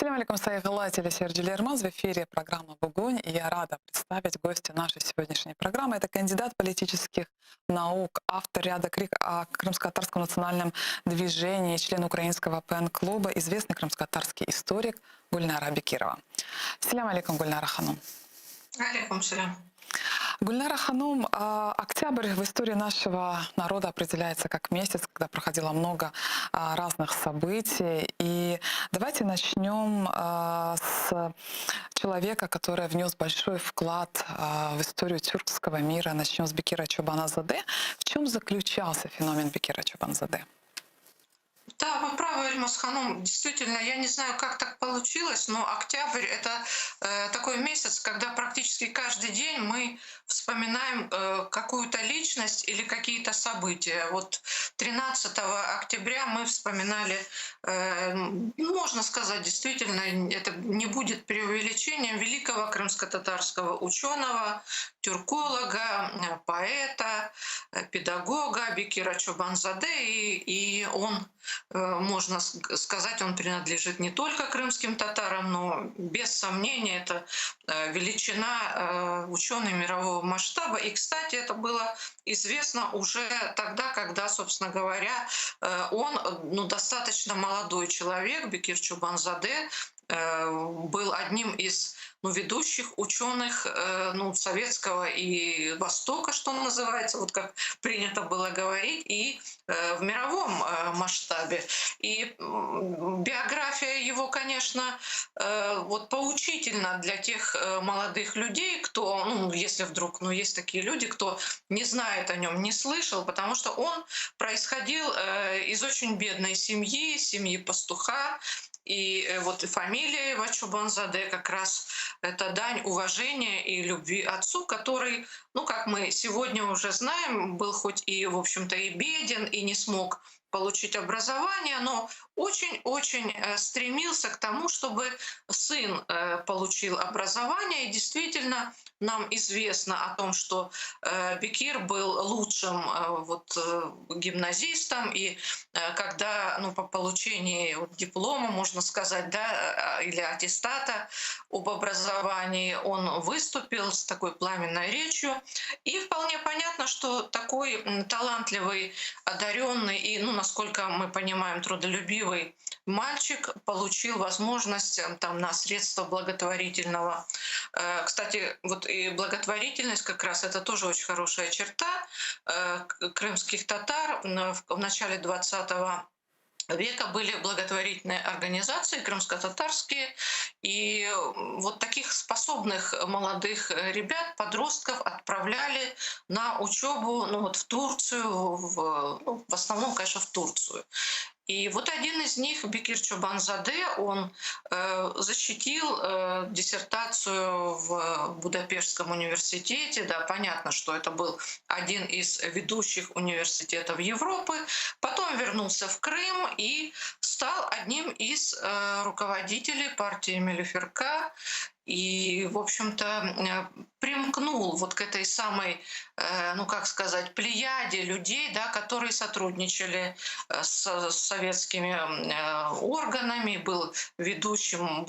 Салям алейкум, телесердили Серджи в эфире программа «Бугунь». И я рада представить гостя нашей сегодняшней программы. Это кандидат политических наук, автор ряда книг о крымско-татарском национальном движении, член украинского ПН-клуба, известный крымско-татарский историк Гульнара Бекирова. Салям алейкум, Гульнара Ханум. Алейкум салям. Гульнара Ханум, октябрь в истории нашего народа определяется как месяц, когда проходило много разных событий. И давайте начнем с человека, который внес большой вклад в историю тюркского мира. Начнем с Бекира Чобанзаде. В чем заключался феномен Бекира Чобанзаде? Да, вы правы, Эльмас Ханум. Действительно, я не знаю, как так получилось, но октябрь — это такой месяц, когда практически каждый день мы вспоминаем какую-то личность или какие-то события. Вот 13 октября мы вспоминали, можно сказать, действительно, это не будет преувеличением, великого крымско-татарского ученого, тюрколога, поэта, педагога Бекира Чобанзаде, и он, можно сказать, он принадлежит не только крымским татарам, но без сомнения это величина, ученый мирового масштаба. И, кстати, это было известно уже тогда, когда, собственно говоря, он, достаточно молодой человек, Бекир Чобанзаде, был одним из ведущих ученых Советского и Востока, что называется, вот как принято было говорить, и в мировом масштабе. И биография его, конечно, вот поучительна для тех молодых людей, кто, если вдруг, есть такие люди, кто не знает о нем, не слышал, потому что он происходил из очень бедной семьи пастуха. И вот фамилия его Чобанзаде как раз это дань уважения и любви отцу, который, как мы сегодня уже знаем, был хоть и, в общем-то, и беден, и не смог получить образование, но очень-очень стремился к тому, чтобы сын получил образование. И действительно, нам известно о том, что Бекир был лучшим гимназистом, и когда по получении диплома, можно сказать, или аттестата об образовании, он выступил с такой пламенной речью. И вполне понятно, что такой талантливый, одаренный и, насколько мы понимаем, трудолюбивый мальчик получил возможность на средства благотворительного. Кстати, вот и благотворительность как раз это тоже очень хорошая черта крымских татар. В начале 20 века были благотворительные организации крымско-татарские, и вот таких способных молодых ребят, подростков отправляли на учебу в Турцию, в основном, конечно, в Турцию. И вот один из них, Бекир Чобанзаде, он защитил диссертацию в Будапештском университете. Да, понятно, что это был один из ведущих университетов Европы. Потом вернулся в Крым и стал одним из руководителей партии Мелюферка. И, в общем-то, примкнул вот к этой самой, плеяде людей, которые сотрудничали с советскими органами, был ведущим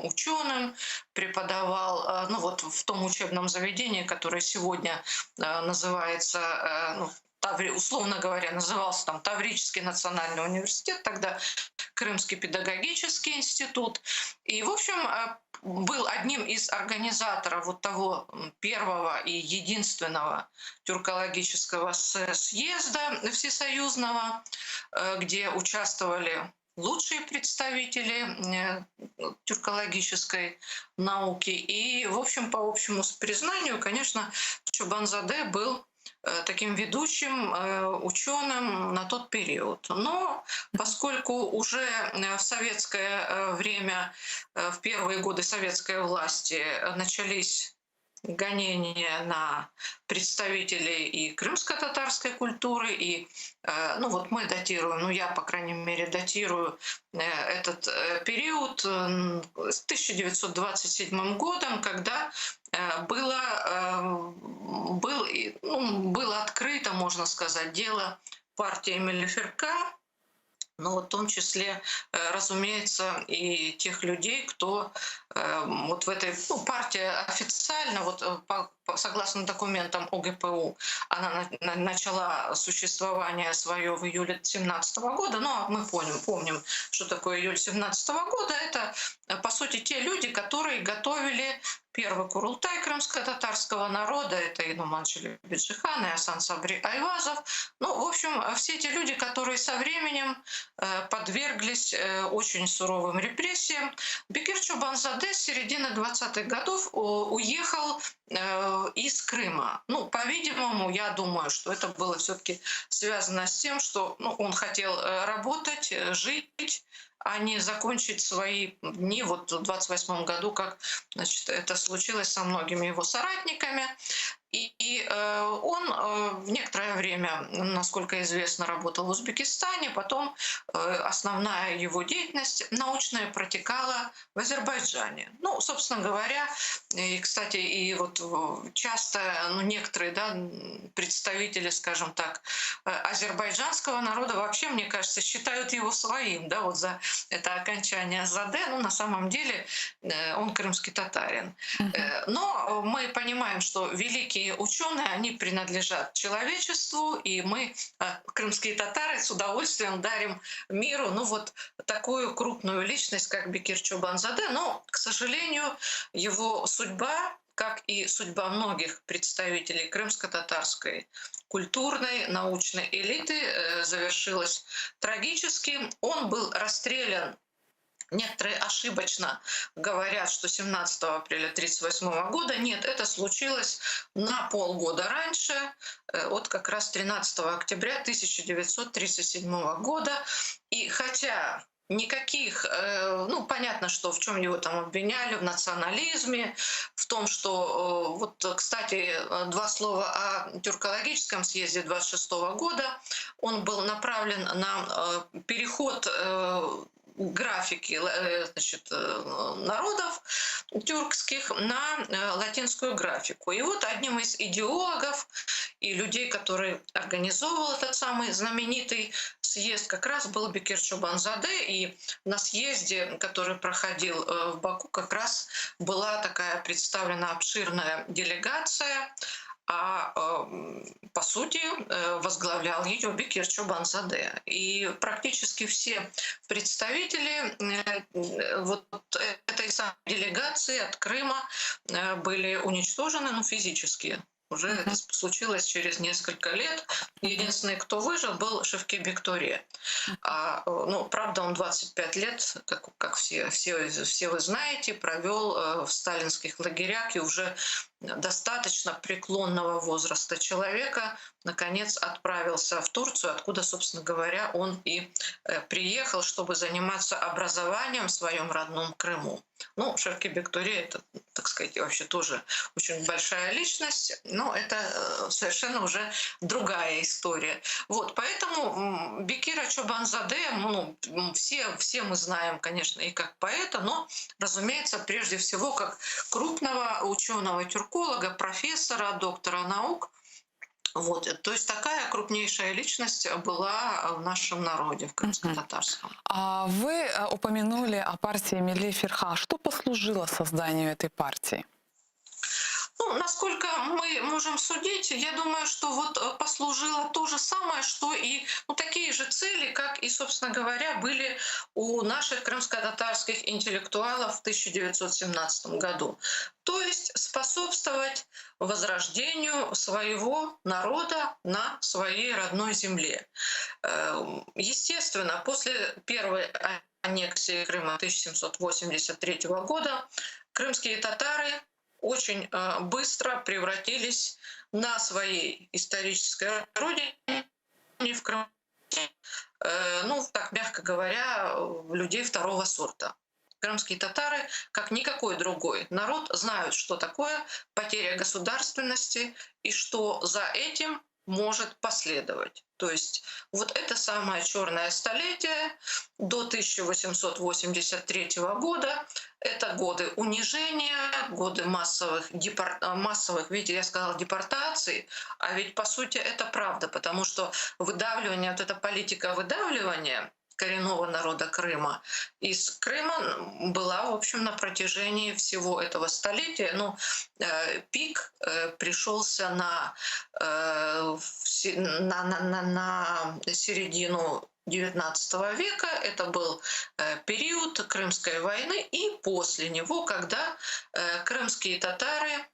ученым, преподавал в том учебном заведении, которое сегодня называется, условно говоря, назывался Таврический национальный университет, тогда Крымский педагогический институт. И, в общем, был одним из организаторов того первого и единственного тюркологического съезда всесоюзного, где участвовали лучшие представители тюркологической науки. И, в общем, по общему признанию, конечно, Чобанзаде был таким ведущим ученым на тот период. Но поскольку уже в советское время, в первые годы советской власти начались гонения на представителей и крымско-татарской культуры, и мы датируем, я, по крайней мере, датирую этот период с 1927 годом, когда было открыто, можно сказать, дело партии Мелюферка. Ну, вот в том числе, разумеется, и тех людей, кто вот в этой, ну, партия официально, вот согласно документам ОГПУ, она начала существование свое в июле 2017 года. Ну, а мы помним, что такое июль 2017 года. Это, по сути, те люди, которые готовили первый Курултай крымско-татарского народа. Это Инуман Челебиджихан и Асан Сабри Айвазов. Ну, в общем, все эти люди, которые со временем подверглись очень суровым репрессиям. Бекир Чобанзаде с середины 20-х годов уехал из Крыма. Ну, по-видимому, я думаю, что это было все-таки связано с тем, что, ну, он хотел работать, жить, а не закончить свои дни вот в 28 году, как, значит, это случилось со многими его соратниками. Он в некоторое время, насколько известно, работал в Узбекистане, потом основная его деятельность научная протекала в Азербайджане. Ну, собственно говоря, и, кстати, и вот часто, ну, некоторые, да, представители, скажем так, азербайджанского народа вообще, мне кажется, считают его своим, да, вот за это окончание Заде, ну, на самом деле он крымский татарин. Мгм. Но мы понимаем, что великие ученые, они принадлежат человечеству, и мы, крымские татары, с удовольствием дарим миру, ну, вот такую крупную личность, как Бекир Чобанзаде. Но, к сожалению, его судьба, как и судьба многих представителей крымско-татарской культурной, научной элиты, завершилась трагически. Он был расстрелян. Некоторые ошибочно говорят, что 17 апреля 1938 года. Нет, это случилось на полгода раньше, от как раз 13 октября 1937 года. И хотя никаких, ну, понятно, что в чем его там обвиняли, в национализме, в том, что, вот, кстати, два слова о тюркологическом съезде 26 года. Он был направлен на переход графики, значит, народов тюркских на латинскую графику. И вот одним из идеологов и людей, который организовывал этот самый знаменитый съезд, как раз был Бекир Чобанзаде. И на съезде, который проходил в Баку, как раз была такая представлена обширная делегация, а по сути возглавлял ее Бекир Чобанзаде. И практически все представители вот этой самой делегации от Крыма были уничтожены, ну, физически. Уже это Мгм. случилось через несколько лет. Единственный, кто выжил, был Шевки Бектория. Ну, правда, он 25 лет, как все вы знаете, провел в сталинских лагерях, и уже достаточно преклонного возраста человека наконец отправился в Турцию, откуда, собственно говоря, он и приехал, чтобы заниматься образованием в своем родном Крыму. Ну, Шевки Бектория — это, так сказать, вообще тоже очень большая личность, но это совершенно уже другая история. Вот, поэтому Бекира Чобанзаде, ну, все мы знаем, конечно, и как поэта, но, разумеется, прежде всего, как крупного ученого-тюрколога, профессора, доктора наук. Вот, то есть такая крупнейшая личность была в нашем народе, в Мгм. крымско-татарском. Вы упомянули о партии Милли Ферха. Что послужило созданию этой партии? Ну, насколько мы можем судить, я думаю, что вот послужило то же самое, что и, ну, такие же цели, как и, собственно говоря, были у наших крымско-татарских интеллектуалов в 1917 году. То есть способствовать возрождению своего народа на своей родной земле. Естественно, после первой аннексии Крыма 1783 года крымские татары очень быстро превратились на своей исторической родине, в Крым, ну, так мягко говоря, в людей второго сорта. Крымские татары, как никакой другой народ, знают, что такое потеря государственности и что за этим может последовать. То есть вот это самое черное столетие до 1883 года — это годы унижения, годы массовых, видите, я сказала депортаций, а ведь по сути это правда, потому что выдавливание, вот эта политика выдавливания коренного народа Крыма из Крыма была, в общем, на протяжении всего этого столетия. Ну, пик пришелся на середину XIX века. Это был период Крымской войны, и после него, когда крымские татары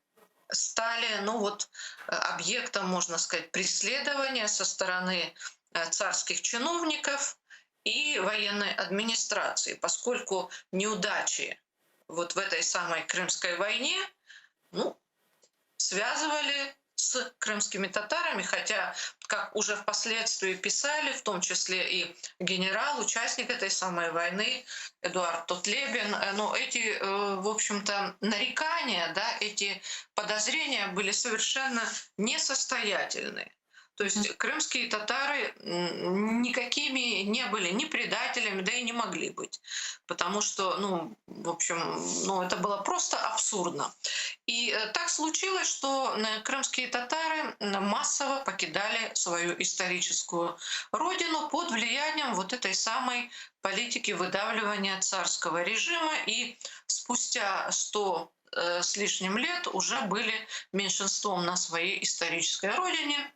стали, ну вот, объектом, можно сказать, преследования со стороны царских чиновников и военной администрации, поскольку неудачи вот в этой самой Крымской войне, ну, связывали с крымскими татарами, хотя, как уже впоследствии писали, в том числе и генерал, участник этой самой войны, Эдуард Тотлебин, но эти, в общем-то, нарекания, да, эти подозрения были совершенно несостоятельны. То есть крымские татары никакими не были ни предателями, да и не могли быть. Потому что, ну, в общем, ну, это было просто абсурдно. И так случилось, что крымские татары массово покидали свою историческую родину под влиянием вот этой самой политики выдавливания царского режима. И спустя 100 с лишним лет уже были меньшинством на своей исторической родине.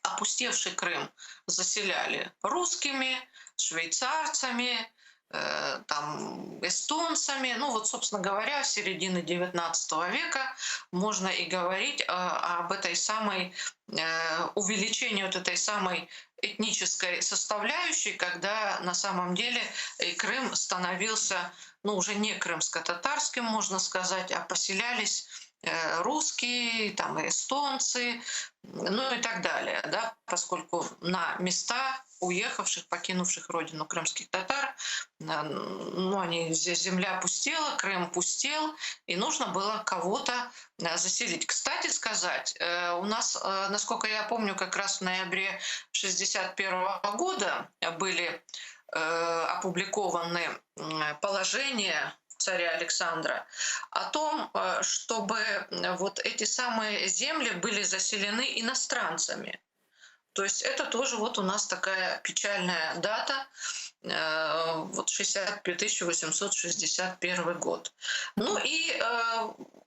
Опустевший Крым заселяли русскими, швейцарцами, там, эстонцами. Ну вот, собственно говоря, с середины XIX века можно и говорить об этой самой увеличении вот этой самой этнической составляющей, когда на самом деле Крым становился, ну, уже не крымско-татарским, можно сказать, а поселялись русские, там, эстонцы, ну и так далее, да, поскольку на места уехавших, покинувших родину крымских татар, ну, здесь земля пустела, Крым пустел, и нужно было кого-то заселить. Кстати сказать, у нас, насколько я помню, как раз в ноябре 1961 года были опубликованы положения царя Александра о том, чтобы вот эти самые земли были заселены иностранцами. То есть это тоже вот у нас такая печальная дата, вот 1861 год. Ну и,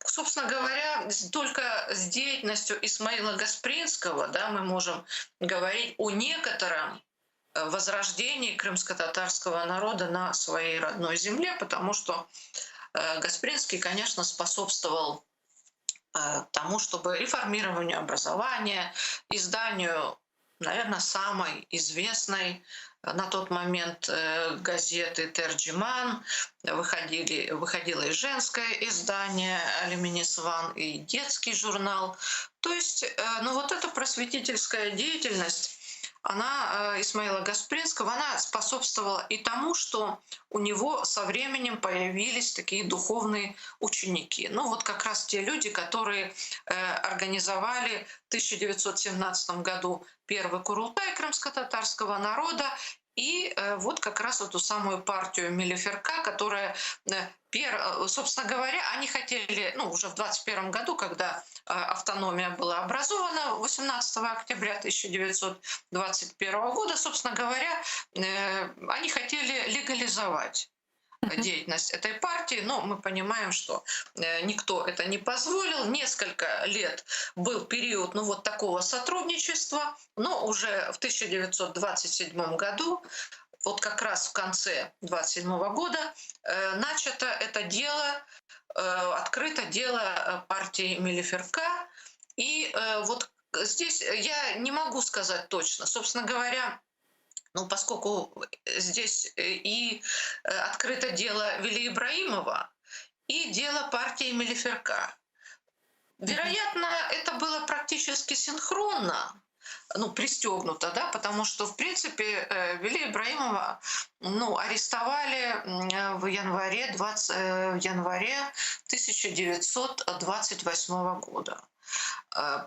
собственно говоря, только с деятельностью Исмаила Гаспринского, да, мы можем говорить о некотором возрождении крымско-татарского народа на своей родной земле, потому что Гаспринский, конечно, способствовал тому, чтобы реформированию образования, изданию, наверное, самой известной на тот момент газеты «Терджиман», выходило и женское издание «Алиминисван», и детский журнал. То есть, ну вот эта просветительская деятельность, она, Исмаила Гаспринского, она способствовала и тому, что у него со временем появились такие духовные ученики. Ну вот как раз те люди, которые организовали в 1917 году первый Курултай крымско-татарского народа, и вот как раз эту самую партию Мелиферка, которая, собственно говоря, они хотели, ну, уже в 21 году, когда автономия была образована 18 октября 1921 года, собственно говоря, они хотели легализовать деятельность этой партии, но мы понимаем, что никто это не позволил. Несколько лет был период, ну, вот такого сотрудничества, но уже в 1927 году, вот как раз в конце 1927 года, начато это дело, открыто дело партии Мелиферка. И вот здесь я не могу сказать точно. Собственно говоря, ну, поскольку здесь и открыто дело Вели Ибраимова, и дело партии Мелиферка. Вероятно, это было практически синхронно, ну, пристегнуто, да, потому что, в принципе, Вели Ибраимова, ну, арестовали в январе 1928 года.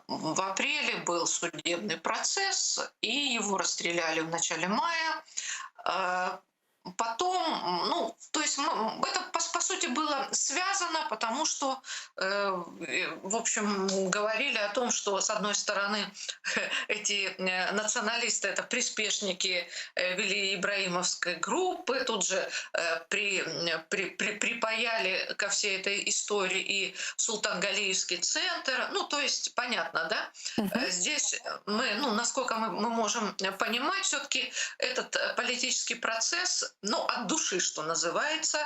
В апреле был судебный процесс, и его расстреляли в начале мая. Потом, ну, то есть это, по сути, было связано, потому что в общем, говорили о том, что, с одной стороны, эти националисты — это приспешники Вели Ибраимовской группы, тут же припаяли ко всей этой истории и Султангалиевский центр. Ну, то есть, понятно, да? Мгм. Здесь мы, ну, насколько мы можем понимать, все-таки этот политический процесс, ну, от души, что называется,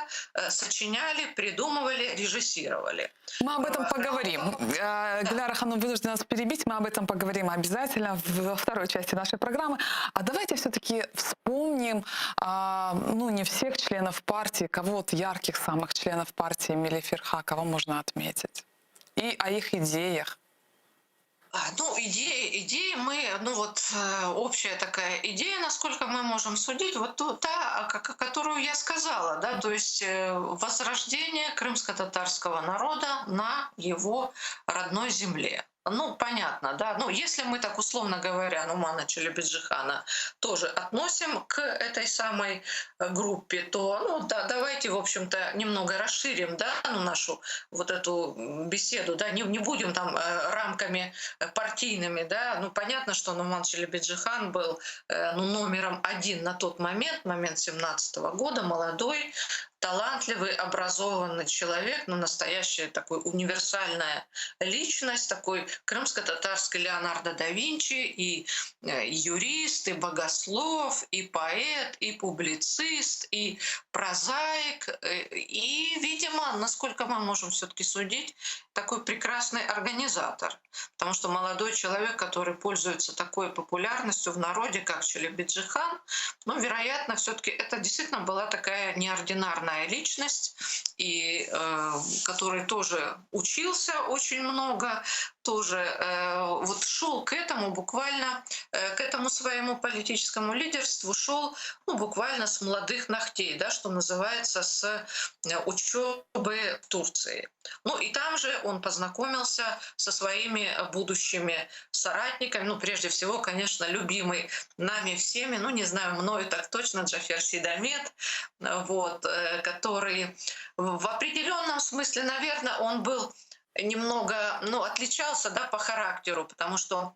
сочиняли, придумывали, режиссировали. Мы об этом поговорим. Правда, да. Гуляра Ханум вынуждена нас перебить. Мы об этом поговорим обязательно во второй части нашей программы. А давайте все-таки вспомним, ну, не всех членов партии, кого вот ярких самых членов партии Эмилии Ферха, кого можно отметить. И о их идеях. Ну, идеи мы, ну вот общая такая идея, насколько мы можем судить, вот та, которую я сказала, да, то есть возрождение крымско-татарского народа на его родной земле. Ну, понятно, да. Ну, если мы так, условно говоря, Нумана Челебиджихана тоже относим к этой самой группе, то, ну, да, давайте, в общем-то, немного расширим, да, ну, нашу вот эту беседу, да, не будем там рамками партийными, да, ну, понятно, что Нуман Челебиджихан был, ну, номером один на тот момент 17-го года, молодой, талантливый, образованный человек, ну, настоящая такой универсальная личность, такой крымско-татарский Леонардо да Винчи, и юрист, и богослов, и поэт, и публицист, и прозаик, и, видимо, насколько мы можем все-таки судить, такой прекрасный организатор. Потому что молодой человек, который пользуется такой популярностью в народе, как Челебиджихан, ну, вероятно, все-таки это действительно была такая неординарная личность, и который тоже учился очень много, тоже вот шел к этому буквально, к этому своему политическому лидерству шел, ну, буквально с молодых ногтей, да, что называется, с учебы в Турции. Ну и там же он познакомился со своими будущими соратниками, ну, прежде всего, конечно, любимый нами всеми, ну, не знаю, мною так точно, Джафер Сейдамет, вот, который в определенном смысле, наверное, он был немного, ну, отличался, да, по характеру, потому что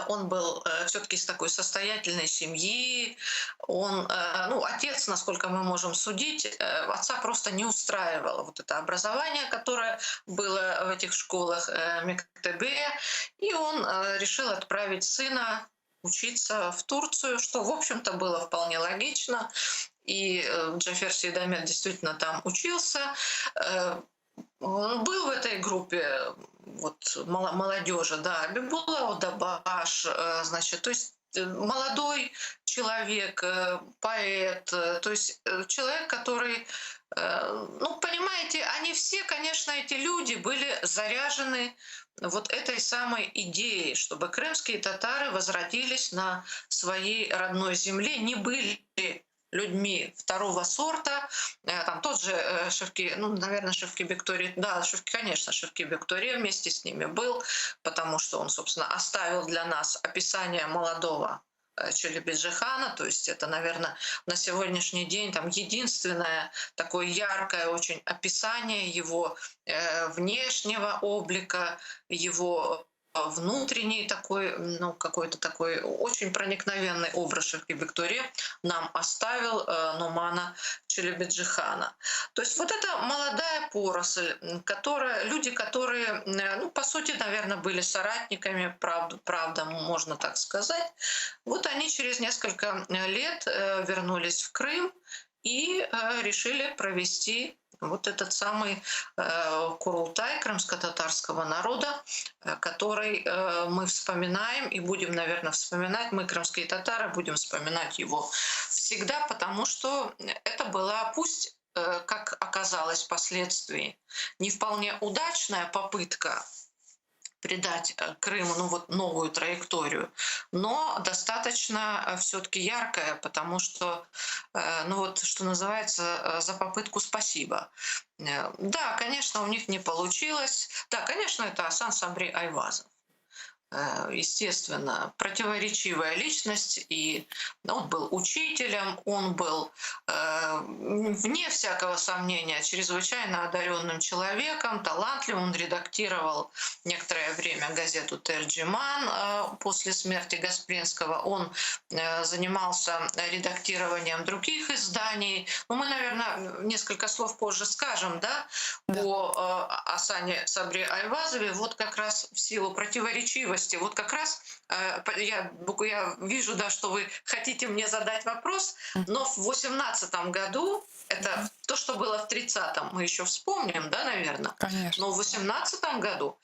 он был все-таки из такой состоятельной семьи. Он, ну, отец, насколько мы можем судить, отца просто не устраивало вот это образование, которое было в этих школах Мектебе, и он решил отправить сына учиться в Турцию, что, в общем-то, было вполне логично. И Джафер Сейдамет действительно там учился. Он был в этой группе вот, молодежи, да, Бибула Одабаш, значит, то есть молодой человек, поэт, то есть человек, который, ну, понимаете, они все, конечно, эти люди были заряжены вот этой самой идеей, чтобы крымские татары возродились на своей родной земле, не были людьми второго сорта. Там тот же Шевки, ну, наверное, Шевки Бектори, да, Шевки, конечно, Шевки Бектори вместе с ними был, потому что он, собственно, оставил для нас описание молодого Челебиджихана, то есть это, наверное, на сегодняшний день там единственное такое яркое очень описание его внешнего облика, его внутренний такой, ну, какой-то такой очень проникновенный образ Шевки Бектори нам оставил Нумана Челебиджихана. То есть вот эта молодая поросль, которая, люди, которые, ну, по сути, наверное, были соратниками, правда, можно так сказать, вот они через несколько лет вернулись в Крым и решили провести вот этот самый Курултай крымско-татарского народа, который мы вспоминаем и будем, наверное, вспоминать. Мы, крымские татары, будем вспоминать его всегда, потому что это была, пусть, как оказалось впоследствии, не вполне удачная попытка придать Крыму, ну, вот, новую траекторию, но достаточно все-таки яркая, потому что, ну, вот, что называется, за попытку спасибо. Да, конечно, у них не получилось. Да, конечно, это Асан Сабри Айвазов. естественно, противоречивая личность, и он был учителем, он был, вне всякого сомнения, чрезвычайно одаренным человеком, талантливым. Он редактировал некоторое время газету «Терджиман» после смерти Гаспринского. Он занимался редактированием других изданий. Ну, мы, наверное, несколько слов позже скажем, да, Да. о Асане Сабри Айвазове, вот как раз в силу противоречивости, вот как раз я вижу, да, что вы хотите мне задать вопрос, но в 18 году, это то, что было в 30-м, мы еще вспомним, да, наверное, Конечно. но в 18 году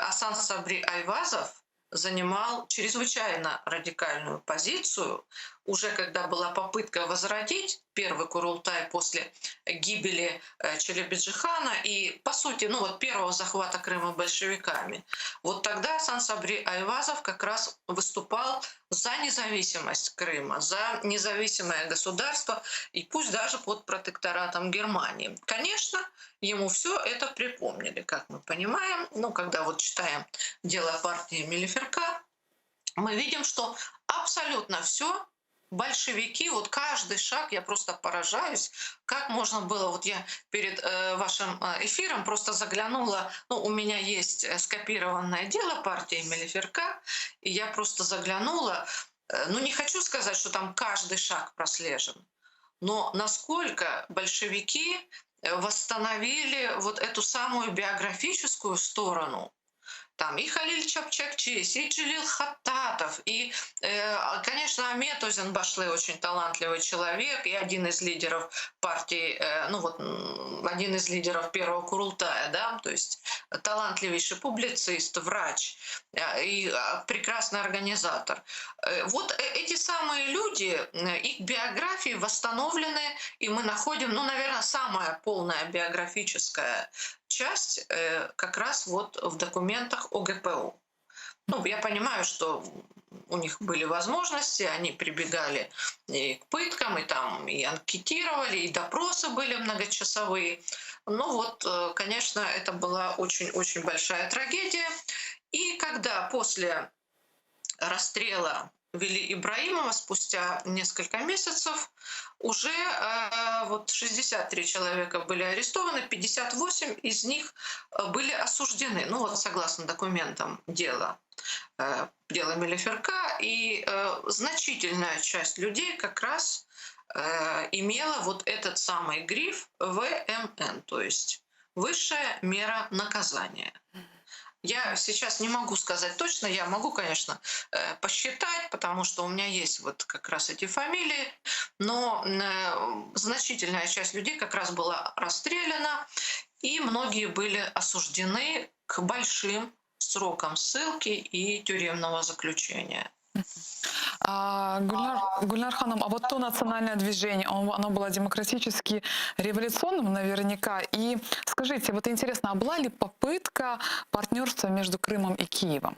Асан Сабри Айвазов занимал чрезвычайно радикальную позицию, уже когда была попытка возродить первый Курултай после гибели Челебиджихана и, по сути, ну вот первого захвата Крыма большевиками. Вот тогда Асан Сабри Айвазов как раз выступал за независимость Крыма, за независимое государство, и пусть даже под протекторатом Германии. Конечно, ему все это припомнили, как мы понимаем. Ну, когда вот читаем дело партии Мелиферка, мы видим, что абсолютно все большевики, вот каждый шаг, я просто поражаюсь, как можно было, вот я перед вашим эфиром просто заглянула, ну, у меня есть скопированное дело партии Мелиферка, и я просто заглянула, ну, не хочу сказать, что там каждый шаг прослежен, но насколько большевики восстановили вот эту самую биографическую сторону, там и Халиль Чапчакчис, и Джилил Хаттатов, и, конечно, Ахмет Озенбашлы очень талантливый человек, и один из лидеров партии, ну вот один из лидеров первого Курултая, да, то есть талантливейший публицист, врач и прекрасный организатор. Вот эти самые люди, их биографии восстановлены, и мы находим, ну, наверное, самая полная биографическая часть как раз вот в документах ОГПУ. Ну, я понимаю, что у них были возможности, они прибегали и к пыткам, и там и анкетировали, и допросы были многочасовые. Но вот, конечно, это была очень-очень большая трагедия. И когда после расстрела Вели Ибраимова спустя несколько месяцев уже вот 63 человека были арестованы, 58 из них были осуждены, ну вот согласно документам дела, дела Мелиферка, и значительная часть людей как раз имела вот этот самый гриф ВМН, то есть высшая мера наказания. Я сейчас не могу сказать точно, я могу, конечно, посчитать, потому что у меня есть вот как раз эти фамилии, но значительная часть людей как раз была расстреляна, и многие были осуждены к большим срокам ссылки и тюремного заключения. Гульнар Ханом, а вот то национальное движение, оно было демократически революционным наверняка. И скажите, вот интересно, а была ли попытка партнерства между Крымом и Киевом?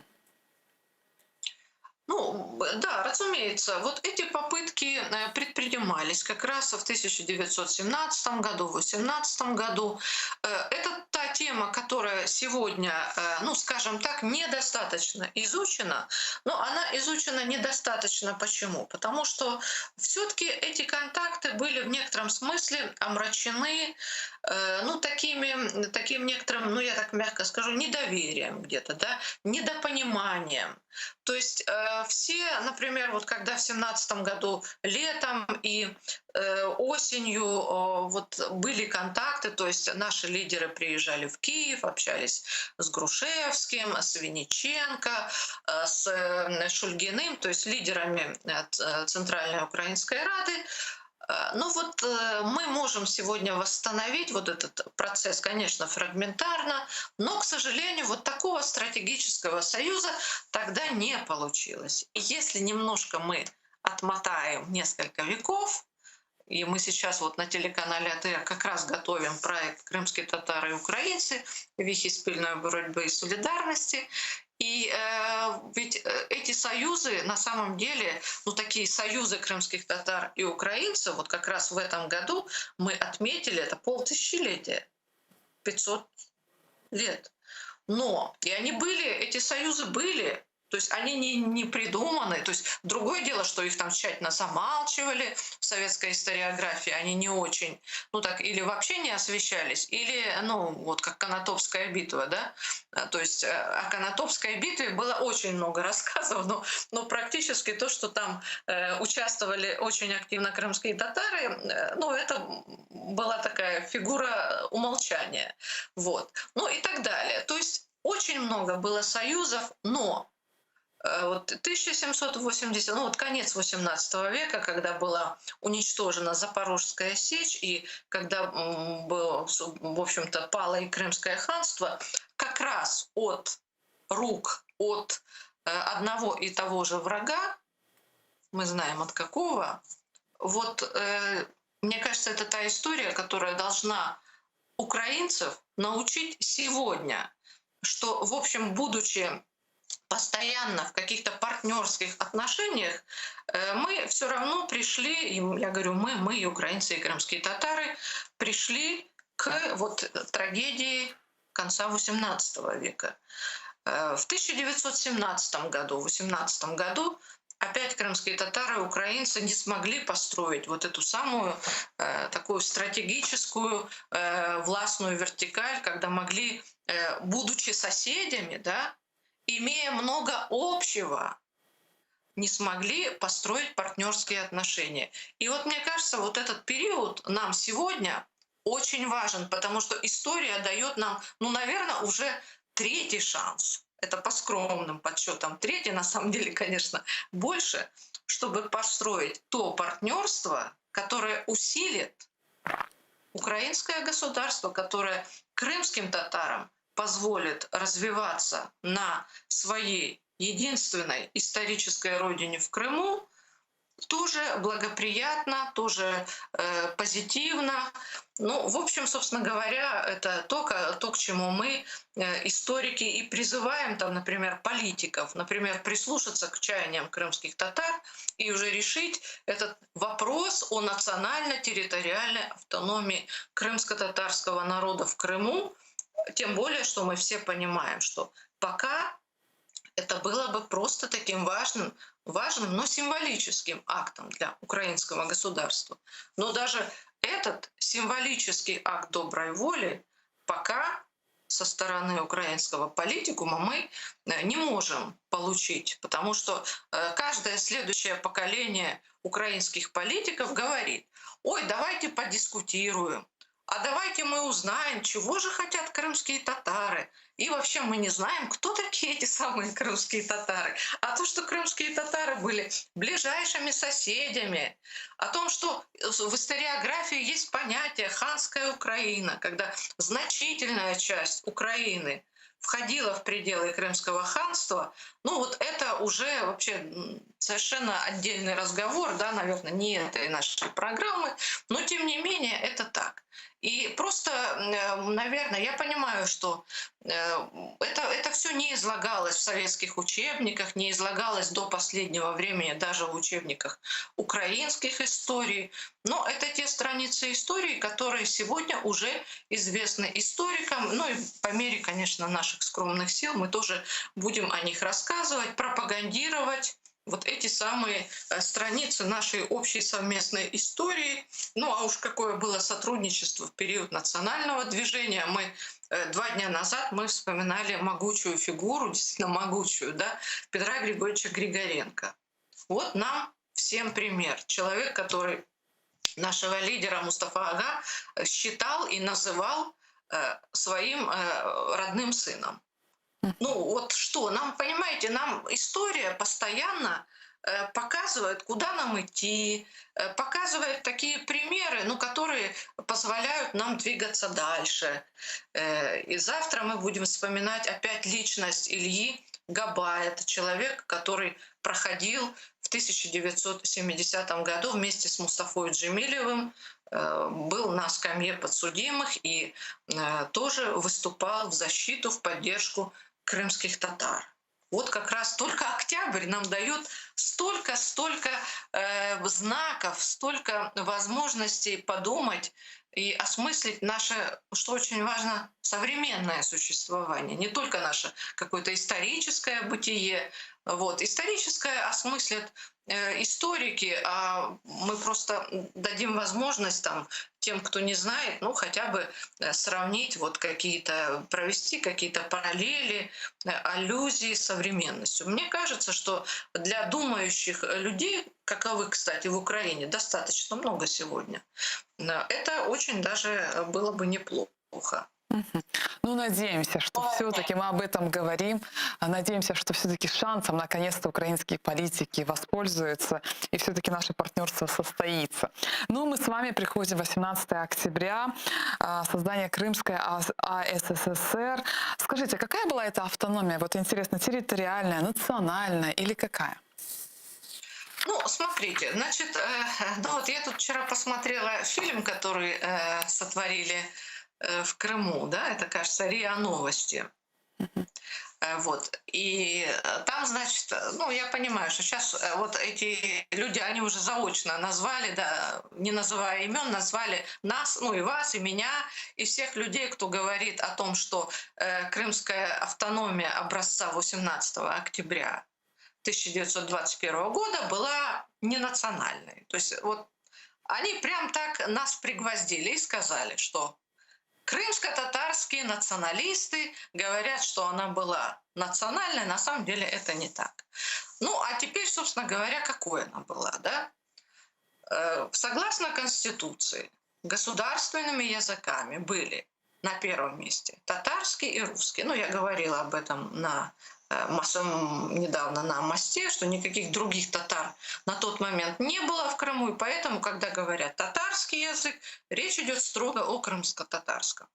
Ну, да, разумеется, вот эти попытки предпринимались как раз в 1917 году, в 18 году. Это та тема, которая сегодня, ну, скажем так, недостаточно изучена, но она изучена недостаточно. Почему? Потому что все-таки эти контакты были в некотором смысле омрачены, ну, таким некоторым, ну, я так мягко скажу, недоверием где-то, да, недопониманием. То есть все, например, вот когда в 17 году летом и осенью вот были контакты, то есть наши лидеры приезжали в Киев, общались с Грушевским, с Винниченко, с Шульгиным, то есть лидерами Центральной Украинской Рады. Ну вот мы можем сегодня восстановить вот этот процесс, конечно, фрагментарно, но, к сожалению, вот такого стратегического союза тогда не получилось. И если немножко мы отмотаем несколько веков, и мы сейчас вот на телеканале АТР как раз готовим проект «Крымские татары и украинцы. Вехи спільної боротьби и солидарности». И ведь эти союзы, на самом деле, ну такие союзы крымских татар и украинцев, вот как раз в этом году мы отметили это полтысячелетия, 500 лет. Но и они были, эти союзы были, то есть они не придуманы. То есть другое дело, что их там тщательно замалчивали в советской историографии, они не очень, ну так, или вообще не освещались, или, ну, вот как Конотопская битва, да. То есть о Конотопской битве было очень много рассказов, но практически то, что там участвовали очень активно крымские татары, ну, это была такая фигура умолчания. Вот. Ну и так далее. То есть очень много было союзов, но вот 1780, ну вот конец XVIII века, когда была уничтожена Запорожская сечь и когда было, в общем-то, пало и Крымское ханство, как раз от рук от одного и того же врага, мы знаем от какого, вот мне кажется, это та история, которая должна украинцев научить сегодня, что, в общем, будучи постоянно в каких-то партнерских отношениях, мы все равно пришли, и я говорю, мы, и украинцы, и крымские татары, пришли к вот трагедии конца XVIII века. В 1917 году, в 18 году опять крымские татары, украинцы не смогли построить вот эту самую такую стратегическую властную вертикаль, когда могли, будучи соседями, да, имея много общего, не смогли построить партнерские отношения. И вот мне кажется, вот этот период нам сегодня очень важен, потому что история дает нам, ну, наверное, уже третий шанс. Это по скромным подсчетам третий, на самом деле, конечно, больше, чтобы построить то партнерство, которое усилит украинское государство, которое крымским татарам позволит развиваться на своей единственной исторической родине в Крыму, тоже благоприятно, тоже позитивно. Ну, в общем, собственно говоря, это то, к чему мы, историки, и призываем, там, например, политиков, например, прислушаться к чаяниям крымских татар и уже решить этот вопрос о национально-территориальной автономии крымско-татарского народа в Крыму, тем более, что мы все понимаем, что пока это было бы просто таким важным, но символическим актом для украинского государства. Но даже этот символический акт доброй воли пока со стороны украинского политикума мы не можем получить, потому что каждое следующее поколение украинских политиков говорит: ой, давайте подискутируем, а давайте мы узнаем, чего же хотят крымские татары. И вообще мы не знаем, кто такие эти самые крымские татары. А то, что крымские татары были ближайшими соседями, о том, что в историографии есть понятие «ханская Украина», когда значительная часть Украины входила в пределы Крымского ханства, ну вот это уже вообще совершенно отдельный разговор, да, наверное, не этой нашей программы, но тем не менее это так. И просто, наверное, я понимаю, что это все не излагалось в советских учебниках, не излагалось до последнего времени даже в учебниках украинских историй. Но это те страницы истории, которые сегодня уже известны историкам. Ну и по мере, конечно, наших скромных сил мы тоже будем о них рассказывать, пропагандировать вот эти самые страницы нашей общей совместной истории. Ну а уж какое было сотрудничество в период национального движения. Мы 2 дня назад мы вспоминали могучую фигуру, действительно могучую, да, Петра Григорьевича Григоренко. Вот нам всем пример. Человек, который нашего лидера Мустафа Ага считал и называл своим родным сыном. Ну вот что, нам, понимаете, нам история постоянно показывает, куда нам идти, показывает такие примеры, ну, которые позволяют нам двигаться дальше. И завтра мы будем вспоминать опять личность Ильи Габая. Это человек, который проходил в 1970 году вместе с Мустафой Джемилевым, был на скамье подсудимых и тоже выступал в защиту, в поддержку крымских татар. Вот как раз только октябрь нам дает столько знаков, столько возможностей подумать, и осмыслить наше, что очень важно, современное существование, не только наше какое-то историческое бытие. Вот. Историческое осмыслят историки, а мы просто дадим возможность там, тем, кто не знает, ну хотя бы сравнить вот какие-то, провести какие-то параллели, аллюзии с современностью. Мне кажется, что для думающих людей, каковы, кстати, в Украине, достаточно много сегодня, да, это очень даже было бы неплохо. Мгм. Ну, надеемся, что все-таки мы об этом говорим. Надеемся, что все-таки шансом наконец-то украинские политики воспользуются, и все-таки наше партнерство состоится. Ну, мы с вами приходим 18 октября, создание Крымской АССР. Скажите, какая была эта автономия? Вот интересно, территориальная, национальная или какая? Ну, смотрите, значит, ну вот я тут вчера посмотрела фильм, который сотворили в Крыму, да, это, кажется, РИА Новости. Мгм. Вот. И там, значит, ну, я понимаю, что сейчас вот эти люди, они уже заочно назвали, да, не называя имен, назвали нас, ну, и вас, и меня, и всех людей, кто говорит о том, что крымская автономия образца 18 октября 1921 года была ненациональной. То есть вот они прям так нас пригвоздили и сказали, что крымско-татарские националисты говорят, что она была национальной, на самом деле это не так. Ну, а теперь, собственно говоря, какой она была, да? Согласно Конституции, государственными языками были на первом месте татарский и русский. Ну, я говорила об этом на недавно на мосте, что никаких других татар на тот момент не было в Крыму, и поэтому, когда говорят татарский язык, речь идет строго о крымско-татарском.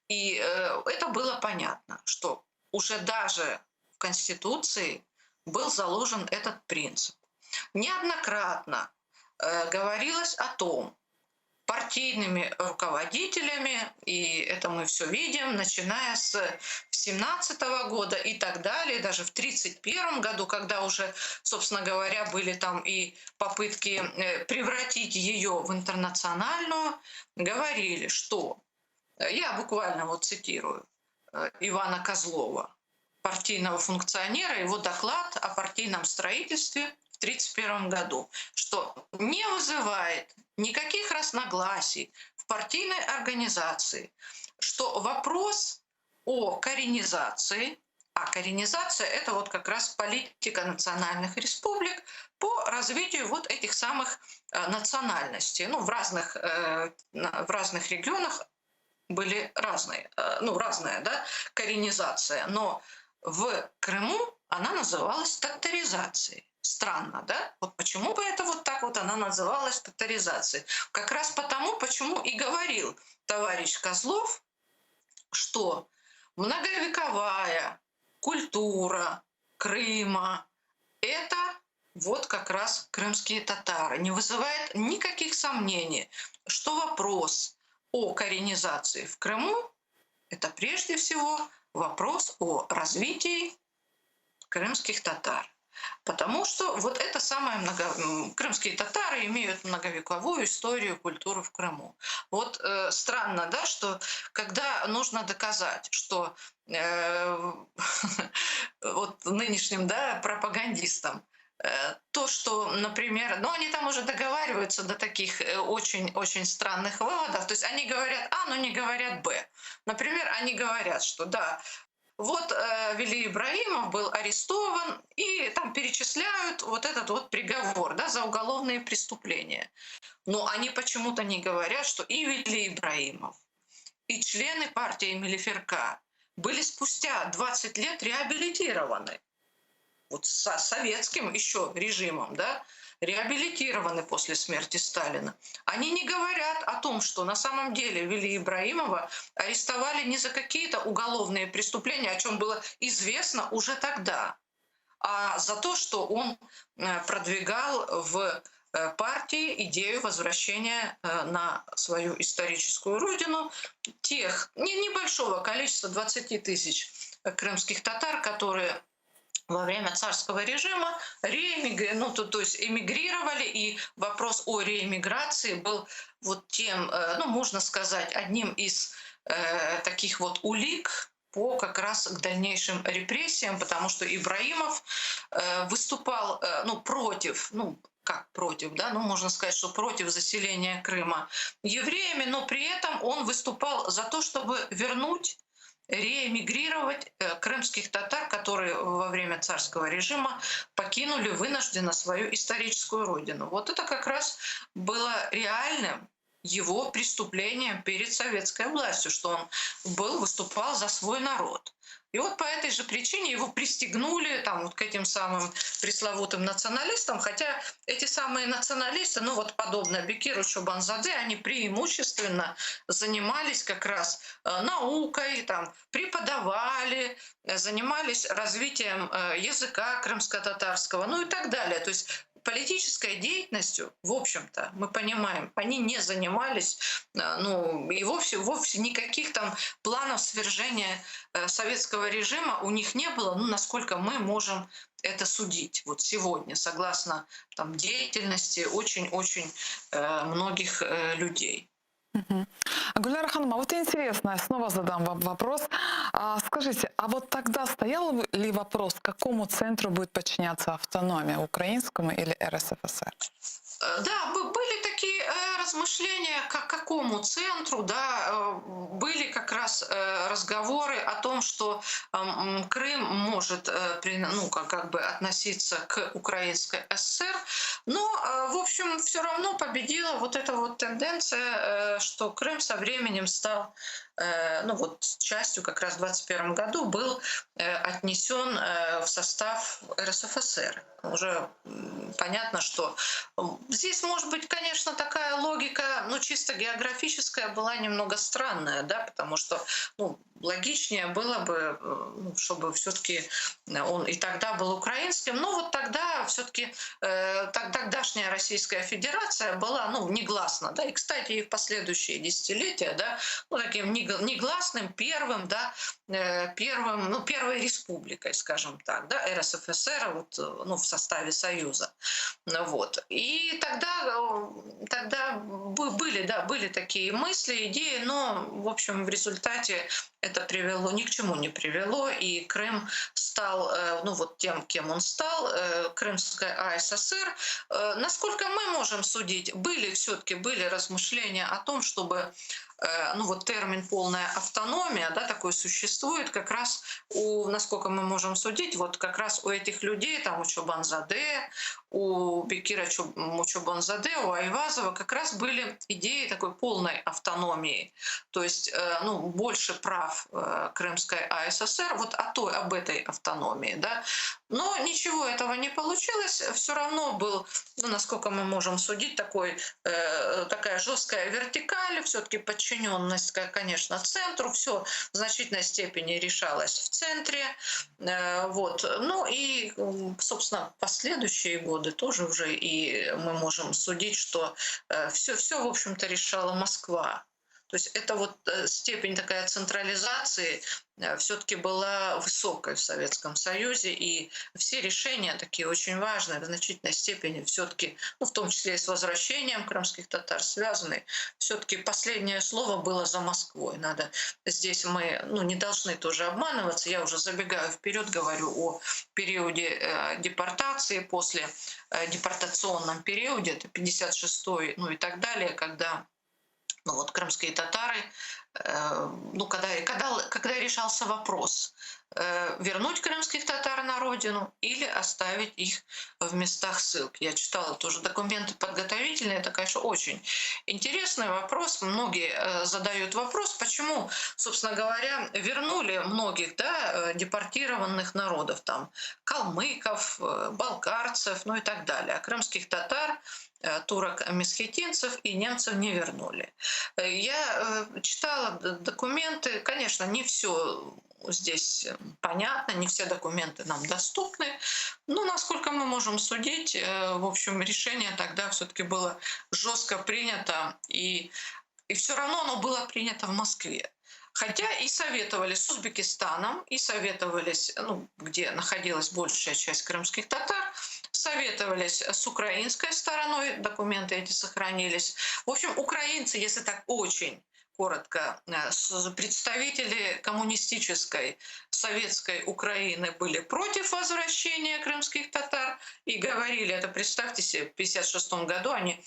И это было понятно, что уже даже в Конституции был заложен этот принцип. Неоднократно говорилось о том, партийными руководителями, и это мы все видим, начиная с 17 года и так далее, даже в 31 году, когда уже, собственно говоря, были там и попытки превратить ее в интернациональную, говорили, что, я буквально вот цитирую Ивана Козлова, партийного функционера, его доклад о партийном строительстве в 1931 году, что не вызывает никаких разногласий в партийной организации, что вопрос о коренизации, а коренизация — это вот как раз политика национальных республик по развитию вот этих самых национальностей. Ну, в разных регионах были разные, ну, разная, да, коренизация, но в Крыму она называлась татаризацией. Странно, да? Вот почему бы это вот так вот она называлась татаризацией? Как раз потому, почему и говорил товарищ Козлов, что многовековая культура Крыма — это вот как раз крымские татары. Не вызывает никаких сомнений, что вопрос о коренизации в Крыму — это прежде всего вопрос о развитии крымских татар. Потому что вот это крымские татары имеют многовековую историю, культуру в Крыму. Вот странно, да, что когда нужно доказать, что вот нынешним, да, пропагандистам то, что, например, ну они там уже договариваются до таких очень-очень странных выводов, то есть они говорят А, но не говорят Б. Например, они говорят, что да, вот Вели Ибрагимов был арестован, и там перечисляют вот этот вот приговор, да, за уголовные преступления. Но они почему-то не говорят, что и Вели Ибрагимов, и члены партии Мелиферка были спустя 20 лет реабилитированы. Вот со советским еще режимом, да, реабилитированы после смерти Сталина. Они не говорят о том, что на самом деле Вели Ибрагимова арестовали не за какие-то уголовные преступления, о чем было известно уже тогда, а за то, что он продвигал в партии идею возвращения на свою историческую родину тех небольшого количества 20 тысяч крымских татар, которые во время царского режима ну, то есть эмигрировали, и вопрос о реэмиграции был вот тем, ну, можно сказать, одним из таких вот улик по как раз к дальнейшим репрессиям, потому что Ибраимов выступал, ну, против, ну, как против, да, ну, можно сказать, что против заселения Крыма евреями, но при этом он выступал за то, чтобы вернуть реэмигрировать крымских татар, которые во время царского режима покинули вынужденно свою историческую родину. Вот это как раз было реальным его преступлением перед советской властью, что он выступал за свой народ. И вот по этой же причине его пристегнули там, вот к этим самым пресловутым националистам, хотя эти самые националисты, ну вот подобно Бекиру Чобанзаде, они преимущественно занимались как раз наукой, там, преподавали, занимались развитием языка крымско-татарского, ну и так далее. То есть политической деятельностью, в общем-то, мы понимаем, они не занимались, ну, и вовсе никаких там планов свержения советского режима у них не было, ну, насколько мы можем это судить вот сегодня, согласно там, деятельности очень-очень многих людей. Мгм. Гульнара Ханым, а вот интересно, я снова задам вам вопрос. Скажите, а вот тогда стоял ли вопрос, какому центру будет подчиняться автономия, украинскому или РСФСР? Да, были такие размышления, к какому центру, да, были как раз разговоры о том, что Крым может ну, как бы относиться к Украинской ССР, но, в общем, все равно победила вот эта вот тенденция, что Крым со временем стал ну вот частью как раз в 2021 году был отнесен в состав РСФСР. Уже понятно, что здесь, может быть, конечно, такая логика, ну, чисто географическая была немного странная, да, потому что, ну, логичнее было бы, ну, чтобы все-таки он и тогда был украинским, но вот тогда все-таки тогдашняя Российская Федерация была, ну, негласно, да, и, кстати, и в последующие десятилетия, да, ну, таким негласным первым, да, первым, ну, первой республикой, скажем так, да, РСФСР вот, ну, в составе Союза. Вот. И тогда были, да, были такие мысли, идеи, но, в общем, в результате это привело, ни к чему не привело, и Крым стал, ну вот тем, кем он стал, Крымская АССР. Насколько мы можем судить, были размышления о том, чтобы ну вот термин «полная автономия», да, такой существует как раз насколько мы можем судить, вот как раз у этих людей, там у Чобанзаде, у Бекира Чобанзаде, у Айвазова как раз были идеи такой полной автономии, то есть ну, больше прав Крымской АССР, вот об этой автономии. Да. Но ничего этого не получилось, все равно был, ну, насколько мы можем судить, такая жесткая вертикаль, все-таки подчиненность, конечно, центру, все в значительной степени решалось в центре. Вот. Ну и, собственно, последующие годы тоже уже и мы можем судить, что все, в общем-то, решала Москва. То есть это вот степень такая централизации все-таки была высокой в Советском Союзе, и все решения такие очень важные в значительной степени все-таки, ну, в том числе и с возвращением крымских татар связаны, все-таки последнее слово было за Москвой. Здесь мы, ну, не должны тоже обманываться, я уже забегаю вперед, говорю о периоде депортации, после депортационном периоде, это 56-й, ну и так далее, когда ну, вот крымские татары, ну, когда решался вопрос, вернуть крымских татар на родину или оставить их в местах ссылки. Я читала тоже документы подготовительные, это, конечно, очень интересный вопрос. Многие задают вопрос, почему, собственно говоря, вернули многих, да, депортированных народов, там, калмыков, балкарцев, ну и так далее. А крымских татар, турок-месхетинцев и немцев не вернули. Я читала документы, конечно, не все здесь понятно, не все документы нам доступны, но насколько мы можем судить, в общем, решение тогда все-таки было жестко принято, и все равно оно было принято в Москве. Хотя и советовались с Узбекистаном, и советовались, ну, где находилась большая часть крымских татар, советовались с украинской стороной, документы эти сохранились. В общем, украинцы, если так очень коротко, представители коммунистической советской Украины были против возвращения крымских татар и говорили, это представьте себе, в 1956 году они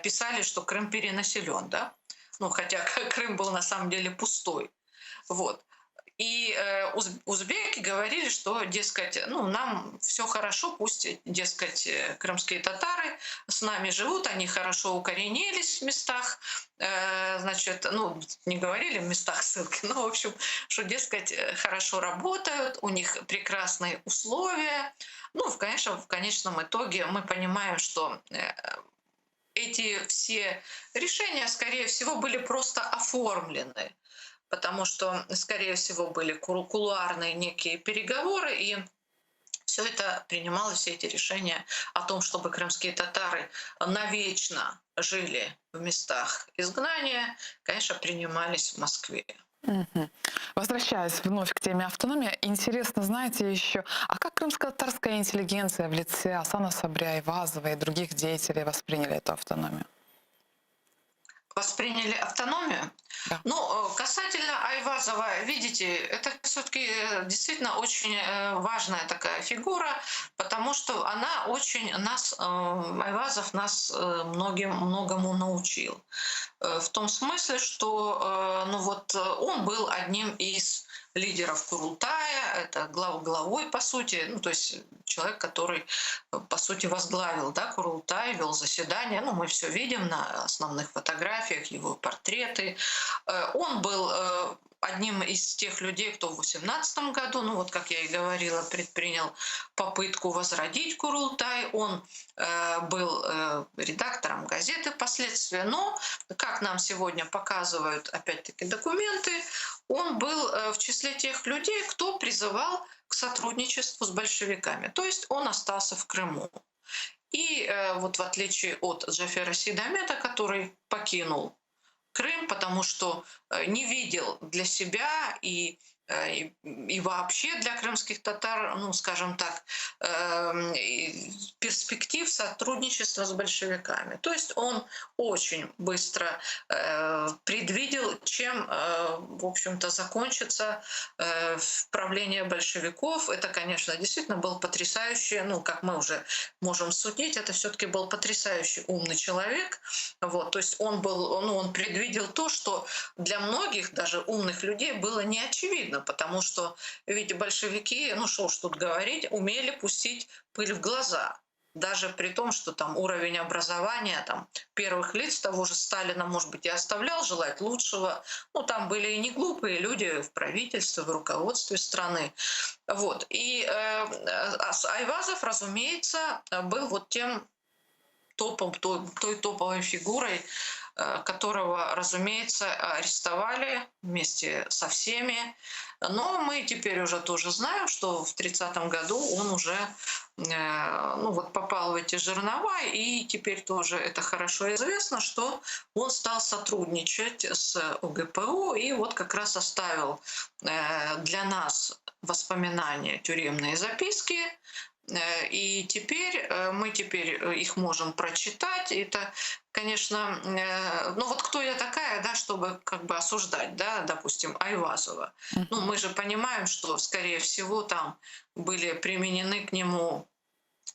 писали, что Крым перенаселен, да? Ну, хотя Крым был на самом деле пустой. Вот. И узбеки говорили, что, дескать, ну, нам все хорошо, пусть, дескать, крымские татары с нами живут, они хорошо укоренились в местах, значит, ну, не говорили в местах ссылки, но, в общем, что, дескать, хорошо работают, у них прекрасные условия. Ну, конечно, в конечном итоге мы понимаем, что эти все решения, скорее всего, были просто оформлены, потому что, скорее всего, были кулуарные некие переговоры, и все это принималось, все эти решения о том, чтобы крымские татары навечно жили в местах изгнания, конечно, принимались в Москве. Мгм. Возвращаясь вновь к теме автономии, интересно, знаете еще, а как крымско-татарская интеллигенция в лице Асана Сабря, Айвазова и других деятелей восприняли эту автономию? Восприняли автономию. Да. Ну, касательно Айвазова, видите, это все-таки действительно очень важная такая фигура, потому что она очень нас, Айвазов нас многому научил. В том смысле, что ну вот, он был одним из лидеров Курултая, это главой, по сути, ну, то есть человек, который, по сути, возглавил, да, Курултай, вел заседания, ну, мы все видим на основных фотографиях, его портреты. Он был одним из тех людей, кто в 18 году, ну вот как я и говорила, предпринял попытку возродить Курултай. Он был редактором газеты впоследствии, но, как нам сегодня показывают, опять-таки, документы, он был в числе тех людей, кто призывал к сотрудничеству с большевиками. То есть он остался в Крыму. И вот в отличие от Джафера Сейдамета, который покинул Крым, потому что не видел для себя и вообще для крымских татар, ну, скажем так, перспектив сотрудничества с большевиками. То есть он очень быстро предвидел, чем, в общем-то, закончится правление большевиков. Это, конечно, действительно был потрясающий, ну, как мы уже можем судить, это все-таки был потрясающий умный человек. Вот, то есть он был, ну, он предвидел то, что для многих, даже умных людей, было неочевидно, потому что, видите, большевики, ну что уж тут говорить, умели пустить пыль в глаза. Даже при том, что там уровень образования там, первых лиц того же Сталина, может быть, и оставлял желать лучшего. Ну, там были и не глупые люди в правительстве, в руководстве страны. Вот. И Айвазов, разумеется, был вот тем топом, той топовой фигурой, которого, разумеется, арестовали вместе со всеми. Но мы теперь уже тоже знаем, что в 30-м году он уже ну вот, попал в эти жернова, и теперь тоже это хорошо известно, что он стал сотрудничать с ОГПУ и вот как раз оставил для нас воспоминания, тюремные записки. И теперь мы их можем прочитать. Это, конечно, ну вот кто я такая, да, чтобы как бы осуждать, да, допустим, Айвазова. Ну, мы же понимаем, что, скорее всего, там были применены к нему,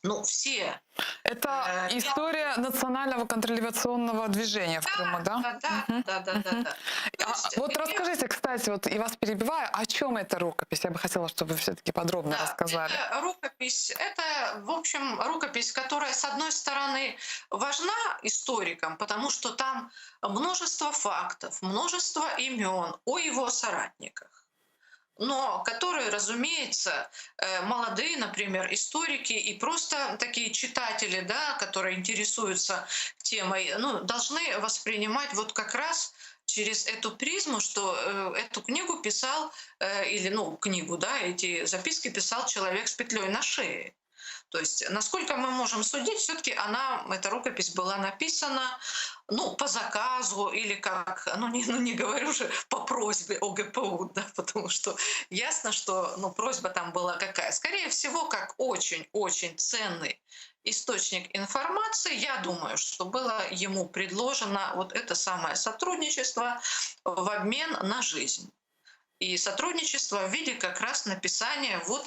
ну, все. Это история национального контрреволюционного движения в Крыму, да? Да. Вот расскажите, кстати, вот и вас перебиваю, о чем эта рукопись? Я бы хотела, чтобы вы все-таки подробно рассказали. Это рукопись, это, в общем, рукопись, которая, с одной стороны, важна историкам, потому что там множество фактов, множество имен о его соратниках, но которые, разумеется, молодые, например, историки и просто такие читатели, да, которые интересуются темой, ну, должны воспринимать вот как раз через эту призму, что эту книгу писал, или, ну, книгу, да, эти записки писал человек с петлей на шее. То есть, насколько мы можем судить, все-таки эта рукопись была написана, ну, по заказу или как, ну не говорю же по просьбе ОГПУ, да, потому что ясно, что, ну, просьба там была какая. Скорее всего, как очень-очень ценный источник информации, я думаю, что было ему предложено вот это самое сотрудничество в обмен на жизнь. И сотрудничество в виде как раз написания вот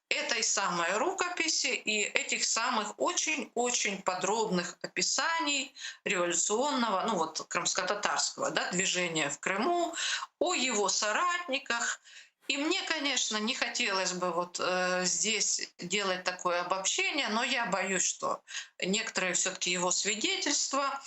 этой самой рукописи и этих самых очень-очень подробных описаний революционного, ну вот крымско-татарского, да, движения в Крыму, о его соратниках. И мне, конечно, не хотелось бы вот здесь делать такое обобщение, но я боюсь, что некоторые все-таки его свидетельства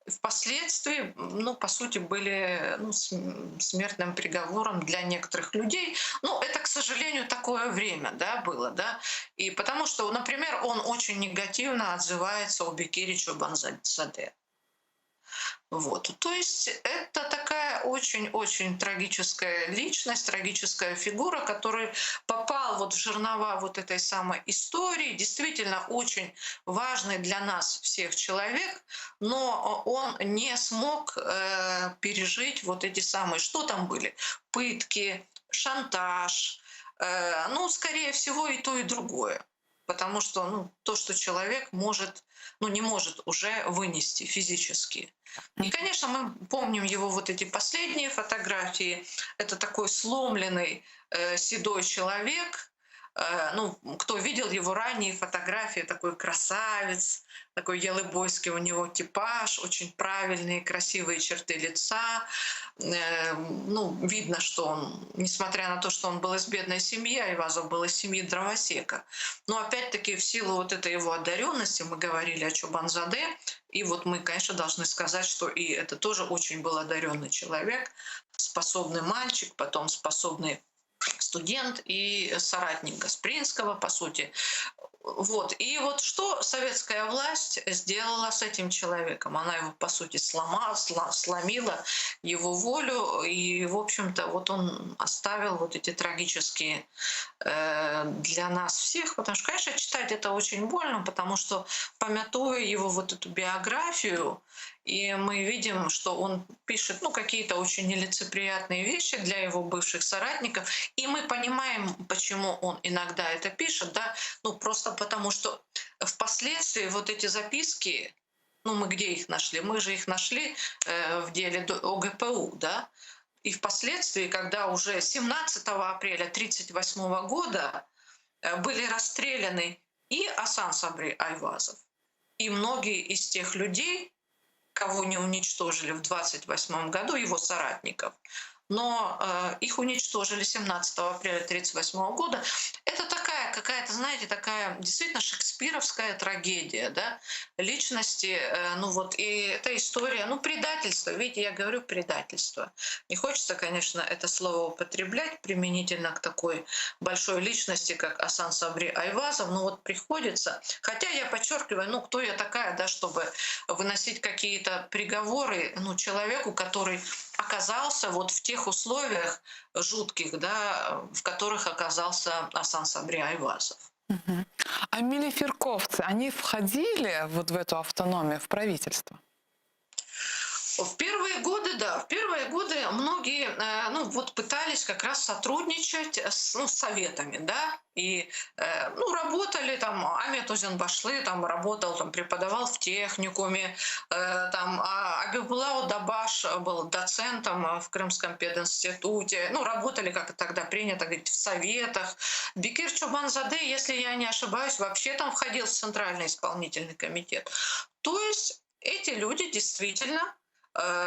впоследствии, ну, по сути, были, ну, смертным приговором для некоторых людей. Ну, это, к сожалению, такое время, да, было, да. И потому что, например, он очень негативно отзывается о Бекире Чобанзаде. Вот. То есть это такая очень-очень трагическая личность, трагическая фигура, который попал вот в жернова вот этой самой истории, действительно очень важный для нас всех человек, но он не смог пережить вот эти самые, что там были, пытки, шантаж, ну, скорее всего, и то, и другое. Потому что, ну, то, что человек может, ну, не может уже вынести физически. И, конечно, мы помним его вот эти последние фотографии. Это такой сломленный седой человек. Ну, кто видел его ранние фотографии, такой красавец, такой ялыбойский у него типаж, очень правильные, красивые черты лица. Ну, видно, что он, несмотря на то, что он был из бедной семьи, Айвазов был из семьи дровосека. Но опять-таки в силу вот этой его одаренности, мы говорили о Чобанзаде, и вот мы, конечно, должны сказать, что и это тоже очень был одаренный человек, способный мальчик, потом способный студент и соратник Гаспринского, по сути. Вот. И вот что советская власть сделала с этим человеком? Она его, по сути, сломила его волю, и, в общем-то, вот он оставил вот эти трагические для нас всех, потому что, конечно, читать это очень больно, потому что, помятуя его вот эту биографию, и мы видим, что он пишет, ну, какие-то очень нелицеприятные вещи для его бывших соратников, и мы понимаем, почему он иногда это пишет, да, ну, просто потому что впоследствии вот эти записки, ну, мы где их нашли? Мы же их нашли в деле ОГПУ, да, и впоследствии, когда уже 17 апреля 1938 года были расстреляны и Асан Сабри Айвазов, и многие из тех людей, кого не уничтожили в 1928 году, его соратников, но их уничтожили 17 апреля 1938 года. Это такая какая-то, знаете, такая действительно шекспировская трагедия, да, личности, ну вот, и эта история, ну, предательство, видите, я говорю предательство. Не хочется, конечно, это слово употреблять применительно к такой большой личности, как Асан Сабри Айвазов, но вот приходится, хотя я подчеркиваю, ну, кто я такая, да, чтобы выносить какие-то приговоры, ну, человеку, который оказался вот в тех условиях жутких, да, в которых оказался Асан Сабри Айвазов. Мгм. А милифирковцы, они входили вот в эту автономию, в правительство? В первые годы, да, в первые годы многие, ну, вот пытались как раз сотрудничать с, ну, с советами, да, и, ну, работали там, Амет Узенбашлы там работал, там преподавал в техникуме, там, Абибуллао Дабаш был доцентом в Крымском пединституте, ну, работали, как тогда принято говорить, в советах. Бекир Чобанзаде, если я не ошибаюсь, вообще там входил в Центральный исполнительный комитет. То есть эти люди действительно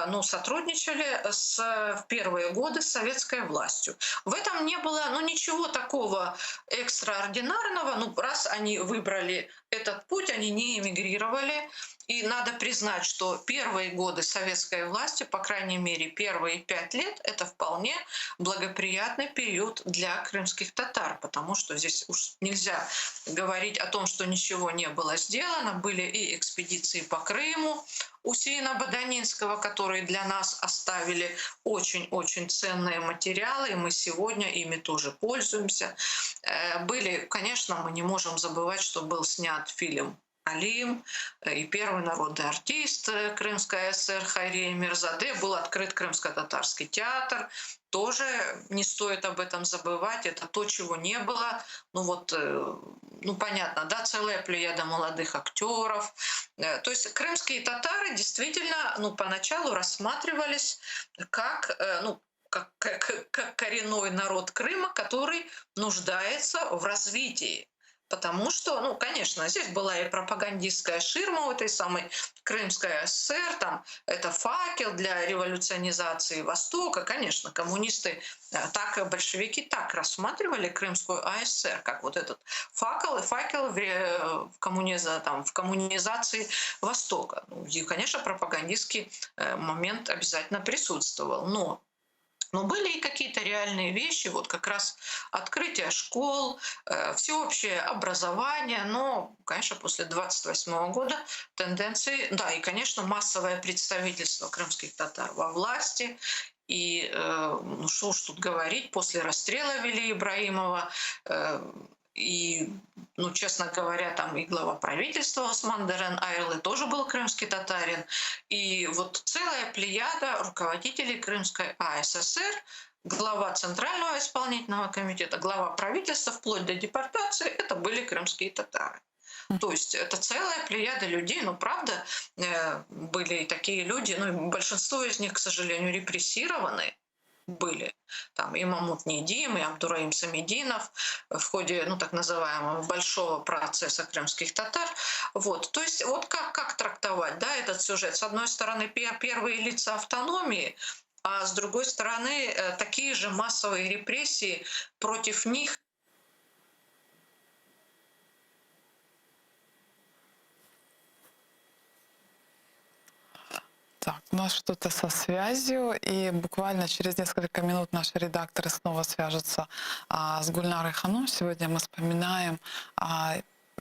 ну, сотрудничали в первые годы с советской властью. В этом не было, ну, ничего такого экстраординарного. Ну, раз они выбрали этот путь, они не эмигрировали, И надо признать, что первые годы советской власти, по крайней мере, первые 5 лет, это вполне благоприятный период для крымских татар, потому что здесь уж нельзя говорить о том, что ничего не было сделано. Были и экспедиции по Крыму Усейна Баданинского, которые для нас оставили очень-очень ценные материалы, и мы сегодня ими тоже пользуемся. Были, конечно, мы не можем забывать, что был снят фильм Алим, и первый народный артист Крымской ССР Хайрия Мирзаде, был открыт крымско-татарский театр. Тоже не стоит об этом забывать, это то, чего не было. Ну вот, ну понятно, да, целая плеяда молодых актеров. То есть крымские татары действительно, ну, поначалу рассматривались как, ну, как коренной народ Крыма, который нуждается в развитии. Потому что, ну, конечно, здесь была и пропагандистская ширма у этой самой Крымской ССР, там это факел для революционизации Востока. Конечно, коммунисты, так и большевики так рассматривали Крымскую АСР, как вот этот факел в коммунизации Востока. Ну, и, конечно, пропагандистский момент обязательно присутствовал. Но были и какие-то реальные вещи, вот как раз открытие школ, всеобщее образование, но, конечно, после 28 года тенденции, да, и, конечно, массовое представительство крымских татар во власти, и, ну что уж тут говорить, после расстрела Вели Ибраимова, и, ну, честно говоря, там и глава правительства Осман Дерен Айлы тоже был крымский татарин. И вот целая плеяда руководителей Крымской АССР, глава Центрального исполнительного комитета, глава правительства, вплоть до депортации, это были крымские татары. То есть это целая плеяда людей, но правда были и такие люди, ну и большинство из них, к сожалению, репрессированы были. Там и Мамут Недим, и Абдураим Самединов в ходе, ну, так называемого большого процесса крымских татар. Вот. То есть вот как трактовать, да, этот сюжет? С одной стороны, первые лица автономии, а с другой стороны, такие же массовые репрессии против них. Так, у нас что-то со связью, и буквально через несколько минут наши редакторы снова свяжутся с Гульнарой Ханум. Сегодня мы вспоминаем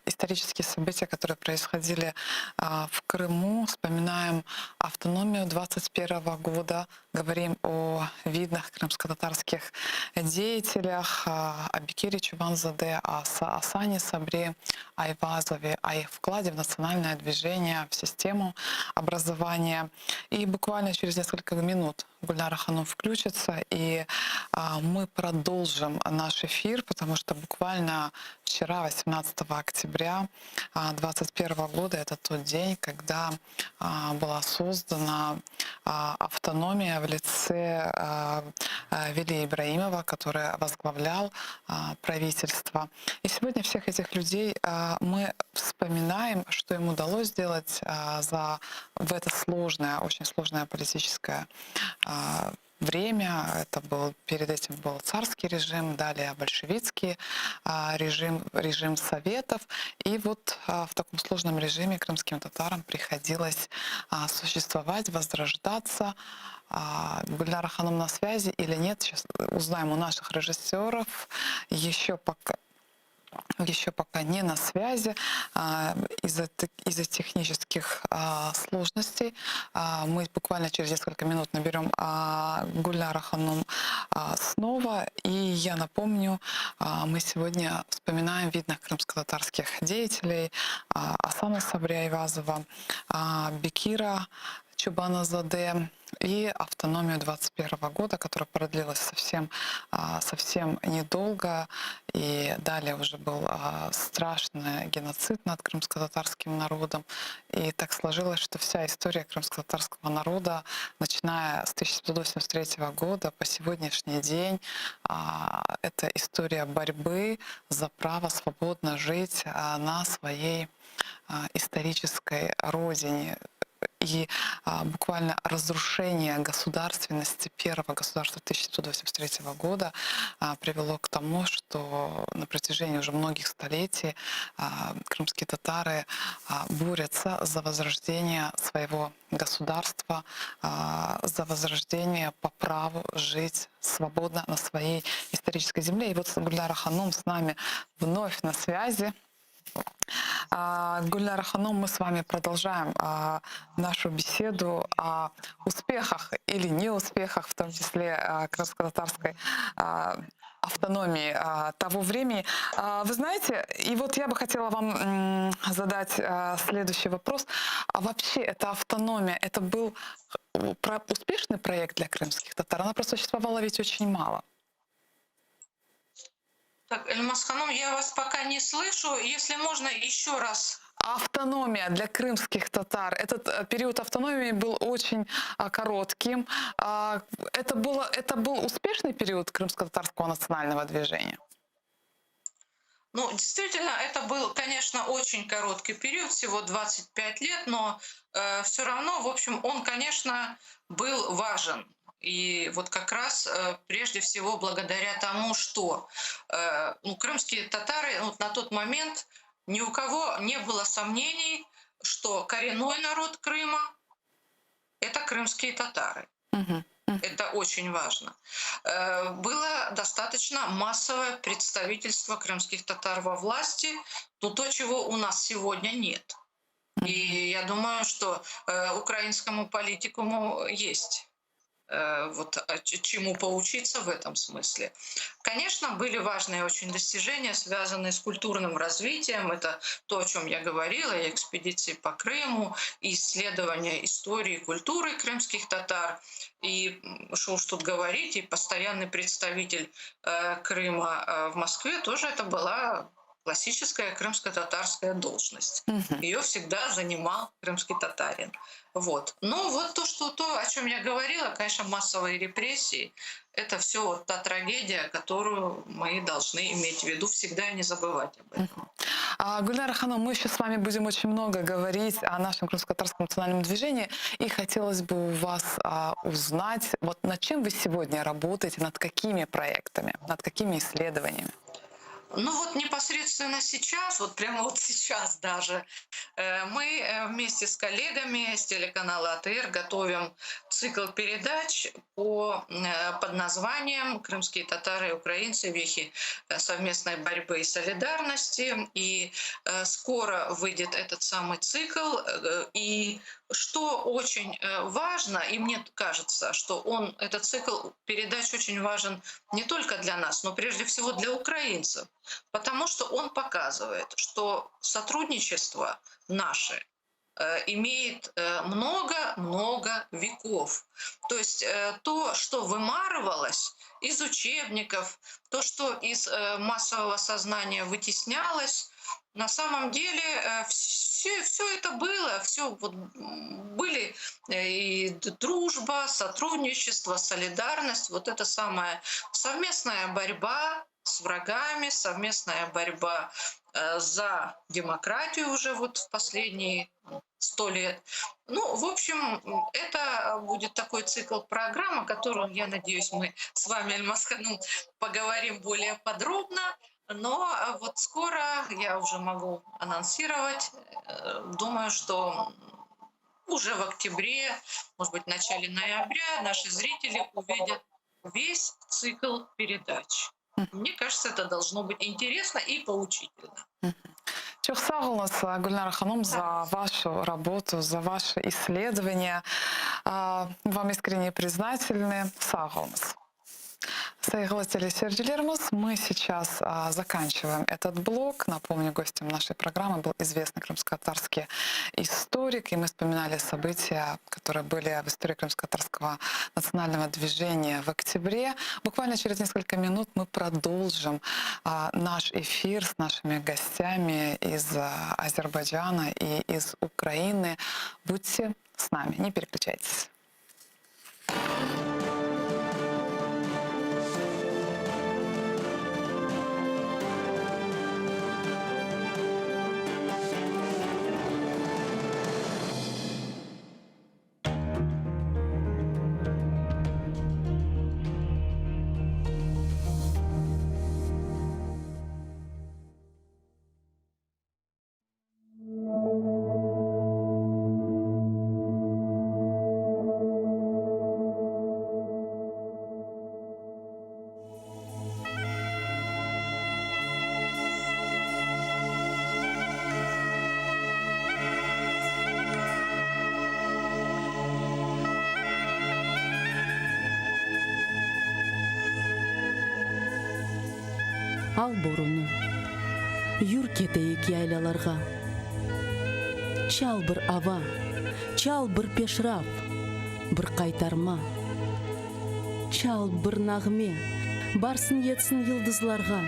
исторические события, которые происходили в Крыму, вспоминаем автономию 21 года, говорим о видных крымско-татарских деятелях, о Бекире Чубанзаде, о Асане Сабре Айвазове, о их вкладе в национальное движение, в систему образования. И буквально через несколько минут Гульнара Ханум включится, и мы продолжим наш эфир, потому что буквально вчера, 18 октября 2021 года, это тот день, когда была создана автономия в лице Вели Ибраимова, который возглавлял правительство. И сегодня всех этих людей мы вспоминаем, что им удалось сделать в это сложное, очень сложное политическое время. Это перед этим был царский режим, далее большевистский режим Советов. И вот в таком сложном режиме крымским татарам приходилось существовать, возрождаться. Гульнара Ханум на связи или нет? Сейчас узнаем у наших режиссеров. Еще пока не на связи из-за технических сложностей. Мы буквально через несколько минут наберем Гульнара Ханум снова. И я напомню, мы сегодня вспоминаем видных крымско-татарских деятелей: Асана Сабре Айвазова, Бекира Чубанзаде и автономию 21 года, которая продлилась совсем недолго. И далее уже был страшный геноцид над крымско-татарским народом. И так сложилось, что вся история крымско-татарского народа, начиная с 1783 года по сегодняшний день, это история борьбы за право свободно жить на своей исторической родине. и буквально разрушение государственности первого государства 1983 года привело к тому, что на протяжении уже многих столетий крымские татары борются за возрождение своего государства, за возрождение по праву жить свободно на своей исторической земле. И вот Гульнара Ханум с нами вновь на связи. Гульнара Ханум, мы с вами продолжаем нашу беседу о успехах или неуспехах, в том числе крымско-татарской автономии того времени. Вы знаете, и вот я бы хотела вам задать следующий вопрос. А вообще эта автономия, это был успешный проект для крымских татар? Она просто существовала ведь очень мало. Так, Эльмаз Ханум, я вас пока не слышу. Если можно, еще раз. Автономия для крымских татар. Этот период автономии был очень коротким. Это был успешный период крымско-татарского национального движения? Ну, действительно, это был, конечно, очень короткий период, всего 25 лет, но все равно, в общем, он, конечно, был важен. И вот как раз прежде всего благодаря тому, что крымские татары на тот момент ни у кого не было сомнений, что коренной народ Крыма — это крымские татары. Это очень важно. Было достаточно массовое представительство крымских татар во власти, но то, чего у нас сегодня нет. И я думаю, что украинскому политикуму есть чему поучиться в этом смысле. Конечно, были важные очень достижения, связанные с культурным развитием. Это то, о чем я говорила, и экспедиции по Крыму, и исследования истории и культуры крымских татар. И что уж тут говорить, и постоянный представитель Крыма в Москве тоже это была классическая крымско-татарская должность. Ее всегда занимал крымский татарин. Вот. Но вот то, о чем я говорила, конечно, массовые репрессии, это все вот та трагедия, которую мы должны иметь в виду всегда и не забывать об этом. Гульнара Ханум, мы еще с вами будем очень много говорить о нашем крымско-татарском национальном движении, и хотелось бы у вас узнать, вот над чем вы сегодня работаете, над какими проектами, над какими исследованиями? Ну вот непосредственно сейчас, вот прямо вот сейчас даже, мы вместе с коллегами с телеканала АТР готовим цикл передач под названием «Крымские татары и украинцы. Вехи совместной борьбы и солидарности». И скоро выйдет этот самый цикл. И что очень важно, и мне кажется, что этот цикл передач очень важен не только для нас, но прежде всего для украинцев, потому что он показывает, что сотрудничество наше имеет много-много веков. То есть то, что вымарывалось из учебников, то, что из массового сознания вытеснялось, на самом деле все это было, были и дружба, сотрудничество, солидарность, вот это самая совместная борьба с врагами, совместная борьба за демократию уже вот в последние 100 лет. Ну, в общем, это будет такой цикл программ, о котором, я надеюсь, мы с вами, Эльмаз Ханум, поговорим более подробно. Но вот скоро я уже могу анонсировать. Думаю, что уже в октябре, может быть, в начале ноября наши зрители увидят весь цикл передач. Мне кажется, это должно быть интересно и поучительно. Çok sağ olun Гульнара Ханум за вашу работу, за ваши исследования. Вам искренне признательны. Sağ olunuz. Сайгылы телесердилермус, мы сейчас заканчиваем этот блок. Напомню, гостем нашей программы был известный крымско-татарский историк, и мы вспоминали события, которые были в истории крымско-татарского национального движения в октябре. Буквально через несколько минут мы продолжим наш эфир с нашими гостями из Азербайджана и из Украины. Будьте с нами, не переключайтесь. Al boruну, yür keteyik yaylalarga. Çal bir ava, çal bir peşraf, bir kaytarma. Çal bir nağme, barsın yetsin yıldızlarga.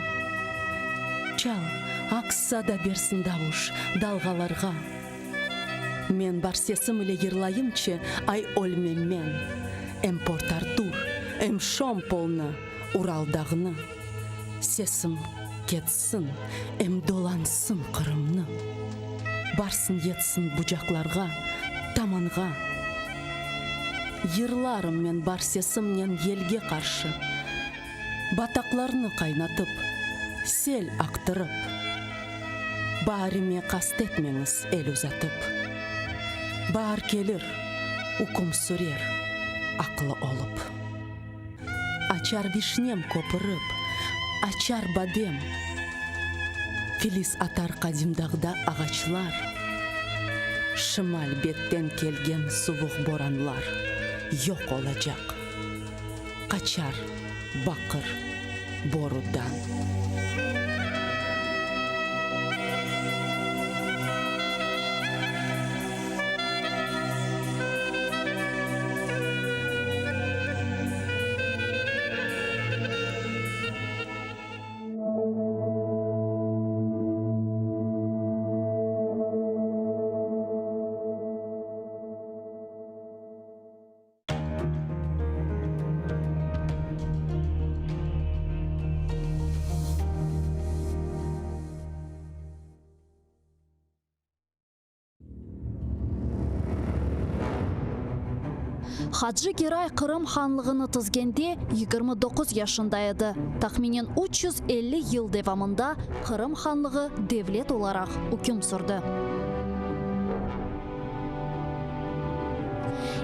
Çal, aksa da bersin davuş dalgalarga. Men бар sesim ile yırlayımçı ay olmem men. Em Port Artur, em Şompolna, Ural dağını. Sesim ketsin, em dolansın Kırımны. Barsın yetsin bucaklarga, tamanға. Yırlarım men бар sesimнен елге karşı. Bataklarını kaynatıp, sel aktırıp. Barime kastetmeniz el uzatıp. Bağır gelir, ukum sürer, aklı olup. Açar vişnem kopırıp, açar badem. Filiz atar kadim dağda ağaçlar. Şimal betten kelgen soğuk boranlar yok olacak. Kaçar bakır borudan. Хаджи Герай Кырым ханлығыны тізгенде 29 yaşında еді. Тахминен 350 yıl devamında Kırım ханлығы devlet olarak hüküm sürdü.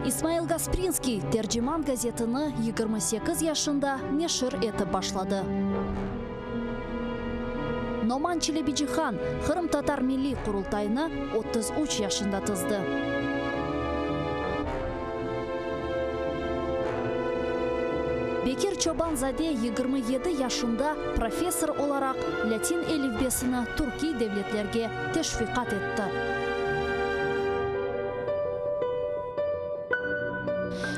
İsmail Gasprinski Tercüman gazetini 28 yaşında neşir etip başladı. Номан Челебиджихан Kırım Tatar Milli Kurultayını 33 yaşında tızdı. Bekir Çobanzade 27 yaşında profesör olarak Latin elifbesini Türkiye devletlerge teşvikat etti.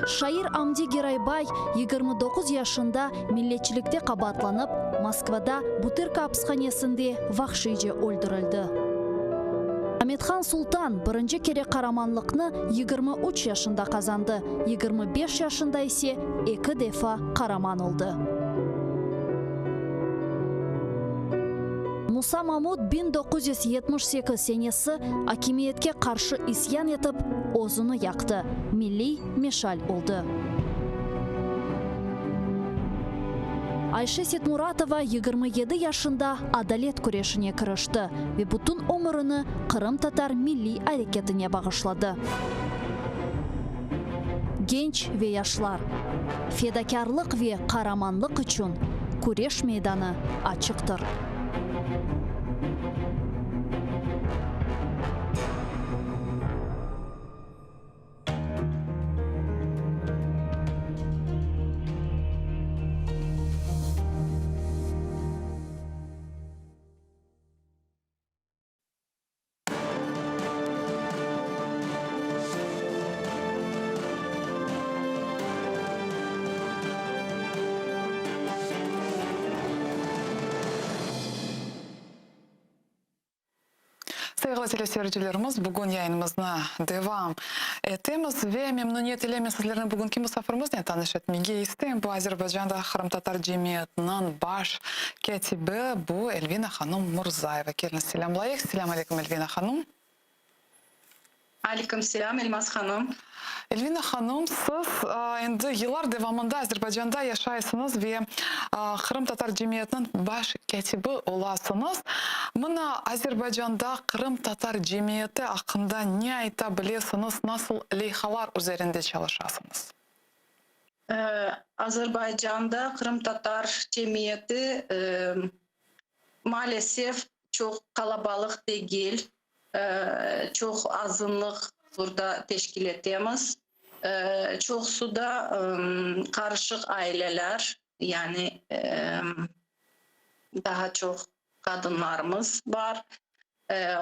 Şair Amdi Geraybay 29 yaşında milletçilikte kabatlanıp Moskvada Butyrka hapishanesinde vahşice öldürüldü. Ahmetхан Sultan birinci kere karamanlıkını 23 yaşında kazandı. 25 yaşında ise 2 defa karaman oldu. Musa Mahmud 1978 senesi hakimiyetke karşı isyan etip ozunu yaktı. Milli meşal oldu. Ayşe Setmuratova 27 yaşında adalet kureşine kırıştı ve bütün ömrünü Kırım Tatar Milli Hareketine bağışladı. Genç ve yaşlar, fedakarlık ve kahramanlık için kureş meydanı açıktır. Sevgili teleseyircilerimiz, bugün yayınımızda devam etimiz ve memnuniyet ile sizlerine bugünkü misafirimizni tanış etmege istedim. Bu Azerbaycan'da Kırım Tatar Cemiyeti'nin baş katibi bu Elvina Hanım Murzayeva. Kelin selamlayık. Selam aleyküm Elvina Hanım. Aleyküm selam Elmas Hanım. Elvina Hanım, siz endi yıllar devamında Azerbaycan'da yaşaysınız ve Kırım Tatar Cemiyeti'nin baş katibi olasınız. Buna Azerbaycan'da Kırım Tatar Cemiyeti hakkında ne aytabilirsiniz, nasıl leyhalar üzerinde çalışasınız? Azerbaycan'da Kırım Tatar Cemiyeti maalesef çok kalabalık değil. Çok azınlık burada teşkil ettiğimiz. Çoğusu da karışık aileler, yani daha çok kadınlarımız var.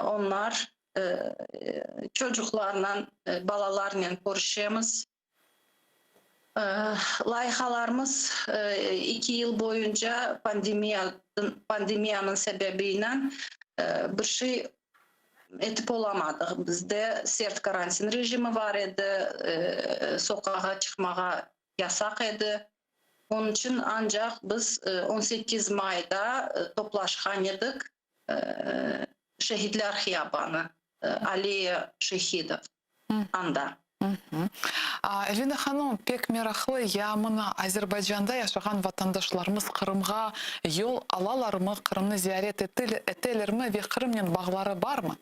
Onlar çocuklarla, balalarla görüşüyoruz. Layıqalarımız 2 yıl boyunca pandemiyanın sebebiyle bir şey etip olamadık. Bizde sert karantin rejimi var idi, sokağa çıkmağa yasak idi. Onun için ancak biz 18 May'da toplaşkan idik. Şehitler Hiyabanı, Aliye Şehidov anda. Эльвина ханым, pek meraklı ya mına Azerbaycan'da yaşayan vatandaşlarımız Kırım'a yol alalar mı, Kırım'ı ziyaret eteler mi ve Kırım'ın bağları var mı?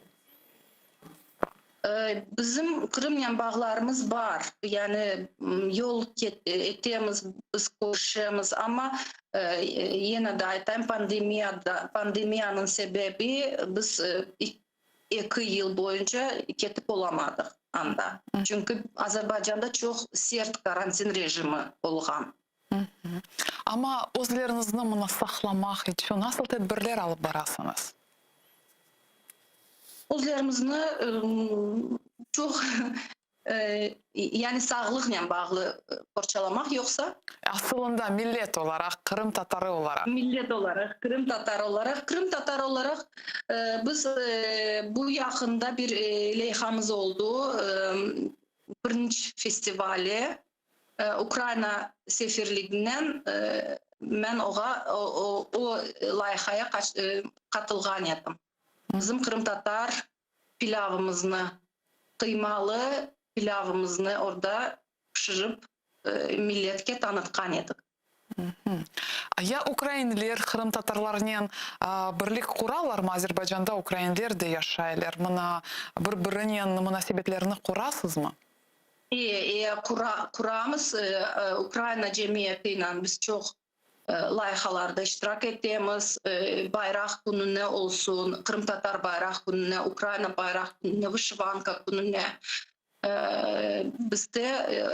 Bizim Kırım'la bağlarımız var. Yani yol ettiğimiz, biz görüşüyoruz ama yine de aytayım pandemiyanın sebebi biz 2 yıl boyunca ketip olamadık anda. Çünkü Azerbaycan'da çok sert karantin rejimi olğan. Ama özlerinizde mına saklamak için nasıl tedbirler alıp barasınız? Özlerimizini çok yani sağlıkla bağlı parçalamak yoksa Aslında millet olarak, Kırım Tatarı olarak. millet olarak, Kırım Tatar olarak biz bu yakında bir leyhamız oldu. Birinci festivali Ukrayna sefirliğinden ben o layıkaya katılgan edim. Bizim Kırım Tatar pilavımızını, kıymalı pilavımızını orada pişirip milletke tanıtkan edik. Ya Ukraynalılar Kırım Tatarlarının birlik kurarlar mı? Azerbaycan'da Ukraynalılar da yaşayırlar. Mına birbirinin münasebetlerini kurasız mı? Kuramız Ukrayna cemiyetiyle biz çok layıqalarda iştirak ettiğimiz bayrak gününe olsun, Kırım Tatar bayrak gününe, Ukrayna bayrak gününe, Vışvanka gününe bizde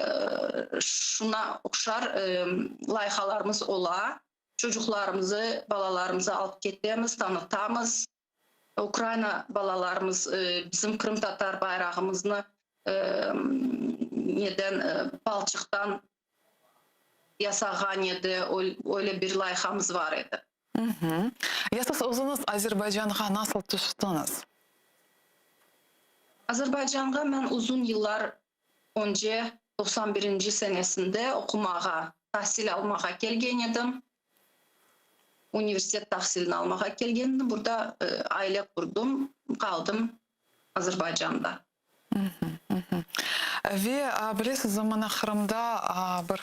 şuna okşar layıqalarımız ola. Çocuklarımızı, balalarımızı alıp gittiğimiz, tanıttamız. Ukrayna balalarımız bizim Kırım Tatar bayrağımızını neden palçıktan yasağan edi, öyle bir layıqamız var idi. Ya siz özünüz Azerbaycan'a nasıl düştünüz? Azerbaycan'a ben uzun yıllar önce 91. senesinde okumağa, tahsil almağa gelgen edim. Üniversitet tahsilini almağa gelgen edim. Burada aile kurdum, kaldım Azerbaycan'da. Ve bilesiz zamana Kırım'da bir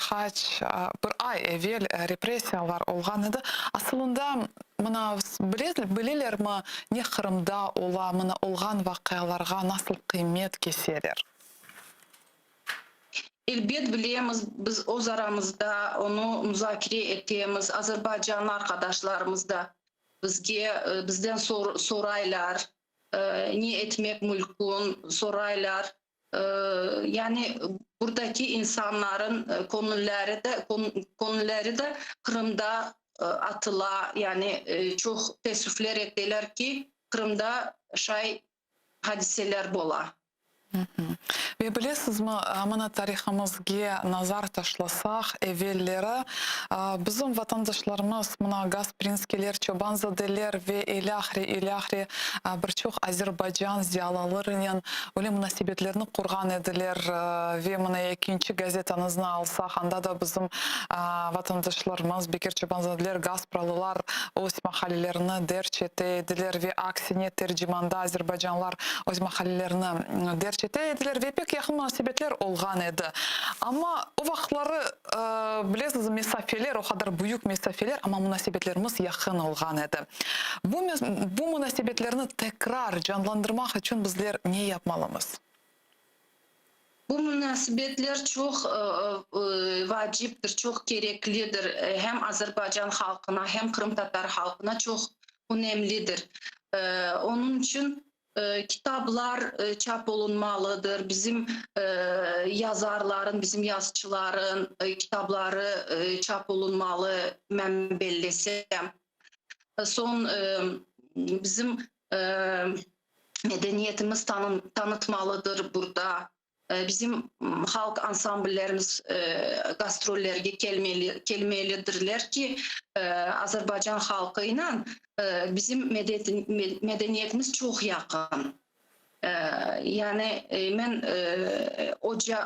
ay evvel represiyalar olğan idi. Aslında mına bilirler mi ne Kırım'da ola, mına olğan vakayalarga nasıl kıymet keserler? Elbet bilemiz, biz öz aramızda onu müzakere ettiğimiz Azerbaycanlı arkadaşlarımız da bizden soraylar, ne etmek mülkün soraylar. Yani buradaki insanların konuları da Kırım'da atıla, yani çok teessüfler ettiler ki Kırım'da hadiseler bola. Ve bilesiz mi, mana tariximizge nazar taşlasak evvelleri bizim vatandaşlarımız mına Gasprinskiler, Çobanzadeler ve ilahri birçok Azerbaycan ziyalılarının öyle münasebetlerini kurgan ediler ve mına ikinci gazetanızını alsak anda da bizim vatandaşlarımız Bekir Çobanzadeler, Gaspralılar öz mahallelerini derç ettiler ve aksine tercümanda Azerbaycanlar öz mahallelerini derç ettiler ve pek yakın münasebetler olğan idi. Ama o vaxtları bilesiz mesafeler, o kadar büyük mesafeler ama münasebetlerimiz yakın olğan idi. Bu münasebetlerini tekrar canlandırmak için bizler ne yapmalıyız? Bu münasebetler çok vaciptir, çok gereklidir. Hem Azerbaycan halkına hem Kırım Tatar halkına çok önemlidir. Onun için kitaplar çap olunmalıdır. Bizim yazarların, bizim yazıcıların kitapları çap olunmalı, mən belli desem. son bizim medeniyetimiz tanıtmalıdır burada. Bizim halk ansambullerimiz gastrollerge gelmelidirler ki Azerbaycan halkıyla bizim medeniyetimiz çok yakın. Yani ben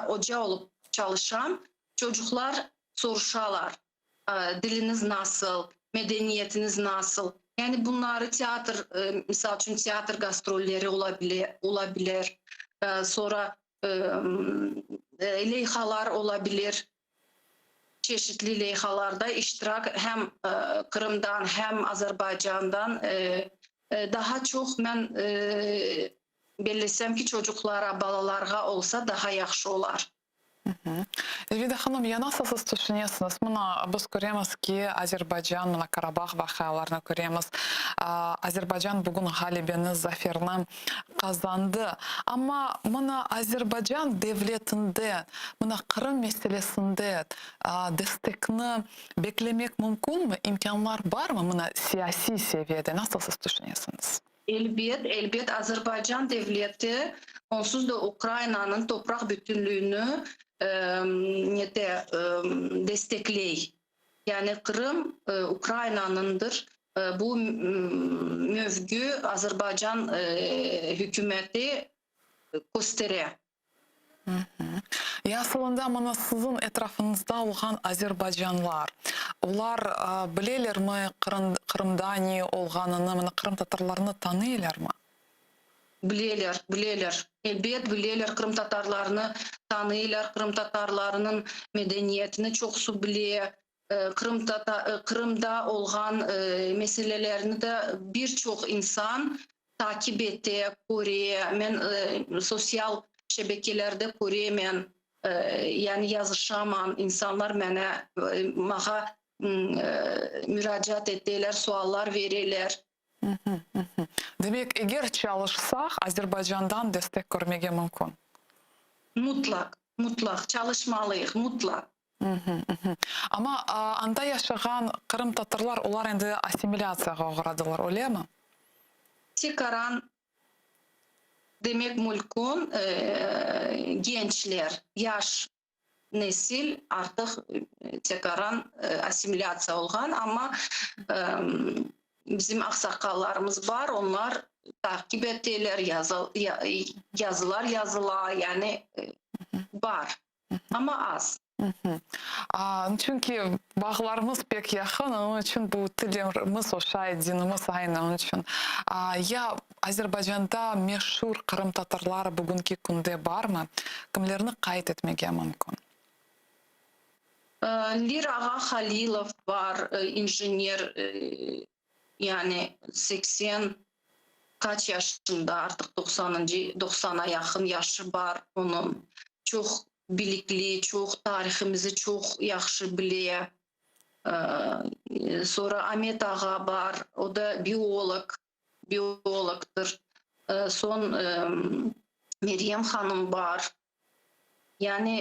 hoca olup çalışan çocuklar soruşarlar. Diliniz nasıl, medeniyetiniz nasıl? Yani bunları misal için tiyatr gastrolleri olabilir. Sonra leyhalar olabilir. Çeşitli leyhalarda iştirak hem Kırım'dan hem Azerbaycan'dan daha çok ben belirlesem ki çocuklara, balalarga olsa daha yaxşı olar. Elvida Hanım, ya nasıl siz düşünüyorsunuz? Biz görüyoruz ki Azerbaycan, Karabağ vakalarını görüyoruz. Azerbaycan bugün galibini, zaferini kazandı. Ama Azerbaycan devletinde, Kırım meselesinde destekini beklemek mümkün mü? İmkanlar var mı siyasi seviyede? Nasıl siz düşünüyorsunuz? Elbet Azerbaycan devleti onsuz da Ukrayna'nın toprak bütünlüğünü destekley. Yani Kırım Ukrayna'nındır. Bu mövgü Azerbaycan hükümeti gösteriyor. Ya aslında sizin etrafınızda olan Azerbaycanlılar, onlar bileler mi Kırım'da ne olganını, Kırım Tatarlarını tanıyorlar mı? Bileler. Elbet bileler, Kırım Tatarlarını tanıyorlar. Kırım Tatarlarının medeniyetini çok su biliyor. Kırım'da olan meselelerini de birçok insan takip etti, koruyor. Ben sosyal şebekelerde koruyorum. Yani yazışamam. İnsanlar bana müracaat ettiler, suallar verirler. Demek eğer çalışsak Azerbaycan'dan destek görmeye mümkün. Mutlak çalışmalıyız, mutlak. Ama anda yaşayan Kırım Tatarlar, onlar endi asimilyasiyaga uğradılar, öyle mi? Tekaran demek mümkün gençler, yaş nesil artık tekaran asimilyasiya olgan ama bizim aksakallarımız var, onlar takip ettiler, yazılar yani var ama az. Çünkü bağlarımız pek yakın, onun için bu dilimiz oşay, dinimiz aynı, onun için. Ya Azerbaycan'da meşhur Kırım Tatarları bugünkü günde var mı? Kimlerini kayıt etmeye mümkün? Lir Ağa Halilov var, injinier, yani 80 kaç yaşında artık 90'a yakın yaşı var onun. Çok bilikli, çok tarihimizi çok yaxşı biliyor. Sonra Ahmet Ağa var, o da biyologdur. Son Meryem Hanım var. Yani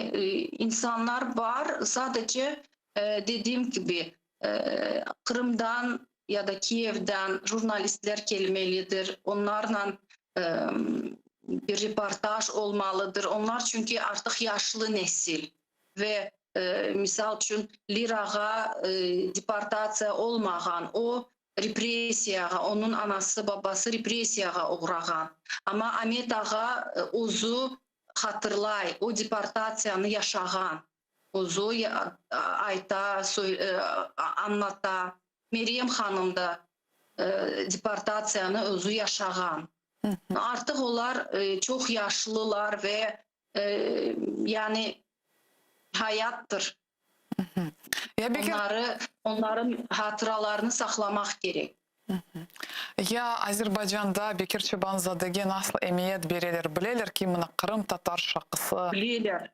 insanlar var, sadece dediğim gibi Kırım'dan ya da Kiev'den jurnalistler gelmelidir. Onlarla bir röportaj olmalıdır. Onlar çünkü artık yaşlı nesil ve misal için Lir Ağa deportasiya olmayan, o represiyaga, onun anası babası represiyaga uğragan. Ama Ahmet Ağa ozu hatırlay, o deportasiyanı yaşagan. Ozu ayta, anlata. Meryem Hanım da deportasiyanı özü yaşagan. Artık onlar çok yaşlılar ve yani hayattır. Ya Onların hatıralarını saklamak gerek. Ya Azerbaycan'da Bekir Çobanzade'ye nasıl emniyet verirler? Bilerler ki Kırım Tatar şarkısı. Bilirler.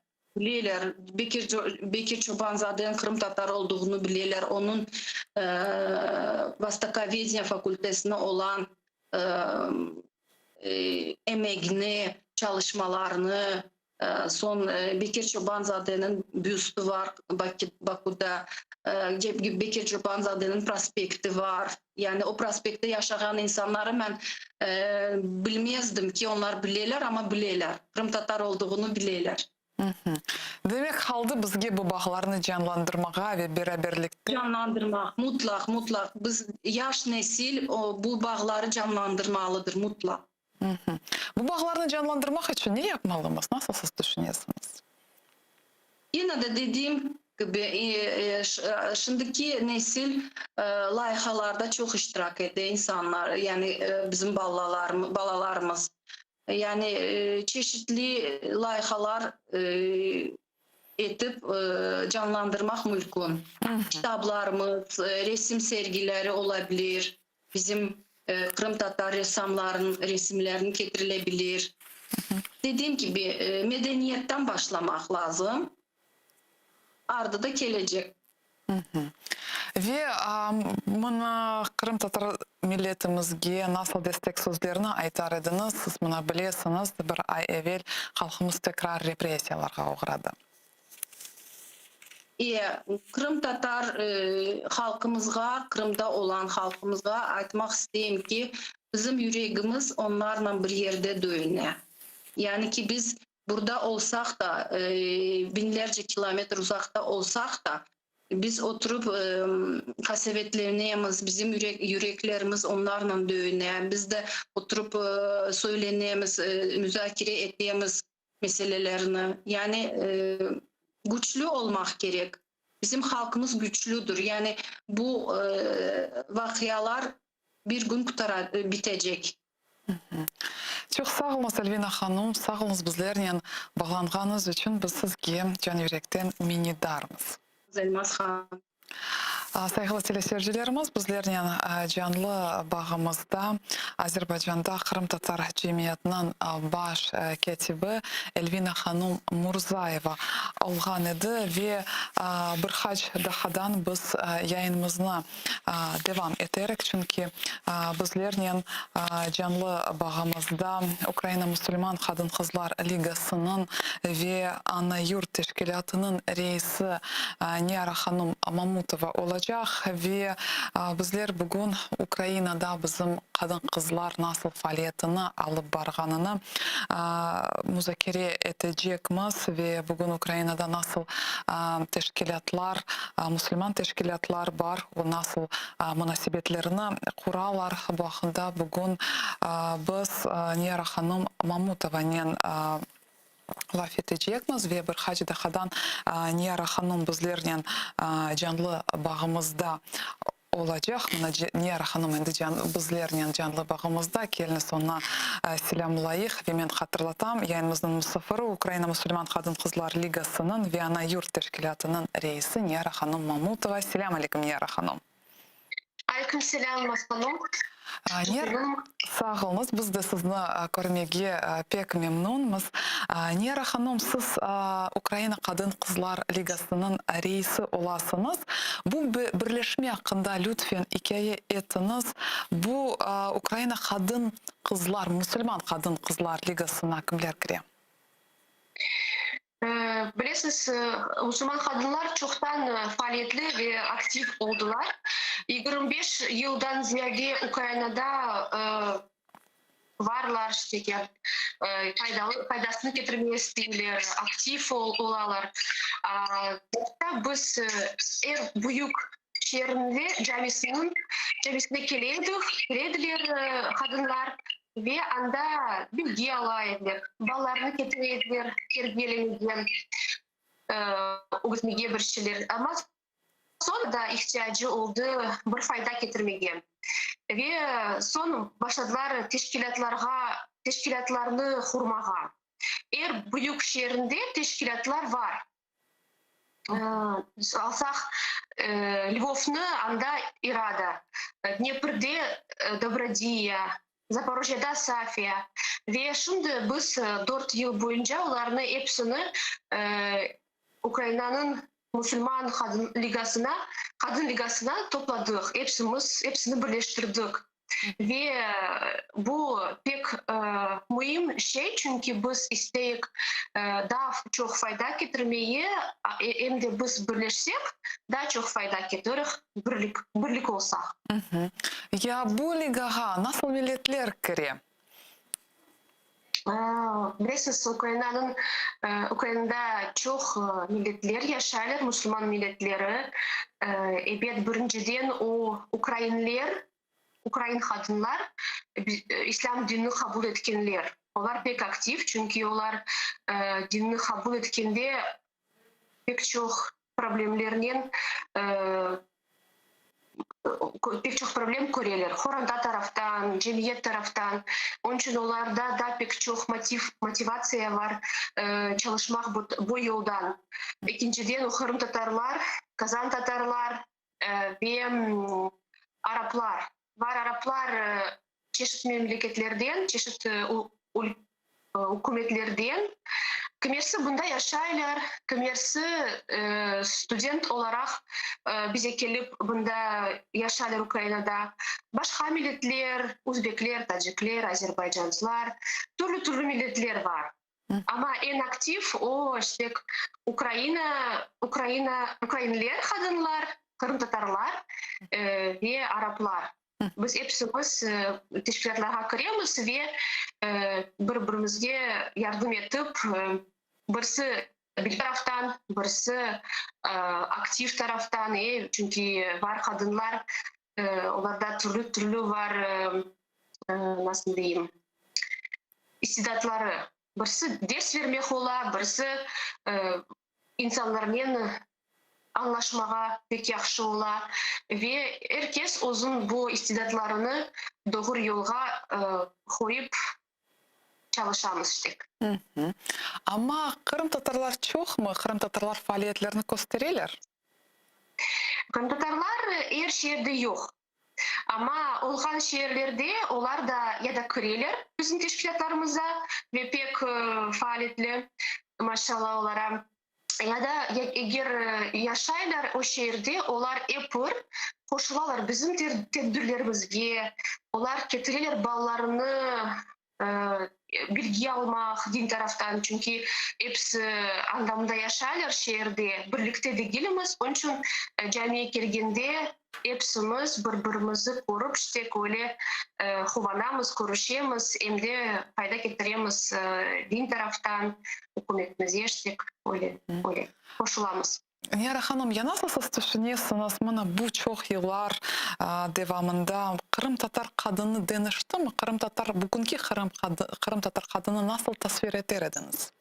Bekir Çobanzade'nin Kırım Tatar olduğunu bilirler. Onun Vostokovedeniya fakültesine olan emeğini, çalışmalarını, son Bekir Çobanzade'nin büstü var Bakü'de. Bekir Çobanzade'nin prospekti var. Yani o prospekte yaşayan insanları ben bilmezdim ki onlar bilirler ama bilirler. Kırım Tatar olduğunu bilirler. Demek haldı bizge bu bağlarını canlandırmağa ve beraberlikte Canlandırmak mutlak. Biz yaş nesil bu bağları canlandırmalıdır mutlak. bu bağlarını canlandırmak için ne yapmalıyız? Nasıl siz düşünüyorsunuz? Yine de dediğim gibi şimdiki nesil layıhalarda çok iştirak ediyor insanlar. Yani bizim balalarımız. Yani çeşitli layıhalar etip canlandırmak mümkün. Kitaplarımız, resim sergileri olabilir. Bizim Kırım Tatar ressamların resimlerini getirilebilir. Dediğim gibi medeniyetten başlamak lazım. Ardı da gelecek. Ve buna Kırım Tatar milletimizge nasıl destek sözlerini aytar ediniz? Siz buna bilesiniz, bir ay evvel halkımız tekrar represiyalarga uğradı. Kırım Tatar halkımızga, Kırım'da olan halkımızga aytmak isteyeyim ki bizim yüreğimiz onlarla bir yerde döyüne. Yani ki biz burada olsak da binlerce kilometre uzakta olsak da biz oturup kasevetleneyemiz, bizim yüreklerimiz onlarla döyüne. Biz de oturup söyleneyemiz, müzakere ettiğimiz meselelerini. Yani güçlü olmak gerek. Bizim halkımız güçlüdür. Yani bu vakıyalar bir gün bitecek. Çok sağ olun Elvina Hanım, sağ olun bizlerle bağlanğanız için biz sizge can yürekten minnetdarmız. Elmas Hanım. Saygılı teleseyircilerimiz, bizlerle canlı bağımızda Azerbaycan'da Kırım Tatar Cemiyeti'nin baş katibi Elvina Hanım Murzayeva olğan idi ve bir haç dahadan biz yayınımızına devam ederek çünkü bizlerle canlı bağımızda Ukrayna Müslüman Kadın Kızlar Ligası'nın ve Ana Yurt Teşkilatı'nın reisi Niyara Hanım Mamutova olacak ve bizler bugün Ukrayna'da bizim kadın kızlar nasıl faaliyetini alıp barğanını müzakere edeceğimiz ve bugün Ukrayna'da nasıl teşkilatlar, Müslüman teşkilatlar var, o nasıl münasebetlerini kurarlar. Bu hakkında bugün biz Niyara Hanım Mamutova'nın laf edeceğimiz ve bir hacı dahadan Niyara Hanım bizlerle canlı bağımızda olacak. Niyara Hanım endi bizlerle canlı bağımızda kelini sonuna selamlayıq ve men hatırlatam. Yayınımızın musafiri Ukrayna Müslüman Kadın Kızlar Ligası'nın ve Ana Yurt Teşkilatı'nın reisi Niyara Hanım Mamutova. Selam aleyküm Niyara Hanım. Aleyküm selam Hanım. Sağ olunuz. Biz de sizni görmege pek memnunuz. Niyara Hanım, siz Ukrayna Kadın Kızlar Ligası'nın reisi olasınız. Bu birleşme hakkında lütfen hikaye etiniz. Bu Ukrayna Kadın Kızlar, Müslüman Kadın Kızlar Ligası'na kimler giriyor? Bilirsiniz, Müslüman kadınlar çoktan faaliyetli ve aktif oldular. 25 yıldan ziyade Ukrayna'da varlar, işte faydasını getirmeye istiyorlar, aktif olalar. Biz büyük şehrinde camisine gelediler kadınlar. Ve anda bilgi alaydılar, ballarını getirdiler, terbiyelediler, öğretmeye bir şeyler. Ama sonra da ihtiyacı oldu bir fayda getirmeye. Ve son başladılar teşkilatlarını kurmaya. Büyük şehrinde teşkilatlar var. Alsak Lvov'nu anda İrada, Dnepr'de Dobrodiya, Zaporojye'da Safiya ve şimdi biz 4 yıl boyunca onların hepsini Ukrayna'nın Müslüman Kadın Ligası'na topladık. Hepsini birleştirdik. Ve bu pek mühim şey çünkü biz isteyik daha çok fayda getirmeyi hem de biz birleşsek daha çok fayda getiririz birlik olsak. Мгм. Ya bu ligaha nasıl milletler kire? Bilesiniz Ukrayna'da çok milletler yaşarlar, Müslüman milletleri. Evet birinciden o Ukrayn kadınlar İslam dinini kabul etkenler. Onlar pek aktif çünkü onlar dinini kabul etkende pek çok problemlerinin pek çok problem görüyorlar. Horanda taraftan, cemiyet taraftan. Onun için onlarda da pek çok motivasyon var çalışmak bu yoldan. İkinciden o Kırım Tatarlar, Kazan Tatarlar ve Araplar. Var Araplar çeşitli memleketlerden, çeşitli hükümetlerden. Kimisi bunda yaşaylar, kimisi student olarak bize gelip bunda yaşaylar Ukrayna'da. Başka milletler, Uzbekler, Tacikler, Azerbaycanlılar, türlü milletler var. Ama en aktif o işte Ukraynalılar, kadınlar, Kırım Tatarlar ve Araplar. Biz hepsimiz teşkilatlara kiremiz ve birbirimize yardım edip birisi bir taraftan, birisi aktif taraftan çünkü var kadınlar onlarda türlü var nasıl diyeyim istidatları. Birisi ders vermek ola, birisi insanlarla anlaşmağa pek yaxşı ola ve herkes uzun bu istidatlarını doğru yola koyup çalışamız işte. Ama Kırım Tatarlar çok mu? Kırım Tatarlar faaliyetlerini gösterirler. Kırım Tatarlar her şehirde yok. Ama olgan şehirlerde onlar da ya da kireyler bizim teşkilatlarımıza ve pek faaliyetli maşallah olarak. Ya da eğer yaşaylar o şehirde, onlar epur koşularlar bizim tedbirlerimizge, onlar getirirler ballarını bilgi almak din taraftan çünkü hepsi anlamda yaşaylar şehirde, birlikte de gelimiz, onun için camiye gelgende hepsimiz birbirimizi korup işte öyle huvanamız, konuşuyoruz, hem de fayda getiremiz din taraftan, hükümetimize işte öyle koşulamız. Niyara Hanım, ya nasıl siz düşünüyorsunuz? Bana bu çok yıllar devamında Kırım Tatar kadını denişti mi? Kırım Tatar, bugünkü Kırım Tatar kadını nasıl tasvir ederdiniz?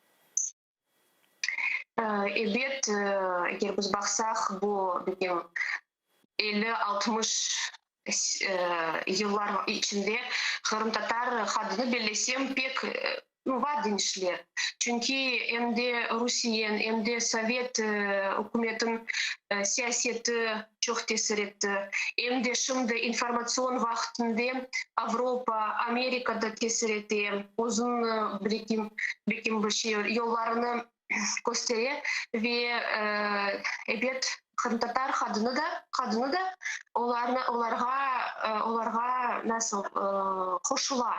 Evet, eğer biz baksak bu 50-60 yıllar içinde Kırım Tatar kadını birleşim pek var denişler. Çünkü hem de Rusya'nın hem de Sovyet hükümetin siyaseti çok tesir etti. Hem de şimdi informasyon vaktinde Avrupa, Amerika'da tesir etti. Uzun birikim bir şey yollarını gösteriyor ve evet Kırım Tatar kadını da onlarga nasıl koşula.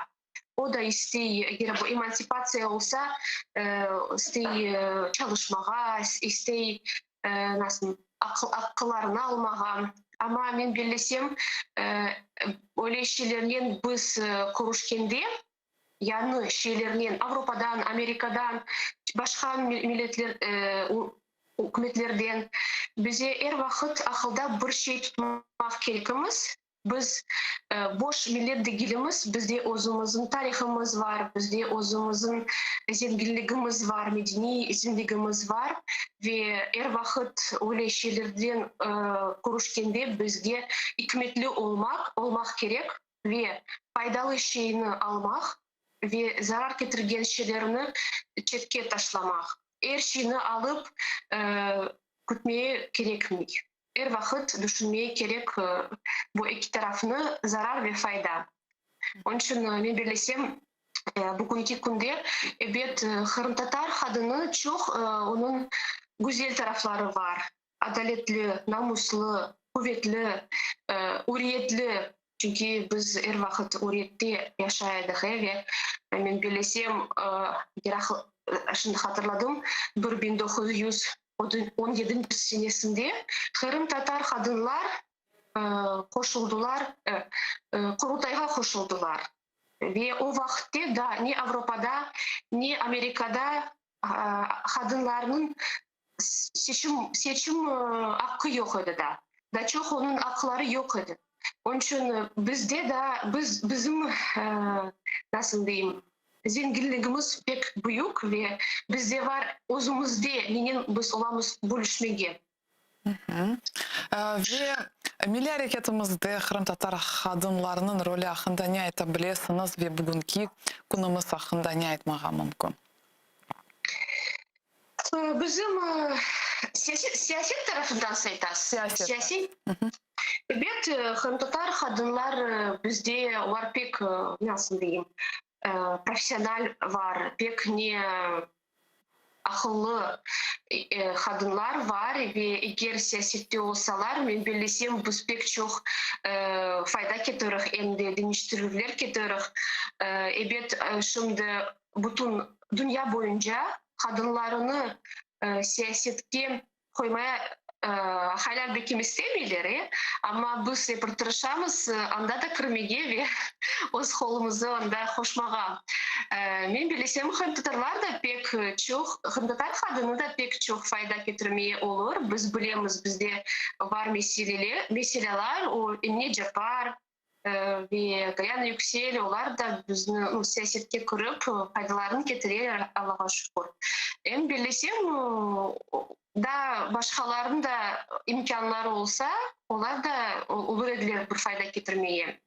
O da isteği, eğer bu emansipasyon olsa isteği çalışmağa, isteği nasıl akıllarını almağa. Ama ben birleşim öyle şeylerle biz konuşkende yanlış şeylerle Avrupa'dan, Amerika'dan, başka milletler hükümetlerden bize her vakit akılda bir şey tutmak gerekimiz. Biz boş millet değiliz, bizde özümüzün tarihimiz var, bizde özümüzün zenginliğimiz var, medeni zenginliğimiz var ve her vakit öyle şeylerden konuşkende bizde hikmetli olmak gerek ve faydalı şeyini almak ve zarar getirgen şeylerini çetke taşlamak. Her şeyini alıp gitmeye gerekmiyor. Her vakit düşünmeye gerek bu iki tarafını zarar ve fayda. Onun için ben birleşim bugünkü günde evet Kırım Tatar kadını çok onun güzel tarafları var. Adaletli, namuslu, kuvvetli, hürriyetli. Çünkü biz her vakit orette yaşaydık ve ben bilesem şimdi hatırladım 1917 senesinde Kırım Tatar kadınlar koşuldular, kurultayga koşuldular. Ve o vakitte da ne Avrupa'da ne Amerika'da kadınların seçim hakkı yok idi da. Da çok onun hakları yok idi. Onun için bizde de bizim nasıl diyeyim zenginliğimiz pek büyük ve bizde var özümüzde nenin biz olamiz bölüşmege. Ve Milli Hareketimizde Kırım Tatar kadınlarının rolü hakkında ne aytabilirsiniz ve bugünkü günümüz hakkında ne aytmağa mümkün? Bizim siyaset tarafından saytası. Siyaset. Evet, Kırım Tatar kadınlar bizde var pek nasıl diyeyim profesyonel var, pek ne akıllı kadınlar var ve eğer siyasette olsalar ben bilesem biz pek çok fayda getirir hem de dönüştürürler getirir. Evet şimdi bütün dünya boyunca kadınlarını siyasette koymaya hala bekim istemiyorlar ama biz hep tırışamız anda da kırmege ve öz kolumuzu anda hoşmağa. Ben bilesem Kırım Tatarlar da pek çok, Kırım Tatar kadını da pek çok fayda getirmeye olur. Biz bilemiz bizde var meseleler, o Emine Japar ve Gayana Yüksel, onlar da bizni siyasette kırıp faydalarını getirirler Allah'a şükür. Ben bilesem da başkalarının da imkanları olsa onlar da olur edilir bir fayda getirmeye.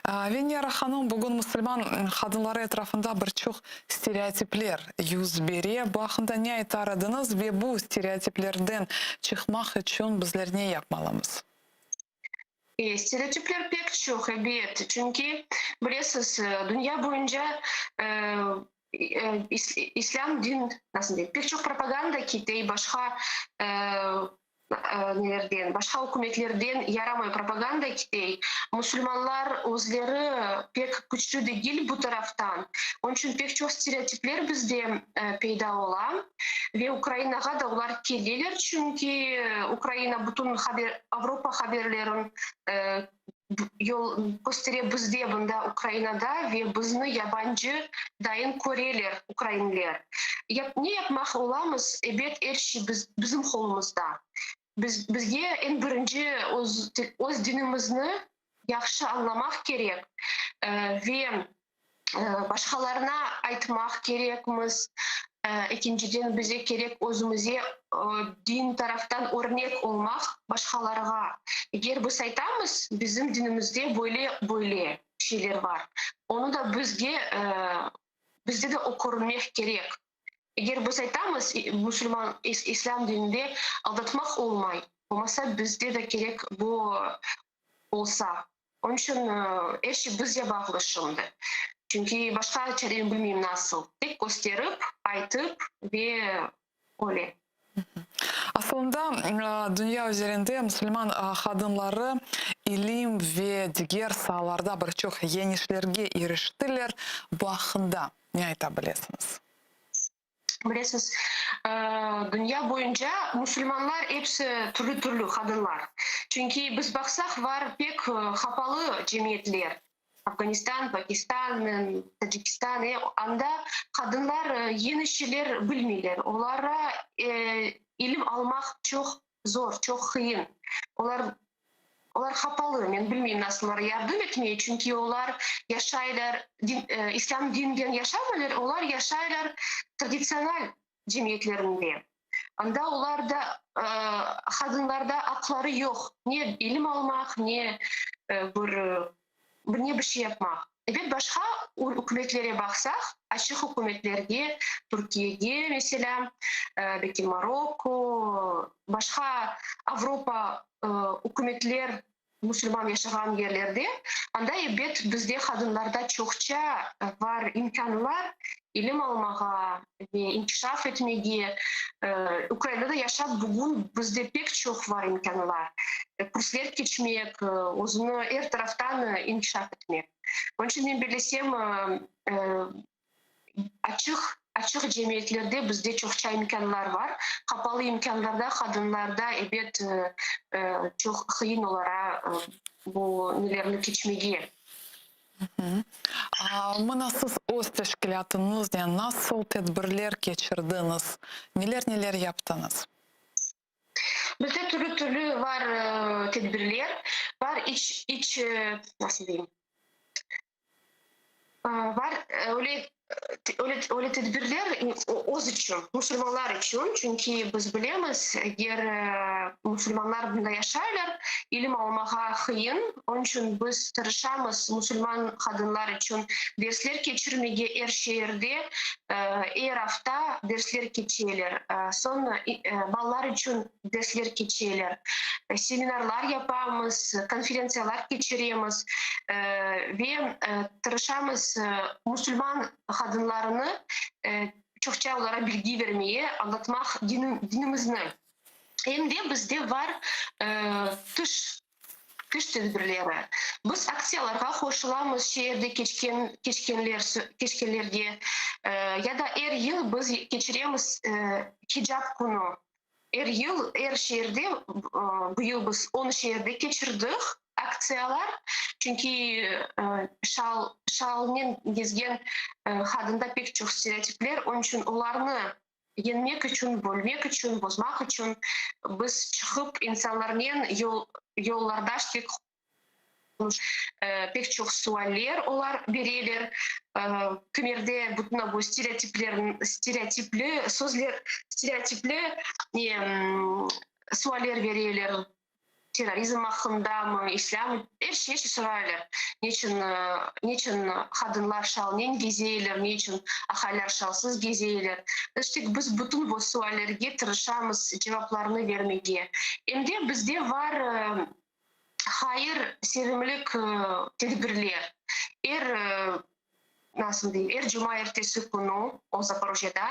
Venera Hanım, bugün Müslüman kadınları etrafında birçok stereotipler yüz veriyor. Bu hakkında ne aytardınız ve bu stereotiplerden çıkmak için bizler ne yapmalıyız? Stereotipler pek çok evet. Çünkü biliyorsunuz dünya boyunca İslam din nasıl diyeyim pek çok propaganda kitle başka nelerden, başka hükümetlerden yaramıyor propaganda kitle. Müslümanlar özleri pek güçlü değil bu taraftan. Onun için pek çok stereotipler bizde peyda olan ve Ukrayna'ya da onlar gelirler çünkü Ukrayna bütün Avrupa haberlerin yol gösteriyor bizde bunda Ukrayna'da ve bizni yabancı dayın Koreliler, Ukraynalılar. Ne yapmak olamız? Evet her şey bizim kolumuzda. Bizge en birinci öz dinimizni yaxşı anlamak gerek ve başkalarına aytmak gerekmiz. İkinciden bize gerek özümüze din taraftan örnek olmak başkalarına. Eğer biz aytamız bizim dinimizde böyle şeyler var. Onu da bizde de okurmak gerek. Eğer biz aytamız Müslüman İslam dininde aldatmak olmasa bizde de gerek bu olsa. Onun için her şey bize bağlı şimdi. Çünkü başka çaremi bilmiyorum nasıl. Tek gösterip, aytıp ve öyle. Aslında dünya üzerinde Müslüman kadınları ilim ve diğer sahalarda birçok yenişlerge eriştiler. Bu hakkında ne aytabilirsiniz? Biliyorsunuz dünya boyunca Müslümanlar hepsi türlü kadınlar. Çünkü biz baksak var pek kapalı cemiyetler. Afganistan, Pakistan, Tacikistan anda kadınlar yeni şeyler bilmiyorlar. Onlara ilim almak çok zor, çok kıyın. Onlar kapalı. Ben bilmiyorum nasıl onlara yardım etmeye. Çünkü onlar yaşaylar, İslam dininden yaşamıyorlar. Onlar yaşaylar tradisyonel cemiyetlerinde. Anda onlarda kadınlarda hakları yok. Ne ilim almak, ne bir şey yapmak. Evet başka hükümetlere baksak, açık hükümetlerge, Türkiye'ye mesela, belki Marokko, başka Avrupa hükümetler Müslüman yaşayan yerlerde, anda evet bizde kadınlarda çokça var imkanlar ilim almağa ve inkişaf etmeye Ukrayna'da yaşap bugün bizde pek çok var imkanlar. Kurslar geçmek, özünü her taraftan inkişaf etmek. Onun için ben bilesem açık cemiyetlerde bizde çokça imkanlar var. Kapalı imkanlarda kadınlarda evet çok kıyın olarak bu nelerini geçmeye. Мына сіз өз тәшкілатыңызда nasıl tedbirler geçirdiniz? Neler yaptınız? Bizde türlü var tedbirler. Var iç nasıl diyeyim? Var öyle tedbirler öz için, Müslümanlar için. Çünkü biz bilemiz, eğer Müslümanlar bunda yaşarlar, ilim almağa kıyın. Onun için biz çalışamız Müslüman kadınlar için dersler geçirmeye her şehirde, her hafta dersler geçiyorlar. Sonra ballar için dersler geçiyorlar. Seminarlar yapamız, konferansiyalar geçiriyoruz ve çalışamız Müslüman kadınlarını çokça olarak bilgi vermeye, anlatmak dinimizni. Hem de bizde var kış tedbirleri. Biz aksiyalarga koşulamız şehirde geçkenlerde ya da her yıl biz geçiremiz hicab günü. Her şehirde bu yıl biz 10 şehirde geçirdik aksiyalar. Çünkü şalмен gezgen kadında pek çok stereotipler, onun için onlarını yenmek için, bölmek için, bozmak için biz çıkıp insanlarla yollarda işte pek çok sualler olar verirler. Kemerde bütün bu stereotipli sözler, stereotipli sualler verirler. Terrorizm hakkında mı, İslam, her şey sorarlar. Niçin kadınlar şalmen geziyorlar, niçin ahaliler şalsız geziyorlar. İşte biz bütün bu suallerge tırışamız cevaplarını vermeye. Hem de bizde var hayır sevimlilik tedbirler. Nasıl diyeyim, cuma ertesi günü o Zaporojye'da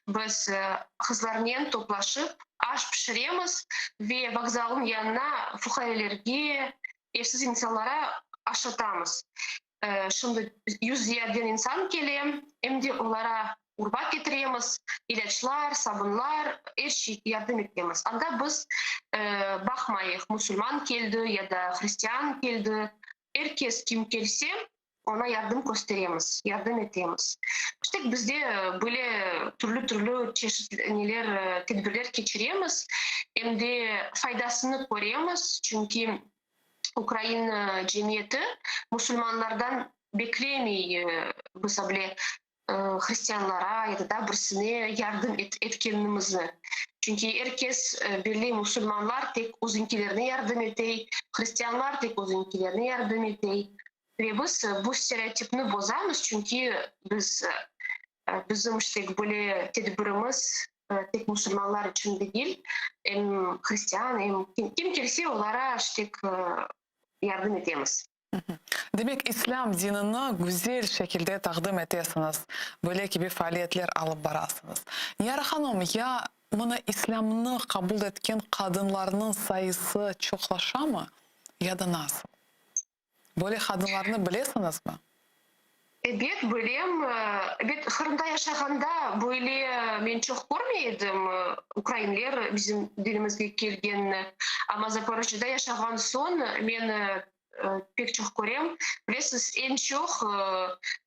biz kızlarla toplaşıp aş pişiremiz ve vokzalın yanına fukarelerge, evsiz insanlara aş atamız. Şimdi 100 yerden insan geliyor, hem de onlara urba getiremiz, ilaçlar, sabunlar, her şey yardım etmemiz. Anda biz bakmayız, Müslüman geldi ya da Hristiyan geldi, herkes kim gelse ona yardım gösteremiz, yardım etemiz. İşte bizde böyle türlü çeşitli tedbirler geçiremiz. Hem de faydasını göremiz. Çünkü Ukrayna cemiyeti Müslümanlardan beklemeyi biz bile Hristiyanlara ya da birisine yardım etkenimizi. Çünkü herkes belli Müslümanlar tek özünkilerine yardım etey, Hristiyanlar tek özünkilerine yardım etey. Ve biz bu stereotipini bozamız çünkü bizim işte böyle tedbirimiz tek Müslümanlar için değil, hem Hristiyan hem kim gelse onlara işte yardım edemiz. Demek İslam dinini güzel şekilde takdim etesiniz. Böyle gibi faaliyetler alıp barasınız. Niyara Hanım, ya bunu İslam'ını kabul etken kadınlarının sayısı çoklaşa mı? Ya da nasıl? Böyle kadınlarını bilesiniz mi? Evet, bileyim. Evet, Kırım'da yaşaganda böyle ben çok görmeydim. Ukraynalılar bizim dilimizde gelgen. Ama Zaporojye'da yaşagan son ben pek çok görüyorum. Bilesiz, en çok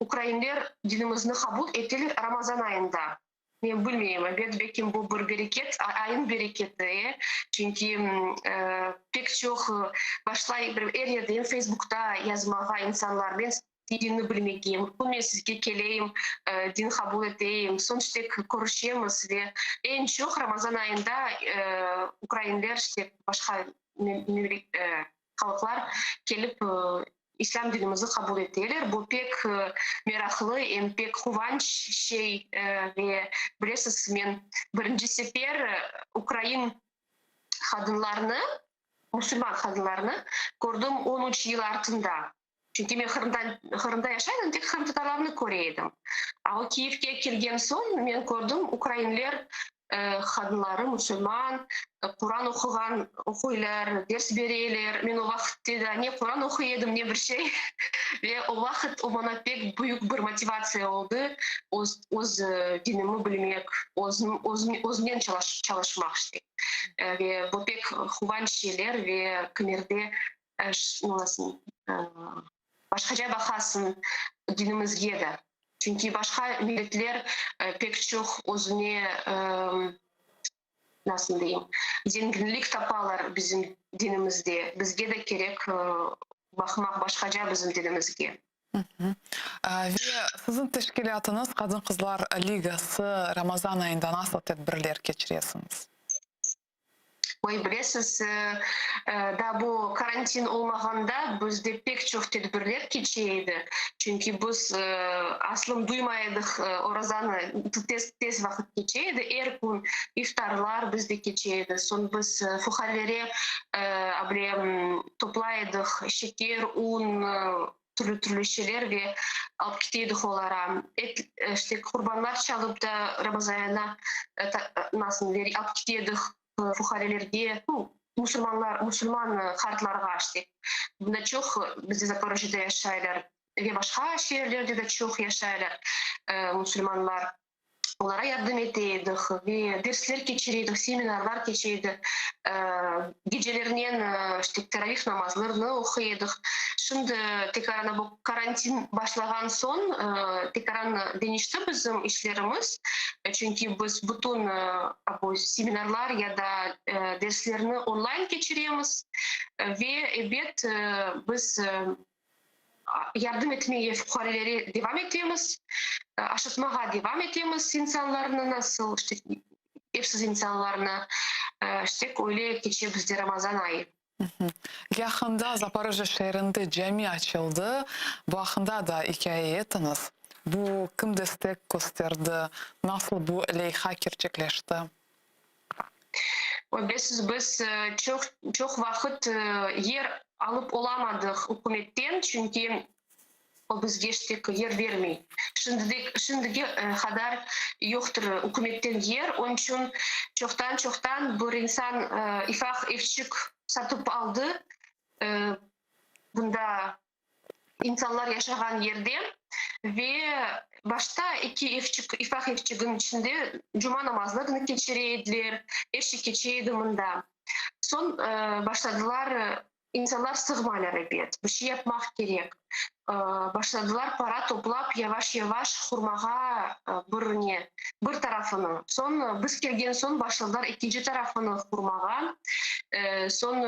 Ukraynalılar dinimizni kabul ettiler Ramazan ayında. Ben bilmiyorum, belki bu bir bereket, ayın bereketi. Çünkü pek çok başlayıp her yerde Facebook'ta yazmağa insanlar, ben dinini bilmeyeyim, ben sizge geleyim, din kabul edeyim, sonuçta konuşuyoruz ve en çok Ramazan ayında Ukraynalılar işte başka halklar gelip İslam dinimizi kabul ettiler. Bu pek meraklı, hem pek kıvanç şey ve bilesiz ben birinci sefer Ukrayna kadınlarını, Müslüman kadınlarını gördüm 13 yıl altında. Çünkü ben Kırım'da yaşaydım, tek Kırım Tatarlarını көрейdim. Ал Киевке келген соң мен көрдім Украинлер kadınları Müslüman, Kur'an okuylar, ders bereyler. Men o vakitte de ne Kur'an okuyordum ne bir şey. Ve o vakit o bana pek büyük bir motivasyon oldu. Öz dinimi bilmek, özümden çalışmak işte. Ve bu pek kuvvetli şeyler ve kemerde başkaca bakarsın dinimizge de. Çünkü başka milletler pek çok özüne nasıl diyeyim zenginlik taparlar bizim dinimizde. Bizge de gerek bakmak başkaca bizim dinimizge. Ve sizin teşkilatınız Kadın Kızlar Ligası Ramazan ayında nasıl tedbirler geçiriyorsunuz? Ой, bilesiz, da bu karantin olmağında bizde pek çok tedbirler geçiydi. Çünkü biz aslında duymaydık Ramazan'ı tez vakit geçiydi. Her gün iftarlar bizde geçiydi. Son biz fukarları toplaydık, şeker, un, türlü şeyler ve alıp gidiyorduk onlara. İşte kurbanlar çalıp da Ramazan'a nasıl alıp gidiyorduk. Fukarelerge, Müslüman kartlarga açtık. Bunda çok bizde Zaporojye'de yaşaylar ve başka şehirlerde de çok yaşaylar Müslümanlar. Onlara yardım ettik ve dersler geçirdik, seminarlar geçirdik. Gecelerinin işte teravih namazlarını okuyorduk. Şimdi tekrar bu karantin başlagan son tekrar değişti bizim işlerimiz. Çünkü biz bütün bu seminarlar ya da derslerini online geçiriyoruz. Ve evet biz yardım etmeye fukareleri devam ediyoruz. Aşıtmağa devam ediyoruz insanlarını nasıl işte evsiz insanlarını işte öyle geçiyor bizde Ramazan ayı. Yakında Zaporojye şehrinde cami açıldı. Bu hakkında da hikaye ettiniz. Bu kim destek gösterdi? Nasıl bu leyha gerçekleşti? Bilesiz biz çok vakit yer alıp olamadık hükümetten çünkü o biz geçtik yer vermiyor. Şimdiye kadar yoktur hükümetten yer. Onun için çoktan bir insan ifak evçik satıp aldı. Bunda insanlar yaşayan yerde ve başta iki ifak evçiğin içinde cuma namazlarını geçiriydiler. Eşik geçiriydi bunda. Son başladılar insanlar sığmaylar evet. Bir şey yapmak gerek. Başladılar para toplap yavaş hurmağa bir tarafını. Son biz gelgen son başladılar ikinci tarafını hurmağa. Son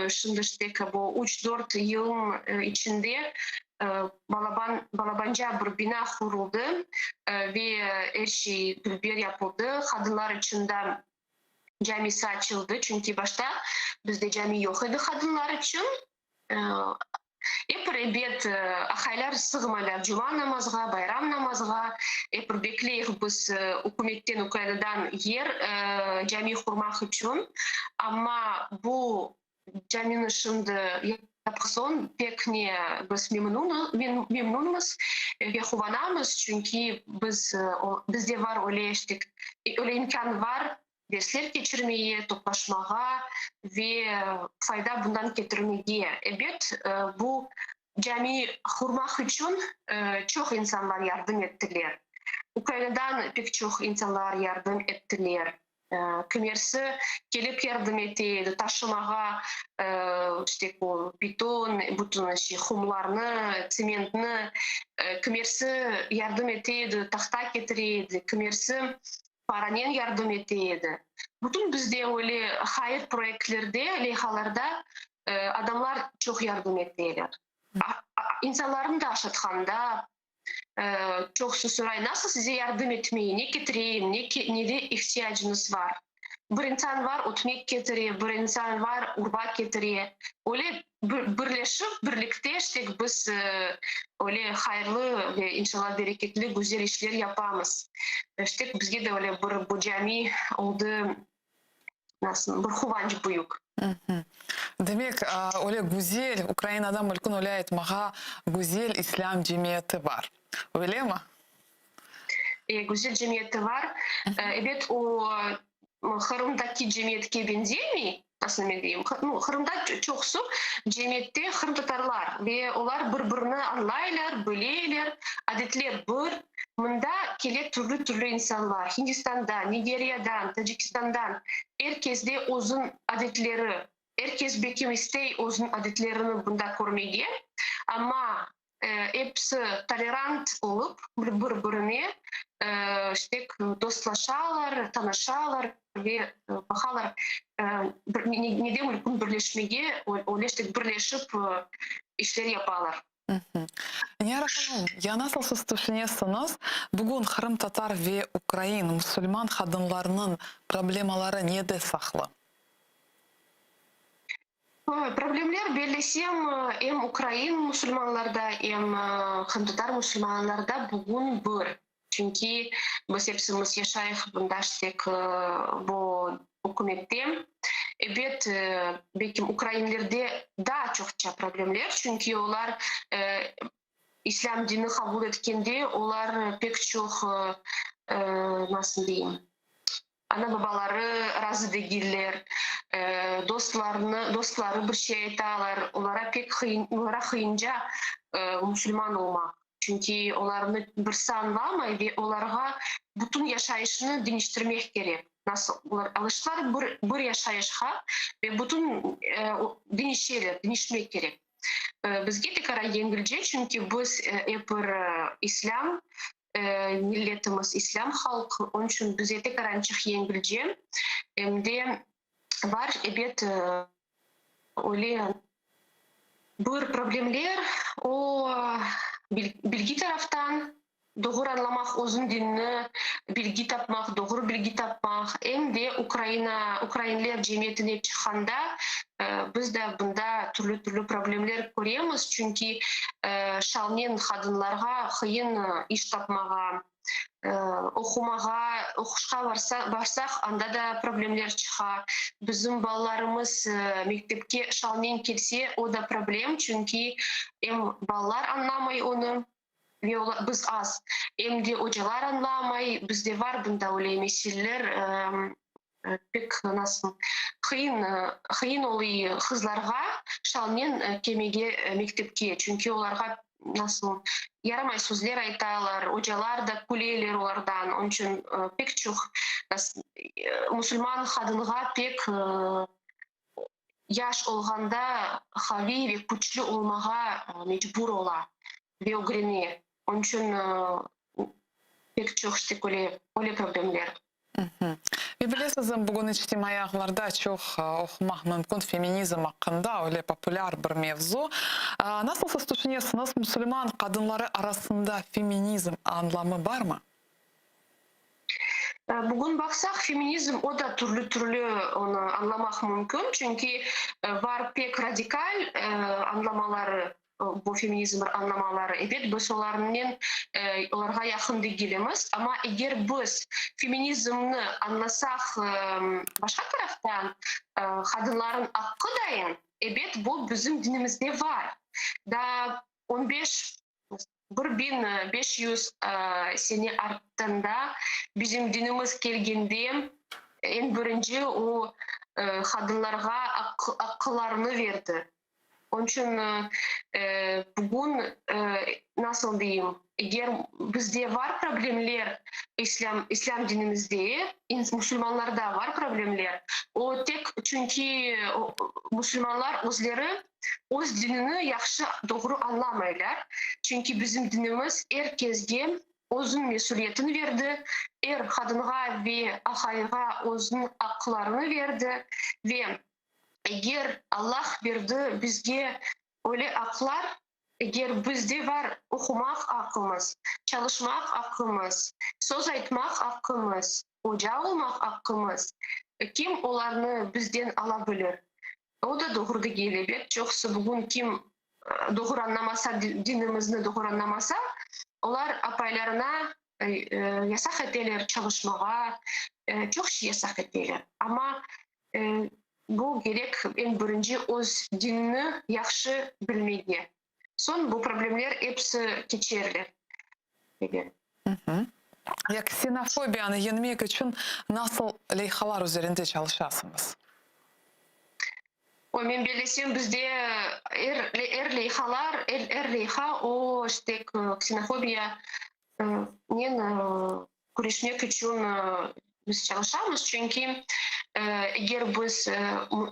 şimdi işte bu 3-4 yıl içinde Balabanca bir bina kuruldu ve her şey bir yapıldı. Kadınlar için de camisi açıldı. Çünkü başta bizde cami yok idi kadınlar için. Evet, ahaylar sığmaylar cuma namazga, bayram namazga. Bekleyiz biz hükümetten, Ukrayna'dan yer cami kurmak için. Ama bu caminin şimdi yapıson pek ne biz memnunuz ve kuvanamız çünkü bizde var öyle imkan var dersler geçirmeye, toplaşmaya ve fayda bundan getirmeye. Evet, bu cami kurmak için çok insanlar yardım ettiler. Ukrayna'dan pek çok insanlar yardım ettiler. Kimisi gelip yardım etti, taşımaya işte bu beton, bütün kumlarını, sementini, kimisi yardım etti, tahta getirdi, kimisi paranen yardım etti. Bütün bizde öyle hayır projelerde, leyhalarda adamlar çok yardım ettiler. İnsanların da aşatkanda çok soray nasıl size yardım etmeyi, ne getireyim, ne de ihtiyacınız var. Bir insan var otmek getiriyor, bir insan var urbak getiriyor. Öyle birlikte işte biz öyle hayırlı ve inşallah bereketli güzel işler yapamız. İşte bizge de öyle bu cami oldu бір қуаныш бұйық. Демек, Оле Гузель, Украинадан мүлкін ойлайды, маға Гузель ислам жемиеті бар. Öyle mi? Гузель cemiyeti var. Evet, o Kırım'daki cemiyetke benzemiyor. Nasıl diyeyim? Kırım'da çoksu cemiyette Kırım Tatarlar ve onlar birbirini anlayırlar, bilirler, adetler bir. Bunda kelek türlü insanlar. Hindistan'dan, Nigerya'dan, Tacikistan'dan herkeste uzun adetleri, herkes bekim istey uzun adetlerini bunda görmeye. Ama hepsi tolerant olup birbirine işte dostlaşarlar, tanışarlar ve bakarlar neden mümkün birleşmeye, öyle birleşip işleri yaparlar. Niyara Hanım, ya nasıl siz düşünüyorsunuz? Bugün Kırım Tatar ve Ukrayna Müslüman kadınlarının problemaları nede saklı? Problemler belirlesem hem Ukrayna Müslümanlarda hem Kırım Tatar Müslümanlarda bugün bir. Çünkü biz hepsimiz yaşayık bundaştık bu hükümette. Evet, belki Ukraynalılarda daha çokça problemler. Çünkü onlar İslam dini kabul etkende, onlar pek çok nasıl diyeyim, ana babaları razı değiller, dostları bir şey etalar, onlara kıyınca Müslüman olmak. Çünkü onların birisi anlamay ve onlara bütün yaşayışını değiştirmek gerek. Nasıl onlar alıştılar bir yaşayışa ve bütün değişmek gerek. Bizge tekrar yengilce çünkü biz İslam milletimiz, İslam halkı, onun için bize tekrar açık yengilce. De var evet öyle bir problemler o bilgi taraftan doğru anlamak, uzun dinini bilgi tapmak, doğru bilgi tapmak hem de Ukraynalılar cemiyetine çıkanda biz de bunda türlü problemler görüyoruz çünkü şalnen kadınlarga kıyın iş tapmağa, okuşka varsak anda da problemler çıkar. Bizim balalarımız mektepke şalnen kelse o da problem çünkü hem balalar anlamay onu ve biz az. Hem de hocalar anlamay, bizde var bunda öyle meseleler pek nasıl kıyın oluyor kızlarga şalnen kemege mektepke çünkü onlarga nasıl yaramay sözler aytalar, hocalar da kuleyler onlardan. Onun için pek çok Müslüman kadınga pek yaş olganda havi ve güçlü olmağa mecbur ola ve öğreniyor. Onun için pek çok işte öyle problemler. Ve bilirsiniz, bugün içtimai ağlarda çok okumak mümkün feminizm hakkında öyle popüler bir mevzu. Nasıl siz düşünüyorsunuz, Müslüman kadınları arasında feminizm anlamı var mı? Bugün baksak feminizm o da türlü onu anlamak mümkün. Çünkü var pek radikal anlamaları bu feminizm anlamaları. Evet biz onlarga yakın değiliz ama eğer biz feminizmni anlasak başka taraftan kadınların hakkı dayın. Evet bu bizim dinimizde var. Da 1500 sene arttığında bizim dinimiz gelgende en birinci o kadınlarga hakkılarını verdi. Onun için bugün nasıl diyeyim, eğer bizde var problemler İslam dinimizde, Müslümanlarda var problemler. O tek çünkü Müslümanlar özleri öz dinini yaxşı doğru anlamaylar. Çünkü bizim dinimiz herkesge özün mesuliyetini verdi. Kadınga ve ahayga özün haklarını verdi ve eğer Allah verdi bizge öyle haklar, eğer bizde var okumak hakkımız, çalışmak hakkımız, söz aytmak hakkımız, hoca olmak hakkımız, kim onlarını bizden alabilir? O da doğru değil. Çoksa bugün kim doğru anlamasa, dinimizni doğru anlamasa, onlar apaylarına yasak ederler çalışmağa, çok şey yasak ederler. Ama Bu gerek en birinci öz dinini yaxşı bilmege. Son bu problemler hepsi keçerler. Ya ksenofobiyаны yenmek için nasıl leyhalar üzerinde çalışasınız? O men belesem bizde leyhalar, leyha o işte ksenofobiya nen kurışmak için biz çalışamız. Çünkü eğer biz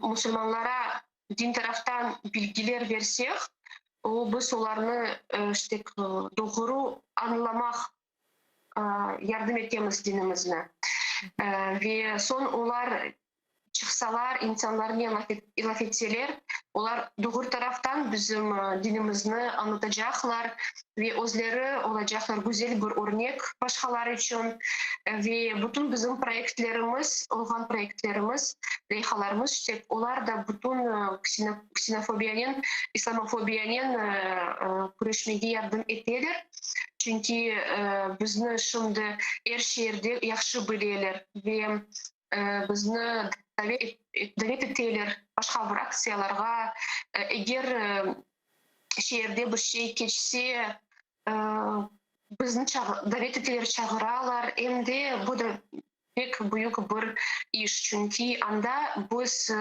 Müslümanlara din taraftan bilgiler versek, o biz onlarını işte doğru anlamak yardım etmemiz dinimizle. Ve son onlar çıksalar, insanların laf etseler, onlar doğru taraftan bizim dinimizni anlatacaklar ve özleri olacaklar güzel bir örnek başkalar için ve bütün bizim projelerimiz, olgan projelerimiz, leyhalarımız, işte onlar da bütün ksenofobiyanın, islamofobiyanın kuruşmege yardım ederler. Çünkü bizni şimdi her şehirde yaxşı bilirler ve bizni davet ettiler başka bir aksiyalarga. Eğer şehirde bir şey geçse bizni davet ettiler çağıralar. Hem de bu da pek büyük bir iş. Çünkü anda biz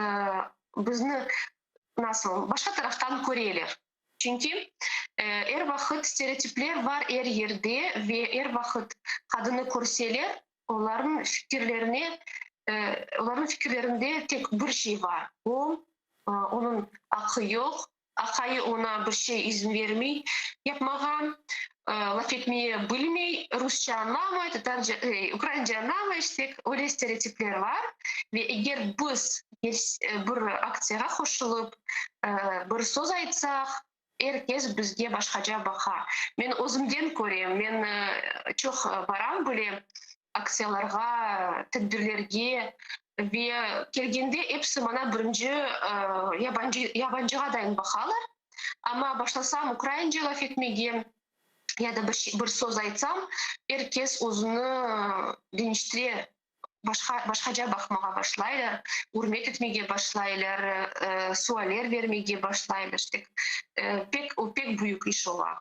bizni nasıl başka taraftan görürler. Çünkü her vakit stereotipler var her yerde ve her vakit kadını görseler onların fikirlerinde tek bir şey var. O onun akı yok. Akayı ona bir şey izin vermey, yapmagan, laf etmeyi bilmey, Rusça anlamay, Ukraynaca anlamay, işte öyle stereotipler var. Ve eğer biz bir aktsiyaya koşulup bir söz aytsak, herkes bizge başkaca bakar. Men özümden göreyim, men çok baram böyle aksiyalarga, tedbirlerge ve kelgende hepsi bana birinci yabancıga dayın bakalar. Ama başlasam Ukraynaca laf etmege ya da bir söz aytsam, herkes özünü değiştirir. Başkaca bakmağa başlaylar, hürmet etmeye başlaylar, sualler vermeye başlaylar. İşte, pek büyük iş olar.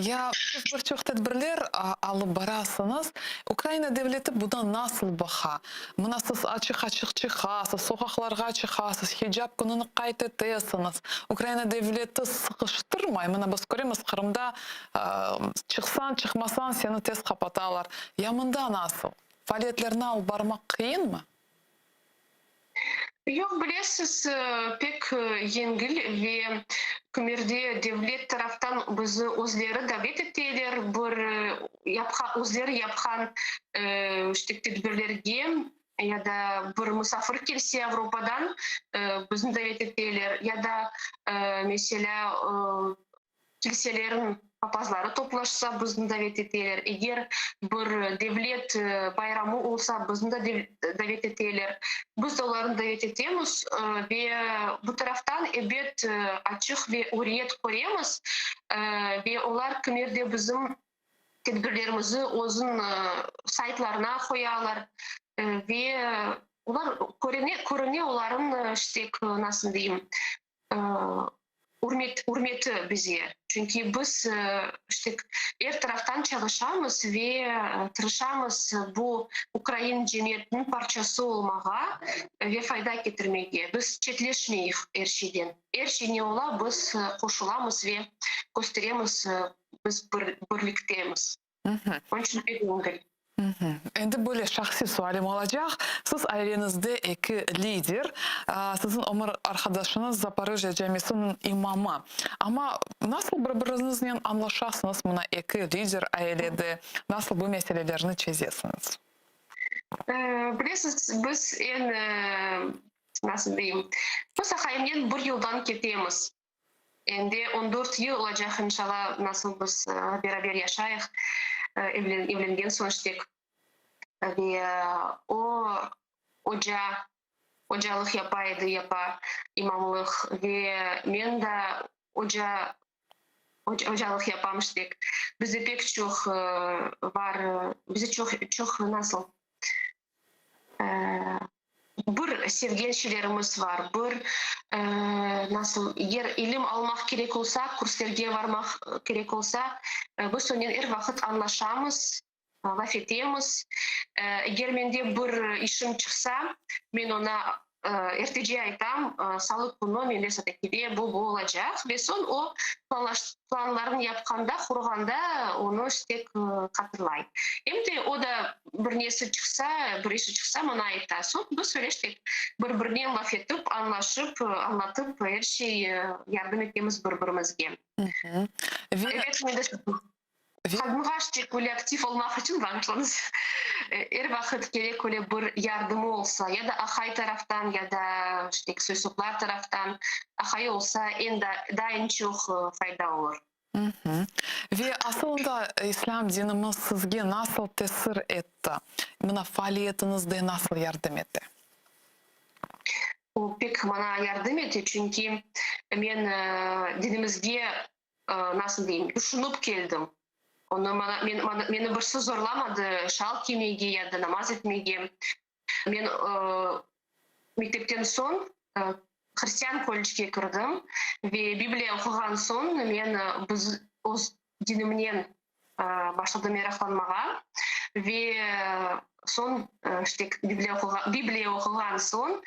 Ya siz birçok tedbirler alıp barasınız. Ukrayna devleti buna nasıl baha? Buna siz açık çıkasınız, sokaklarga çıkasınız, hijab gününü kaytetesiniz. Ukrayna devleti sıkıştırmay. Mana biz göremiz Kırım'da çıksan çıkmasan seni tez kapatalar. Yamında nasıl? Faaliyetlerini alıp barmak kıyın mı? Yok bilesiz pek yengil ve kümerde devlet taraftan bizi özleri davet ettiler özleri yapkan işte tedbirlerge ya da bir misafir kelse Avrupa'dan bizni davet ettiler ya da mesela kiliselerin papazları toplaşsa bizni davet ettiler. Eğer bir devlet bayramı olsa bizni de davet ettiler. Biz de onların davet ettiğimiz ve bu taraftan evet açık ve hürriyet koyuyoruz ve onlar kümerde bizim tedbirlerimizi özün saytlarına koyarlar ve onlar görünüyor onların işte nasıl diyeyim hürmeti bize. Çünkü biz işte her taraftan çalışamız ve tırışamız bu Ukrayna cemiyetinin parçası olmağa ve fayda getirmeye. Biz çetleşmeyiz her şeyden. Her şey ne ola biz koşulamız ve gösteremiz biz birlikteyimiz. Onun için pek önemli. Endi böyle şahsi sualim olacak. Siz ailenizde iki lider, sizin ömür arkadaşınız Zaporojye camisinin imamı. Ama nasıl birbirinizle anlaşasınız buna iki lider ailede? Nasıl bu meselelerini çözüyorsunuz? Bilesiz biz nasıl diyeyim? Bu sahayımdan bir yıldan ketemiz. Endi 14 yıl olacak inşallah nasıl biz beraber yaşayıq. Evlengen sonuçta ve o hocalık yapa imamlık ve men de hocalık yapamıştık. Bizde pek çok var, bize çok nasıl bir sevgençilerimiz var. Bir nasıl eğer ilim almak gerek olsa, kurslarga varmak gerek olsa, biz ondan her vakit anlaşamız, laf etemiz. Eğer mende bir işim çıksa, ben ona ertece aytam, salı günü mende satakide bu olacak. Ve son o planlarını yapkanda, kurganda onu işte hatırlayın. Hem de o da bir nesi çıksa, bir işi çıksa bana ayta. Son bu söyleştik. Bir-birine laf etip, anlaşıp, anlatıp her şey yardım etmemiz birbirimizge. Мгм. Ve, Evet, ben de kadınlar kolektif olmak için bağışlanız. Her vakit gerek öyle bir yardımı olsa ya da ahay taraftan ya da işte Soysuklar taraftan ahay olsa en çok fayda olur. Мгм. Ve aslında İslam dinimiz sizge nasıl tesir etti? Mına faaliyetinizde nasıl yardım etti? O pek bana yardım etti çünkü ben dinimizge nasıl diyeyim düşünüp geldim. Onu beni birisi zorlamadı şal giymege ya da namaz etmege. Ben mektepten son Hristiyan колледжге kirdim ve Bibliya okugan son men öz dinimden başladım meraklanmaga ve son işte Bibliya okugan son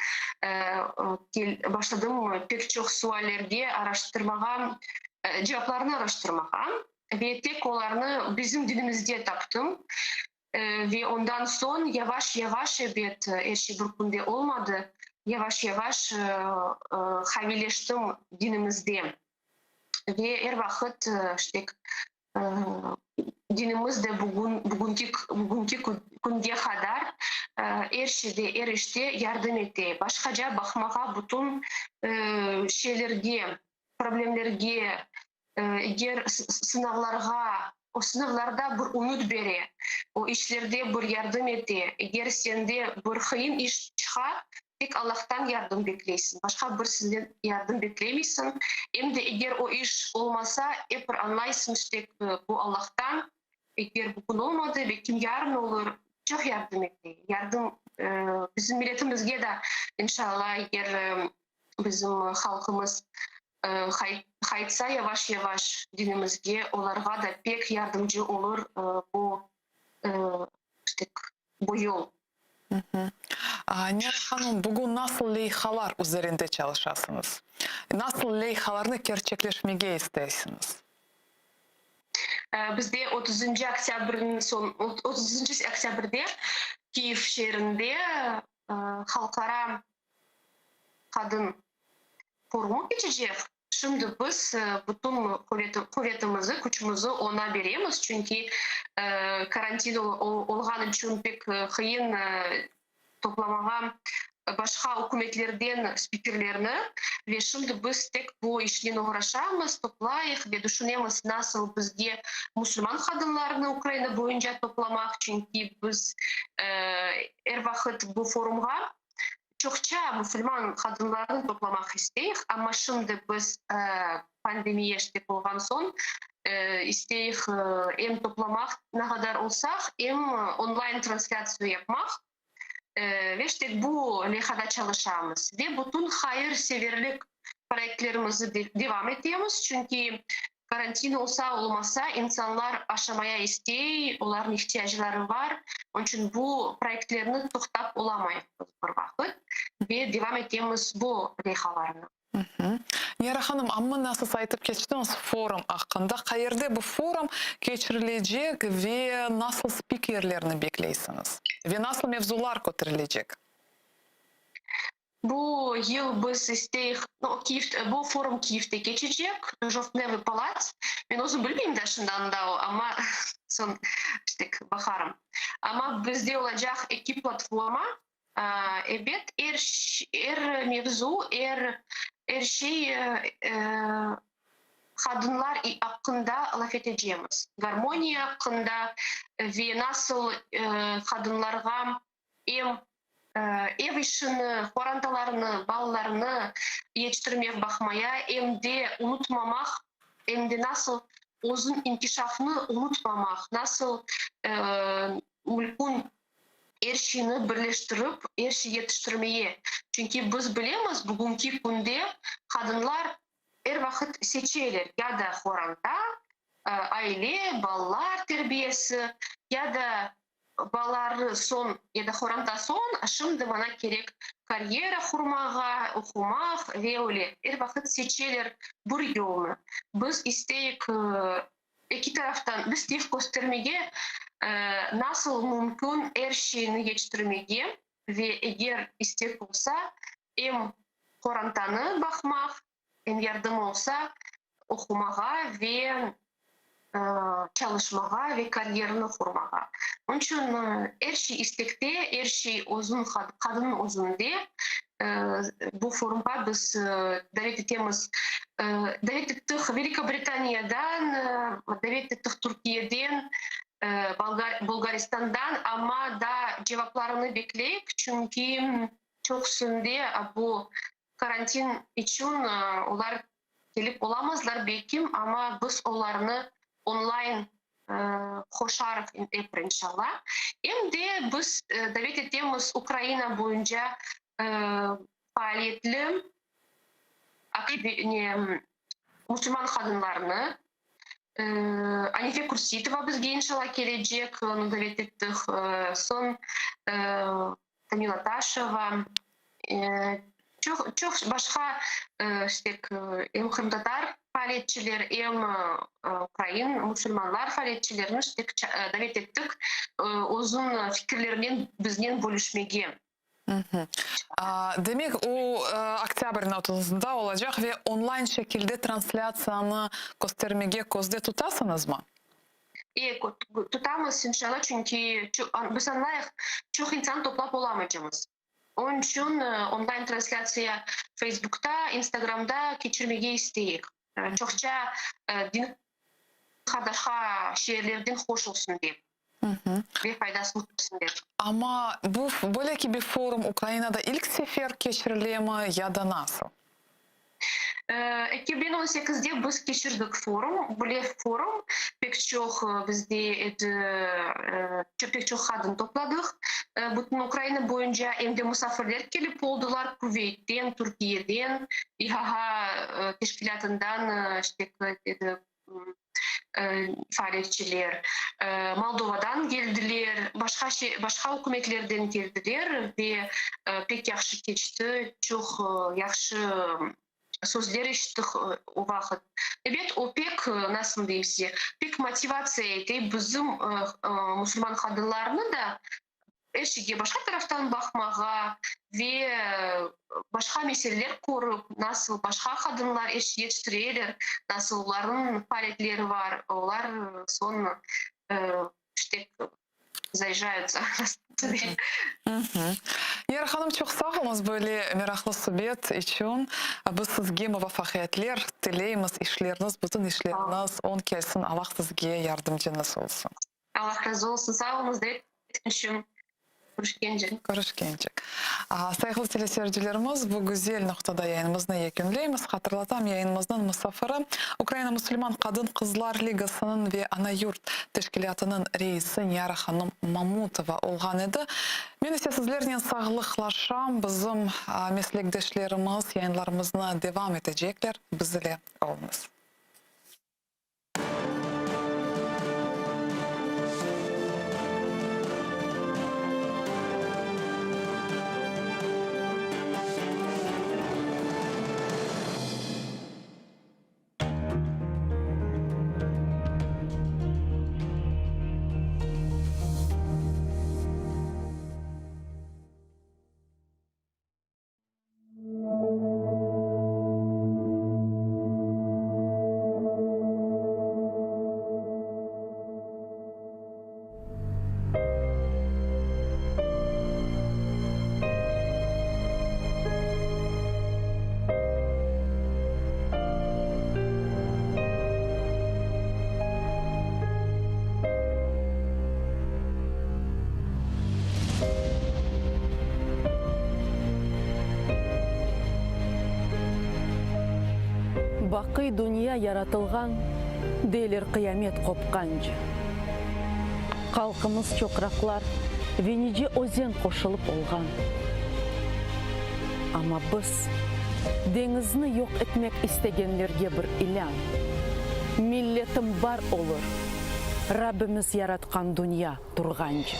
başladım pek çok suallerge araştırmaga, cevaplarını araştırmaga ve tek onlarını bizim dinimizde taptım. Ve ondan son yavaş yavaş evet her şey bir günde olmadı. Yavaş yavaş havilleştim dinimizde. Ve her vakit işte dinimizde bugünkü günde kadar her şeyde, her işte yardım etti. Başkaca bakmağa bütün şeylerge, problemlerge, eğer sınavlarga, o sınavlarda bir umut beri, o işlerde bir yardım etti. Eğer sende bir kıyın iş çıkar, tek Allah'tan yardım bekleysin. Başka birisinden yardım bekleyemezsin. Hem de eğer o iş olmasa, hep anlaysın işte bu Allah'tan. Eğer bugün olmadı ve kim yarın olur, çok yardım etti. Yardım bizim milletimizge de inşallah eğer bizim halkımız kayıtsa yavaş yavaş dinimizge onlarga da pek yardımcı olur bu işte bu yol. Nihal Hanım, bugün nasıl leyhalar üzerinde çalışasınız? Nasıl leyhalarını gerçekleşmeye istersiniz? Bizde 30. Oktyabr'ın son 30. Oktyabr'da Kiev şehrinde halkara kadın forumu geçecek. Şimdi biz bütün kuvvetimizi, gücümüzü ona veremiz. Çünkü karantin olgan için pek kıyın toplamağa başka hükümetlerden spikerlerini ve şimdi biz tek bu işle uğraşamız, toplayık ve düşünemiz nasıl bizde Müslüman kadınlarını Ukrayna boyunca toplamak. Çünkü biz her vakit bu forumga çokça Müslüman kadınlarını toplamak isteyiz ama şimdi biz pandemiye işte olgan son isteyiz hem toplamak ne kadar olsak hem online translasyon yapmak ve işte bu lehada çalışamız ve bütün hayırseverlik projelerimizi devam ediyoruz çünkü karantin olsa olmasa insanlar aşamaya isteği, onların ihtiyaçları var. Onun için bu projelerini toktap olamayız bir vakit ve devam ediyoruz bu lehalarını. Nihal Hanım, amma nasıl aytıp geçtiniz forum hakkında. Qayerде bu forum geçirilecek ve nasıl spikerlerini bekleysiniz? Ve nasıl mevzular көтерilecek? Bu yıl biz isteyiz, bu forum Kiev'de geçecek, Жовтневий палац. Ben uzun bilmeyeyim de şundan da o ama son işte bakarım. Ama bizde olacak iki platforma. Evet, her mevzu, her şey kadınlar hakkında laf edeceğimiz. Harmoniya hakkında ve nasıl kadınlarga hem ev işini, horandalarını, ballarını yetiştirmeye bakmaya hem de unutmamak, hem de nasıl uzun inkişafını unutmamak, nasıl mülkün erşini birleştirip erşi yetiştirmeye. Çünkü biz bilemiz bugünkü günde kadınlar her vakit seçiyorlar ya da horanda aile, balalar terbiyesi ya da balaları son ya da horanda son şimdi bana gerek kariyera kurmağa, okumak ve öyle her vakit seçiyorlar bir yolunu. Biz isteyik iki taraftan biz tek göstermeye nasıl mümkün her şeyini yetiştirmeye ve eğer istek olsa hem horantanı bakmak hem yardım olsa okumağa ve çalışmağa ve kariyerini kurmağa. Onun için her şey istekte, her şey uzun, kadının uzundu. Bu forumda biz davet ettiğimiz, davet ettik Великой Britanya'dan, davet ettik Türkiye'den, Bulgaristan'dan ama da cevaplarını bekleyip çünkü çok şimdi bu karantin için onlar gelip olamazlar belki ama biz onlarını online koşarak yapar inşallah. Hem de biz davet ettiğimiz Ukrayna boyunca faaliyetli Müslüman kadınlarını Anife Kursitova bizge inşallah gelecek. Onu davet ettik. Son Tamila Taşeva. Çok başka işte hem Kırım Tatar faaliyetçiler hem Ukrayna Müslümanlar faaliyetçilerini işte davet ettik. Uzun fikirlerinden bizden bölüşmeye. Demek o oktyabrın 30'unda olacak ve online şekilde transляцияны göstermege közde tutasınız mı? Tutamız inşallah çünkü biz anlayık çok insan toplap olamayacağız. Onun için online transляция Facebook'ta, Instagram'da geçirmeye isteyik. Çokça din kardeşa şehirlerden hoş olsun diye. Ve faydası olsun diye. Ama bu böyle ki bir forum Ukrayna'da ilk sefer geçiriliyor mu ya da nasıl? 2018'de biz geçirdik forum. Bu forum pek çok bizde pek çok kadın topladık. Bütün Ukrayna boyunca hem de misafirler gelip oldular. Kuveyt'ten, Türkiye'den, İHH teşkilatından işte faaliyetçiler, Moldova'dan geldiler, başka hükümetlerden geldiler ve pek yaxşı geçti, çok yaxşı sözler işittik o vakit. Evet, o pek nasıl diyeyim, pek motivasiya etti bizim Müslüman kadınlarını da her şeye başka taraftan bakmağa ve başka meseleler kurup nasıl başka kadınlar eş yetiştiriyorlar, nasıl onların faaliyetleri var, onlar sonra işte zaезжаются. Nihar Hanım çok sağ olunuz böyle meraklı sohbet için. Biz sizge muvaffakiyetler dileyimiz, işleriniz, bütün işleriniz on kelsin. Allah sizge yardımcınız olsun. Allah razı olsun. Sağ olunuz. Görüşkенчик. Sayılı teleseyircilerimiz, bu güzel noktada yayınımızı yakınlayımız. Hatırlatam, yayınımızdan misafiri Ukrayna Müslüman Kadın Kızlar Ligası'nın ve Ana Yurt Teşkilatı'nın reisi Nihar Hanım Mamutova olgan edi. Men ise sizlerden sağlıklaşam. Bizim meslektaşlarımız yayınlarımızına devam edecekler. Bizle olunuz. Бақи дүния яратылған, дейлер қиямет қопқанчы. Қалқымыз чоқрақлар, Венеде өзен қошылып олған. Ама біз деңізні yok etmek istегенлерге бір илан. Миллетім бар olur. Раббimiz yaratқан dünya тұрғанчы.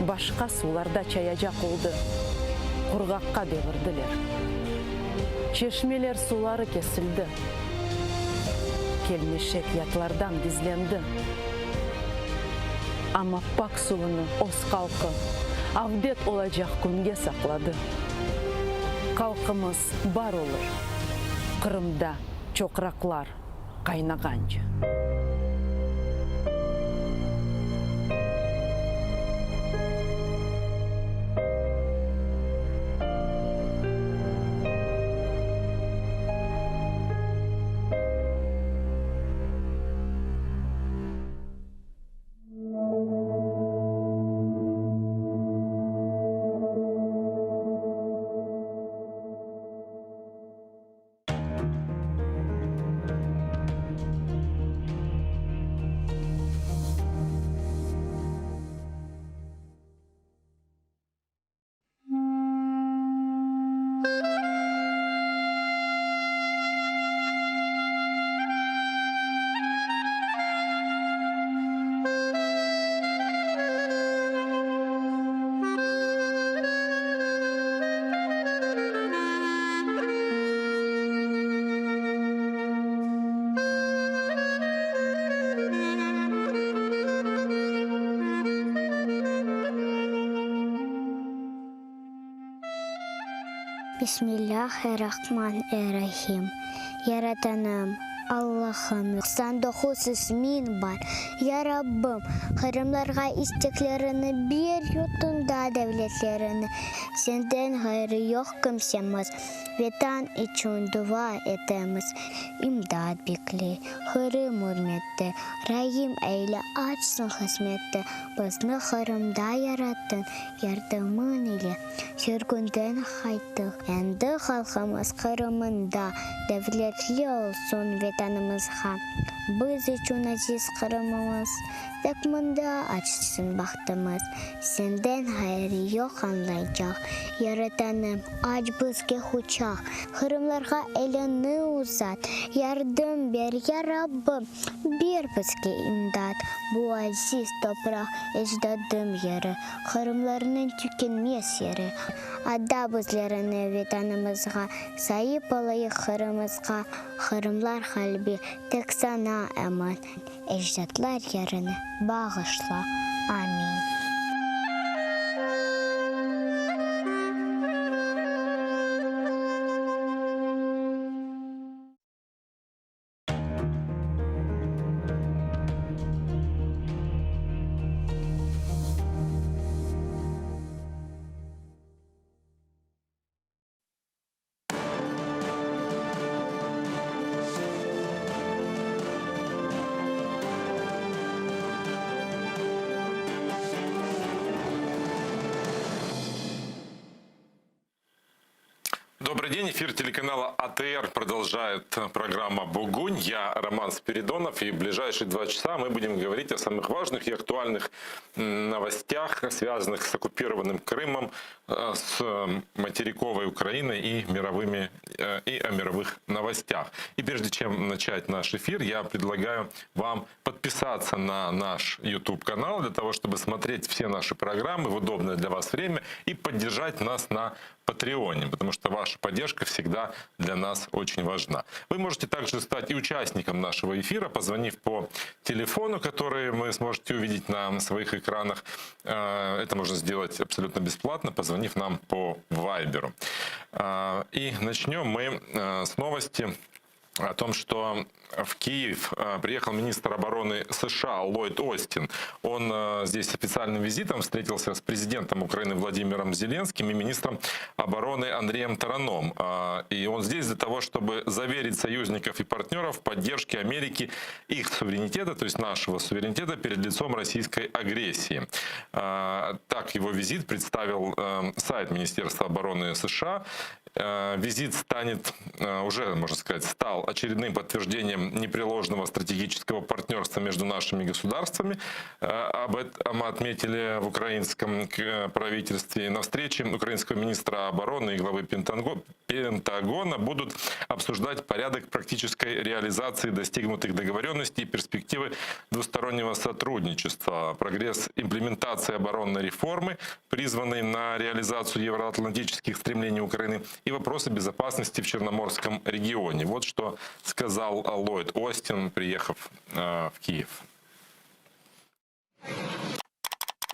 Башқа суларда чаяжақ oldu, құрғаққа devirdiler. Çeşmeler suları kesildi. Kelmeşek yatlардан gizlendi. Ama pak suyunu os kalkı avdet olacak günge sakladı. Kalkımız бар olur. Kırım'da çokraklar kaynağanca. Bismillahirrahmanirrahim. Yaratanım Allah'ım, 99 ismin var. Ya Rabbim, Kırımlarga isteklerini bir yutunda devletlerini. Senden hayrı yok kimsemiz. Vatan için dua etemiz. İmdad bekle, Kırım hürmette. Rahim eyle açsın hizmette. Bizni Kırım'da yarattın, yardımın ile. Sürgünden kaytık. Endi halkımız Kırım'ında devletli olsun vatanımızga. Biz için aziz Kırım'ımız. Takmında açsın bahtımız. Senden hayrı yok anlayacak. Yaratanım aç bizge uçak. Kırımlarga elini uzat. Yardım ver ya Rabbim. Bir bizge imdat. Bu aziz toprak ecdadım yeri. Kırımlarının tükenmez yeri. Adda bizlerini vatanımızga. Sahip olayı Kırım'ızga. Kırımlar kalbi tek sana eman. Ecdatlar yerini bağışla. Amin. Добрый день, эфир телеканала АТР продолжает программа «Бугунь». Я Роман Спиридонов, и в ближайшие 2 часа мы будем говорить о самых важных и актуальных новостях, связанных с оккупированным Крымом, с материковой Украиной и о мировых новостях. И прежде чем начать наш эфир, я предлагаю вам подписаться на наш YouTube-канал для того, чтобы смотреть все наши программы в удобное для вас время и поддержать нас на Патреоне, потому что ваша поддержка всегда для нас очень важна. Вы можете также стать и участником нашего эфира, позвонив по телефону, который вы сможете увидеть на своих экранах. Это можно сделать абсолютно бесплатно, позвонив нам по Вайберу. И начнем мы с новости о том, что в Киев приехал министр обороны США Ллойд Остин. Он здесь с официальным визитом встретился с президентом Украины Владимиром Зеленским и министром обороны Андреем Тараном. И он здесь для того, чтобы заверить союзников и партнеров в поддержке Америки их суверенитета, то есть нашего суверенитета перед лицом российской агрессии. Так его визит представил сайт Министерства обороны США. Визит станет, уже, можно сказать, стал очередным подтверждением непреложного стратегического партнерства между нашими государствами. Об этом отметили в украинском правительстве. На встрече украинского министра обороны и главы Пентагона будут обсуждать порядок практической реализации достигнутых договоренностей и перспективы двустороннего сотрудничества, прогресс имплементации оборонной реформы, призванной на реализацию евроатлантических стремлений Украины, и вопросы безопасности в Черноморском регионе. Вот что сказал Ллойд Остин, приехав в Київ.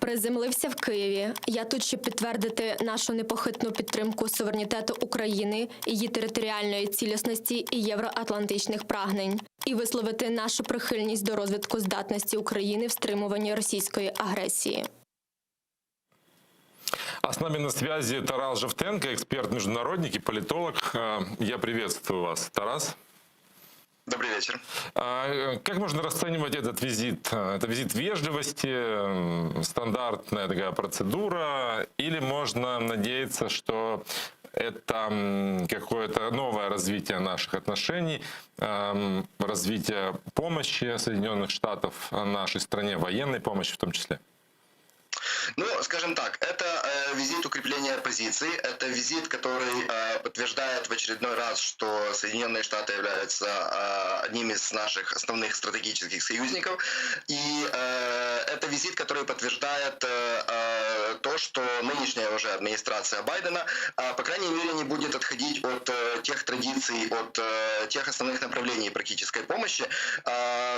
Приземлився в Києві. Я тут, щоб підтвердити нашу непохитну підтримку суверенітету України, її територіальної цілісності і євроатлантичних прагнень, і висловити нашу прихильність до розвитку здатності України в стримуванні російської агресії. А с нами на связи Тарас Жовтенко, эксперт-международник и политолог. Я приветствую вас, Тарас. Добрый вечер. Как можно расценивать этот визит? Это визит вежливости, стандартная такая процедура, или можно надеяться, что это какое-то новое развитие наших отношений, развитие помощи Соединенных Штатов нашей стране, военной помощи в том числе? Ну, скажем так, это визит укрепления позиций, это визит, который подтверждает в очередной раз, что Соединенные Штаты являются одним из наших основных стратегических союзников, и это визит, который подтверждает то, что нынешняя уже администрация Байдена, по крайней мере, не будет отходить от тех традиций, от тех основных направлений практической помощи,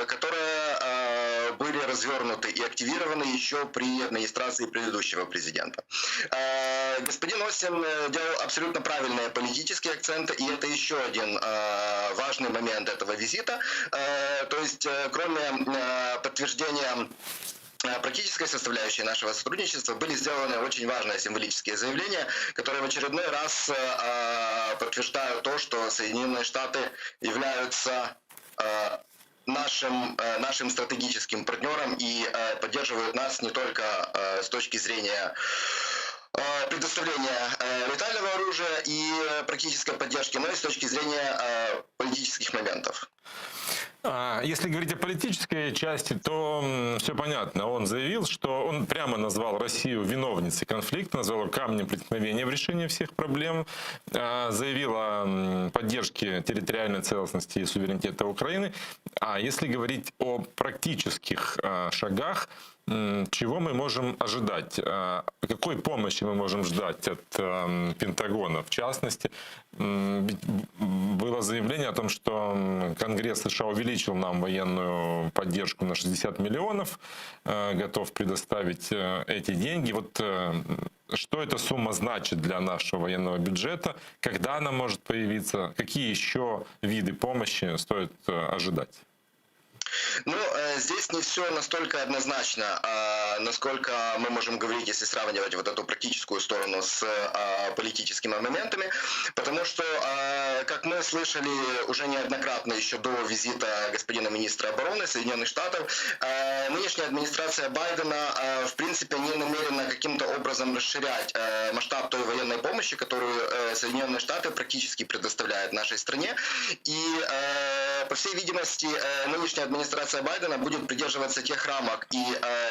которые были развернуты и активированы еще при администрации предыдущего президента. Господин Остин делал абсолютно правильные политические акценты, и это еще один важный момент этого визита. То есть, кроме подтверждения практической составляющей нашего сотрудничества, были сделаны очень важные символические заявления, которые в очередной раз подтверждают то, что Соединенные Штаты являются нашим стратегическим партнером и поддерживают нас не только с точки зрения предоставления летального оружия и практической поддержки, но и с точки зрения политических моментов. Если говорить о политической части, то все понятно. Он заявил, что он прямо назвал Россию виновницей конфликта, назвал его камнем преткновения в решении всех проблем, заявил о поддержке территориальной целостности и суверенитета Украины. А если говорить о практических шагах, чего мы можем ожидать? Какой помощи мы можем ждать от Пентагона? В частности, было заявление о том, что Конгресс США увеличил нам военную поддержку на 60 миллионов, готов предоставить эти деньги. Вот что эта сумма значит для нашего военного бюджета? Когда она может появиться? Какие еще виды помощи стоит ожидать? Ну, здесь не все настолько однозначно, насколько мы можем говорить, если сравнивать вот эту практическую сторону с политическими моментами, потому что, как мы слышали уже неоднократно еще до визита господина министра обороны Соединенных Штатов, нынешняя администрация Байдена, в принципе, не намерена каким-то образом расширять масштаб той военной помощи, которую Соединенные Штаты практически предоставляют нашей стране, и, по всей видимости, нынешняя администрация Байдена будет придерживаться тех рамок и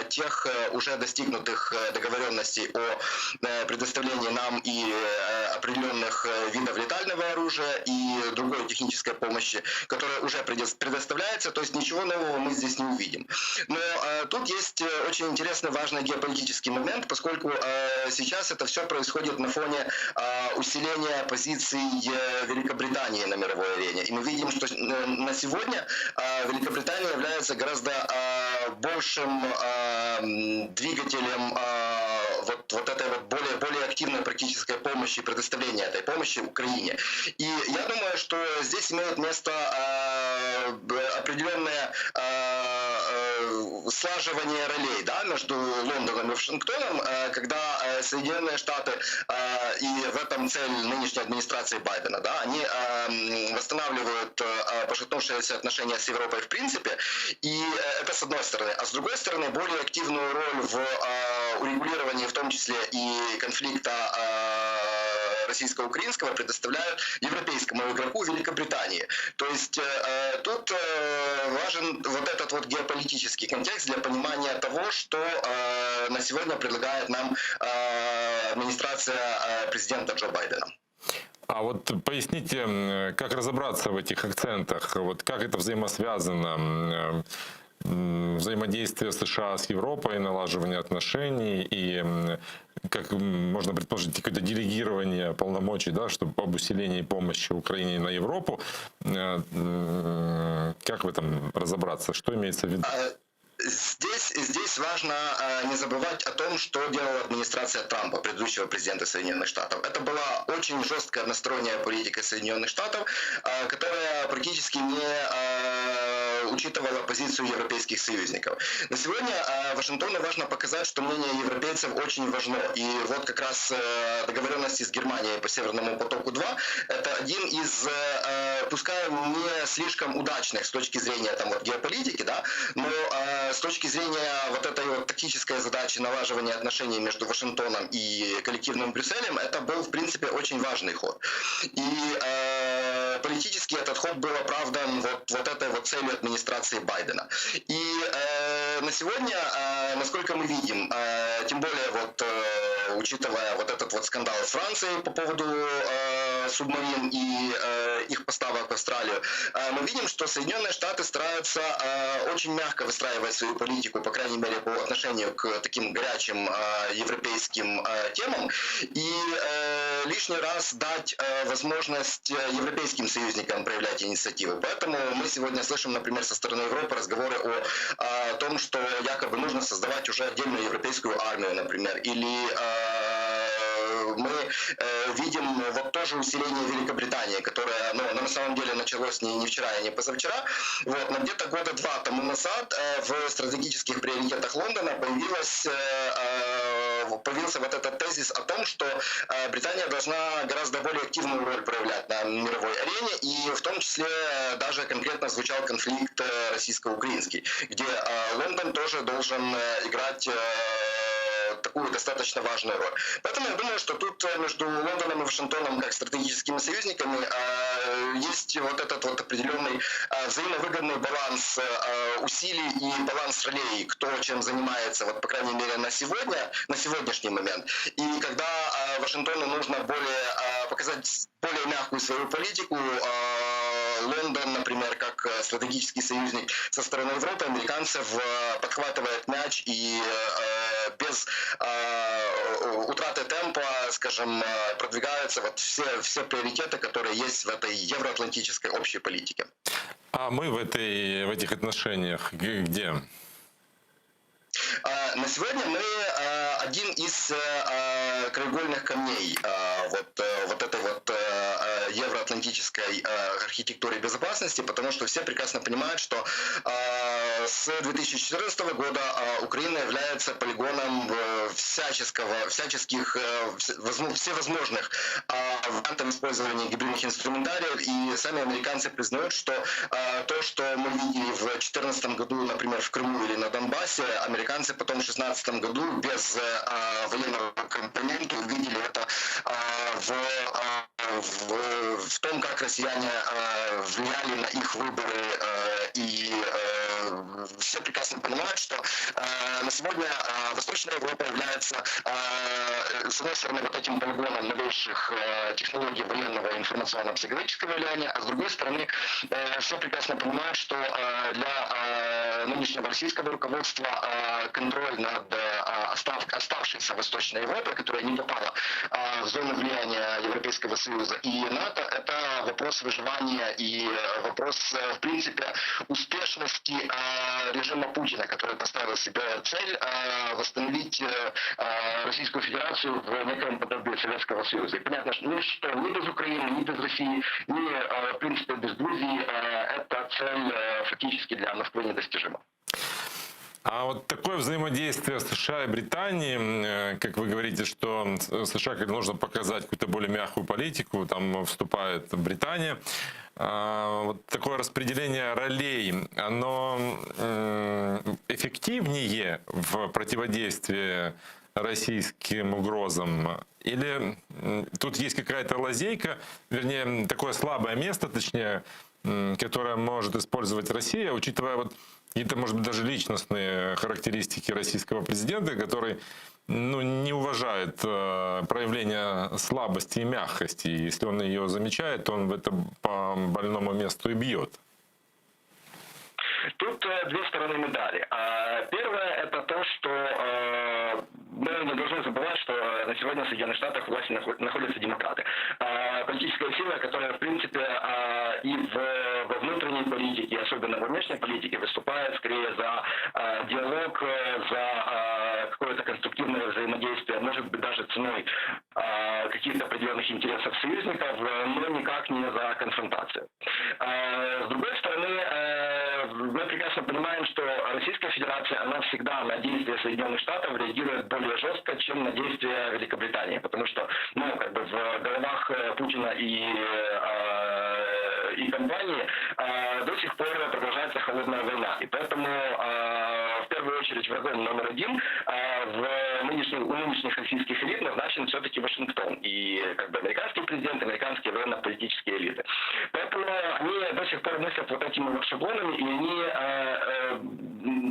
тех уже достигнутых договоренностей о предоставлении нам и определенных видов летального оружия и другой технической помощи, которая уже предоставляется, то есть ничего нового мы здесь не увидим. Но тут есть очень интересный, важный геополитический момент, поскольку сейчас это все происходит на фоне усиления позиций Великобритании на мировой арене. И мы видим, что на сегодня Великобритания Британия является гораздо большим двигателем вот этой вот более активной практической помощи, предоставления этой помощи Украине. И я думаю, что здесь имеет место определенное слаживание ролей, да, между Лондоном и Вашингтоном, когда Соединенные Штаты и в этом цель нынешней администрации Байдена, да, они восстанавливают пошатнувшиеся отношения с Европой в принципе, и это с одной стороны. А с другой стороны, более активную роль в урегулировании, в том числе и конфликта российско-украинского, предоставляют европейскому игроку Великобритании. То есть тут важен вот этот вот геополитический контекст для понимания того, что на сегодня предлагает нам администрация президента Джо Байдена. А вот поясните, как разобраться в этих акцентах, вот как это взаимосвязано, взаимодействие США с Европой, налаживание отношений и, как можно предположить, какое-то делегирование полномочий, да, чтобы об усилении помощи Украине на Европу. Как в этом разобраться? Что имеется в виду? Здесь важно не забывать о том, что делала администрация Трампа, предыдущего президента Соединенных Штатов. Это была очень жесткая односторонняя политика Соединенных Штатов, которая практически не учитывала позицию европейских союзников. На сегодня Вашингтону важно показать, что мнение европейцев очень важно. И вот как раз договоренности с Германией по Северному потоку-2 это один из, пускай не слишком удачных с точки зрения там, вот, геополитики, да, но с точки зрения вот этой вот тактической задачи налаживания отношений между Вашингтоном и коллективным Брюсселем, это был, в принципе, очень важный ход. И политически этот ход был оправдан вот этой вот целью администрации Байдена. И на сегодня, насколько мы видим, тем более вот учитывая вот этот вот скандал с Францией по поводу субмарин и их поставок в Австралию, мы видим, что Соединенные Штаты стараются очень мягко выстраивать свою политику, по крайней мере, по отношению к таким горячим европейским темам, и лишний раз дать возможность европейским союзникам проявлять инициативу. Поэтому мы сегодня слышим, например, со стороны Европы разговоры о том, что якобы нужно создавать уже отдельную европейскую армию, например, или мы видим вот тоже усиление Великобритании, которое на самом деле началось не вчера и не позавчера, вот, но где-то года два тому назад в стратегических приоритетах Лондона появился вот этот тезис о том, что Британия должна гораздо более активную роль проявлять на мировой арене, и в том числе даже конкретно звучал конфликт российско-украинский, где Лондон тоже должен играть такую достаточно важную роль. Поэтому я думаю, что тут между Лондоном и Вашингтоном как стратегическими союзниками есть вот этот вот определенный взаимовыгодный баланс усилий и баланс ролей, кто чем занимается, вот по крайней мере на сегодняшний момент. И когда Вашингтону нужно показать более мягкую свою политику, Лондон, например, как стратегический союзник со стороны Европы, американцев подхватывает мяч и без утраты темпа, скажем, продвигаются вот все приоритеты, которые есть в этой евроатлантической общей политике. А мы в этих отношениях где? На сегодня мы один из краеугольных камней вот этой вот евроатлантической архитектуры безопасности, потому что все прекрасно понимают, что с 2014 года Украина является полигоном всяческих всевозможных вариантов использования гибридных инструментариев, и сами американцы признают, что то, что мы видели в 2014 году, например, в Крыму или на Донбассе, американцы потом в 2016 году без военного компонента увидели это в том, как россияне влияли на их выборы, и все прекрасно понимают, что на сегодня Восточная Европа является, с одной стороны, вот этим полигоном новейших технологий военного и информационно-психологического влияния, а с другой стороны, все прекрасно понимают, что для нынешнего российского руководства контроль над оставшейся Восточной Европой, которая не попала в зону влияния Европейского Союза и НАТО, это вопрос выживания и вопрос, в принципе, успешности режима Путина, который поставил себе цель восстановить Российскую Федерацию в неком подобии Советского Союза. И понятно, что ни без Украины, ни без России, ни, в принципе, без Грузии эта цель фактически для Москвы недостижима. А вот такое взаимодействие США и Британии, как вы говорите, что США, когда нужно показать какую-то более мягкую политику, там вступает Британия, вот такое распределение ролей, оно эффективнее в противодействии российским угрозам? Или тут есть какая-то лазейка, вернее, такое слабое место, точнее, которое может использовать Россия, учитывая вот какие-то, может быть, даже личностные характеристики российского президента, который не уважает проявления слабости и мягкости. И если он ее замечает, то он в это по больному месту и бьет. Тут две стороны медали. Первое – это то, что мы не должны забывать, что на сегодня в Соединенных Штатах власти находятся демократы. Политическая сила, которая, в принципе, и во внутренней политике, особенно во внешней политике, выступает скорее за диалог, за какое-то конструктивное взаимодействие, может быть, даже ценой каких-то определенных интересов союзников, но никак не за конфронтацию. С другой стороны, мы прекрасно понимаем, что Российская Федерация, она всегда на действия Соединенных Штатов реагирует более жестко, чем на действия Великобритании, потому что, в головах Путина и компании до сих пор продолжается холодная война. И поэтому, в первую очередь, врагом номер один у нынешних российских элит назначен все-таки Вашингтон. И американский президент, американские военно-политические элиты. Поэтому они до сих пор мыслят вот этими вот шаблонами, и они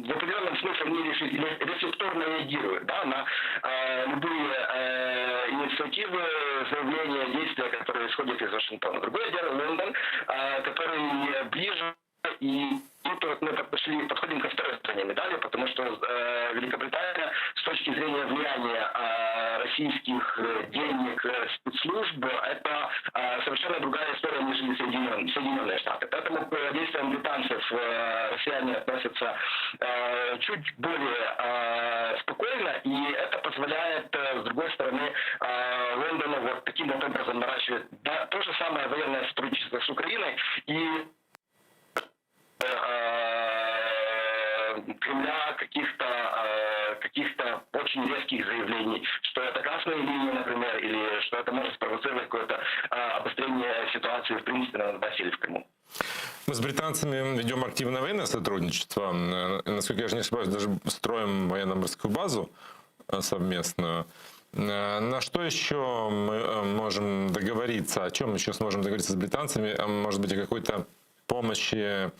в определенном смысле рефлекторно реагируют на любые инициативы, заявления, действия, которые исходят из Вашингтона. Другое дело Лондон, который ближе, и тут мы подходим ко второй стороне медали, потому что Великобритания с точки зрения влияния российских денег, спецслужб, это совершенно другая история, нежели Соединенные Штаты. Поэтому к действиям британцев россияне относятся чуть более спокойно, и это позволяет, с другой стороны, Лондону вот таким вот образом наращивать то же самое военное сотрудничество с Украиной и Кремля каких-то очень резких заявлений, что это красные линии, например, или что это может спровоцировать какое-то обострение ситуации в принципе на Донбассе или в Крыму. Мы с британцами ведем активное военное сотрудничество. Насколько я же не ошибаюсь, даже строим военно-морскую базу совместную. На что еще мы можем договориться? О чем еще сможем договориться с британцами? Может быть, о какой-то помощи,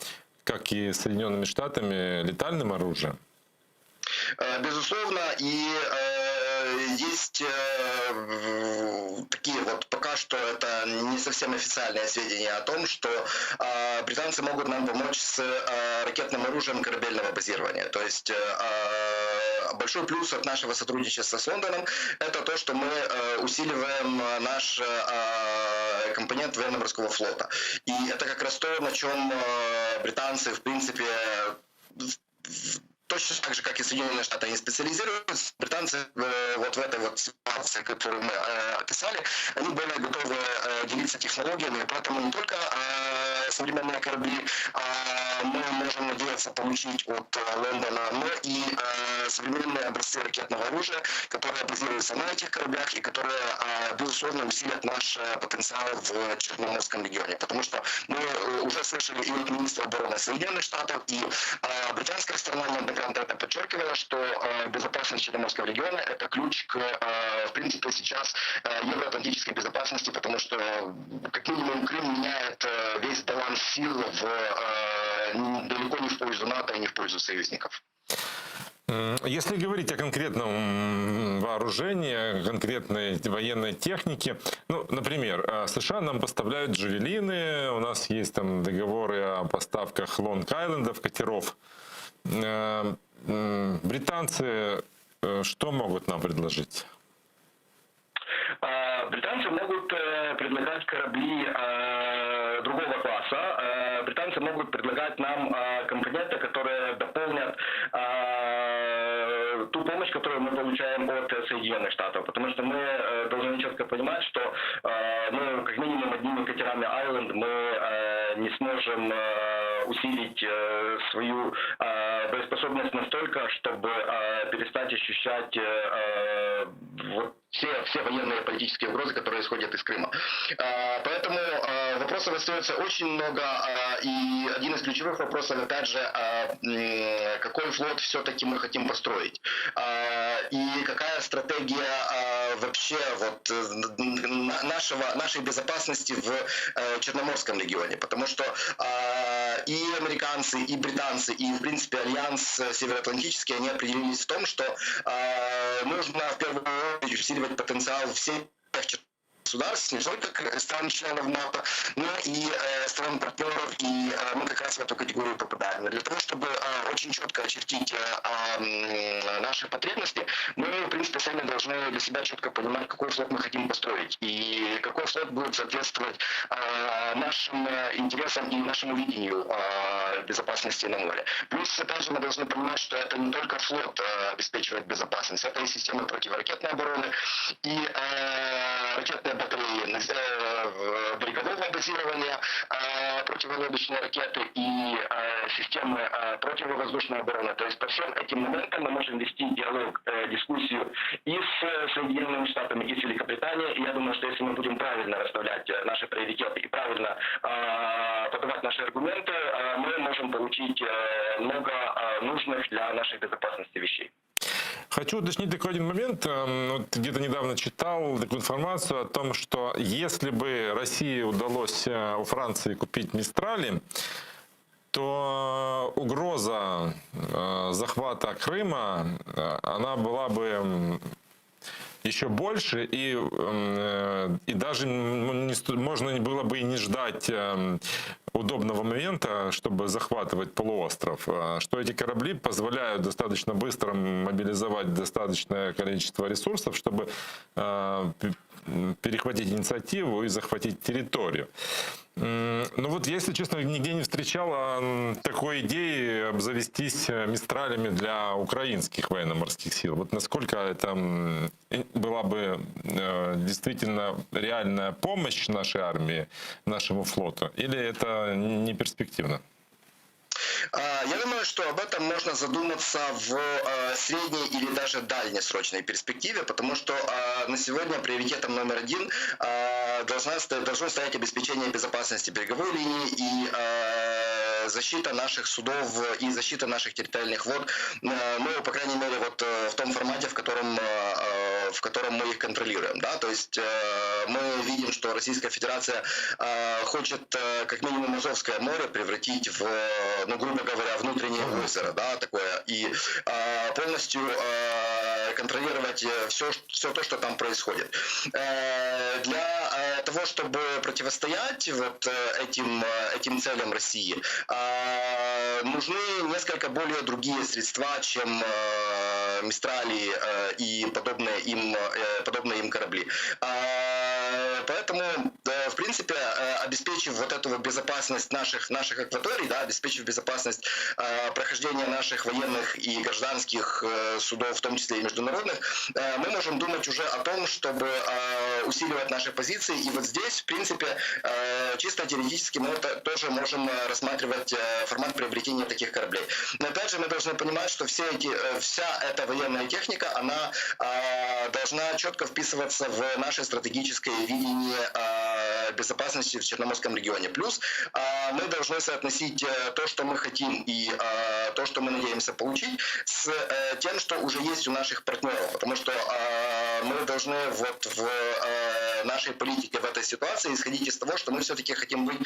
как и с Соединенными Штатами, летальным оружием? Безусловно, и есть такие вот, пока что это не совсем официальные сведения о том, что британцы могут нам помочь с ракетным оружием корабельного базирования. То есть большой плюс от нашего сотрудничества с Лондоном – это то, что мы усиливаем наш компонент военно-морского флота. И это как раз то, на чем британцы, в принципе, точно так же, как и Соединенные Штаты, они специализируются. Британцы вот в этой вот ситуации, которую мы описали, они более готовы делиться технологиями, поэтому не только современные корабли мы можем надеяться получить от Лондона, но и современные образцы ракетного оружия, которые базируются на этих кораблях и которые, безусловно, усилят наш потенциал в Черноморском регионе. Потому что мы уже слышали и от министра обороны Соединенных Штатов, и британская сторона неоднократно это подчеркивала, что безопасность Черноморского региона – это ключ к, в принципе, сейчас евроатлантической безопасности, потому что, как минимум, Крым меняет весь баланс сил далеко не в пользу НАТО и не в пользу союзников. Если говорить о конкретном вооружении, конкретной военной технике, например, США нам поставляют джавелины, у нас есть там договоры о поставках Лонг-Айлендов, катеров. Британцы что могут нам предложить? Британцы могут предлагать корабли другого класса. Британцы могут предлагать нам компоненты предметы, которые дополнят ту помощь, которую мы получаем от Соединенных Штатов. Потому что мы должны четко понимать, что как минимум одними катерами Island мы не сможем усилить свою боеспособность настолько, чтобы перестать ощущать все военные и политические угрозы, которые исходят из Крыма. Поэтому вопросов остается очень много, и один из ключевых вопросов, опять же, какой флот все-таки мы хотим построить, и какая стратегия вообще нашей безопасности в Черноморском регионе, потому что и американцы, и британцы, и, в принципе, Альянс Североатлантический, они определились в том, что нужно в первую очередь усиливать потенциал всех государств, не только стран-членов НАТО, но и стран-партнеров, и мы как раз в эту категорию попадаем. Но для того, чтобы очень четко очертить наши потребности, мы, в принципе, сами должны для себя четко понимать, какой флот мы хотим построить, и какой флот будет соответствовать нашим интересам и нашему видению безопасности на море. Плюс, опять же, мы должны понимать, что это не только флот обеспечивает безопасность, это и система противоракетной обороны, и ракетные батареи берегового базирования, противолодочные ракеты и системы противовоздушной обороны. То есть по всем этим моментам мы можем вести диалог, дискуссию и с Соединенными Штатами, и с Великобританией. И я думаю, что если мы будем правильно расставлять наши приоритеты и правильно подавать наши аргументы, мы можем получить много нужных для нашей безопасности вещей. Хочу уточнить такой один момент. Вот где-то недавно читал такую информацию о том, что если бы России удалось у Франции купить «Мистрали», то угроза захвата Крыма, она была бы еще больше, и даже можно было бы и не ждать удобного момента, чтобы захватывать полуостров, что эти корабли позволяют достаточно быстро мобилизовать достаточное количество ресурсов, чтобы перехватить инициативу и захватить территорию. Ну вот, если честно, нигде не встречал такой идеи обзавестись «Мистралями» для украинских военно-морских сил. Вот насколько это была бы действительно реальная помощь нашей армии, нашему флоту, или это не перспективно? Я думаю, что об этом можно задуматься в средней или даже дальнесрочной перспективе, потому что на сегодня приоритетом номер один должно стоять обеспечение безопасности береговой линии и защита наших судов и защита наших территориальных вод, ну, по крайней мере, вот в том формате, в котором мы их контролируем. Да? То есть мы видим, что Российская Федерация хочет как минимум Азовское море превратить в, ну, грубо говоря, внутреннее озеро, да, такое, и полностью контролировать все то, что там происходит. Для того, чтобы противостоять вот этим целям России, нужны несколько более другие средства, чем «Мистрали» и подобные им корабли. Поэтому, в принципе, обеспечив вот эту безопасность наших акваторий, да, обеспечив безопасность прохождения наших военных и гражданских судов, в том числе и международных, мы можем думать уже о том, чтобы усиливать наши позиции. И вот здесь, в принципе, чисто теоретически мы тоже можем рассматривать формат приобретения таких кораблей. Но опять же, мы должны понимать, что вся эта военная техника, она должна четко вписываться в наше стратегическое видение безопасности в Черноморском регионе. Плюс мы должны соотносить то, что мы хотим, и то, что мы надеемся получить, с тем, что уже есть у наших партнеров. Потому что мы должны вот в нашей политике в этой ситуации исходить из того, что мы все-таки хотим быть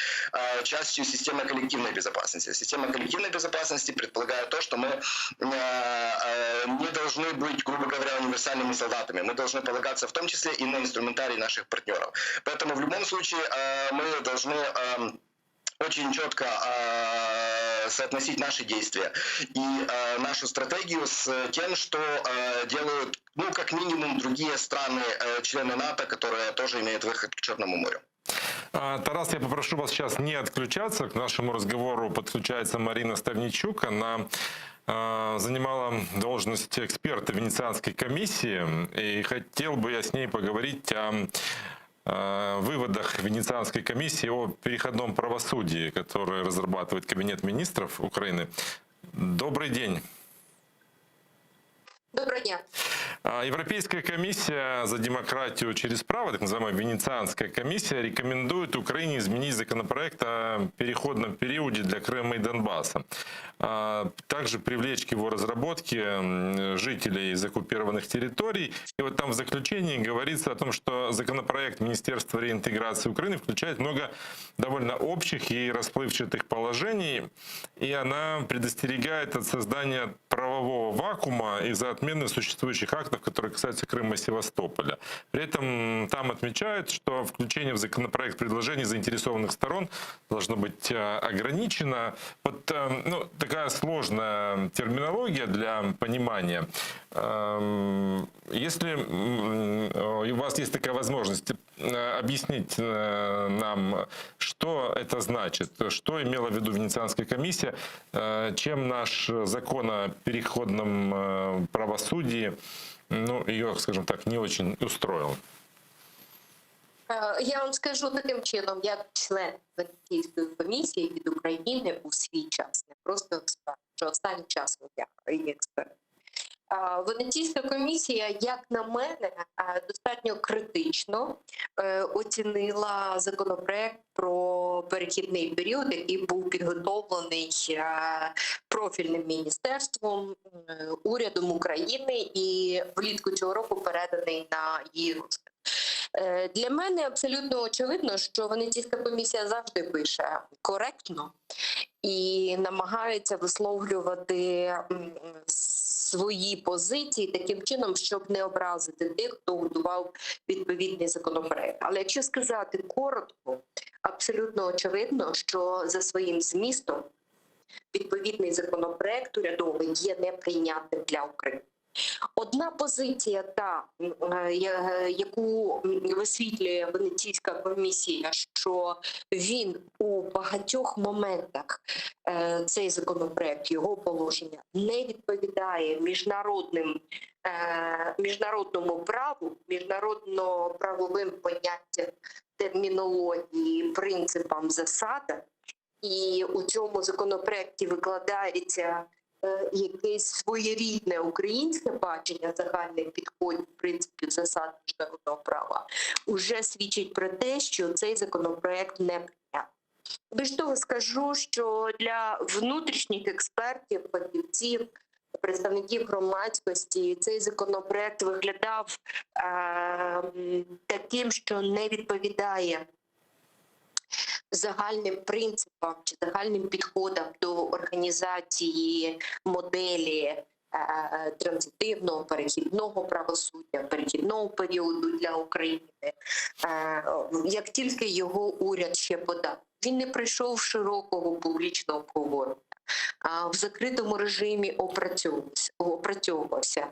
частью системы коллективной безопасности. Система коллективной безопасности предполагает то, что мы не должны быть, грубо говоря, универсальными солдатами. Мы должны полагаться в том числе и на инструментарий наших партнеров. Поэтому в любом случае мы должны очень четко соотносить наши действия и нашу стратегию с тем, что делают, ну, как минимум, другие страны, члены НАТО, которые тоже имеют выход к Черному морю. Тарас, я попрошу вас сейчас не отключаться. К нашему разговору подключается Марина Ставничук. Она занимала должность эксперта Венецианской комиссии. И хотел бы я с ней поговорить о выводах Венецианской комиссии о переходном правосудии, который разрабатывает Кабинет министров Украины. Добрый день. Доброго дня. Европейская комиссия за демократию через право, так называемая Венецианская комиссия, рекомендует Украине изменить законопроект о переходном периоде для Крыма и Донбасса. Также привлечь к его разработке жителей из оккупированных территорий. И вот там в заключении говорится о том, что законопроект Министерства реинтеграции Украины включает много довольно общих и расплывчатых положений, и она предостерегает от создания правового вакуума из-за отмены существующих актов, которые касаются Крыма и Севастополя. При этом там отмечают, что включение в законопроект предложений заинтересованных сторон должно быть ограничено. Вот такая сложная терминология для понимания. Если у вас есть такая возможность объяснить нам, что это значит, что имела в виду Венецианская комиссия, чем наш закон о переходном правосудии, ее, скажем так, не очень устроил. Я вам скажу таким чином, як член Венеційської комісії від України у свій час, не просто експерт, що останнім часом я є експерт. Венеційська комісія, як на мене, достатньо критично оцінила законопроект про перехідний період, який був підготовлений профільним міністерством, урядом України і влітку цього року переданий на її розгляд. Для мене абсолютно очевидно, що Венеційська комісія завжди пише коректно і намагається висловлювати свої позиції таким чином, щоб не образити тих, хто готував відповідний законопроект. Але якщо сказати коротко, абсолютно очевидно, що за своїм змістом відповідний законопроект урядовий є неприйнятним для України. Одна позиція, яку висвітлює Венеційська комісія, що він у багатьох моментах, цей законопроект, його положення, не відповідає міжнародному праву, міжнародно-правовим поняттям, термінології, принципам, засадам. І у цьому законопроекті викладається якесь своєрідне українське бачення загальних підходів, принципів, засад міжнародного права, уже свідчить про те, що цей законопроект не прийнятний. Більш того, скажу, що для внутрішніх експертів, фахівців, представників громадськості цей законопроект виглядав таким, що не відповідає загальним принципам чи загальним підходам до організації моделі транзитивного, перехідного правосуддя, перехідного періоду для України, як тільки його уряд ще подав. Він не пройшов широкого публічного обговорення, в закритому режимі опрацьовувався.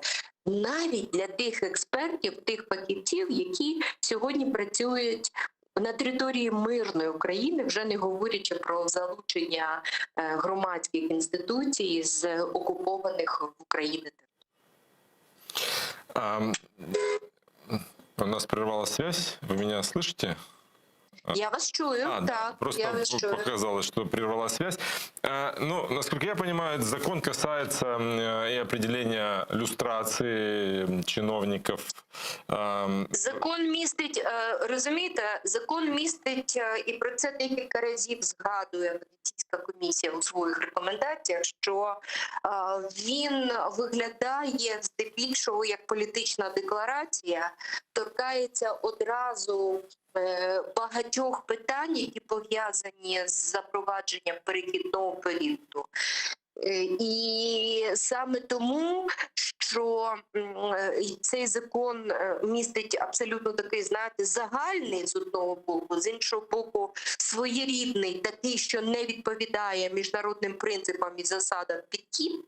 Навіть для тих експертів, тих фахівців, які сьогодні працюють на території мирної України, вже не говорячи про залучення громадських інституцій з окупованих в Україні територій. У нас прервалась связь. Вы меня слышите? Я вас чую, так. Просто я вас чую. показалось, что прервалась связь. Насколько я понимаю, закон касается и определения люстрации чиновников. Закон містить, розумієте, закон містить, і про це декілька разів згадує Венеційська комісія у своїх рекомендаціях, що він виглядає здебільшого як політична декларація, торкається одразу багатьох питань, які пов'язані з запровадженням перехідного періоду. І саме тому, що цей закон містить абсолютно такий, знаєте, загальний з одного боку, з іншого боку своєрідний, такий, що не відповідає міжнародним принципам і засадам підхід,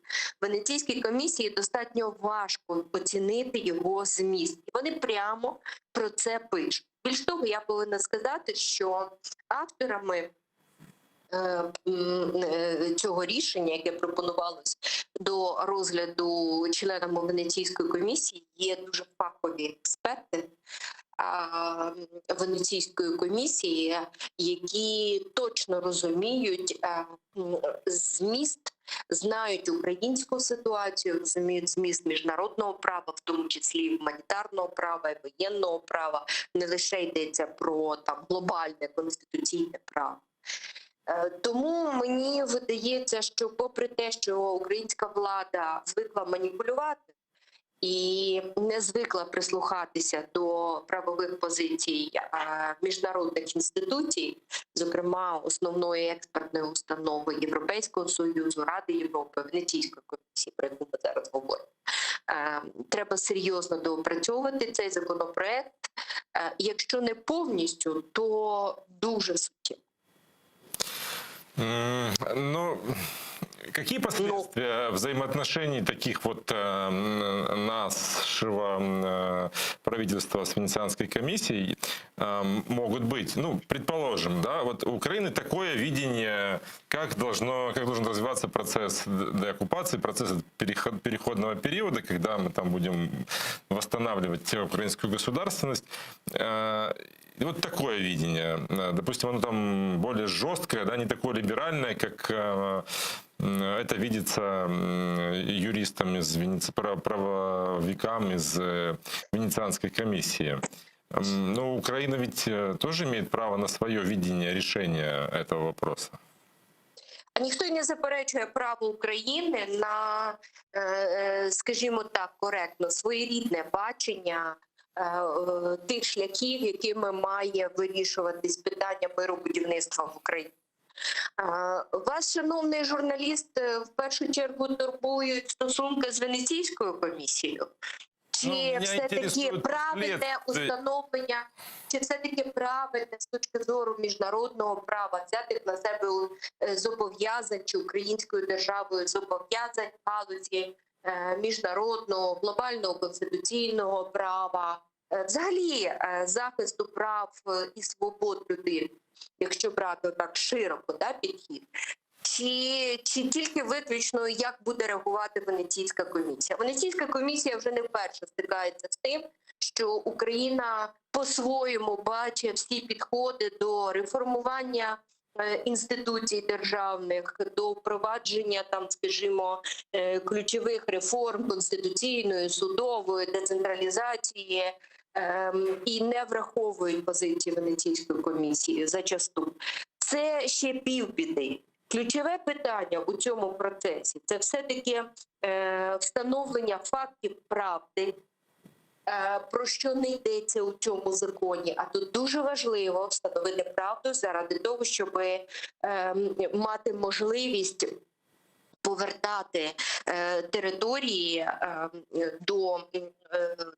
Венеційській комісії достатньо важко оцінити його зміст. І вони прямо про це пишуть. Більш того, я повинна сказати, що авторами цього рішення, яке пропонувалось до розгляду членами Венеційської комісії, є дуже фахові експерти Венеційської комісії, які точно розуміють зміст, знають українську ситуацію, розуміють зміст міжнародного права, в тому числі гуманітарного права і воєнного права. Не лише йдеться про там глобальне конституційне право. Тому мені видається, що попри те, що українська влада звикла маніпулювати і не звикла прислухатися до правових позицій міжнародних інституцій, зокрема основної експертної установи Європейського Союзу, Ради Європи, Венеційської комісії, про яку ми зараз говоримо, треба серйозно доопрацьовувати цей законопроект, якщо не повністю, то дуже суттєво. Ну, какие последствия взаимоотношений таких вот нашего правительства с Венецианской комиссией могут быть? Ну, предположим, да, вот у Украины такое видение, как должен развиваться процесс деоккупации, процесс переходного периода, когда мы там будем восстанавливать украинскую государственность. И вот такое видение, допустим, оно там более жесткое, да, не такое либеральное, как это видится юристам из правовикам из Венецианской комиссии. Но Украина ведь тоже имеет право на свое видение решения этого вопроса. Ніхто й не заперечує право України на, скажімо так, коректно, своєрідне бачення тих шляхів, якими має вирішуватись питання миробудівництва в Україні. Вас, шановний журналіст, в першу чергу турбують стосунки з Венеційською комісією? Чи все-таки правильне установлення, чи все-таки правильне з точки зору міжнародного права взяти на себе зобов'язань, чи українською державою зобов'язань в галузі міжнародного, глобального конституційного права, взагалі захисту прав і свобод людини, якщо брати так широко, да, підхід, чи тільки виключно як буде реагувати Венеційська комісія? Венеційська комісія вже не вперше стикається з тим, що Україна по-своєму бачить всі підходи до реформування інституцій державних, до впровадження там, скажімо, ключових реформ конституційної, судової, децентралізації, і не враховують позиції Венеційської комісії зачасту. Це ще півбіди. Ключове питання у цьому процесі – це все-таки встановлення фактів правди, про що не йдеться у цьому законі. А тут дуже важливо встановити правду заради того, щоб мати можливість повертати території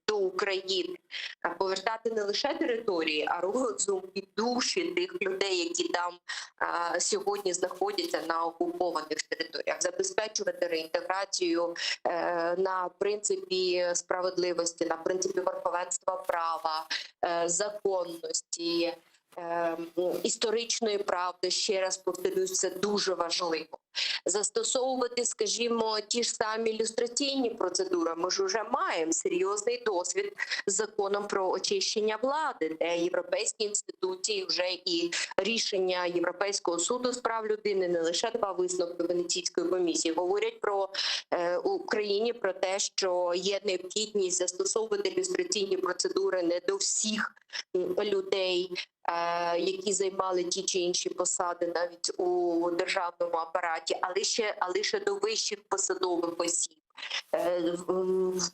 до України, повертати не лише території, а розум і душі тих людей, які там сьогодні знаходяться на окупованих територіях, забезпечувати реінтеграцію на принципі справедливості, на принципі верховенства права, законності, історичної правди, ще раз повторюсь, це дуже важливо. Застосовувати, скажімо, ті ж самі люстраційні процедури. Ми ж вже маємо серйозний досвід з законом про очищення влади, де європейські інституції вже і рішення Європейського суду з прав людини, не лише два висновки Венеційської комісії, говорять про Україні про те, що є необхідність застосовувати люстраційні процедури не до всіх людей, які займали ті чи інші посади навіть у державному апараті, а лише до вищих посадових осіб.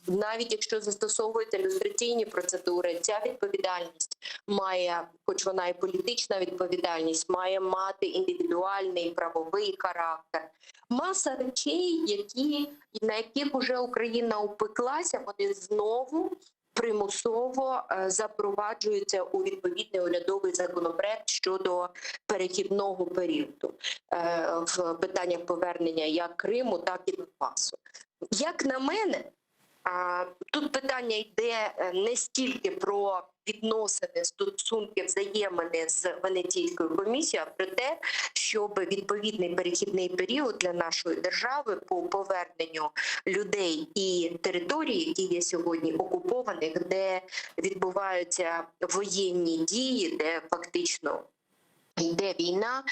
Навіть якщо застосовуються люстраційні процедури, ця відповідальність має, хоч вона і політична відповідальність, має мати індивідуальний правовий характер. Маса речей, на яких вже Україна упеклася, вони знову примусово запроваджується у відповідний урядовий законопроект щодо перехідного періоду в питаннях повернення як Криму, так і Донбасу. Як на мене, тут питання йде не стільки про відносини, стосунки, взаємини з Венеційською комісією, а про те, щоб відповідний перехідний період для нашої держави по поверненню людей і територій, які є сьогодні окупованих, де відбуваються воєнні дії, де фактично йде війна,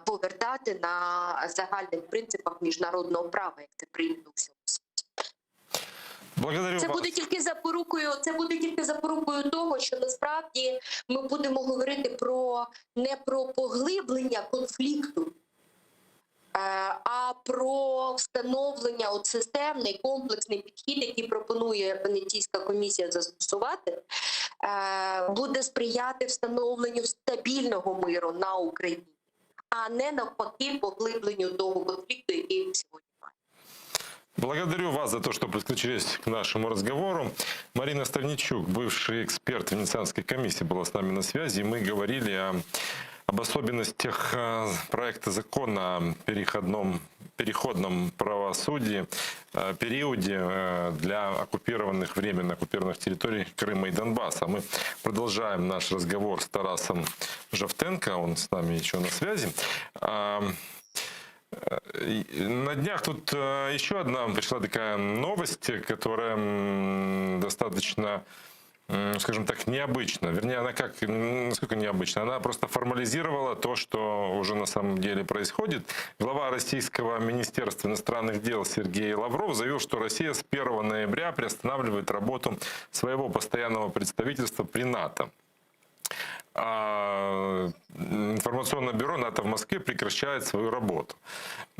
повертати на загальних принципах міжнародного права, як це прийнято у всьому світі. Благодарю Це вас. буде тільки запорукою того, що насправді ми будемо говорити не про поглиблення конфлікту, а про встановлення системний комплексний підхід, який пропонує Венеційська комісія застосувати, буде сприяти встановленню стабільного миру на Україні, а не навпаки поглибленню того конфлікту, який ми сьогодні маємо. Благодарю вас за то, что подключились к нашему разговору. Марина Ставничук, бывший эксперт Венецианской комиссии, была с нами на связи. И мы говорили об особенностях проекта закона о переходном правосудии, периоде для временно оккупированных территорий Крыма и Донбасса. Мы продолжаем наш разговор с Тарасом Жовтенко, он с нами еще на связи. На днях тут еще одна пришла такая новость, которая достаточно, скажем так, необычна. Вернее, она насколько необычна? Она просто формализировала то, что уже на самом деле происходит. Глава Российского Министерства иностранных дел Сергей Лавров заявил, что Россия с 1 ноября приостанавливает работу своего постоянного представительства при НАТО. Информационное бюро НАТО в Москве прекращает свою работу.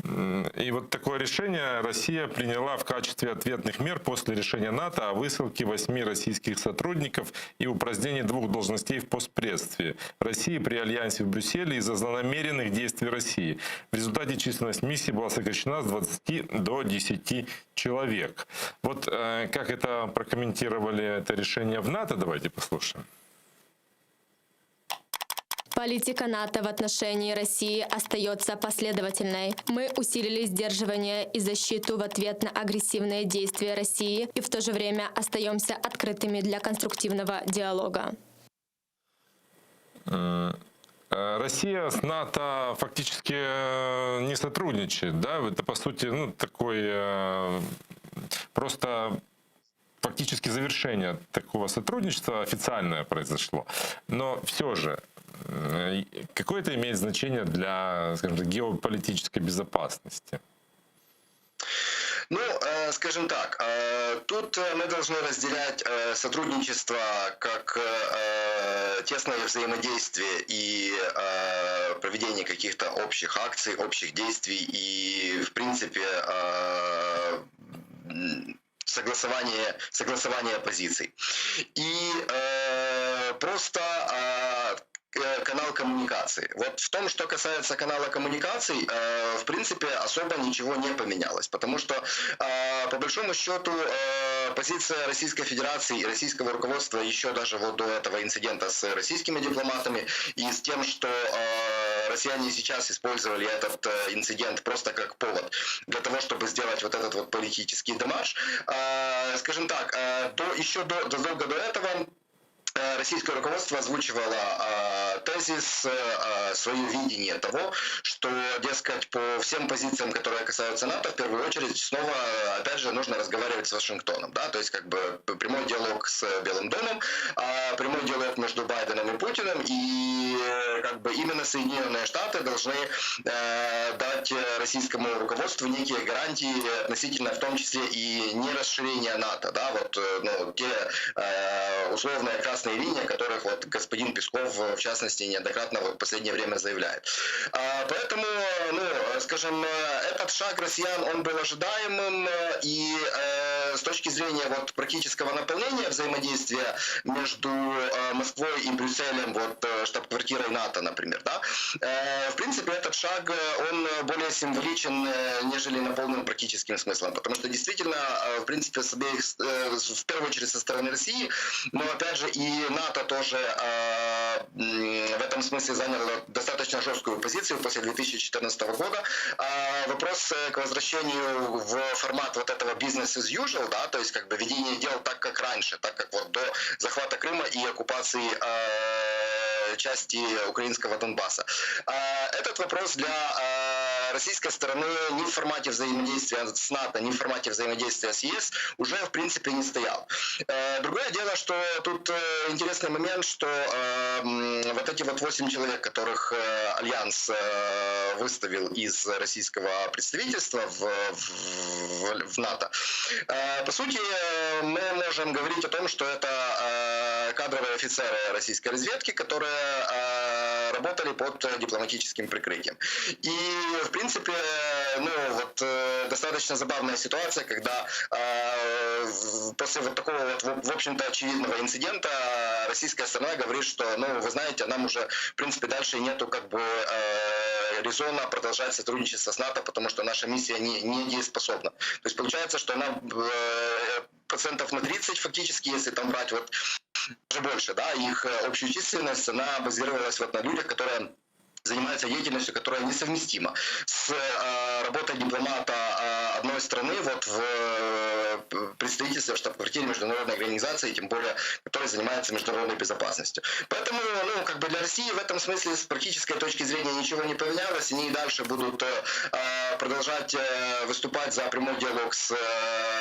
И вот такое решение Россия приняла в качестве ответных мер после решения НАТО о высылке 8 российских сотрудников и упразднении 2 должностей в постпредстве России при альянсе в Брюсселе из-за злонамеренных действий России. В результате численность миссии была сокращена с 20 до 10 человек. Вот как это прокомментировали это решение в НАТО, давайте послушаем. Политика НАТО в отношении России остается последовательной. Мы усилили сдерживание и защиту в ответ на агрессивные действия России и в то же время остаемся открытыми для конструктивного диалога. Россия с НАТО фактически не сотрудничает, да? Это, по сути, такой просто фактически завершение такого сотрудничества официальное произошло. Но все же, какое это имеет значение для, скажем так, геополитической безопасности? Ну, скажем так, тут мы должны разделять сотрудничество как тесное взаимодействие и проведение каких-то общих акций, общих действий и, в принципе, согласование позиций. И просто канал коммуникации. Вот в том, что касается канала коммуникаций, в принципе, особо ничего не поменялось, потому что, по большому счету, позиция Российской Федерации и российского руководства еще даже вот до этого инцидента с российскими дипломатами и с тем, что россияне сейчас использовали этот инцидент просто как повод для того, чтобы сделать вот этот вот политический демарш, скажем так, задолго до этого российское руководство озвучивало тезис, свое видение того, что, дескать, по всем позициям, которые касаются НАТО, в первую очередь, снова, опять же, нужно разговаривать с Вашингтоном, да, то есть, как бы, прямой диалог с Белым домом, прямой диалог между Байденом и Путиным, и, как бы, именно Соединенные Штаты должны дать российскому руководству некие гарантии относительно, в том числе, и не расширения НАТО, да, вот, те условные красные линии, о которых вот господин Песков, в частности, неоднократно в последнее время заявляет. Поэтому, скажем, этот шаг россиян, он был ожидаемым, и с точки зрения вот практического наполнения взаимодействия между Москвой и Брюсселем, вот штаб-квартирой НАТО, например, да, в принципе, этот шаг, он более символичен, нежели наполнен практическим смыслом, потому что действительно, в принципе, в первую очередь со стороны России, но опять же и НАТО тоже в этом смысле заняла достаточно жесткую позицию после 2014 года. Вопрос к возвращению в формат вот этого business as usual, да, то есть как бы ведение дел так, как раньше, так как вот до захвата Крыма и оккупации части украинского Донбасса. Этот вопрос для российской стороны ни в формате взаимодействия с НАТО, ни в формате взаимодействия с ЕС уже в принципе не стоял. Другое дело, что тут интересный момент, что вот эти вот 8 человек, которых Альянс выставил из российского представительства в НАТО, по сути, мы можем говорить о том, что это кадровые офицеры российской разведки, которые работали под дипломатическим прикрытием. И, в принципе, ну, вот, достаточно забавная ситуация, когда после вот такого вот, в общем-то, очевидного инцидента российская сторона говорит, что, ну, вы знаете, нам уже, в принципе, дальше нету как бы резона продолжать сотрудничество с НАТО, потому что наша миссия не дееспособна. То есть получается, что она процентов на 30 фактически, если там брать вот даже больше, да, их общую численность, она базировалась вот на людях, которые занимаются деятельностью, которая несовместима с работой дипломата одной страны вот в представительстве, в штаб-квартире международной организации, тем более, которая занимается международной безопасностью. Поэтому, ну, как бы для России в этом смысле с практической точки зрения ничего не поменялось. Они и дальше будут продолжать выступать за прямой диалог с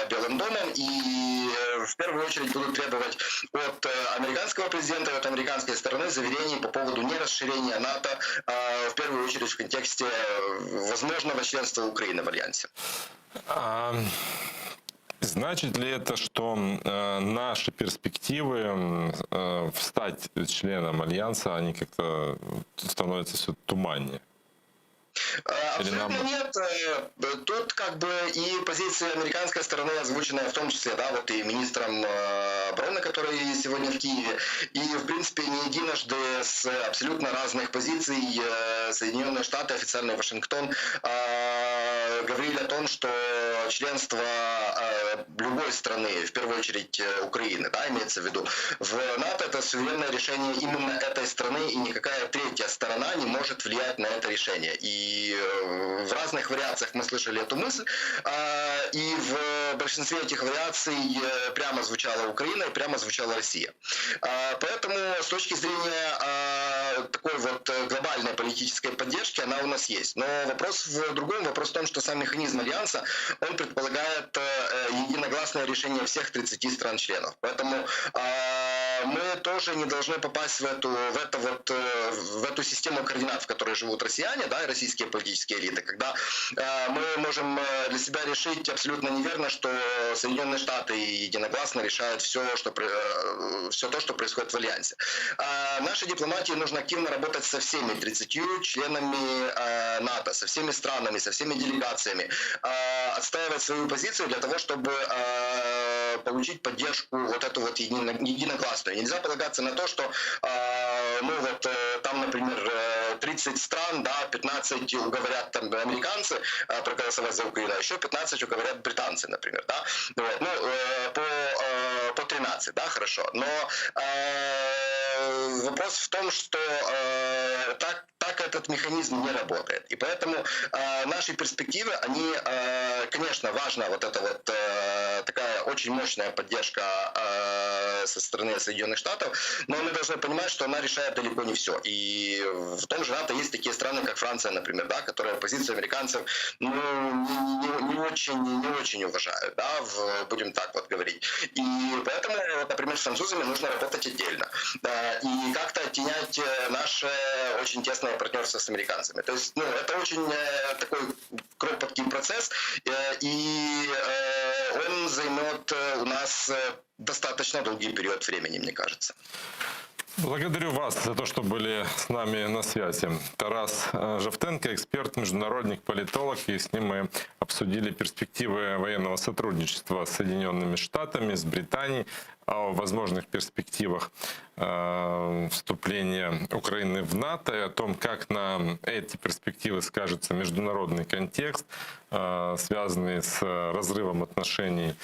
Белым домом и в первую очередь будут требовать от американского президента и от американской стороны заверений по поводу нерасширения НАТО, в первую очередь в контексте возможного членства Украины в Альянсе. Значит ли это, что наши перспективы стать членом Альянса, они как-то становятся все туманнее? Абсолютно нет. Тут как бы и позиция американской стороны, озвученная в том числе, да, вот и министром обороны, который сегодня в Киеве, и в принципе не единожды с абсолютно разных позиций Соединенные Штаты, официальный Вашингтон говорили о том, что членство любой страны, в первую очередь Украины, да, имеется в виду, в НАТО это суверенное решение именно этой страны, и никакая третья сторона не может влиять на это решение. И в разных вариациях мы слышали эту мысль, и в большинстве этих вариаций прямо звучала Украина и прямо звучала Россия. Поэтому с точки зрения такой вот глобальной политической поддержки она у нас есть. Но вопрос в другом, вопрос в том, что сам механизм Альянса, он предполагает единогласное решение всех 30 стран-членов. Поэтому мы тоже не должны попасть в эту систему координат, в которой живут россияне, да, и российские политические элиты, когда мы можем для себя решить абсолютно неверно, что Соединенные Штаты единогласно решают все то, что происходит в Альянсе. Нашей дипломатии нужно активно работать со всеми 30 членами НАТО, со всеми странами, со всеми делегациями, отстаивать свою позицию для того, чтобы получить поддержку вот эту вот единогласную. Нельзя полагаться на то, что там, например, 30 стран, да, 15 уговорят там американцы проголосовать за Украину, а еще 15 уговорят британцы, например, да. Вот. Ну, по 13, да, хорошо. Но вопрос в том, что так этот механизм не работает. И поэтому наши перспективы, они, конечно, важна вот эта вот такая очень мощная поддержка со стороны Соединенных Штатов, но мы должны понимать, что она решает далеко не все. И в том же НАТО есть такие страны, как Франция, например, да, которые позицию американцев не очень уважают, да, будем так вот говорить. И поэтому, например, с французами нужно работать отдельно. И как-то оттенять наше очень тесное партнерство с американцами. То есть, это очень такой кропоткий процесс, и он займет у нас достаточно долгий период времени, мне кажется. Благодарю вас за то, что были с нами на связи. Тарас Жовтенко, эксперт, международник, политолог, и с ним мы обсудили перспективы военного сотрудничества с Соединенными Штатами, с Британией, о возможных перспективах вступления Украины в НАТО и о том, как на эти перспективы скажется международный контекст, связанный с разрывом отношений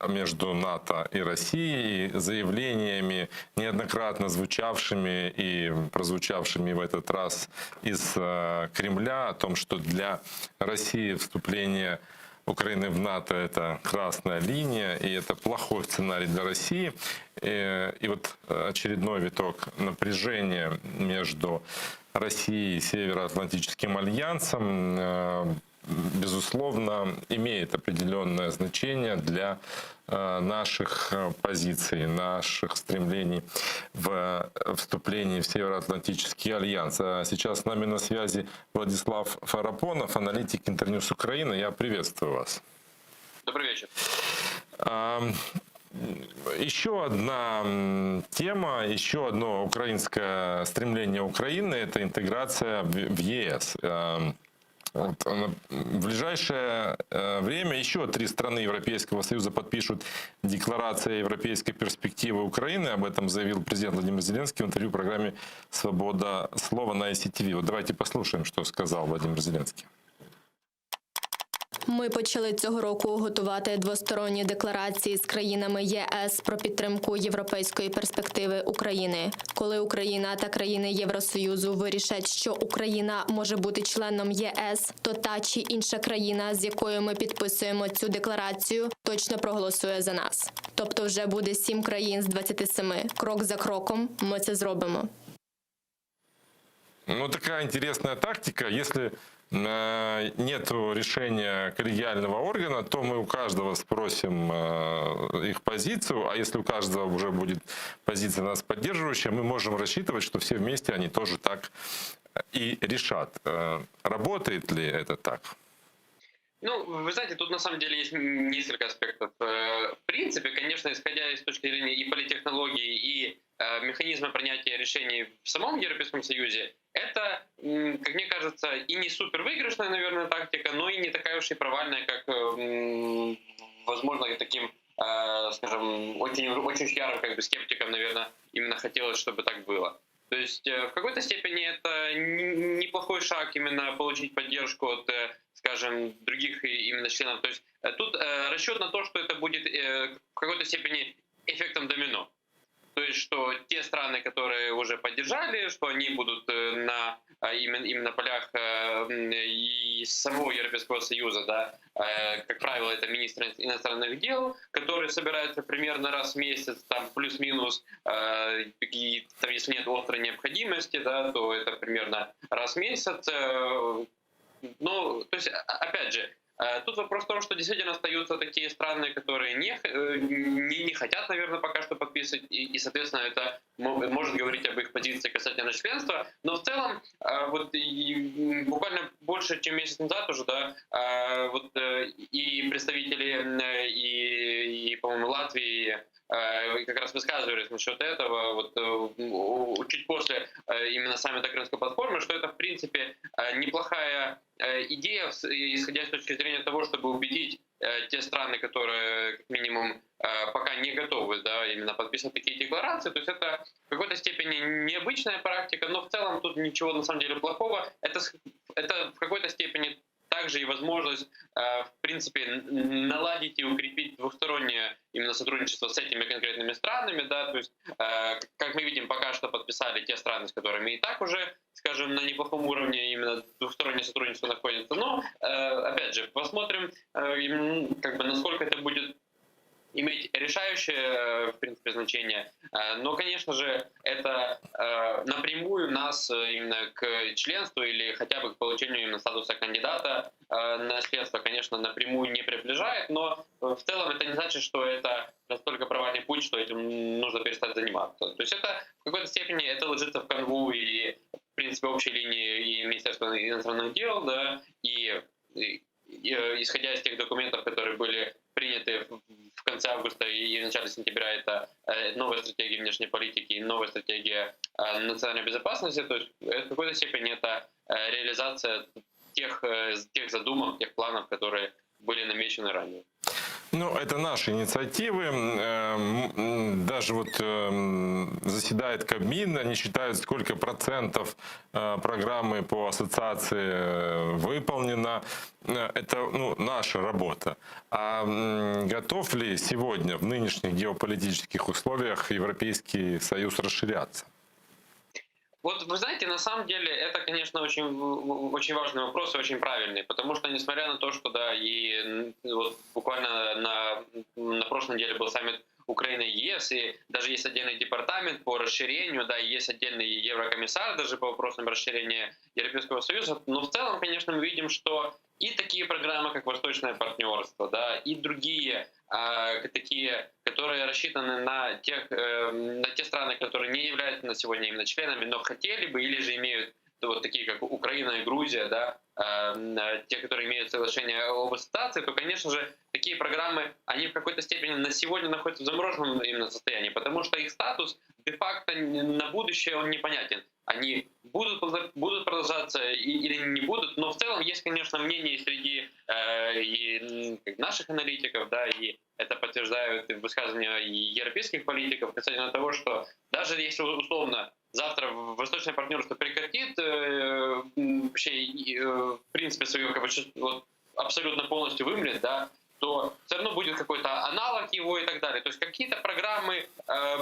между НАТО и Россией, заявлениями, неоднократно звучавшими и прозвучавшими в этот раз из Кремля о том, что для России вступление Украины в НАТО — это красная линия, и это плохой сценарий для России. И вот очередной виток напряжения между Россией и Североатлантическим альянсом, безусловно, имеет определенное значение для наших позиций, наших стремлений в вступлении в Североатлантический альянс. А сейчас с нами на связи Владислав Фарапонов, аналитик Интерньюс Украина. Я приветствую вас. Добрый вечер. Еще одна тема, еще одно украинское стремление Украины — это интеграция в ЕС. Вот, в ближайшее время еще 3 страны Европейского Союза подпишут декларацию о европейской перспективе Украины. Об этом заявил президент Владимир Зеленский в интервью программе «Свобода слова» на ICTV. Вот давайте послушаем, что сказал Владимир Зеленский. Ми почали цього року готувати двосторонні декларації з країнами ЄС про підтримку європейської перспективи України. Коли Україна та країни Євросоюзу вирішать, що Україна може бути членом ЄС, то та чи інша країна, з якою ми підписуємо цю декларацію, точно проголосує за нас. Тобто вже буде 7 країн з 27. Крок за кроком ми це зробимо. Ну, такая интересная тактика. Если нет решения коллегиального органа, то мы у каждого спросим их позицию, а если у каждого уже будет позиция нас поддерживающая, мы можем рассчитывать, что все вместе они тоже так и решат. Работает ли это так? Ну, вы знаете, тут на самом деле есть несколько аспектов. В принципе, конечно, исходя из точки зрения и политтехнологии, и механизма принятия решений в самом Европейском Союзе, это, как мне кажется, и не супер выигрышная, наверное, тактика, но и не такая уж и провальная, как, возможно, таким, скажем, очень ярым как бы скептикам, наверное, именно хотелось, чтобы так было. То есть в какой-то степени это неплохой шаг именно получить поддержку от, скажем, других именно членов. То есть тут расчет на то, что это будет в какой-то степени эффектом домино. То есть что те страны, которые уже поддержали, что они будут на именно полях и самого Европейского Союза, да, как правило, это министры иностранных дел, которые собираются примерно раз в месяц, там плюс-минус, и там, если нет острой необходимости, да, то это примерно раз в месяц. Ну, то есть, опять же, тут вопрос в том, что действительно остаются такие страны, которые не хотят, наверное, пока что подписывать, и, соответственно, это может говорить об их позиции касательно членства. Но в целом, вот буквально больше, чем месяц назад уже, да, вот и представители, и по-моему, Латвии как раз высказывались насчет этого, вот чуть после именно саммита Крымской платформы, что это, в принципе, неплохая идея, исходя с точки зрения того, чтобы убедить те страны, которые, как минимум, пока не готовы, да, именно подписать такие декларации. То есть это в какой-то степени необычная практика, но в целом тут ничего на самом деле плохого. Это в какой-то степени также и возможность, в принципе, наладить и укрепить двустороннее именно сотрудничество с этими конкретными странами, да, то есть, как мы видим, пока что подписали те страны, с которыми и так уже, скажем, на неплохом уровне именно двустороннее сотрудничество находится. Но, опять же, посмотрим, как бы, насколько это будет иметь решающее, в принципе, значение. Но, конечно же, это напрямую нас именно к членству или хотя бы к получению именно статуса кандидата на членство, конечно, напрямую не приближает, но в целом это не значит, что это настолько провальный путь, что этим нужно перестать заниматься. То есть это в какой-то степени это ложится в канву и, в принципе, общей линии и Министерства иностранных дел, да, и исходя из тех документов, которые были приняты в конце августа и в начале сентября, это новая стратегия внешней политики и новая стратегия национальной безопасности. То есть в какой-то степени это реализация тех задумок, тех планов, которые были намечены ранее. Ну, это наши инициативы. Даже вот заседает Кабмин, они считают, сколько процентов программы по ассоциации выполнено. Это наша работа. А готов ли сегодня в нынешних геополитических условиях Европейский Союз расширяться? Вот вы знаете, на самом деле это, конечно, очень важный вопрос и очень правильный, потому что несмотря на то, что да, и вот буквально на прошлой неделе был саммит Украины и ЕС, и даже есть отдельный департамент по расширению, да, и есть отдельный еврокомиссар даже по вопросам расширения Европейского Союза, но в целом, конечно, мы видим, что и такие программы, как Восточное партнерство, да, и другие такие, которые рассчитаны на те страны, которые не являются на сегодня именно членами, но хотели бы или же имеют вот такие, как Украина и Грузия, да, те, которые имеют соглашение об ассоциации, то, конечно же, такие программы, они в какой-то степени на сегодня находятся в замороженном именно состоянии, потому что их статус де-факто на будущее он непонятен. Они будут продолжаться или не будут, но в целом есть, конечно, мнение среди и наших аналитиков, да, и это подтверждают в и европейских политиков касательно того, что даже если условно завтра Восточное партнерство прекратит вообще в принципе свое вот, абсолютно полностью вымрет, да, то все равно будет какой-то аналог его и так далее. То есть какие-то программы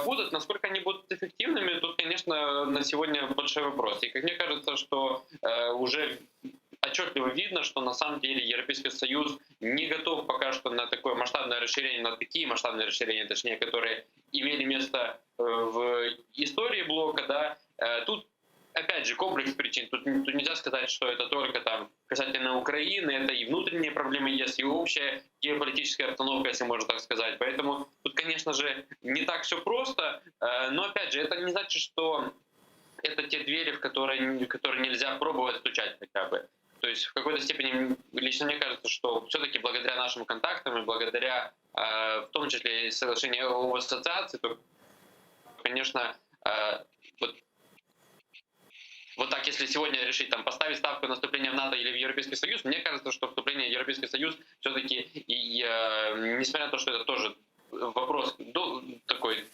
будут, насколько они будут эффективными, тут, конечно, на сегодня большой вопрос. И как мне кажется, что уже отчетливо видно, что на самом деле Европейский Союз не готов пока что на такое масштабное расширение, на такие масштабные расширения, точнее, которые имели место в истории блока, да. Тут опять же, комплекс причин. Тут нельзя сказать, что это только там касательно Украины, это и внутренние проблемы есть, и общая геополитическая обстановка, если можно так сказать. Поэтому тут, конечно же, не так все просто. Но опять же, это не значит, что это те двери, в которые нельзя пробовать стучать хотя бы. То есть в какой-то степени, лично мне кажется, что все-таки благодаря нашим контактам и благодаря, в том числе, и соглашению об ассоциации, то, конечно, вот так, если сегодня решить там, поставить ставку на вступление в НАТО или в Европейский Союз, мне кажется, что вступление в Европейский Союз все-таки, несмотря на то, что это тоже вопрос такой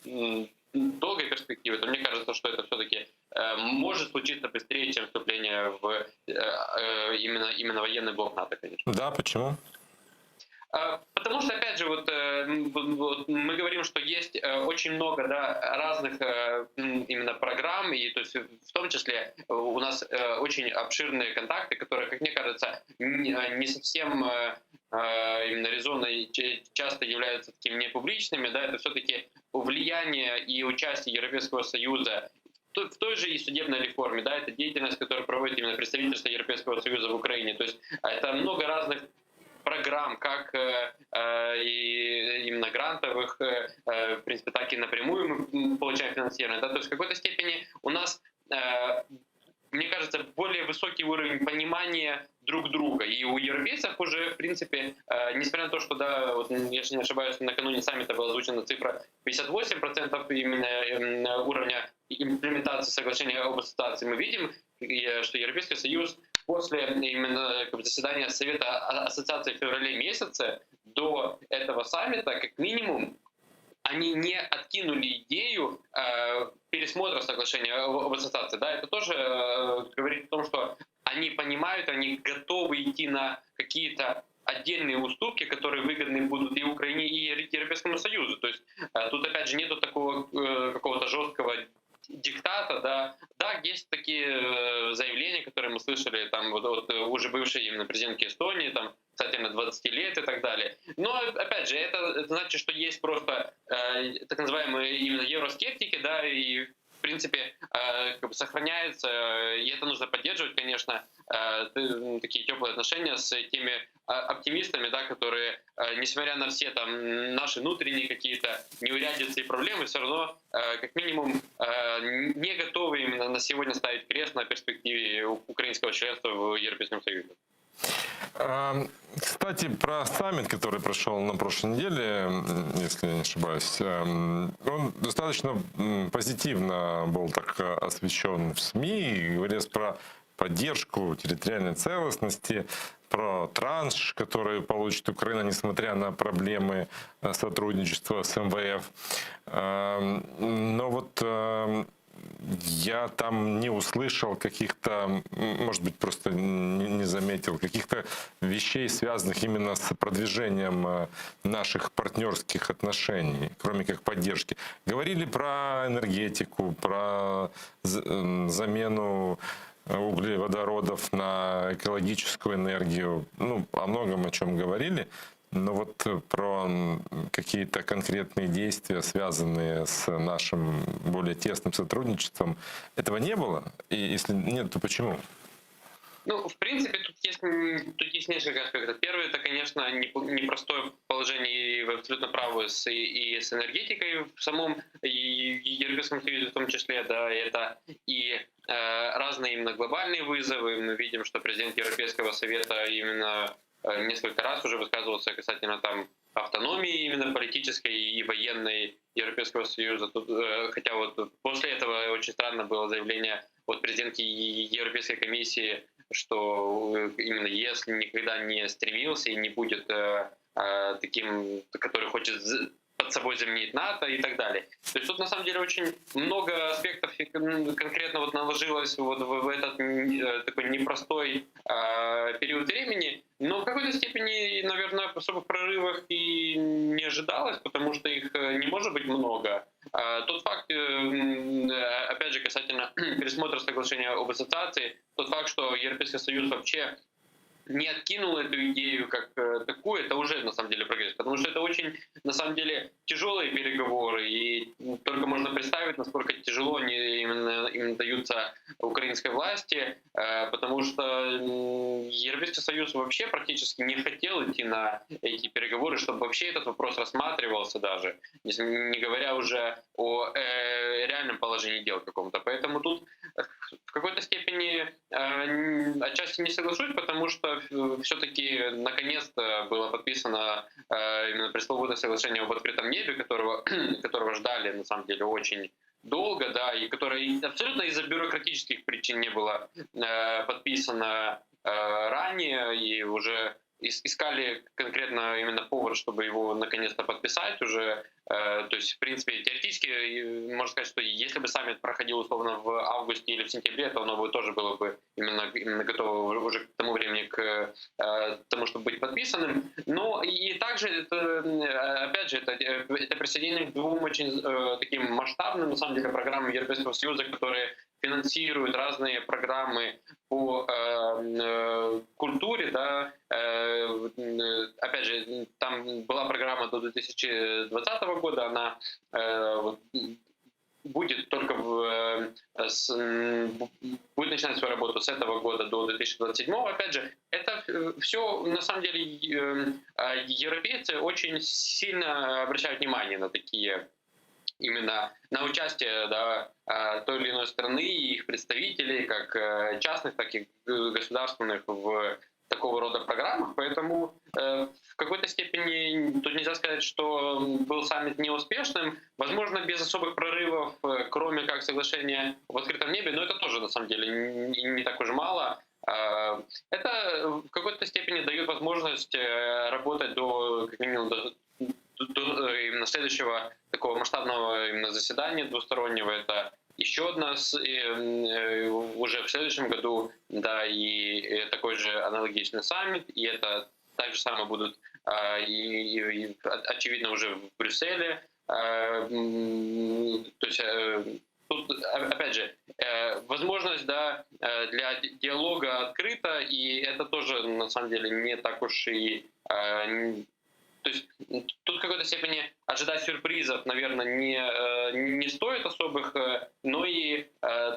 долгой перспективы, то мне кажется, что это все-таки может случиться быстрее, чем вступление в именно военный блок НАТО, конечно. Да, почему? Потому что, опять же, вот мы говорим, что есть очень много разных именно программ, и то есть в том числе у нас очень обширные контакты, которые, как мне кажется, не совсем именно резонно и часто являются такими непубличными, да, это все-таки влияние и участие Европейского Союза в той же и судебной реформе, да, это деятельность, которую проводит именно представительство Европейского Союза в Украине, то есть это много разных программ, как и именно грантовых, в принципе, так и напрямую мы получаем финансирование. Да? То есть в какой-то степени у нас, мне кажется, более высокий уровень понимания друг друга. И у европейцев уже, в принципе, несмотря на то, что, да, вот, если не ошибаюсь, накануне саммита была озвучена цифра 58% именно уровня имплементации соглашения об ассоциации, мы видим, что Европейский Союз после именно заседания Совета Ассоциации в феврале месяце до этого саммита, как минимум, они не откинули идею пересмотра соглашения об ассоциации. Да, это тоже говорит о том, что они понимают, они готовы идти на какие-то отдельные уступки, которые выгодны будут и Украине, и Европейскому Союзу. То есть тут, опять же, нету такого какого-то жесткого диктата, да. Да, есть такие заявления, которые мы слышали, там, вот уже бывшей именно президентки Эстонии, там, кстати, на 20 лет и так далее. Но, опять же, это значит, что есть просто так называемые именно евроскептики, да, и в принципе как бы сохраняется, и это нужно поддерживать, конечно, такие теплые отношения с теми оптимистами, да, которые, несмотря на все там наши внутренние какие-то неурядицы и проблемы, все равно, как минимум, не готовы именно на сегодня ставить крест на перспективе украинского членства в Европейском Союзе. Кстати, про саммит, который прошел на прошлой неделе, если я не ошибаюсь, он достаточно позитивно был так освещен в СМИ, говорилось про поддержку территориальной целостности, про транш, который получит Украина, несмотря на проблемы сотрудничества с МВФ. Но вот я там не услышал каких-то, может быть, просто не заметил, каких-то вещей, связанных именно с продвижением наших партнерских отношений, кроме как поддержки. Говорили про энергетику, про замену углеводородов на экологическую энергию. Ну, о многом о чем говорили. Но вот про какие-то конкретные действия, связанные с нашим более тесным сотрудничеством, этого не было? И если нет, то почему? Ну, в принципе, тут есть несколько аспектов. Первый, это, конечно, непростое положение, и вы абсолютно правы, и с энергетикой в самом Европейском Союзе в том числе, да, это и разные именно глобальные вызовы. Мы видим, что президент Европейского Совета именно несколько раз уже высказывался касательно там автономии именно политической и военной Европейского Союза. Тут, хотя вот после этого очень странно было заявление от президентки Европейской комиссии, что именно ЕС никогда не стремился и не будет таким, который хочет под собой заменить НАТО и так далее. То есть тут на самом деле очень много аспектов конкретно вот наложилось вот в этот такой непростой период времени, но в какой-то степени, наверное, особых прорывов и не ожидалось, потому что их не может быть много. Тот факт, опять же, касательно пересмотра соглашения об ассоциации, тот факт, что Европейский Союз вообще не откинул эту идею как такую, это уже на самом деле прогресс, потому что это очень на самом деле тяжелые переговоры, и только можно представить, насколько тяжело они именно даются украинской власти, потому что Европейский Союз вообще практически не хотел идти на эти переговоры, чтобы вообще этот вопрос рассматривался даже, не говоря уже о реальном положении дел каком-то. Поэтому тут в какой-то степени отчасти не соглашусь, потому что все-таки наконец-то было подписано именно пресловутое соглашение об открытом небе, которого ждали на самом деле очень долго, да, и которое абсолютно из-за бюрократических причин не было подписано ранее, и уже искали конкретно именно повод, чтобы его наконец-то подписать уже. То есть, в принципе, теоретически, можно сказать, что если бы саммит проходил условно в августе или в сентябре, то оно бы тоже было бы именно готово уже к тому времени, к тому, чтобы быть подписанным. Но и также, это, опять же, это присоединение к двум очень таким масштабным, на самом деле, программам Европейского Союза, которые финансируют разные программы по культуре, да. Опять же, там была программа до 2020 года, она будет только будет начинать свою работу с этого года до 2027. Опять же, это все на самом деле европейцы очень сильно обращают внимание на такие именно на участие, да, той или иной страны и их представителей, как частных, так и государственных, в такого рода программах. Поэтому в какой-то степени тут нельзя сказать, что был саммит неуспешным. Возможно, без особых прорывов, кроме как соглашения об открытом небе, но это тоже на самом деле не так уж мало. Это в какой-то степени дает возможность работать до, как минимум, до именно следующего такого масштабного именно заседания двустороннего. Это еще одна уже в следующем году, да, и такой же аналогичный саммит, и это также самое будут и очевидно уже в Брюсселе. То есть тут, опять же, возможность, да, для диалога открыта, и это тоже на самом деле не так уж и... То есть тут в какой-то степени ожидать сюрпризов, наверное, не стоит особых, но и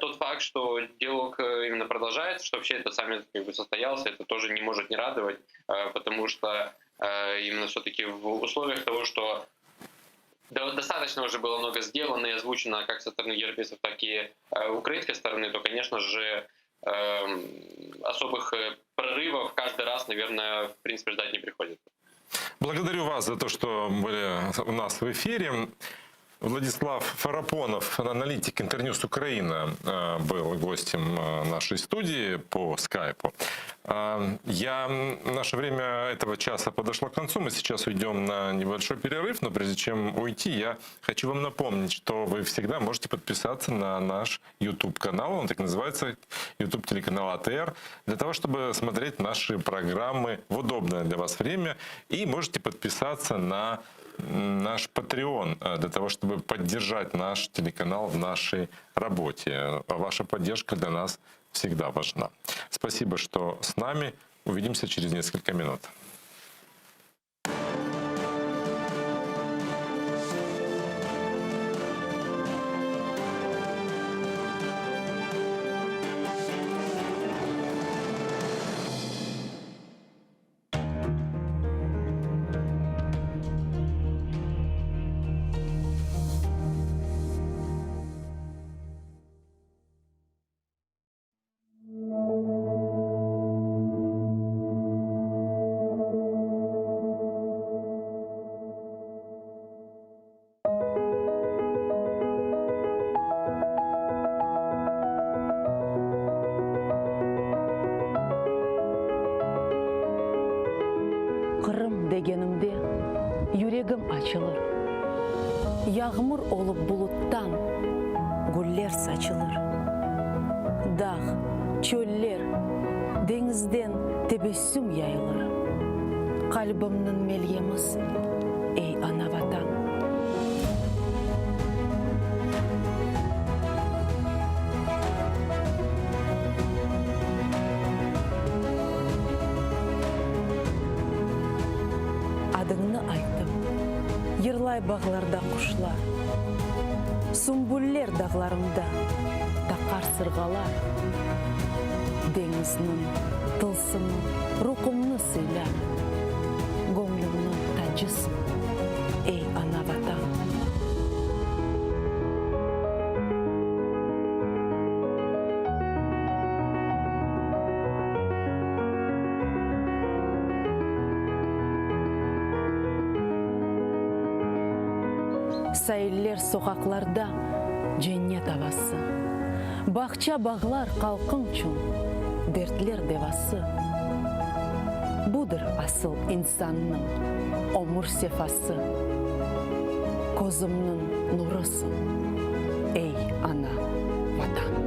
тот факт, что диалог именно продолжается, что вообще этот саммит как бы состоялся, это тоже не может не радовать, потому что именно все-таки в условиях того, что достаточно уже было много сделано и озвучено как со стороны европейцев, так и украинской стороны, то, конечно же, особых прорывов каждый раз, наверное, в принципе, ждать не приходится. Благодарю вас за то, что были у нас в эфире. Владислав Фарапонов, аналитик Интерньюз Украина, был гостем нашей студии по скайпу. Наше время этого часа подошло к концу. Мы сейчас уйдем на небольшой перерыв, но прежде чем уйти, я хочу вам напомнить, что вы всегда можете подписаться на наш YouTube-канал. Он так называется, YouTube-телеканал АТР, для того, чтобы смотреть наши программы в удобное для вас время. И можете подписаться на наш Patreon для того, чтобы поддержать наш телеканал в нашей работе. Ваша поддержка для нас всегда важна. Спасибо, что с нами. Увидимся через несколько минут. Қырым дегенімде жүрегім açılır. Yağmur olup buluttan güller saçılır. Dağ, çöller, denizden tebessüm yayılır. Kalbimnin melgemiz, ey ana vatan. Adını aytım, yırlay bağlarda kuşlar, sümbüller dağlarımda takar sırgalar. Deniznin tılsımı, ruhumnu sıyla, gönlümün tacısın, ey ana vatan. Sayıller sokaklarda cennet havası. Bahçe bağlar kalkın için dertler devası. Budur asıl insanın omur sefası. Kozumnun nurusun, ey ana vatan.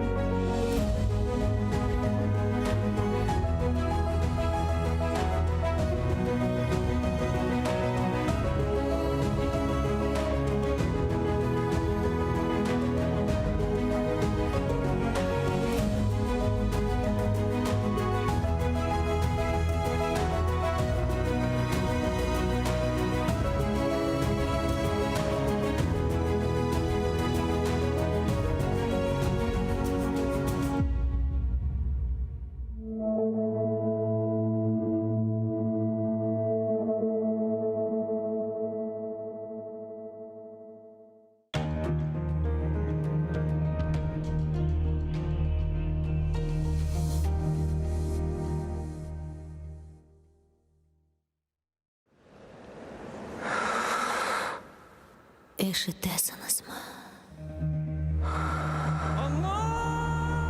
Ишетесiniz mi?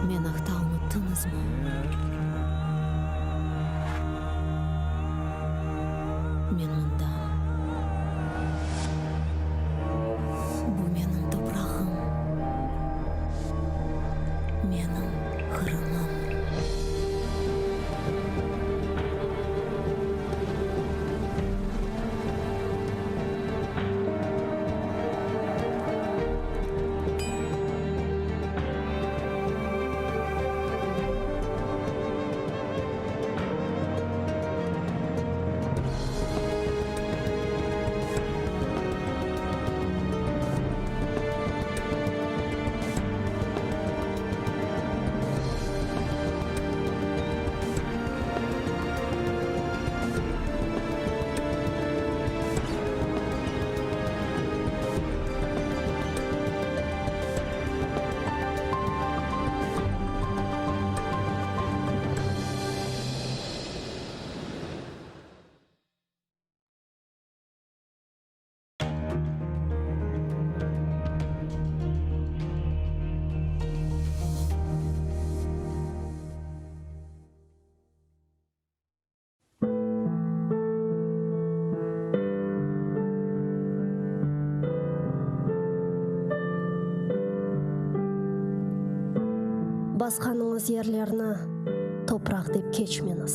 Meni hata unuttunuz mu? Men bundan. Bu mening toprağım. Mening Kırımım. басқаныңыз ерлерні топырақ деп кечмеңіз.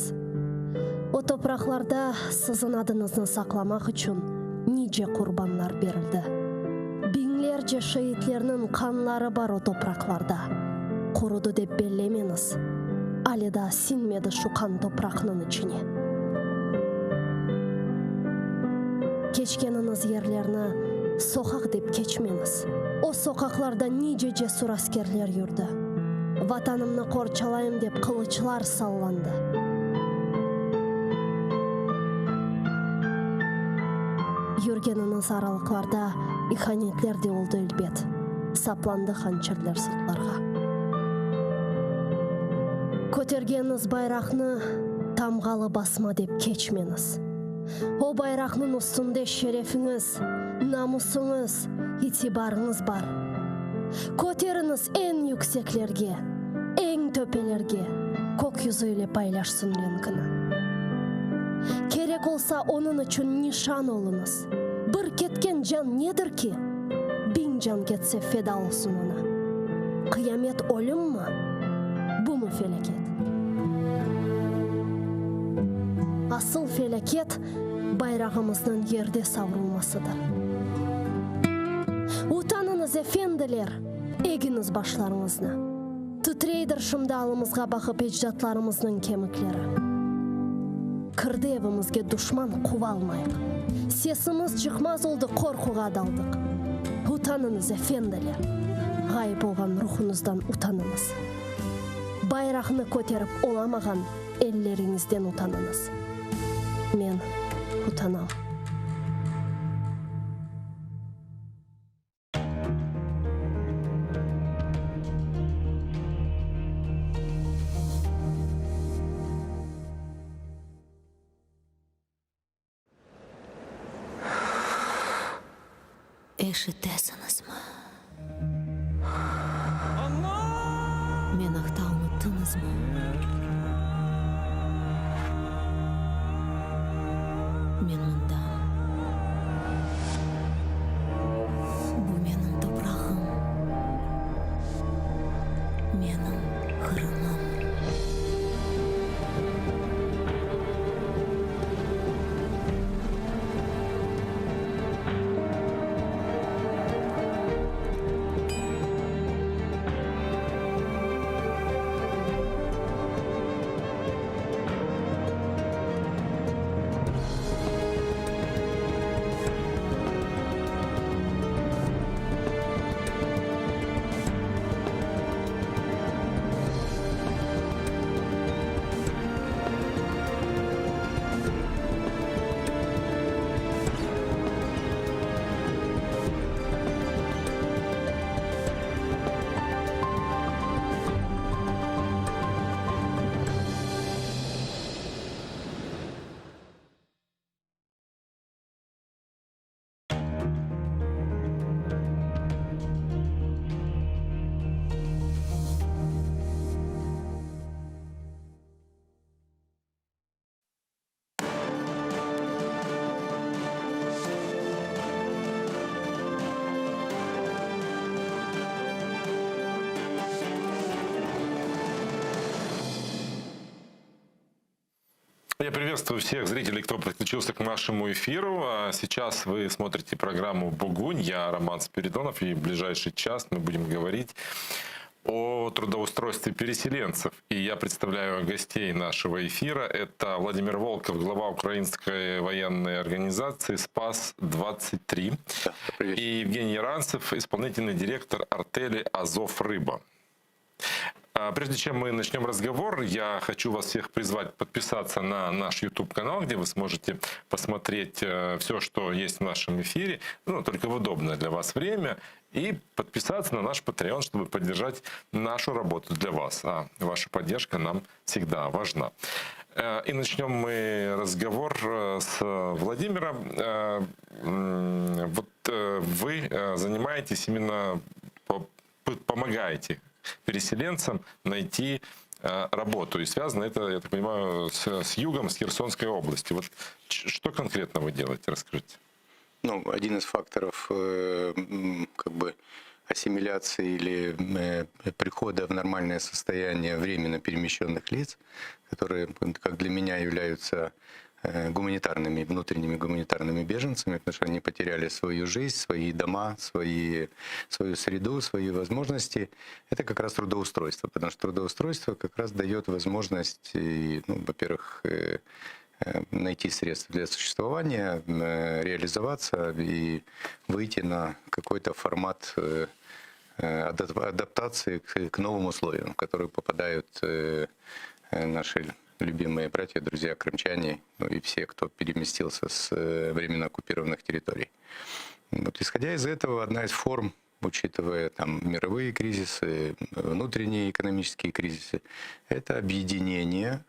О топырақларда сіздің адыңызны сақламақ үшін неше құрбанлар берілді. Бинлерce шейітлерінің қанлары бар о топырақларда. Құруды деп беллемеңіз. Алида синмеді шу қан топырақның ішіне. Кечкеніңіз ерлерні соқақ деп кечмеңіз. О соқақларда неше жесур аскерлер жүрді. Ватанымны қорчалайым деп қылычлар салланды. Жүргеніңіз аралықларда иханетлер де олды үлбет. Сапланды ханчерлер сыртларға. Көтергеніңіз байрақны тамғалы басма деп кечмеңіз. О байрақның үстінде шерефіңіз, намысыңыз, итибарыңыз бар. Көтеріңіз ең yüksеклерге, ең төпелерге, көк yüzüyle paylaşsın ренкіні. Керек олса оның үшін нишан олыңыз. Бір кеткен жан недір ки? 1000 жан кетсе феда олсын ona. Қиямет өлім ма? Бұ му фелекет? Асыл фелекет байрағымыздың ерде саврылмасыdır. Утаныңыз эфенділер, егіңіз башларыңызны. Тітрейдір шымдалымызға бақып еждатларымыздың кеміклері. Кірді евімізге дұшман қуа алмайық. Сесіміз чықмаз олды қорқуға далдық. Утаныңыз эфенділер. Ғайып болған рухыңыздан утаныңыз. Байрағыны көтеріп оламаған еллеріңізден утаныңыз. Мен утанам. Ишітесіңіз ма? Мен ақта ұмыттыңыз ма? Мен мұндамын. Бұл менің топырағым. Менің қырымым. Я приветствую всех зрителей, кто подключился к нашему эфиру. Сейчас вы смотрите программу «Бугунь». Я Роман Спиридонов, и в ближайший час мы будем говорить о трудоустройстве переселенцев. И я представляю гостей нашего эфира. Это Владимир Волков, глава украинской военной организации «Спас-23». И Евгений Яранцев, исполнительный директор артели «Азов Рыба». Прежде чем мы начнем разговор, я хочу вас всех призвать подписаться на наш YouTube-канал, где вы сможете посмотреть все, что есть в нашем эфире, ну, только в удобное для вас время, и подписаться на наш Patreon, чтобы поддержать нашу работу для вас. А ваша поддержка нам всегда важна. И начнем мы разговор с Владимиром. Вот вы занимаетесь именно, помогаете переселенцам найти работу. И связано это, я так понимаю, с югом, с Херсонской области. Вот что конкретно вы делаете? Расскажите. Ну, один из факторов как бы ассимиляции или прихода в нормальное состояние временно перемещенных лиц, которые, как для меня, являются гуманитарными, внутренними гуманитарными беженцами, потому что они потеряли свою жизнь, свои дома, свою среду, свои возможности. Это как раз трудоустройство, потому что трудоустройство как раз дает возможность, во-первых, найти средства для существования, реализоваться и выйти на какой-то формат адаптации к новым условиям, в которые попадают наши любимые братья, друзья, крымчане, и все, кто переместился с временно оккупированных территорий. Вот, исходя из этого, одна из форм, учитывая там мировые кризисы, внутренние экономические кризисы, это объединение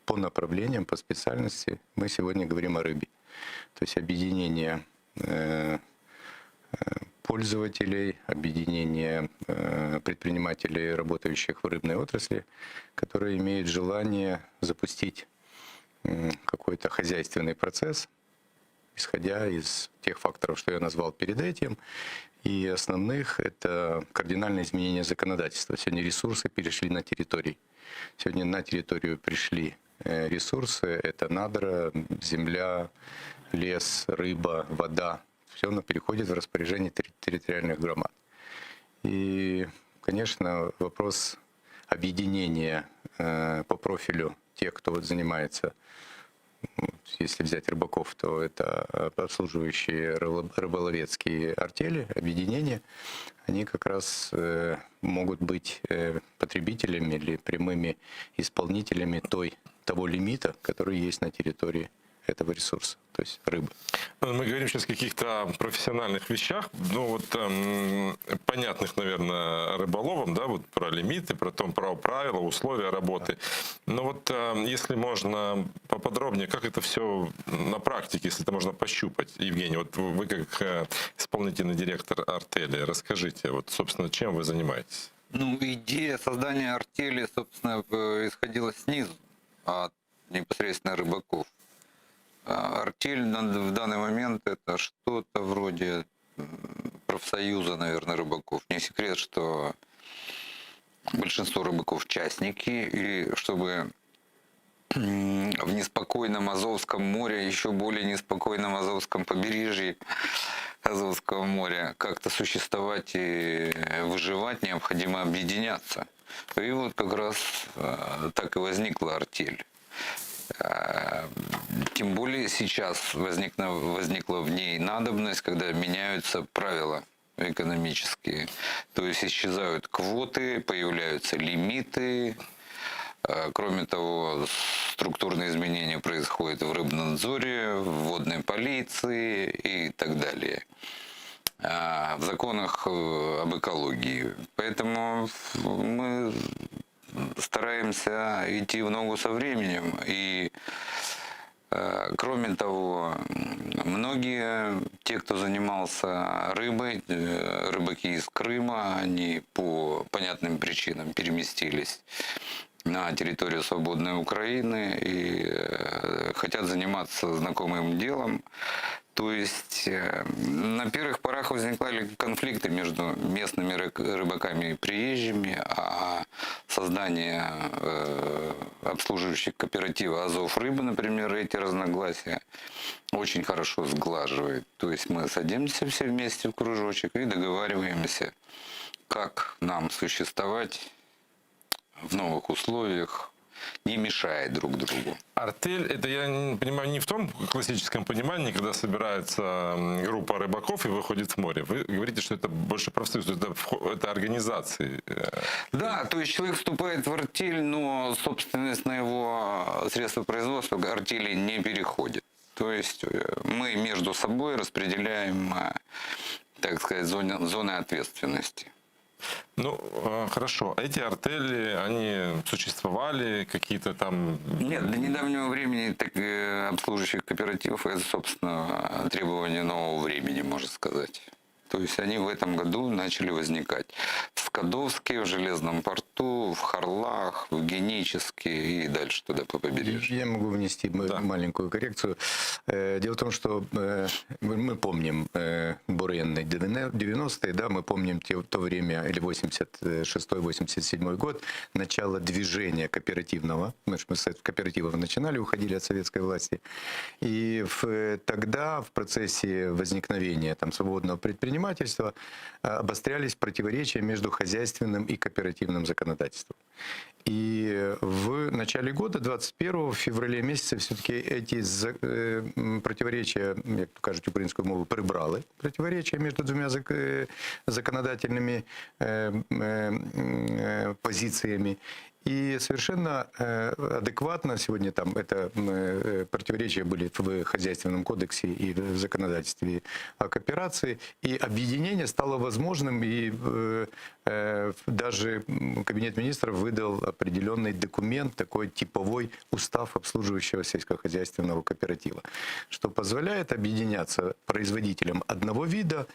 по направлениям, по специальности. Мы сегодня говорим о рыбе. То есть объединение пользователей, объединение предпринимателей, работающих в рыбной отрасли, которые имеют желание запустить какой-то хозяйственный процесс, исходя из тех факторов, что я назвал перед этим. И основных — это кардинальное изменение законодательства. Сегодня ресурсы перешли на территории. Сегодня на территорию пришли ресурсы — это надра, земля, лес, рыба, вода. Все оно переходит в распоряжение территориальных громад. И, конечно, вопрос объединения по профилю тех, кто вот занимается, если взять рыбаков, то это обслуживающие рыболовецкие артели, объединения, они как раз могут быть потребителями или прямыми исполнителями того лимита, который есть на территории этого ресурса, то есть рыбы. Мы говорим сейчас о каких-то профессиональных вещах, понятных, наверное, рыболовам, да, вот про лимиты, про правила, условия работы. Но вот если можно поподробнее, как это все на практике, если это можно пощупать. Евгений, вот вы как исполнительный директор артели, расскажите, вот, собственно, чем вы занимаетесь? Идея создания артели, собственно, исходила снизу, от непосредственно рыбаков. Артель в данный момент это что-то вроде профсоюза, наверное, рыбаков. Не секрет, что большинство рыбаков частники, и чтобы в неспокойном Азовском море, еще более неспокойном Азовском побережье Азовского моря как-то существовать и выживать, необходимо объединяться. И вот как раз так и возникла артель. Тем более сейчас возникла в ней надобность, когда меняются правила экономические. То есть исчезают квоты, появляются лимиты. Кроме того, структурные изменения происходят в рыбнадзоре, в водной полиции и так далее. В законах об экологии. Поэтому мы стараемся идти в ногу со временем. И, кроме того, многие, те, кто занимался рыбой, рыбаки из Крыма, они по понятным причинам переместились на территорию свободной Украины и хотят заниматься знакомым делом. То есть на первых порах возникали конфликты между местными рыбаками и приезжими, а создание обслуживающих кооператива «Азов Рыба», например, эти разногласия очень хорошо сглаживает. То есть мы садимся все вместе в кружочек и договариваемся, как нам существовать в новых условиях, не мешая друг другу. Артель, это, я не понимаю, не в том классическом понимании, когда собирается группа рыбаков и выходит в море. Вы говорите, что это больше профсоюз, это организации. Да, то есть человек вступает в артель, но собственность на его средства производства к артели не переходит. То есть мы между собой распределяем, так сказать, зоны ответственности. Хорошо. Эти артели, они существовали, какие-то там... Нет, до недавнего времени обслуживающих кооперативов — это, собственно, требование нового времени, можно сказать. То есть они в этом году начали возникать в Скадовске, в Железном порту, в Харлах, в Геническе и дальше туда по побережью. Я могу внести маленькую коррекцию. Дело в том, что мы помним, был буренный 90-е, да, мы помним то время, или 86-87 год, начало движения кооперативного. Мы с кооперативов начинали, уходили от советской власти. И тогда в процессе возникновения свободного предпринимательства обострялись противоречия между хозяйственным и кооперативным законодательством. И в начале года, 21 февраля месяца, все-таки эти противоречия, як то кажуть українською мовою, прибрали противоречия между двумя законодательными позициями. И совершенно адекватно сегодня это противоречия были в Хозяйственном кодексе и в законодательстве о кооперации. И объединение стало возможным, и даже Кабинет министров выдал определенный документ, такой типовой устав обслуживающего сельскохозяйственного кооператива, что позволяет объединяться производителям одного вида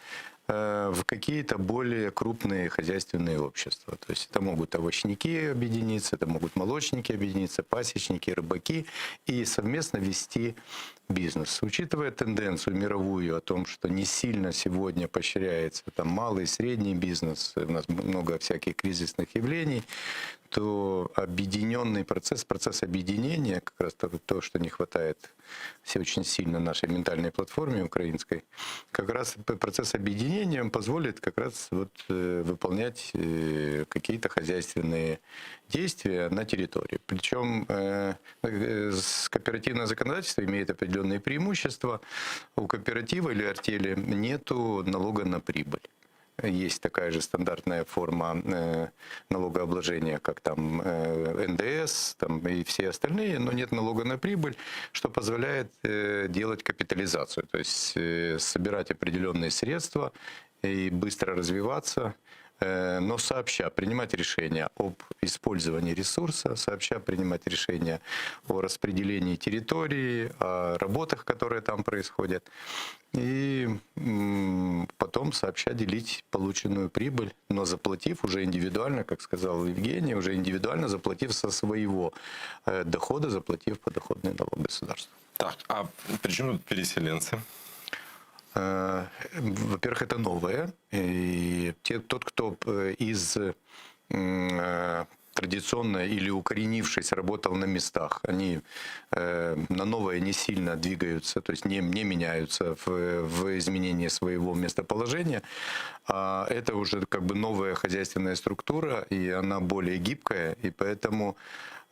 в какие-то более крупные хозяйственные общества. То есть это могут овощники объединиться, это могут молочники объединиться, пасечники, рыбаки и совместно вести бизнес. Учитывая тенденцию мировую о том, что не сильно сегодня поощряется малый и средний бизнес, у нас много всяких кризисных явлений, то объединенный процесс объединения, как раз то, что не хватает очень сильно нашей ментальной платформе украинской, как раз процесс объединения позволит как раз выполнять какие-то хозяйственные действия на территории. Причем кооперативное законодательство имеет определенные преимущества. У кооператива или артели нету налога на прибыль. Есть такая же стандартная форма налогообложения, как НДС и все остальные, но нет налога на прибыль, что позволяет делать капитализацию, то есть собирать определенные средства и быстро развиваться, но сообща принимать решения об использовании ресурса, сообща принимать решения о распределении территории, о работах, которые там происходят, и потом сообща делить полученную прибыль, но заплатив уже индивидуально, как сказал Евгений, уже индивидуально заплатив со своего дохода, заплатив подоходный налог государству. Так, а при чем тут переселенцы? Во-первых, это новое. И тот, кто из традиционно или укоренившись работал на местах, они на новое не сильно двигаются, то есть не меняются в изменении своего местоположения. А это уже новая хозяйственная структура, и она более гибкая, и поэтому,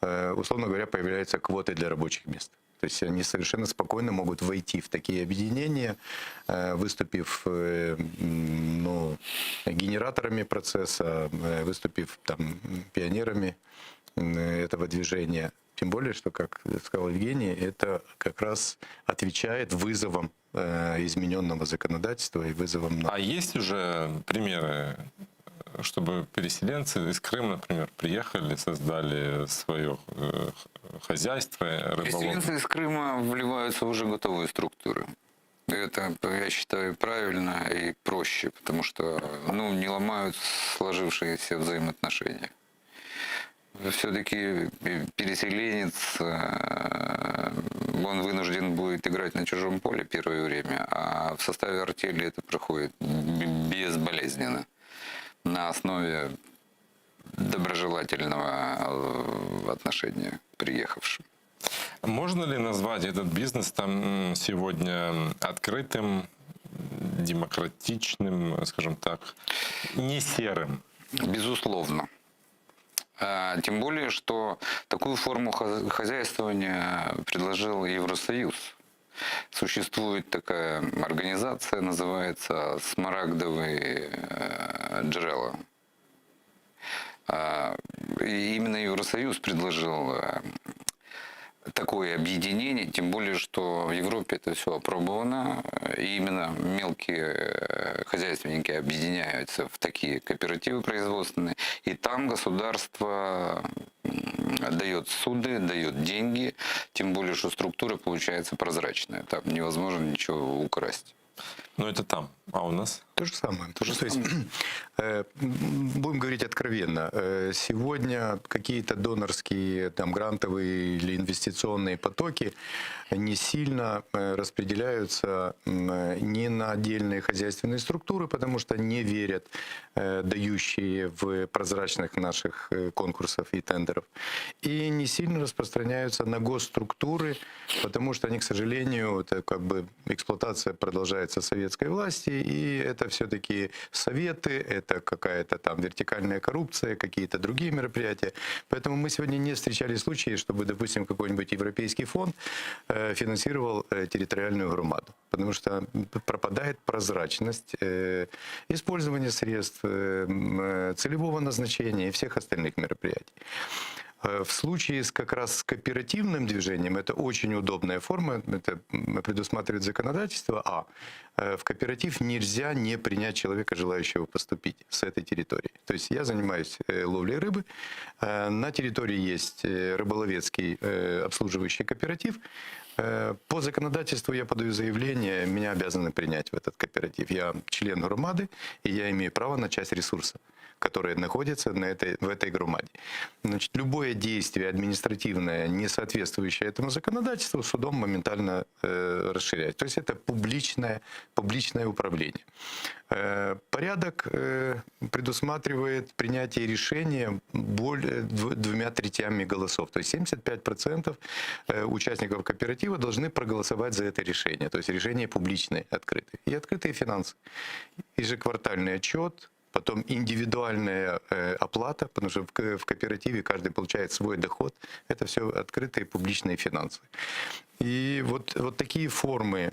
условно говоря, появляются квоты для рабочих мест. То есть они совершенно спокойно могут войти в такие объединения, выступив генераторами процесса, выступив пионерами этого движения. Тем более, что, как сказал Евгений, это как раз отвечает вызовам измененного законодательства и вызовам... А есть уже примеры, чтобы переселенцы из Крыма, например, приехали, создали свое хозяйство, рыболов? Переселенцы из Крыма вливаются в уже готовые структуры. Это, я считаю, правильно и проще, потому что не ломают сложившиеся взаимоотношения. Все-таки переселенец, он вынужден будет играть на чужом поле первое время, а в составе артели это проходит безболезненно, на основе доброжелательного отношения к приехавшим. Можно ли назвать этот бизнес сегодня открытым, демократичным, скажем так, не серым? Безусловно. Тем более, что такую форму хозяйствования предложил Евросоюз. Существует такая организация, называется «Смарагдовые джерела». И именно Евросоюз предложил такое объединение, тем более, что в Европе это все опробовано, и именно мелкие хозяйственники объединяются в такие кооперативы производственные, и там государство дает суды, дает деньги, тем более, что структура получается прозрачная, там невозможно ничего украсть. Но это там, а у нас? То же самое. То есть, будем говорить откровенно, сегодня какие-то донорские, там, грантовые или инвестиционные потоки не сильно распределяются не на отдельные хозяйственные структуры, потому что не верят дающие в прозрачных наших конкурсов и тендеров, и не сильно распространяются на госструктуры, потому что они, к сожалению, это как бы эксплуатация продолжается советской власти, и это все-таки советы, это какая-то там вертикальная коррупция, какие-то другие мероприятия. Поэтому мы сегодня не встречали случаи, чтобы, допустим, какой-нибудь европейский фонд финансировал территориальную громаду, потому что пропадает прозрачность использования средств, целевого назначения и всех остальных мероприятий. В случае как раз с кооперативным движением это очень удобная форма, это предусматривает законодательство. В кооператив нельзя не принять человека, желающего поступить с этой территории. То есть я занимаюсь ловлей рыбы, на территории есть рыболовецкий обслуживающий кооператив. По законодательству я подаю заявление, меня обязаны принять в этот кооператив. Я член громады, и я имею право на часть ресурса, которые находятся в этой громаде. Значит, любое действие административное, не соответствующее этому законодательству, судом моментально расширяется. То есть это публичное управление. Порядок предусматривает принятие решения более 2/3 голосов. То есть 75% участников кооператива должны проголосовать за это решение. То есть решение публичное, открытое. И открытые финансы. Ежеквартальный отчет, потом индивидуальная оплата, потому что в кооперативе каждый получает свой доход. Это все открытые публичные финансы. И вот такие формы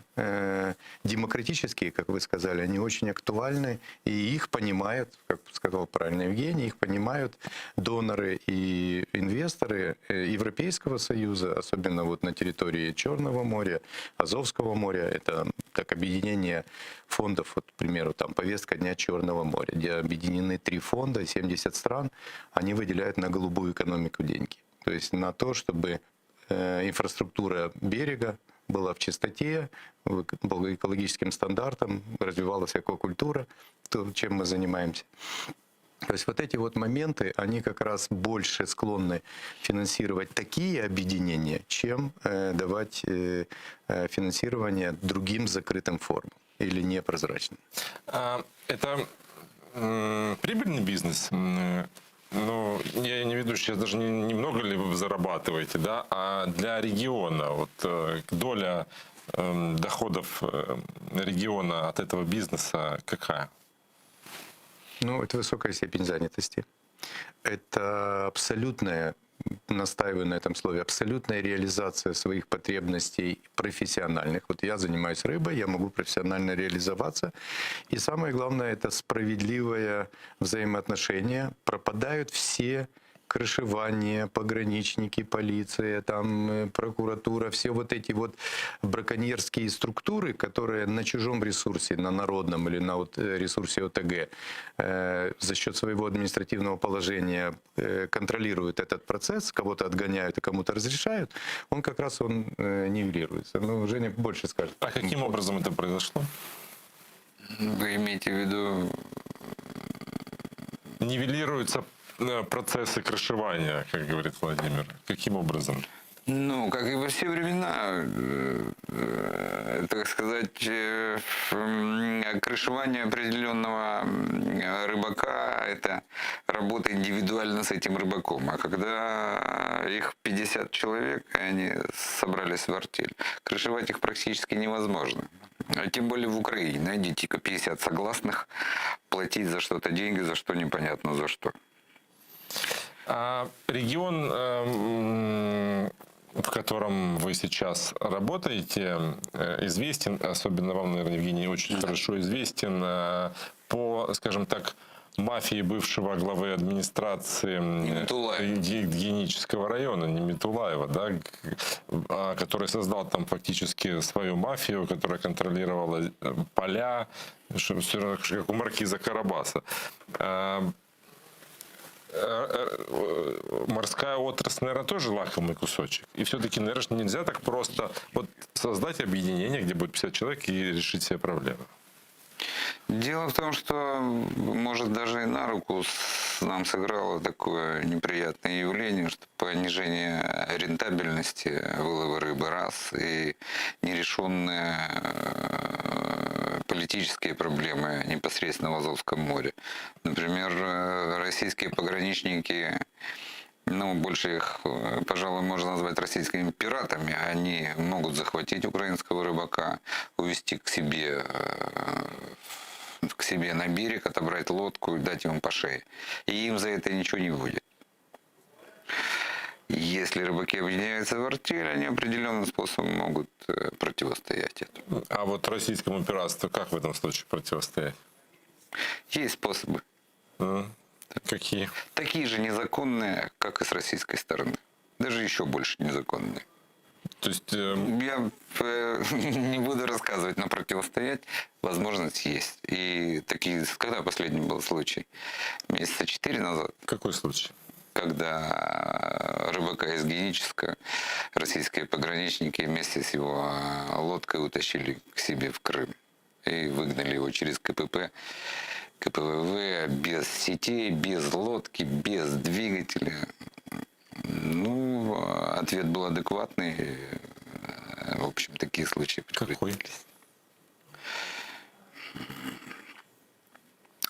демократические, как вы сказали, они очень актуальны, и их понимают, как сказал правильно Евгений, их понимают доноры и инвесторы Европейского Союза, особенно вот на территории Черного моря, Азовского моря. Это как объединение фондов, вот, к примеру, там повестка дня Черного моря, где объединены 3 фонда, 70 стран, они выделяют на голубую экономику деньги. То есть на то, чтобы инфраструктура берега была в чистоте, по экологическим стандартам, развивалась аквакультура, то, чем мы занимаемся. То есть вот эти вот моменты, они как раз больше склонны финансировать такие объединения, чем давать финансирование другим закрытым формам или непрозрачным. Это прибыльный бизнес? Ну, я имею в виду, сейчас даже немного ли вы зарабатываете, да, а для региона, вот доля доходов региона от этого бизнеса какая? Ну, это высокая степень занятости. Это абсолютная, настаиваю на этом слове, абсолютная реализация своих потребностей профессиональных. Вот я занимаюсь рыбой, я могу профессионально реализоваться. И самое главное, это справедливое взаимоотношение. Пропадают все крышевания, пограничники, полиция, там, прокуратура, все вот эти вот браконьерские структуры, которые на чужом ресурсе, на народном или на вот ресурсе ОТГ за счет своего административного положения контролируют этот процесс, кого-то отгоняют и кому-то разрешают, он как раз нивелируется. Ну, Женя больше скажет. А каким образом это произошло? Вы имеете в виду... Нивелируются процессы крышевания, как говорит Владимир. Каким образом? Ну, как и во все времена, так сказать, крышевание определенного рыбака – это работа индивидуально с этим рыбаком. А когда их 50 человек, и они собрались в артель, крышевать их практически невозможно. А тем более в Украине. Найдите-ка 50 согласных платить за что-то деньги, за что непонятно за что. А регион, в котором вы сейчас работаете, известен, особенно вам, наверное, Евгений, очень хорошо известен по, скажем так, мафии бывшего главы администрации Генического района, Неметулаева, да, который создал там фактически свою мафию, которая контролировала поля, все равно как у маркиза Карабаса. Морская отрасль, наверное, тоже лакомый кусочек. И все-таки, наверное, нельзя так просто вот создать объединение, где будет 50 человек, и решить все проблемы. Дело в том, что, может, даже и на руку нам сыграло такое неприятное явление, что понижение рентабельности вылова рыбы раз и нерешенные политические проблемы непосредственно в Азовском море. Например, российские пограничники, ну, больше их, пожалуй, можно назвать российскими пиратами. Они могут захватить украинского рыбака, увезти к себе на берег, отобрать лодку и дать ему по шее. И им за это ничего не будет. Если рыбаки объединяются в артель, они определенным способом могут противостоять этому. А вот российскому пиратству как в этом случае противостоять? Есть способы. Какие? Такие же незаконные, как и с российской стороны. Даже еще больше незаконные. То есть... Я не буду рассказывать, но противостоять возможность есть. И такие... Когда последний был случай? Месяца 4 назад. Какой случай? Когда рыбака из Геническа российские пограничники вместе с его лодкой утащили к себе в Крым. И выгнали его через КПП. КПВВ, без сетей, без лодки, без двигателя. Ну, ответ был адекватный. В общем, такие случаи прекратились.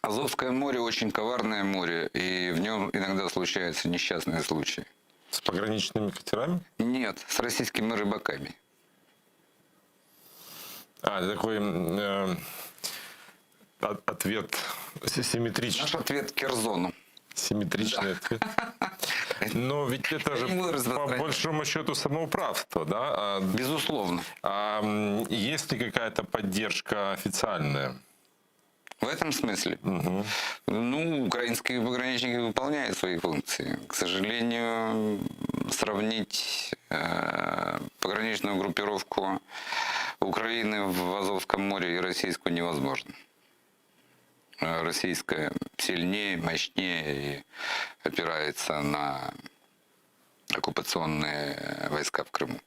Азовское море очень коварное море, и в нем иногда случаются несчастные случаи. С пограничными катерами? Нет, с российскими рыбаками. Такой ответ симметричный. Наш ответ Керзону. Симметричный ответ. Но ведь это же по большому счету самоуправство, да? Безусловно. Есть ли какая-то поддержка официальная? В этом смысле? Ну, украинские пограничники выполняют свои функции. К сожалению, сравнить пограничную группировку Украины в Азовском море и российскую невозможно. Российская сильнее, мощнее и опирается на оккупационные войска в Крыму.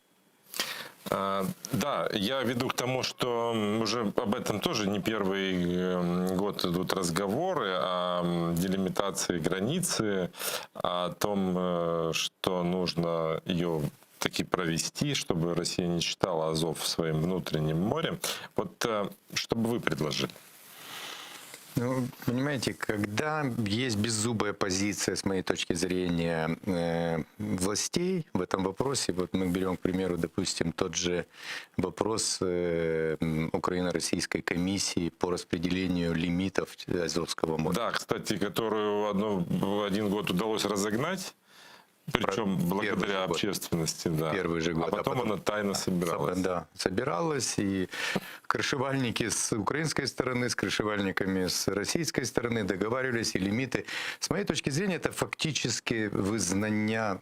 Да, я веду к тому, что уже об этом тоже не первый год идут разговоры о делимитации границы, о том, что нужно ее таки провести, чтобы Россия не считала Азов своим внутренним морем. Вот что бы вы предложили? Ну, понимаете, когда есть беззубая позиция, с моей точки зрения, властей в этом вопросе, вот мы берем, к примеру, допустим, тот же вопрос Украино-Российской комиссии по распределению лимитов Азовского моря. Да, кстати, которую один год удалось разогнать. Причем благодаря общественности, да. Первый же год. А потом она тайно собиралась. Да, собиралась, и крышевальники с украинской стороны, с крышевальниками с российской стороны договаривались, и лимиты. С моей точки зрения, это фактически визнання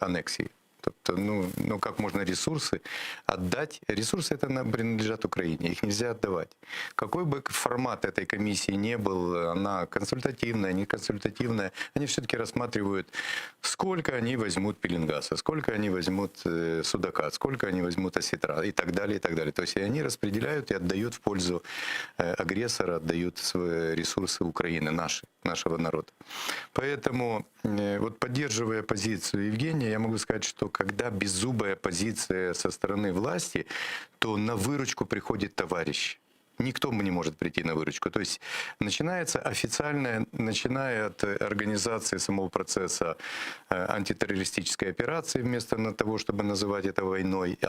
аннексии. Тобто, ну как можно ресурсы отдать? Ресурсы это принадлежат Украине, их нельзя отдавать. Какой бы формат этой комиссии не был, она консультативная, не консультативная, они все-таки рассматривают, сколько они возьмут пеленгаса, сколько они возьмут судака, сколько они возьмут осетра и так далее, и так далее. То есть и они распределяют и отдают в пользу агрессора, отдают свои ресурсы Украины, нашего народа. Поэтому, вот поддерживая позицию Евгения, я могу сказать, что когда беззубая позиция со стороны власти, то на выручку приходит товарищ. Никто не может прийти на выручку. То есть начинается официальная, начиная от организации самого процесса антитеррористической операции, вместо того, чтобы называть это войной,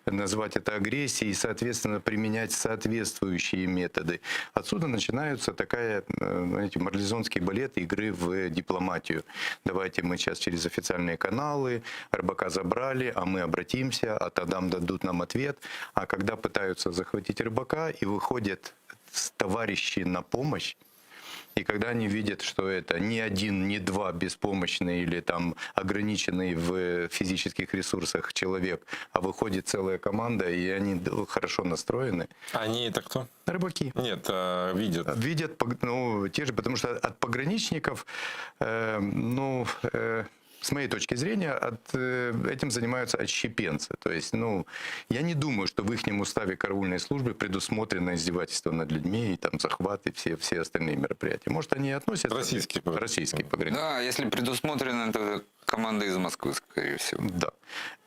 назвать это агрессией и, соответственно, применять соответствующие методы. Отсюда начинаются такая, знаете, марлезонский балет игры в дипломатию. Давайте мы сейчас через официальные каналы, рыбака забрали, а мы обратимся, а тогда дадут нам ответ. А когда пытаются захватить рыбака, и выходят товарищи на помощь, и когда они видят, что это не один, не два беспомощные или там ограниченный в физических ресурсах человек, а выходит целая команда, и они хорошо настроены. Они это кто? Рыбаки. Нет, видят. Видят, ну, те же, потому что от пограничников, с моей точки зрения, этим занимаются отщепенцы. То есть, я не думаю, что в их уставе караульной службы предусмотрено издевательство над людьми, и там захваты, все остальные мероприятия. Может, они и относятся... Российские пограничники. Да, если предусмотрено, то команда из Москвы, скорее всего. Да.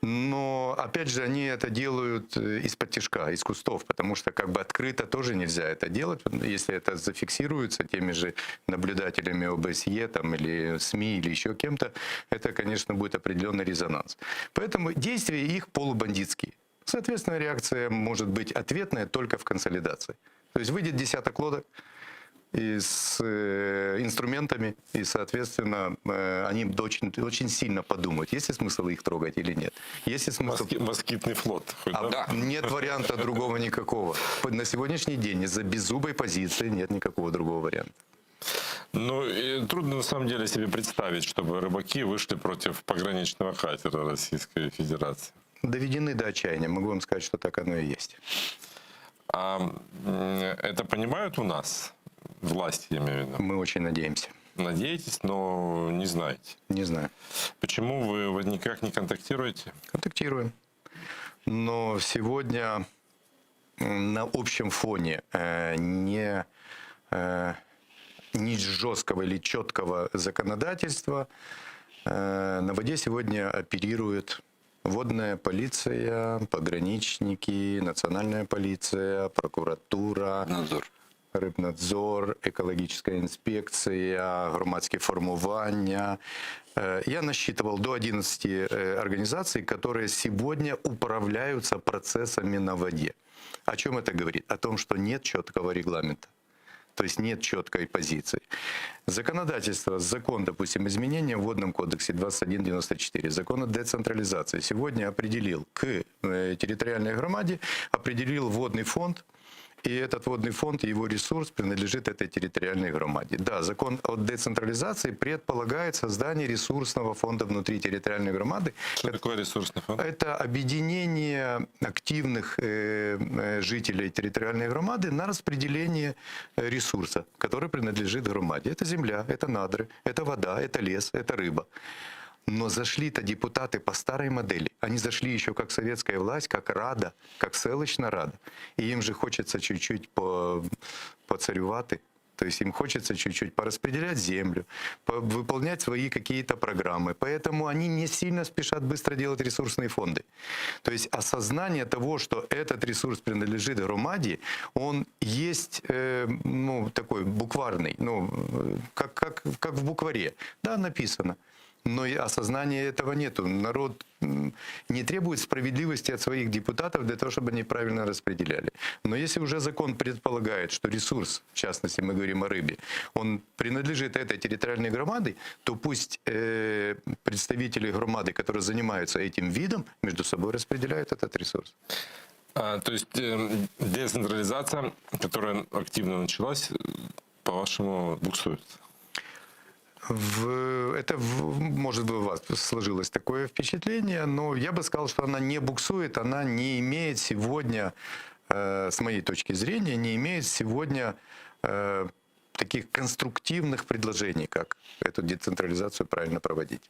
Но, опять же, они это делают из-под тишка, из кустов, потому что как бы открыто тоже нельзя это делать. Если это зафиксируется теми же наблюдателями ОБСЕ там, или СМИ, или еще кем-то, это, конечно, будет определенный резонанс. Поэтому действия их полубандитские. Соответственно, реакция может быть ответная только в консолидации. То есть выйдет десяток лодок и с инструментами, и, соответственно, они очень сильно подумают, есть ли смысл их трогать или нет. Есть ли смысл... Москитный флот. Да. Нет варианта другого никакого. На сегодняшний день из-за беззубой позиции нет никакого другого варианта. И трудно на самом деле себе представить, чтобы рыбаки вышли против пограничного катера Российской Федерации. Доведены до отчаяния. Могу вам сказать, что так оно и есть. А это понимают у нас? Власти, я имею в виду. Мы очень надеемся. Надеетесь, но не знаете? Не знаю. Почему вы никак не контактируете? Контактируем. Но сегодня на общем фоне не жесткого или четкого законодательства на воде сегодня оперирует водная полиция, пограничники, национальная полиция, прокуратура, Рибнадзор, экологическая инспекция, громадские формування. Я насчитывал до 11 организаций, которые сегодня управляются процессами на воде. О чем это говорит? О том, что нет четкого регламента. То есть нет четкой позиции. Законодательство, закон, допустим, изменения в Водном кодексе 2194, закон о децентрализации сегодня определил к территориальной громаде, определил водный фонд, и этот водный фонд, его ресурс принадлежит этой территориальной громаде. Да, закон о децентрализации предполагает создание ресурсного фонда внутри территориальной громады. Что такое ресурсный фонд? Это объединение активных жителей территориальной громады на распределение ресурса, который принадлежит громаде. Это земля, это надры, это вода, это лес, это рыба. Но зашли-то депутаты по старой модели. Они зашли еще как советская власть, как рада, как селищна рада. И им же хочется чуть-чуть поцарювати. То есть им хочется чуть-чуть пораспределять землю, выполнять свои какие-то программы. Поэтому они не сильно спешат быстро делать ресурсные фонды. То есть осознание того, что этот ресурс принадлежит громаде, он есть такой букварный, как в букваре. Да, написано. Но и осознания этого нету. Народ не требует справедливости от своих депутатов для того, чтобы они правильно распределяли. Но если уже закон предполагает, что ресурс, в частности, мы говорим о рыбе, он принадлежит этой территориальной громаде, то пусть представители громады, которые занимаются этим видом, между собой распределяют этот ресурс. То есть децентрализация, которая активно началась, по-вашему, буксует? Это, может быть, у вас сложилось такое впечатление, но я бы сказал, что она не буксует, она не имеет сегодня, с моей точки зрения, не имеет сегодня таких конструктивных предложений, как эту децентрализацию правильно проводить.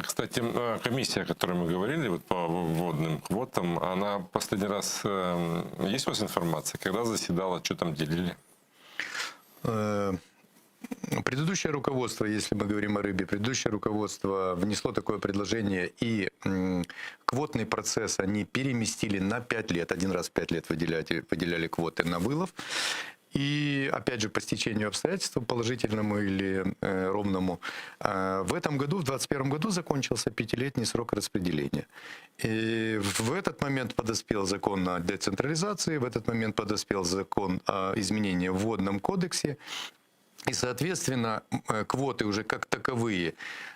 Кстати, комиссия, о которой мы говорили по водным квотам, она последний раз, есть у вас информация, когда заседала, что там делили? Предыдущее руководство, если мы говорим о рыбе, предыдущее руководство внесло такое предложение, и квотный процесс они переместили на 5 лет. Один раз в 5 лет выделяли квоты на вылов. И, опять же, по стечению обстоятельств, положительному или ровному, в этом году, в 2021 году, закончился 5-летний срок распределения. И в этот момент подоспел закон о децентрализации, в этот момент подоспел закон о изменении в Водном кодексе. И, соответственно, квоты уже как таковые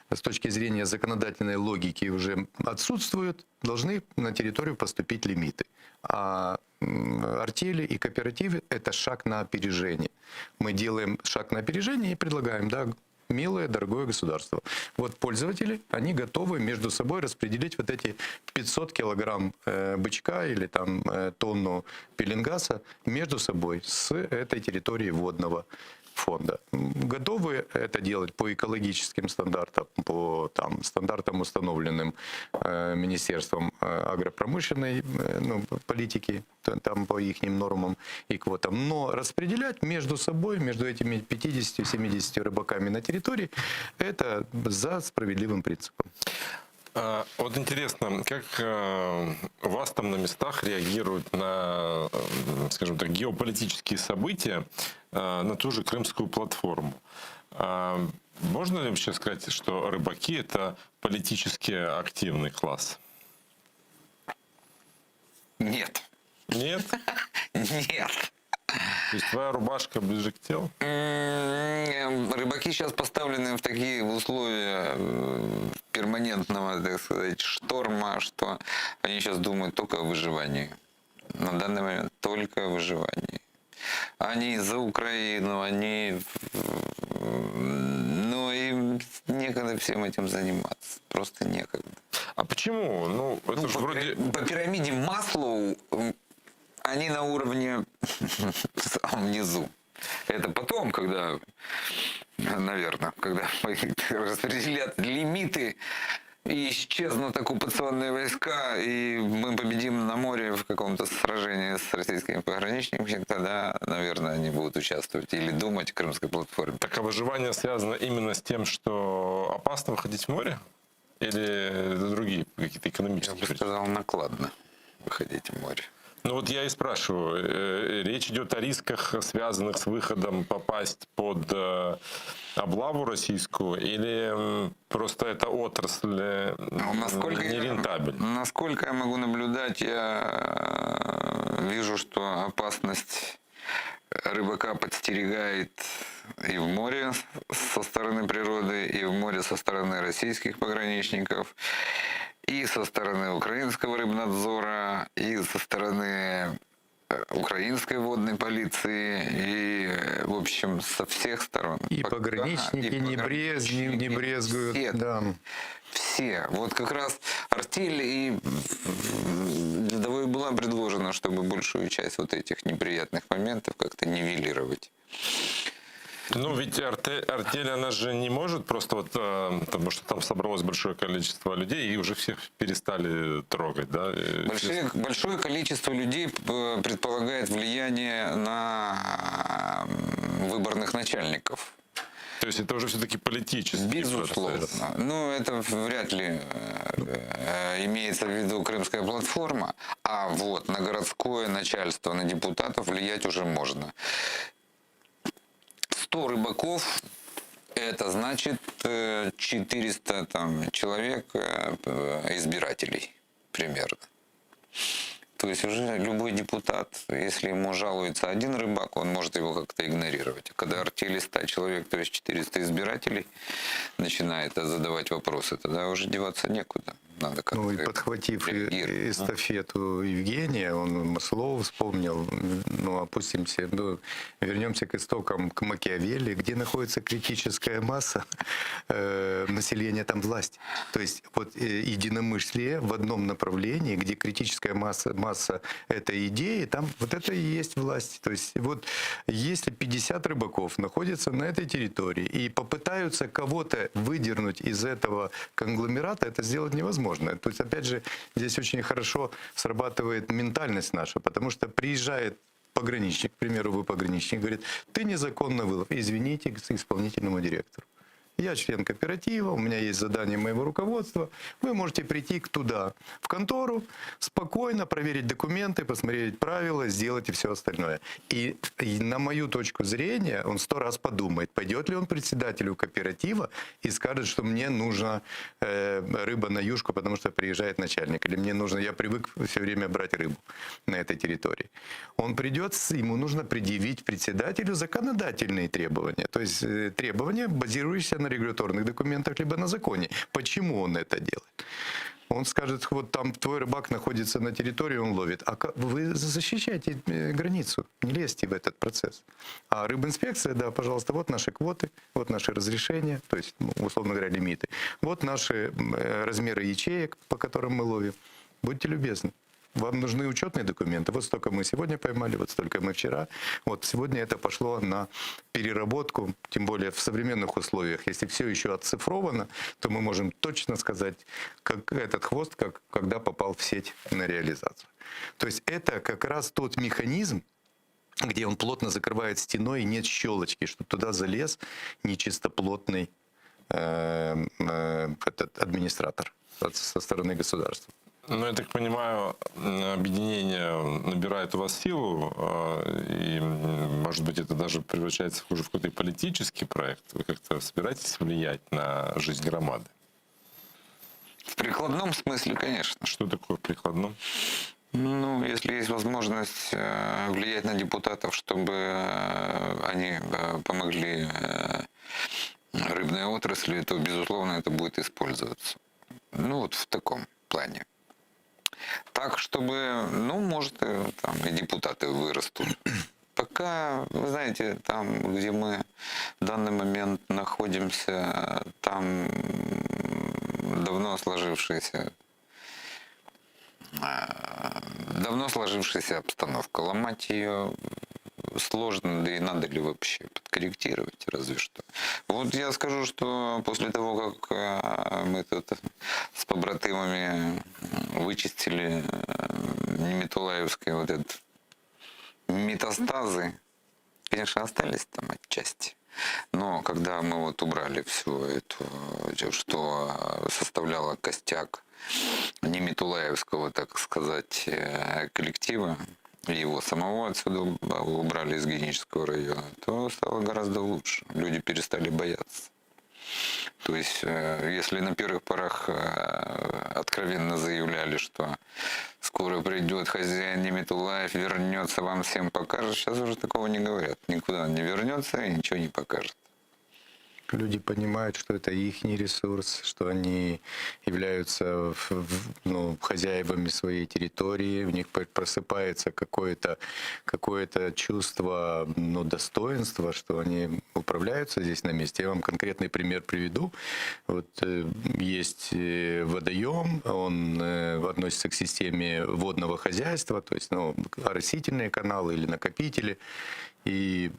с точки зрения законодательной логики уже отсутствуют, должны на территорию поступить лимиты. А артели и кооперативы – это шаг на опережение. Мы делаем шаг на опережение и предлагаем, да, милое, дорогое государство. Вот пользователи, они готовы между собой распределить вот эти 500 килограмм бычка или там тонну пеленгаса между собой с этой территории водного фонда. Готовы это делать по экологическим стандартам, по там, стандартам, установленным Министерством агропромышленной политики, там по их нормам и квотам. Но распределять между собой, между этими 50-70 рыбаками на территории, это за справедливым принципом. Вот интересно, как у вас там на местах реагируют на, скажем так, геополитические события, на ту же Крымскую платформу? Можно ли вообще сказать, что рыбаки — это политически активный класс? Нет. Нет? Нет. То есть твоя рубашка ближе к телу? Рыбаки сейчас поставлены в такие условия перманентного, так сказать, шторма, что они сейчас думают только о выживании. На данный момент только о выживании. Они за Украину, они... Но им некогда всем этим заниматься. Просто некогда. А почему? Ну, это же вроде... По пирамиде Маслоу они на уровне в самом низу. Это потом, когда, наверное, когда распределят лимиты и исчезнут оккупационные войска, и мы победим на море в каком-то сражении с российскими пограничниками, тогда, наверное, они будут участвовать или думать о Крымской платформе. Так а выживание связано именно с тем, что опасно выходить в море? Или другие какие-то экономические? Я бы сказал, накладно выходить в море. Ну вот я и спрашиваю, речь идет о рисках, связанных с выходом попасть под облаву российскую, или просто эта отрасль нерентабельна? Насколько я могу наблюдать, я вижу, что опасность рыбака подстерегает и в море со стороны природы, и в море со стороны российских пограничников, и со стороны украинского рыбнадзора, и со стороны украинской водной полиции, и, в общем, со всех сторон. И пограничники не брезгуют. Все, да. все. Вот как раз артель и для того и была предложена, чтобы большую часть вот этих неприятных моментов как-то нивелировать. Ну, ведь артель, она же не может просто вот, потому что там собралось большое количество людей, и уже всех перестали трогать, да? Большое количество людей предполагает влияние на выборных начальников. То есть это уже все-таки политический Безусловно. процесс. Ну, это вряд ли имеется в виду Крымская платформа, а вот на городское начальство, на депутатов влиять уже можно. 100 рыбаков, это значит 400 человек избирателей примерно. То есть уже любой депутат, если ему жалуется один рыбак, он может его как-то игнорировать. А когда артели 100 человек, то есть 400 избирателей, начинает задавать вопросы, тогда уже деваться некуда. Надо как-то и подхватив эстафету Евгения, он Маслоу вспомнил, опустимся, вернемся к истокам, к Макиавелли, где находится критическая масса населения, там власть. То есть вот единомыслие в одном направлении, где критическая масса этой идеи, там вот это и есть власть. То есть вот если 50 рыбаков находятся на этой территории и попытаются кого-то выдернуть из этого конгломерата, это сделать невозможно. То есть, опять же, здесь очень хорошо срабатывает ментальность наша, потому что приезжает пограничник, к примеру, вы пограничник, говорит, ты незаконно вылов, извините к исполнительному директору. Я член кооператива, у меня есть задание моего руководства. Вы можете прийти туда, в контору, спокойно проверить документы, посмотреть правила, сделать и все остальное. И на мою точку зрения он 100 раз подумает, пойдет ли он председателю кооператива и скажет, что мне нужна рыба на юшку, потому что приезжает начальник. Или мне нужно, я привык все время брать рыбу на этой территории. Он придет, ему нужно предъявить председателю законодательные требования. То есть требования, базирующиеся на регуляторных документах, либо на законе. Почему он это делает? Он скажет, вот там твой рыбак находится на территории, он ловит. А вы защищайте границу, не лезьте в этот процесс. А рыбинспекция, да, пожалуйста, вот наши квоты, вот наши разрешения, то есть, условно говоря, лимиты. Вот наши размеры ячеек, по которым мы ловим. Будьте любезны. Вам нужны учетные документы. Вот столько мы сегодня поймали, вот столько мы вчера. Вот сегодня это пошло на переработку, тем более в современных условиях. Если все еще оцифровано, то мы можем точно сказать, как этот хвост, когда попал в сеть на реализацию. То есть это как раз тот механизм, где он плотно закрывает стеной, и нет щелочки, чтобы туда залез нечистоплотный этот администратор со стороны государства. Ну, я так понимаю, объединение набирает у вас силу, и, может быть, это даже превращается уже в какой-то политический проект. Вы как-то собираетесь влиять на жизнь громады? В прикладном смысле, конечно. Что такое в прикладном? Ну, если есть возможность влиять на депутатов, чтобы они помогли рыбной отрасли, то, безусловно, это будет использоваться. Ну, вот в таком плане. Так, чтобы, ну, может, там и депутаты вырастут. Пока, вы знаете, там, где мы в данный момент находимся, там давно сложившаяся обстановка. Ломать ее сложно, да и надо ли вообще подкорректировать, разве что. Вот я скажу, что после того, как мы тут с побратимами вычистили Неметулаевские вот этот метастазы, конечно, остались там отчасти. Но когда мы вот убрали все это, что составляло костяк Неметулаевского, так сказать, коллектива, его самого отсюда убрали из Генического района, то стало гораздо лучше. Люди перестали бояться. То есть, если на первых порах откровенно заявляли, что скоро придет хозяин Неметулаев, вернется, вам всем покажет, сейчас уже такого не говорят. Никуда он не вернется и ничего не покажет. Люди понимают, что это их ресурс, что они являются хозяевами своей территории, у них просыпается какое-то чувство достоинства, что они управляются здесь на месте. Я вам конкретный пример приведу. Вот есть водоем, он относится к системе водного хозяйства, то есть оросительные каналы или накопители. И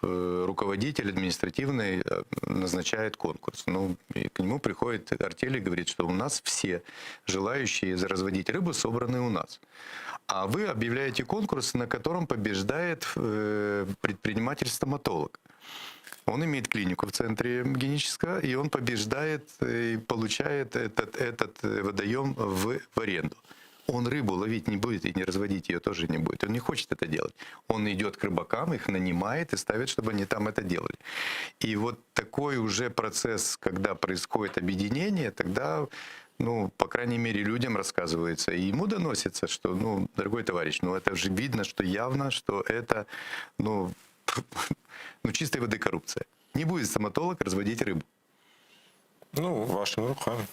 руководитель административный назначает конкурс. И к нему приходит артель и говорит, что у нас все желающие разводить рыбу собраны у нас. А вы объявляете конкурс, на котором побеждает предприниматель-стоматолог. Он имеет клинику в центре Генического, и он побеждает и получает этот водоем в аренду. Он рыбу ловить не будет и не разводить ее тоже не будет. Он не хочет это делать. Он идет к рыбакам, их нанимает и ставит, чтобы они там это делали. И вот такой уже процесс, когда происходит объединение, тогда, по крайней мере, людям рассказывается. И ему доносится, что, дорогой товарищ, это же видно, что явно, что это, чистой воды коррупция. Не будет стоматолог разводить рыбу. Вашими руками.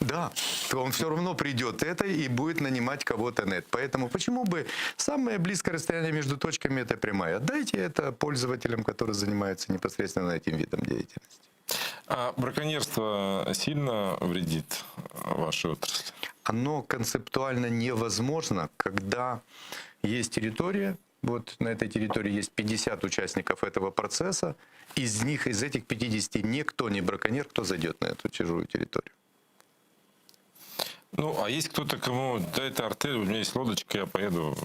Да, то он все равно придет это и будет нанимать кого-то на это. Поэтому почему бы самое близкое расстояние между точками — это прямая. Отдайте это пользователям, которые занимаются непосредственно этим видом деятельности. А браконьерство сильно вредит вашей отрасли? Оно концептуально невозможно, когда есть территория, вот на этой территории есть 50 участников этого процесса, из этих 50 никто не браконьер, кто зайдет на эту чужую территорию. А есть кто-то, кому, да, это артель, у меня есть лодочка, я поеду.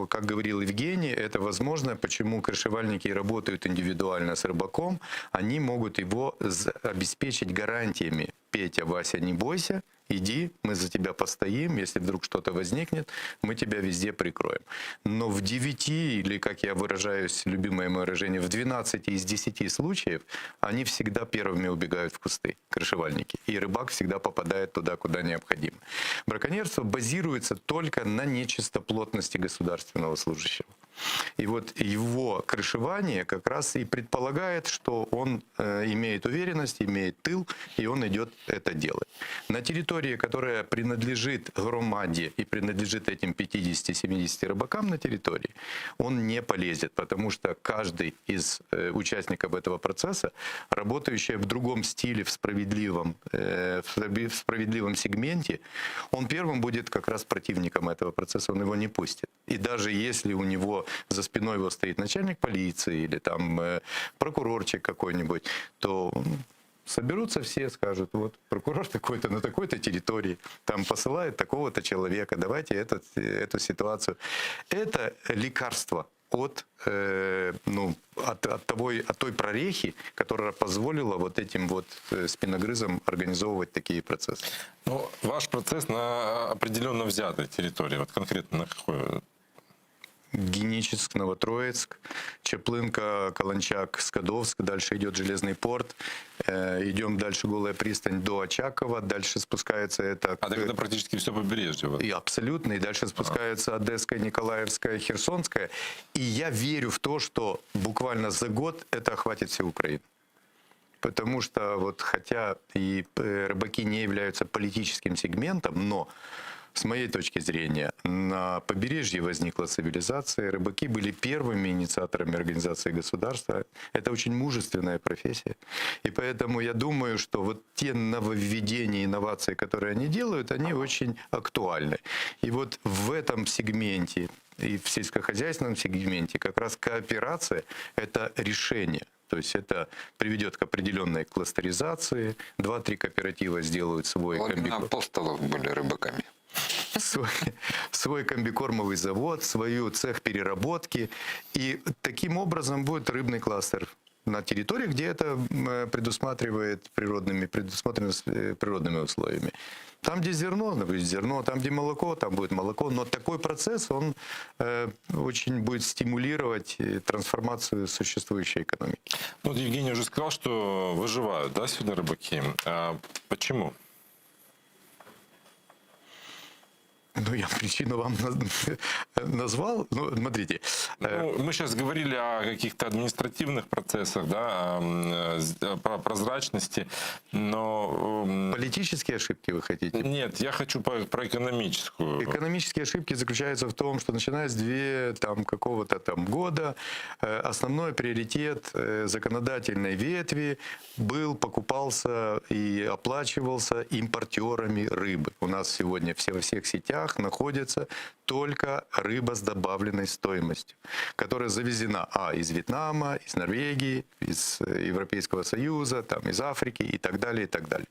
Как говорил Евгений, это возможно. Почему крышевальники работают индивидуально с рыбаком? Они могут его обеспечить гарантиями. Петя, Вася, не бойся, иди, мы за тебя постоим, если вдруг что-то возникнет, мы тебя везде прикроем. Но в 9, или, как я выражаюсь, любимое мое выражение, в 12 из 10 случаев они всегда первыми убегают в кусты, крышевальники. И рыбак всегда попадает туда, куда необходимо. Браконьерство базируется только на нечистоплотности государственного служащего. И вот его крышевание как раз и предполагает, что он имеет уверенность, имеет тыл, и он идет это делать. На территории, которая принадлежит громаде и принадлежит этим 50-70 рыбакам на территории, он не полезет, потому что каждый из участников этого процесса, работающий в другом стиле, в справедливом сегменте, он первым будет как раз противником этого процесса, он его не пустит. И даже если у него за спиной его стоит начальник полиции или там прокурорчик какой-нибудь, то соберутся все, скажут, вот прокурор такой-то на такой-то территории, там посылает такого-то человека, давайте эту ситуацию. Это лекарство от той прорехи, которая позволила вот этим вот спиногрызам организовывать такие процессы. Ну, ваш процесс на определенно взятой территории, вот конкретно на какой? Геническ, Новотроицк, Чаплынка, Каланчак, Скадовск, дальше идет Железный порт, идем дальше Голая пристань до Очакова, дальше спускается это... А тогда практически все побережье. Вот. И абсолютно, и дальше спускается Одесская, Николаевская, Херсонская. И я верю в то, что буквально за год это охватит всю Украину. Потому что вот хотя и рыбаки не являются политическим сегментом, но с моей точки зрения, на побережье возникла цивилизация. Рыбаки были первыми инициаторами организации государства. Это очень мужественная профессия. И поэтому я думаю, что вот те нововведения, инновации, которые они делают, они очень актуальны. И вот в этом сегменте, и в сельскохозяйственном сегменте, как раз кооперация – это решение. То есть это приведет к определенной кластеризации. 2-3 кооператива сделают свой комбикорм. Апостолов были рыбаками. Свой комбикормовый завод, свою цех переработки. И таким образом будет рыбный кластер на территории, где это предусмотрено природными условиями. Там, где зерно, будет зерно, там, где молоко, там будет молоко. Но такой процесс, он очень будет стимулировать трансформацию существующей экономики. Вот Евгений уже сказал, что выживают, да, сегодня рыбаки. А почему? Ну, я причину вам назвал. Ну, смотрите. Ну, мы сейчас говорили о каких-то административных процессах, да, о прозрачности, но... Политические ошибки вы хотите? Нет, я хочу про экономическую. Экономические ошибки заключаются в том, что начиная с какого-то там года основной приоритет законодательной ветви покупался и оплачивался импортерами рыбы. У нас сегодня во всех сетях находится только рыба с добавленной стоимостью, которая завезена из Вьетнама, из Норвегии, из Европейского Союза, там, из Африки и так далее, и так далее.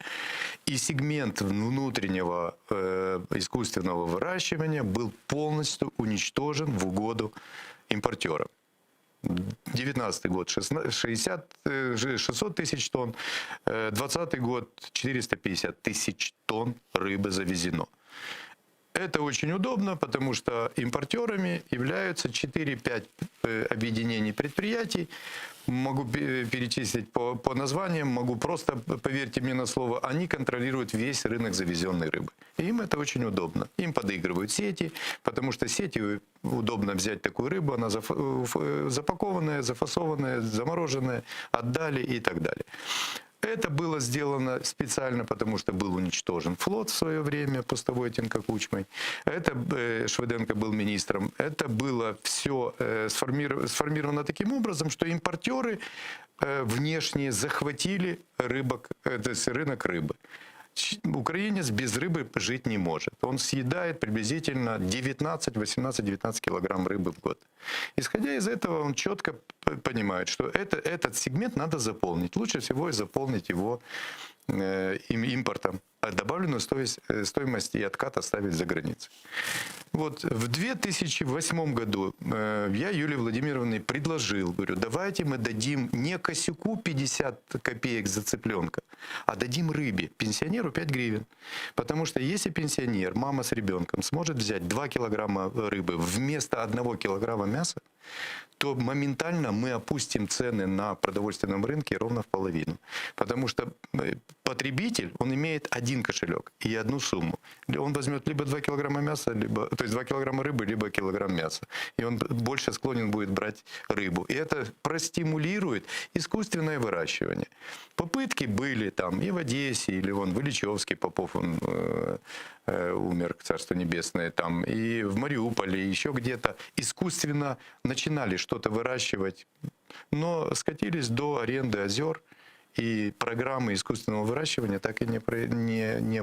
И сегмент внутреннего искусственного выращивания был полностью уничтожен в угоду импортерам. 2019 год 600 тысяч тонн, 2020 год 450 тысяч тонн рыбы завезено. Это очень удобно, потому что импортерами являются 4-5 объединений предприятий. Могу перечислить по названиям, могу просто, поверьте мне на слово, они контролируют весь рынок завезенной рыбы. И им это очень удобно. Им подыгрывают сети, потому что сети удобно взять такую рыбу, она запакованная, зафасованная, замороженная, отдали и так далее. Это было сделано специально, потому что был уничтожен флот в свое время, постовой Тинка Кучмой. Шведенко был министром. Это было все сформировано таким образом, что импортеры внешние захватили рынок рыбы. Украинец без рыбы жить не может. Он съедает приблизительно 18-19 килограмм рыбы в год. Исходя из этого, он четко понимает, что этот сегмент надо заполнить. Лучше всего заполнить его импортом, а добавленную стоимость и откат оставить за границей. Вот в 2008 году я Юлии Владимировне предложил, говорю, давайте мы дадим не косяку 50 копеек за цыпленка, а дадим рыбе, пенсионеру 5 гривен. Потому что если пенсионер, мама с ребенком, сможет взять 2 килограмма рыбы вместо 1 килограмма мяса, то моментально мы опустим цены на продовольственном рынке ровно в половину. Потому что потребитель, он имеет один кошелек и одну сумму. Он возьмет либо 2 килограмма мяса, то есть 2 килограмма рыбы, либо килограмм мяса. И он больше склонен будет брать рыбу. И это простимулирует искусственное выращивание. Попытки были там и в Одессе, или вон в Ильичевске, Попов, он умер, Царство Небесное, там, и в Мариуполе, и еще где-то искусственно начинали что-то выращивать, но скатились до аренды озер, и программы искусственного выращивания так и не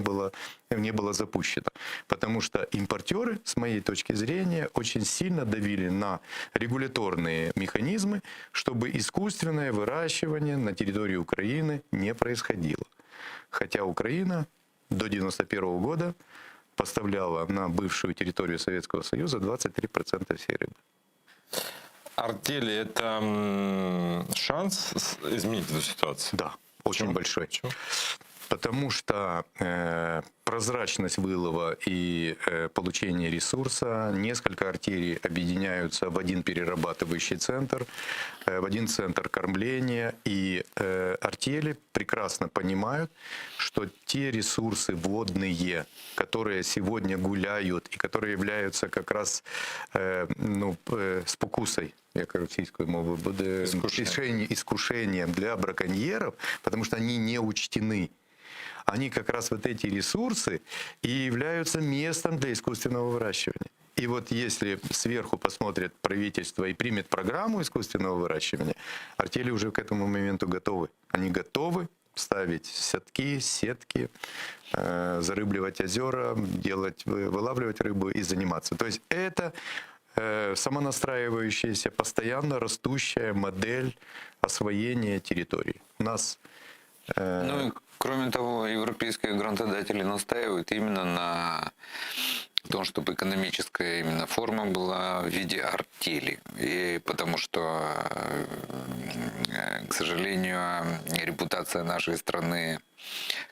было запущено. Потому что импортеры, с моей точки зрения, очень сильно давили на регуляторные механизмы, чтобы искусственное выращивание на территории Украины не происходило. Хотя Украина до 1991 года поставляла на бывшую территорию Советского Союза 23% всей рыбы. Артели – это шанс изменить эту ситуацию? Да, очень большой. Почему? Потому что прозрачность вылова и получение ресурса, несколько артелей объединяются в один перерабатывающий центр, в один центр кормления, и артели прекрасно понимают, что те ресурсы водные, которые сегодня гуляют и которые являются как раз спокусой, як російською мовою буде, искушением для браконьеров, потому что они не учтены. Они как раз вот эти ресурсы и являются местом для искусственного выращивания. И вот если сверху посмотрит правительство и примет программу искусственного выращивания, артели уже к этому моменту готовы. Они готовы ставить сетки, зарыбливать озера, вылавливать рыбу и заниматься. То есть это самонастраивающаяся, постоянно растущая модель освоения территорий. У нас... Ну и кроме того, европейские грантодатели настаивают именно на том, чтобы экономическая именно форма была в виде артели. И потому что, к сожалению, репутация нашей страны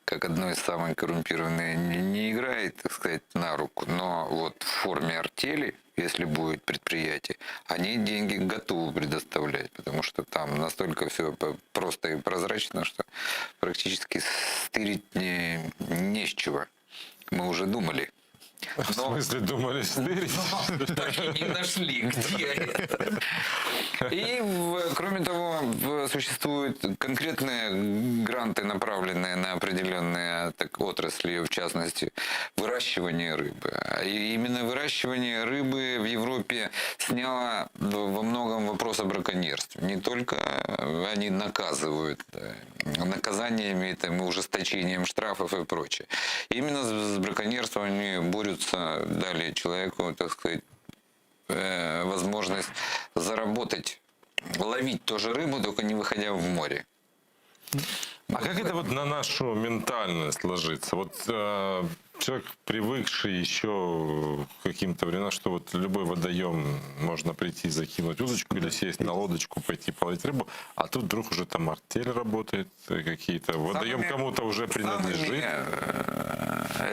как одной из самых коррумпированных не играет, так сказать, на руку. Но вот в форме артели, если будет предприятие, они деньги готовы предоставлять, потому что там настолько все просто и прозрачно, что практически стырить не с чего. Мы уже думали. В смысле думали стырить? Так и не нашли, где это. И, кроме того, существуют конкретные гранты, направленные на определенные отрасли, в частности, выращивание рыбы. И именно выращивание рыбы в Европе сняло во многом вопрос о браконьерстве. Не только они наказывают наказаниями, ужесточением штрафов и прочее. Именно с браконьерством они борются, дали человеку, так сказать, возможность заработать, ловить тоже рыбу, только не выходя в море. А как это вот на нашу ментальность ложится? Вот человек, привыкший еще каким-то временам, что вот любой водоем можно прийти, закинуть удочку или сесть на лодочку, пойти половить рыбу, а тут вдруг уже там артель работает, какие-то водоем кому-то уже принадлежит.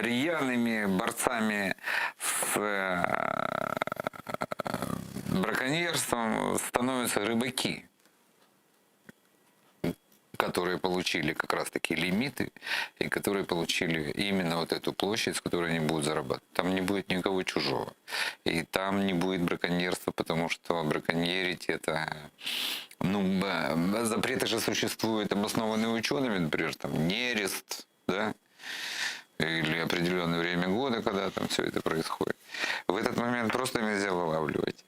Рьяными борцами с браконьерством становятся рыбаки, которые получили как раз таки лимиты и которые получили именно вот эту площадь, с которой они будут зарабатывать. Там не будет никого чужого. И там не будет браконьерства, потому что браконьерить это... запреты же существуют, обоснованные учеными, например, там нерест, да, или определенное время года, когда там все это происходит. В этот момент просто нельзя вылавливать.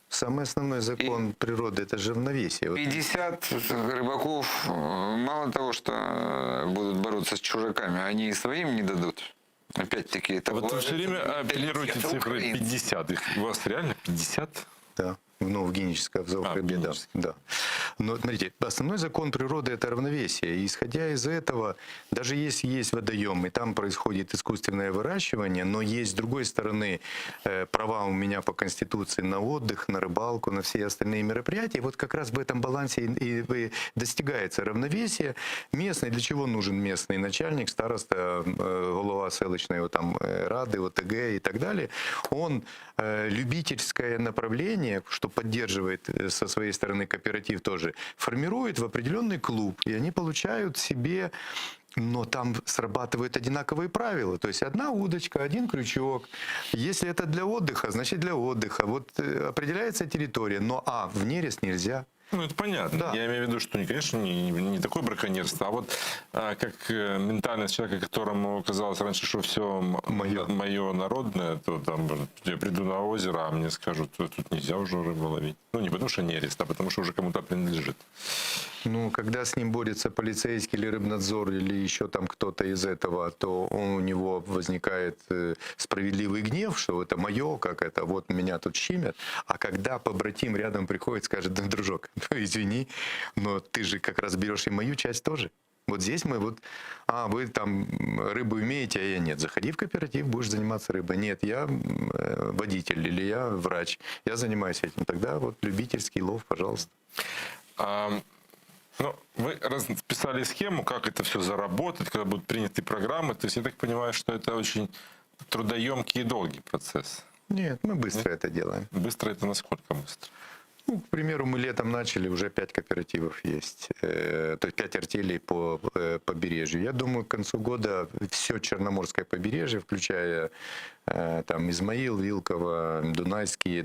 Самый основной закон природы – это же равновесие. 50 рыбаков, мало того, что будут бороться с чужаками, они и своим не дадут. Опять-таки, это... Вот вы все время апеллируете цифры 50. У вас реально 50? Да. В геническое, в зоохребе, да. Но смотрите, основной закон природы – это равновесие. И исходя из этого, даже если есть водоем, и там происходит искусственное выращивание, но есть с другой стороны права у меня по Конституции на отдых, на рыбалку, на все остальные мероприятия, вот как раз в этом балансе и достигается равновесие. Местный, для чего нужен местный начальник, староста, голова селищной там, рады, ОТГ и так далее, он любительское направление, что поддерживает со своей стороны кооператив тоже, формирует в определенный клуб, и они получают себе... Но там срабатывают одинаковые правила. То есть одна удочка, один крючок. Если это для отдыха, значит для отдыха. Вот определяется территория, но в нерест нельзя. Ну, это понятно. Да. Я имею в виду, что, конечно, не такое браконьерство, а вот как ментальность человека, которому казалось раньше, что все мое народное, то там я приду на озеро, а мне скажут, тут нельзя уже рыбу ловить. Ну, не потому что нерест, а потому что уже кому-то принадлежит. Ну, когда с ним борется полицейский или рыбнадзор, или еще там кто-то из этого, то у него возникает справедливый гнев, что это мое, как это, вот меня тут щемят. А когда побратим рядом приходит, скажет, да, дружок, ну, извини, но ты же как раз берешь и мою часть тоже. Вот здесь мы вот, вы там рыбу имеете, а я нет. Заходи в кооператив, будешь заниматься рыбой. Нет, я водитель или я врач, я занимаюсь этим. Тогда вот любительский лов, пожалуйста. Ну, вы расписали схему, как это все заработать, когда будут приняты программы. То есть я так понимаю, что это очень трудоемкий и долгий процесс. Нет, мы быстро это делаем. Быстро это насколько быстро? Ну, к примеру, мы летом начали, уже 5 кооперативов есть, то есть 5 артелей по побережью. Я думаю, к концу года все Черноморское побережье, включая там Измаил, Вилково, Дунайские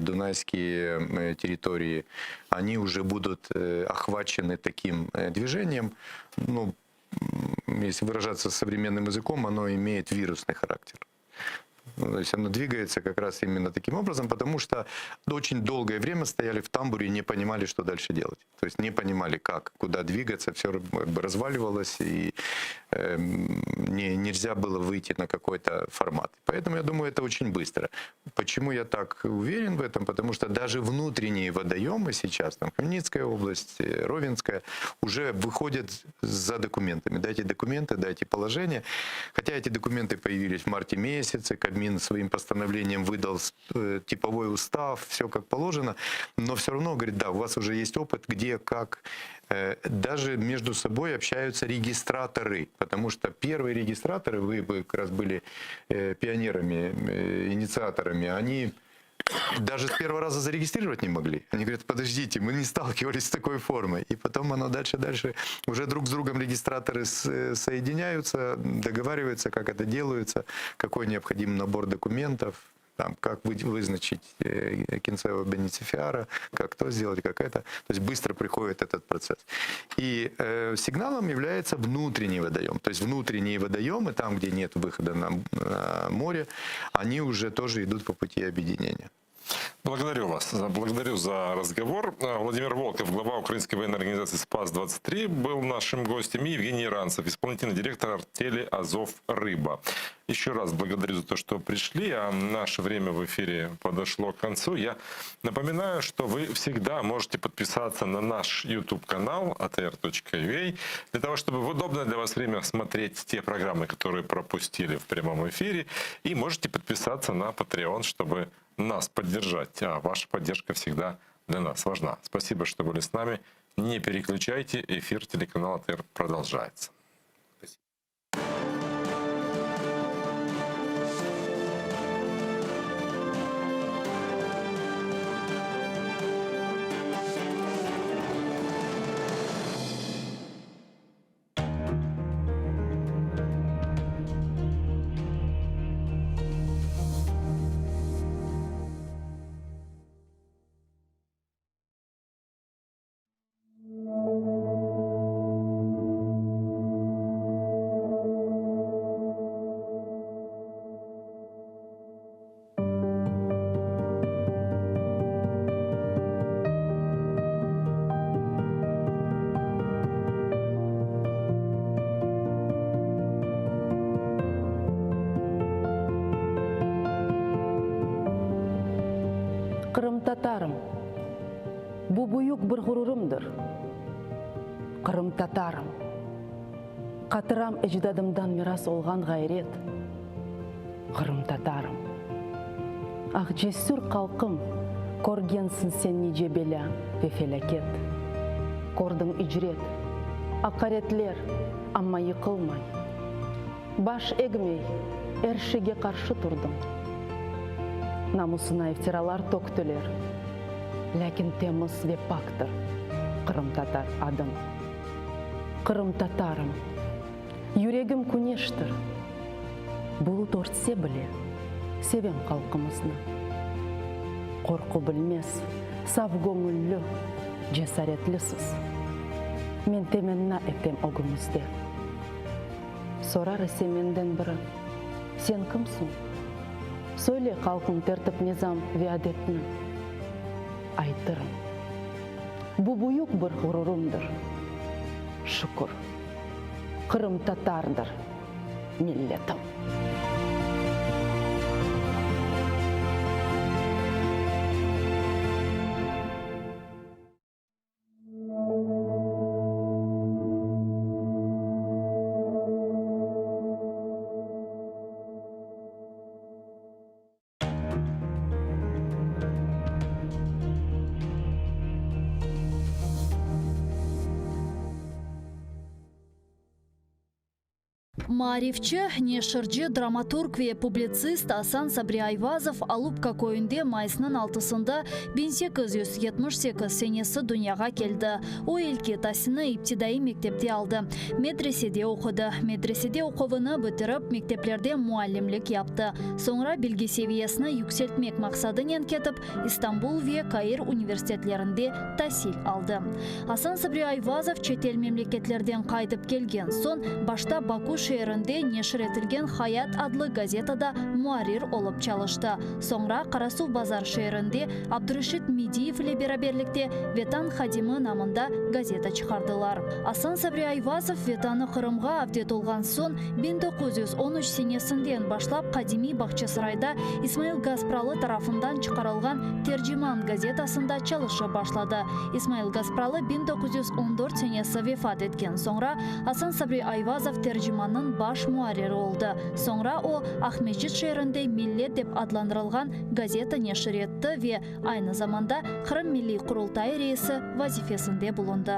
территории, они уже будут охвачены таким движением. Ну, если выражаться современным языком, оно имеет вирусный характер. То есть оно двигается как раз именно таким образом, потому что очень долгое время стояли в тамбуре и не понимали, что дальше делать. То есть не понимали, как, куда двигаться, все как бы разваливалось, и нельзя было выйти на какой-то формат. Поэтому я думаю, это очень быстро. Почему я так уверен в этом? Потому что даже внутренние водоемы сейчас, там Хмельницкая область, Ровенская, уже выходят за документами. Дайте документы, дайте положение. Хотя эти документы появились в марте месяце, Кабмин своим постановлением выдал типовой устав, все как положено, но все равно говорит, да, у вас уже есть опыт, где, как. Даже между собой общаются регистраторы, потому что первые регистраторы, вы как раз были пионерами, инициаторами, они даже с первого раза зарегистрировать не могли. Они говорят, подождите, мы не сталкивались с такой формой. И потом оно дальше. Уже друг с другом регистраторы соединяются, договариваются, как это делается, какой необходим набор документов, там, как вызначить кінцевого бенефициара, как то сделать, как это. То есть быстро приходит этот процесс. И сигналом является внутренний водоем. То есть внутренние водоемы, там, где нет выхода на море, они уже тоже идут по пути объединения. Благодарю вас. Благодарю за разговор. Владимир Волков, глава Украинской военной организации «Спас-23», был нашим гостем. И Евгений Ранцев, исполнительный директор артели «Азов Рыба». Еще раз благодарю за то, что пришли. А наше время в эфире подошло к концу. Я напоминаю, что вы всегда можете подписаться на наш YouTube-канал atr.ua для того, чтобы в удобное для вас время смотреть те программы, которые пропустили в прямом эфире. И можете подписаться на Patreon, чтобы нас поддержать. А ваша поддержка всегда для нас важна. Спасибо, что были с нами. Не переключайте. Эфир телеканала АТР продолжается. Кырым татарым, бу буюк бір ғұрырымдыр. Қырым татарым. Қатырам әждадымдан мирас олған ғайрет. Қырым татарым. Ақ жесүр қалқым, көргенсін сен неже беля ве фелакет. Көрдің үжрет, ақаретлер, амма йықылмай. Баш егмей, әршіге қаршы тұрдың. Намысына ифтиралар тоқтылер. Ләкін теміз ве пактыр, Қырым татар адым. Қырым татарым, юрегім күнештір. Бұлыт ортсе біле, севем қалқымызны. Қорқу білмес, сав көңіллі, жесаретлісіз. Мен теменна етем оғымызде. Сорар семенден бірі, сен кімсің? Сөйле қалқын тәртіп низам виадетні. Айтырым, бұ бұйық бір ғұрырымдыр. Шүкір, Қырым татардар, миллетім. Маарифчы, нешырчы, драматург ве публицист Асан Сабри Айвазов Алупка көйінде майсының 6-сында 1878 сенесі дүнияға келді. О елке тасыны иптидаи мектепте алды. Медреседе оқыды. Медреседе оқуыны бітіріп, мектеплерде муалlimlik yaptı. Sonra bilgi seviyesini yükseltmek maqsadıyla ketip, İstanbul ve Kayır üniversitetlerinde tahsil aldı. Асан Сабри Айвазов çetel memleketlerden qaytып келген son, başta Baku şehrinde neşir etilgen Hayat adlı gazetada muarir olup çalıştı. Sonra Karasu Bazar şehrinde Abdurrashid Mediyev ile beraberlikte Vetan Hadimi namında gazeta çıkardılar. Асан Сабри Айвазов Vetanı Kırım'a avdet olgan son 1913 senesinden başlap Kadimi Bahçesaray'da İsmail Gaspralı tarafından çıkarılgan Tercüman gazetasında çalışa başladı. İsmail Gaspralı 1914 senesi vefat etken sonra Асан Сабри Айвазов tercümanın baş muariri oldu. Sonra o Ahmetçit şehrinde Millet dep adlandırılgan gazeta neşir etti ve aynı zamanda Kırım Milli Kurultayı reisi vazifesinde bulundu.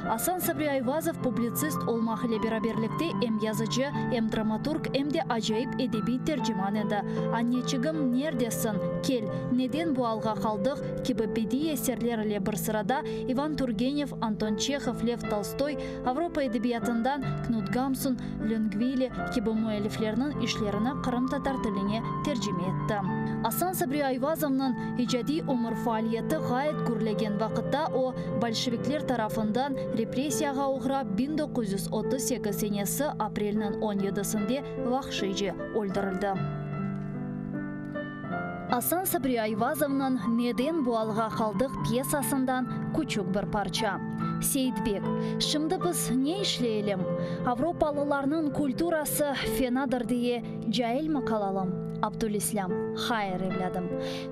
Асан Сабри Айвазов publitsist olmak ile beraberlikte hem yazıcı, hem dramaturg, hem de acayip edebi tercüman edi. Anneciğim neredesin? Kel, neden bu alga kaldık? Gibi bedi eserler ile bir sırada Ivan Turgenev, Anton Çekhov, Lev Tolstoy, Avrupa edebiyatından Knut Gamsun, Longvili gibi müelliflerinin işlerini Kırım Tatar tiline tercüme etti. Асан Сабри Айвазов'ның icadi umur faaliyeti gayet gürlegen vakitte o Bolşevikler tarafından represiyaga uğrap 1938 senesi aprelinin 17'sinde vahşice öldürüldü. Асан Сабри Айвазов'ның Neden bu alga kaldık piyasasından küçük bir parça. Seyitbek, şimdi biz ne işleyelim? Avrupalılarının kulturası fenadır diye cahil mi kalalım? Abdülislam, hayır evladım.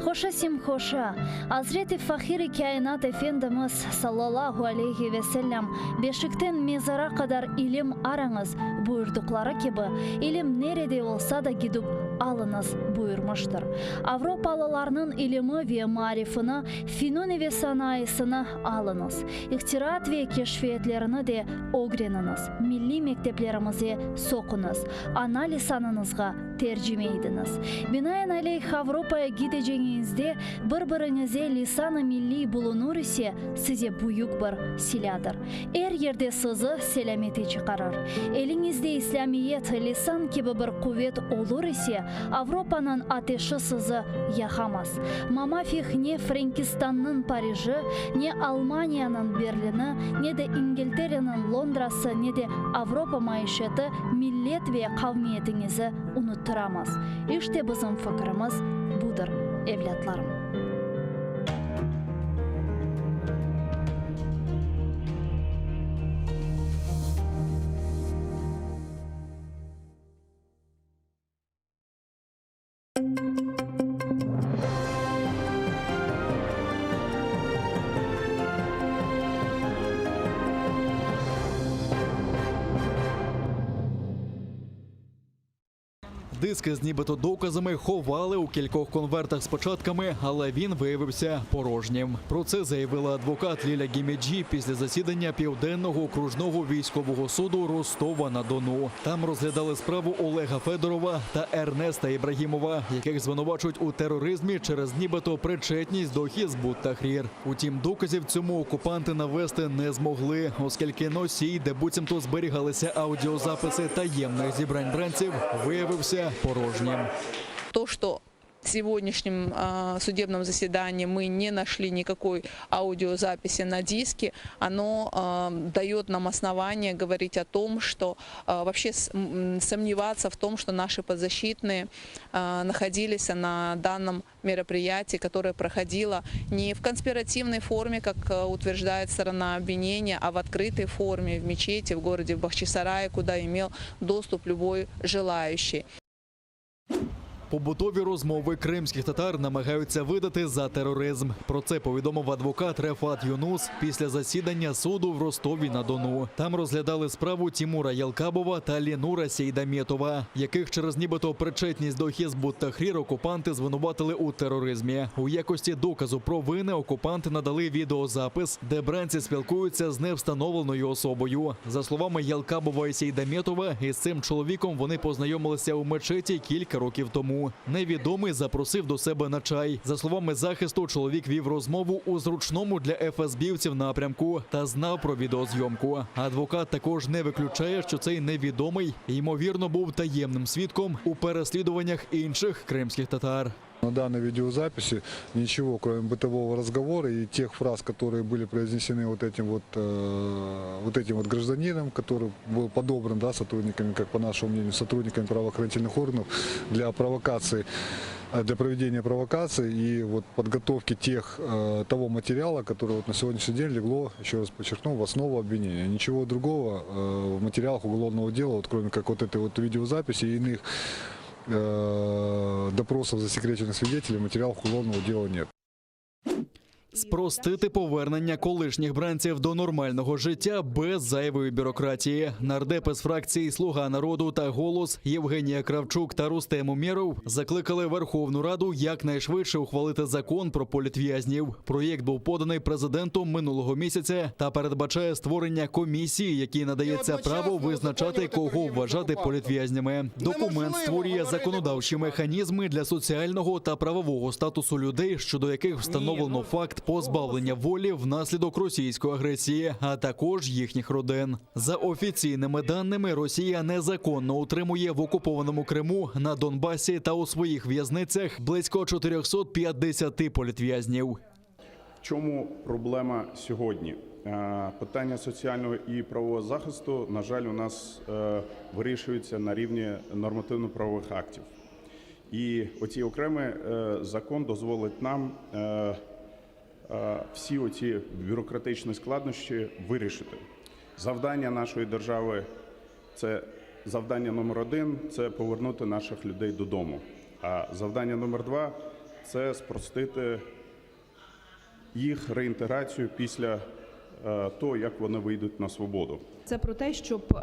Hoşa sim hoşa. Hazreti Fahir-i Kainat Efendimiz sallallahu aleyhi ve sellem beşikten mezara kadar ilim aranız buyurdukları gibi ilim nerede olsa da gidip alınız buyurmuştur. Avrupalılarının ilimi ve marifini, fenoni ve sanayisini alınız. İhtirat ve keşfiyetlerini de öğreniniz. Milli mekteplerimize sokunuz. Ana lisanınızga tercüme ediniz. Binaenaleyh Avrupa'ya gideceğinizde bir-birinize lisan-ı milli bulunur ise size büyük bir siladır. Her yerde sizi selamete çıkarır. Elinizde İslamiyet, lisan gibi bir kuvvet olur ise Avrupa'nın ateşi sizi yakamaz. Mamafih ne Frankistan'ın Paris'i, ne Almanya'nın Berlin'i, ne de İngiltere'nin Londra'sı, ne de Avrupa maişeti millet ve kavmiyetinizi unutturamaz. İşte bizim fikrimiz budur evlatlarım. диски з нібито доказами ховали у кількох конвертах з початками, але він виявився порожнім. Про це заявила адвокат Ліля Гімеджі після засідання Південного окружного військового суду Ростова-на-Дону. Там розглядали справу Олега Федорова та Ернеста Ібрагімова, яких звинувачують у тероризмі через нібито причетність до Хізбут-Тахрір. Утім, доказів цьому окупанти навести не змогли, оскільки носій, де буцімто зберігалися аудіозаписи таємних зібрань бранців, виявився порожнім. То, что в сегодняшнем судебном заседании мы не нашли никакой аудиозаписи на диске, оно дает нам основание говорить о том, что вообще сомневаться в том, что наши подзащитные находились на данном мероприятии, которое проходило не в конспиративной форме, как утверждает сторона обвинения, а в открытой форме в мечети в городе Бахчисарае, куда имел доступ любой желающий. Побутові розмови кримських татар намагаються видати за тероризм. Про це повідомив адвокат Рефат Юнус після засідання суду в Ростові-на-Дону. Там розглядали справу Тімура Ялкабова та Ленура Сейдаметова, яких через нібито причетність до Хізбут-Тахрір окупанти звинуватили у тероризмі. У якості доказу про вини окупанти надали відеозапис, де бранці спілкуються з невстановленою особою. За словами Ялкабова і Сейдаметова, із цим чоловіком вони познайомилися у мечеті кілька років тому. Невідомий запросив до себе на чай. За словами захисту, чоловік вів розмову у зручному для ФСБівців напрямку та знав про відеозйомку. Адвокат також не виключає, що цей невідомий, ймовірно, був таємним свідком у переслідуваннях інших кримських татар. На данной видеозаписи ничего, кроме бытового разговора и тех фраз, которые были произнесены вот этим вот гражданином, который был подобран, да, сотрудниками, как по нашему мнению, сотрудниками правоохранительных органов для провокации, для проведения провокаций и вот подготовки того материала, который вот на сегодняшний день легло, еще раз подчеркну, в основу обвинения. Ничего другого в материалах уголовного дела, вот, кроме как вот этой вот видеозаписи и иных допросов засекреченных свидетелей, материалов уголовного дела нет. Спростити повернення колишніх бранців до нормального життя без зайвої бюрократії. Нардепи з фракції «Слуга народу» та «Голос» Євгенія Кравчук та Рустем Умєров закликали Верховну Раду якнайшвидше ухвалити закон про політв'язнів. Проєкт був поданий президентом минулого місяця та передбачає створення комісії, якій надається право визначати, кого вважати політв'язнями. Документ створює законодавчі механізми для соціального та правового статусу людей, щодо яких встановлено факт позбавлення волі внаслідок російської агресії, а також їхніх родин. За офіційними даними, Росія незаконно утримує в окупованому Криму, на Донбасі та у своїх в'язницях близько 450 політв'язнів. В чому проблема сьогодні? Питання соціального і правового захисту, на жаль, у нас вирішується на рівні нормативно-правових актів. І оцей окремий закон дозволить нам всі оці бюрократичні складнощі вирішити. Завдання нашої держави – це завдання номер 1 – це повернути наших людей додому. А завдання номер 2 – це спростити їх реінтеграцію після того, як вони вийдуть на свободу. Це про те, щоб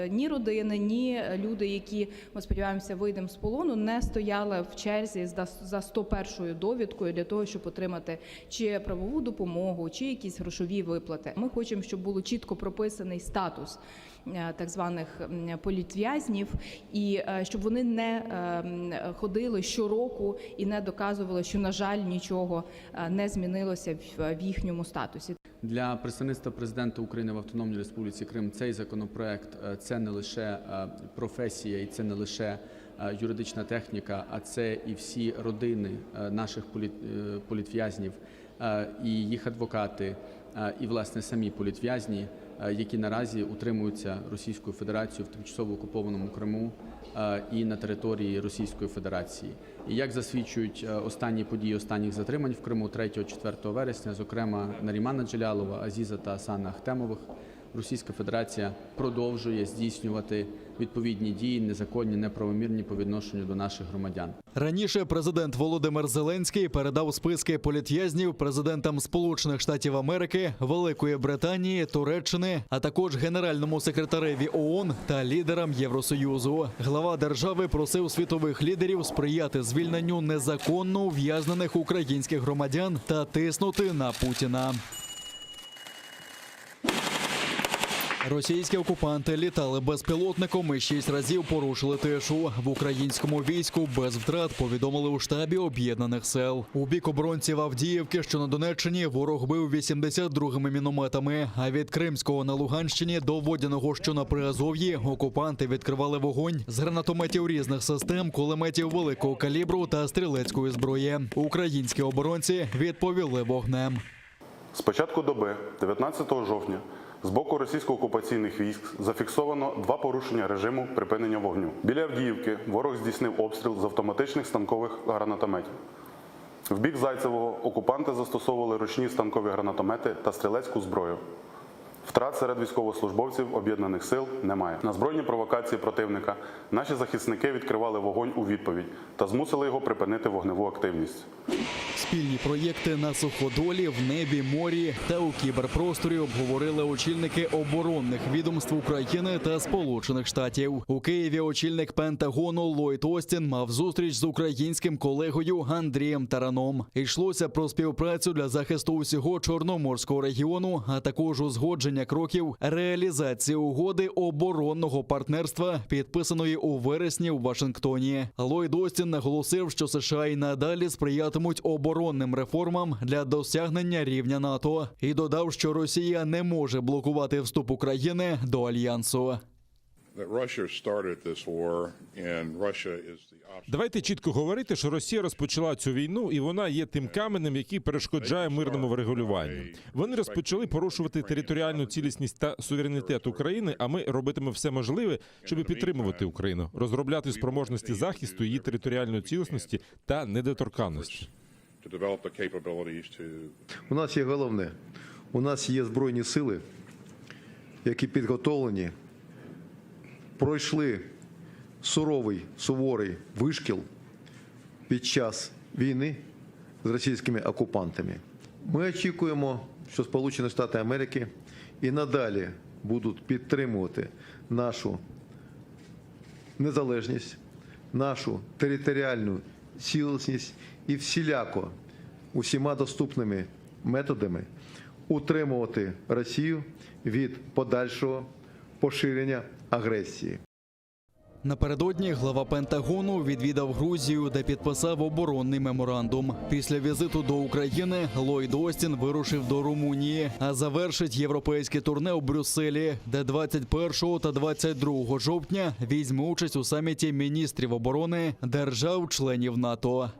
ні родини, ні люди, які, ми сподіваємося, вийдемо з полону, не стояли в черзі за 101-ю довідкою для того, щоб отримати чи правову допомогу, чи якісь грошові виплати. Ми хочемо, щоб було чітко прописаний статус так званих політв'язнів, і щоб вони не ходили щороку і не доказували, що, на жаль, нічого не змінилося в їхньому статусі. Для представництва президента України в Автономній Республіці Крим цей законопроект – це не лише професія і це не лише юридична техніка, а це і всі родини наших політв'язнів, і їх адвокати, і, власне, самі політв'язні, які наразі утримуються Російською Федерацією в тимчасово окупованому Криму і на території Російської Федерації. І як засвідчують останні події останніх затримань в Криму 3-4 вересня, зокрема Нарімана Джелялова, Азіза та Асана Ахтемових, Російська Федерація продовжує здійснювати відповідні дії, незаконні, неправомірні по відношенню до наших громадян. Раніше президент Володимир Зеленський передав списки політв'язнів президентам Сполучених Штатів Америки, Великої Британії, Туреччини, а також генеральному секретареві ООН та лідерам Євросоюзу. Глава держави просив світових лідерів сприяти звільненню незаконно ув'язнених українських громадян та тиснути на Путіна. Російські окупанти літали безпілотником і 6 разів порушили тишу. В українському війську без втрат повідомили у штабі Об'єднаних сил. У бік оборонців Авдіївки, що на Донеччині, ворог бив 82-ми мінометами, а від Кримського на Луганщині до Водяного, що на Приазов'ї, окупанти відкривали вогонь з гранатометів різних систем, кулеметів великого калібру та стрілецької зброї. Українські оборонці відповіли вогнем. З початку доби, 19 жовтня, з боку російсько-окупаційних військ зафіксовано 2 порушення режиму припинення вогню. Біля Авдіївки ворог здійснив обстріл з автоматичних станкових гранатометів. В бік Зайцевого окупанти застосовували ручні станкові гранатомети та стрілецьку зброю. Втрат серед військовослужбовців Об'єднаних сил немає. На збройні провокації противника наші захисники відкривали вогонь у відповідь та змусили його припинити вогневу активність. Спільні проєкти на суходолі, в небі, морі та у кіберпросторі обговорили очільники оборонних відомств України та Сполучених Штатів. У Києві очільник Пентагону Ллойд Остін мав зустріч з українським колегою Андрієм Тараном. Йшлося про співпрацю для захисту усього Чорноморського регіону, а також узгодження кроків реалізації угоди оборонного партнерства, підписаної у вересні у Вашингтоні. Ллойд Остін наголосив, що США й надалі сприятимуть оборонним реформам для досягнення рівня НАТО. І додав, що Росія не може блокувати вступ України до Альянсу. Давайте чітко говорити, що Росія розпочала цю війну, і вона є тим каменем, який перешкоджає мирному врегулюванню. Вони розпочали порушувати територіальну цілісність та суверенітет України, а ми робитимемо все можливе, щоб підтримувати Україну, розробляти спроможності захисту її територіальної цілісності та недоторканності. У нас є головне. У нас є Збройні сили, які підготовлені, пройшли суворий вишкіл під час війни з російськими окупантами. Ми очікуємо, що Сполучені Штати Америки і надалі будуть підтримувати нашу незалежність, нашу територіальну цілісність і всіляко усіма доступними методами утримувати Росію від подальшого поширення агресії. Напередодні глава Пентагону відвідав Грузію, де підписав оборонний меморандум. Після візиту до України Ллойд Остін вирушив до Румунії, а завершить європейське турне у Брюсселі, де 21 та 22 жовтня візьме участь у саміті міністрів оборони держав-членів НАТО.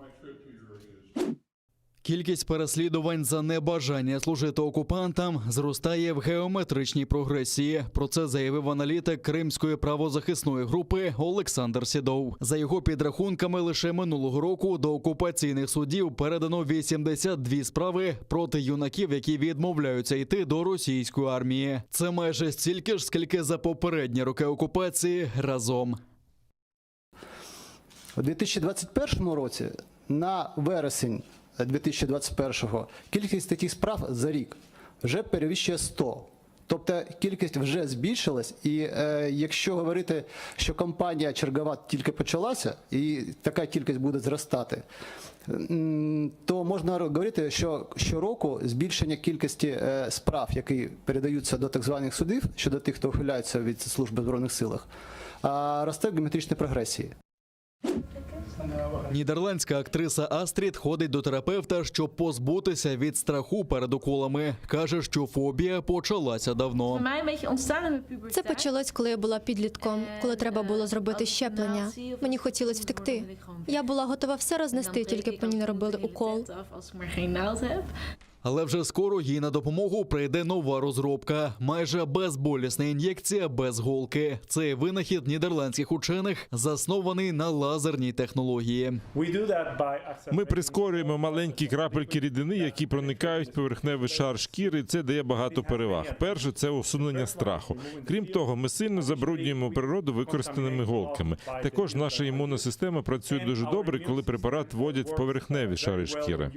Кількість переслідувань за небажання служити окупантам зростає в геометричній прогресії. Про це заявив аналітик Кримської правозахисної групи Олександр Сідов. За його підрахунками, лише минулого року до окупаційних судів передано 82 справи проти юнаків, які відмовляються йти до російської армії. Це майже стільки ж, скільки за попередні роки окупації разом. У 2021 році на вересень 2021-го кількість таких справ за рік вже перевищує 100. Тобто кількість вже збільшилась, і якщо говорити, що кампанія чергова тільки почалася, і така кількість буде зростати, то можна говорити, що щороку збільшення кількості справ, які передаються до так званих судів, щодо тих, хто ухиляється від служби в Збройних силах, росте в геометричній прогресії. Нідерландська актриса Астрід ходить до терапевта, щоб позбутися від страху перед уколами. Каже, що фобія почалася давно. Це почалось, коли я була підлітком, коли треба було зробити щеплення. Мені хотілося втекти. Я була готова все рознести, тільки б мені не робили укол. Але вже скоро їй на допомогу прийде нова розробка. Майже безболісна ін'єкція без голки. Цей винахід нідерландських учених заснований на лазерній технології. Ми прискорюємо маленькі крапельки рідини, які проникають в поверхневий шар шкіри. Це дає багато переваг. Перше – це усунення страху. Крім того, ми сильно забруднюємо природу використаними голками. Також наша імунна система працює дуже добре, коли препарат вводять в поверхневі шари шкіри.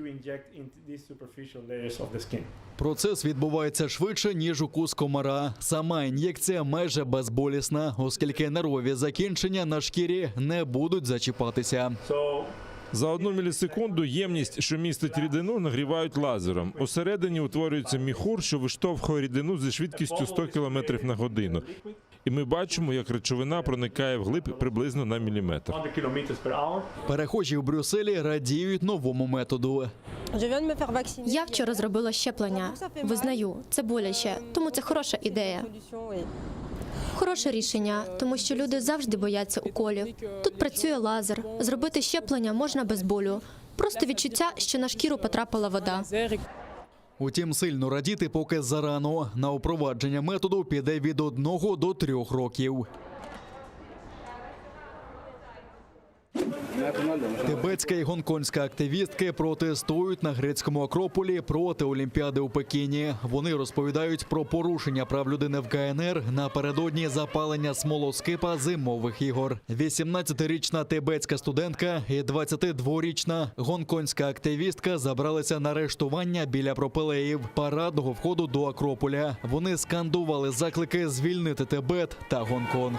Процес відбувається швидше, ніж укус комара. Сама ін'єкція майже безболісна, оскільки нервові закінчення на шкірі не будуть зачіпатися. За 1 мілісекунду ємність, що містить рідину, нагрівають лазером. Усередині утворюється міхур, що виштовхує рідину зі швидкістю 100 км на годину. І ми бачимо, як речовина проникає вглиб приблизно на міліметр. Перехожі в Брюсселі радіють новому методу. Я вчора зробила щеплення. Визнаю, це боляче, тому це хороша ідея. Хороше рішення, тому що люди завжди бояться уколів. Тут працює лазер. Зробити щеплення можна без болю. Просто відчуття, що на шкіру потрапила вода. Утім, сильно радіти поки зарано. На впровадження методу піде від 1 до 3 років. Тибетська і гонконгська активістки протестують на грецькому Акрополі проти Олімпіади у Пекіні. Вони розповідають про порушення прав людини в КНР напередодні запалення смолоскипа зимових ігор. 18-річна тибетська студентка і 22-річна гонконгська активістка забралися на арештування біля пропилеїв парадного входу до Акрополя. Вони скандували заклики звільнити Тибет та Гонконг.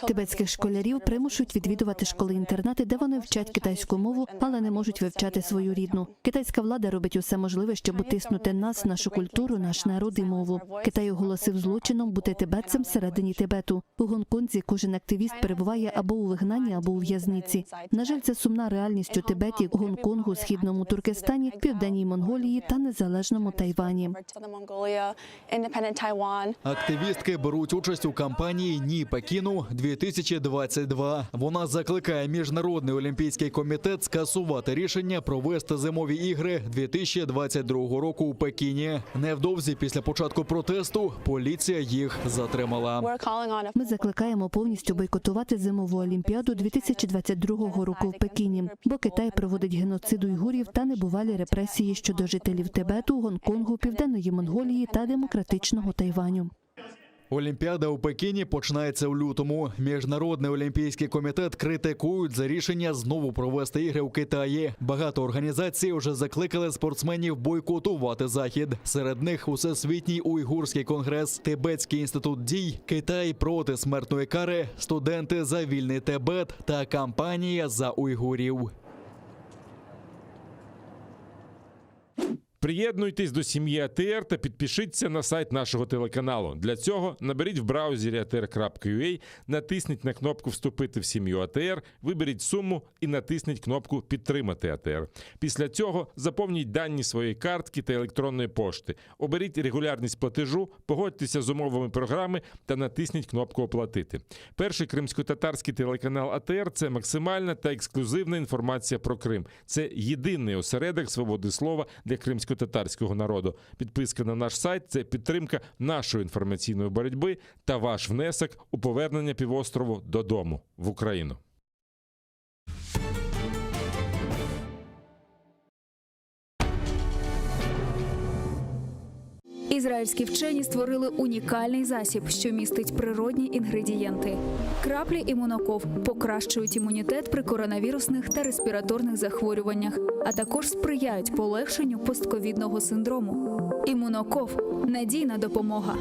Тибетських школярів примушують відвідувати школи-інтернати, де вони вчать китайську мову, але не можуть вивчати свою рідну. Китайська влада робить усе можливе, щоб утиснути нас, нашу культуру, наш народ і мову. Китай оголосив злочином бути тибетцем всередині Тибету. У Гонконзі кожен активіст перебуває або у вигнанні, або у в'язниці. На жаль, це сумна реальність у Тибеті, Гонконгу, Східному Туркестані, Південній Монголії та незалежному Тайвані. Активістки беруть участь у кампанії «Ні Пекіну-2022». Вона закликає Міжнародний олімпійський комітет скасувати рішення провести зимові ігри 2022 року у Пекіні. Невдовзі після початку протесту поліція їх затримала. Ми закликаємо повністю бойкотувати зимову олімпіаду 2022 року в Пекіні, бо Китай проводить геноцид уйгурів та небувалі репресії щодо жителів Тибету, Гонконгу, Південної Монголії та демократичного Тайваню. Олімпіада у Пекіні починається у лютому. Міжнародний олімпійський комітет критикують за рішення знову провести ігри у Китаї. Багато організацій вже закликали спортсменів бойкотувати захід. Серед них Усесвітній уйгурський конгрес, Тибетський інститут дій, Китай проти смертної кари, студенти за вільний Тибет та кампанія за уйгурів. Приєднуйтесь до сім'ї АТР та підпишіться на сайт нашого телеканалу. Для цього наберіть в браузері atr.ua, натисніть на кнопку «Вступити в сім'ю АТР», виберіть суму і натисніть кнопку «Підтримати АТР». Після цього заповніть дані своєї картки та електронної пошти. Оберіть регулярність платежу, погодьтеся з умовами програми та натисніть кнопку «Оплатити». Перший кримсько-татарський телеканал АТР – це максимальна та ексклюзивна інформація про Крим. Це єдиний осередок свободи слова для кримського татарського народу. Підписка на наш сайт – це підтримка нашої інформаційної боротьби та ваш внесок у повернення півострову додому, в Україну. Ізраїльські вчені створили унікальний засіб, що містить природні інгредієнти. Краплі імуноков покращують імунітет при коронавірусних та респіраторних захворюваннях, а також сприяють полегшенню постковідного синдрому. Імуноков – надійна допомога.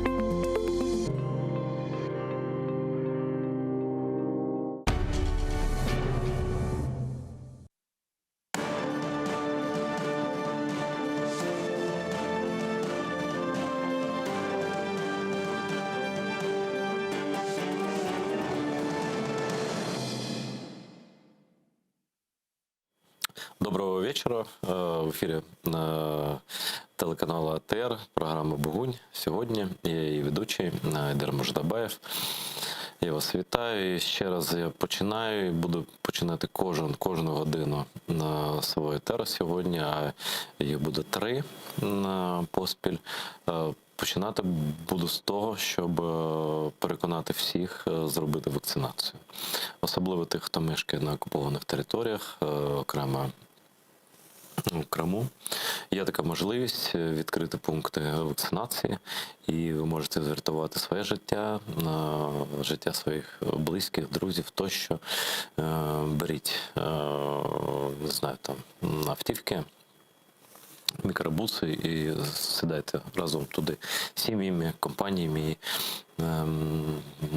Доброго вечора. В ефірі телеканалу АТР, програма «Бугунь». Сьогодні я її ведучий Айдар Мождабаєв. Я вас вітаю. І ще раз я починаю і буду починати кожну годину на свого етеру сьогодні, а їх буде 3 поспіль. Починати буду з того, щоб переконати всіх зробити вакцинацію. Особливо тих, хто мешкає на окупованих територіях, окремо в Криму. Є така можливість відкрити пункти вакцинації, і ви можете звертувати своє життя, життя своїх близьких, друзів тощо. Беріть, не знаю, там, автівки, мікробуси і сідайте разом туди з сім'ями, компаніями. І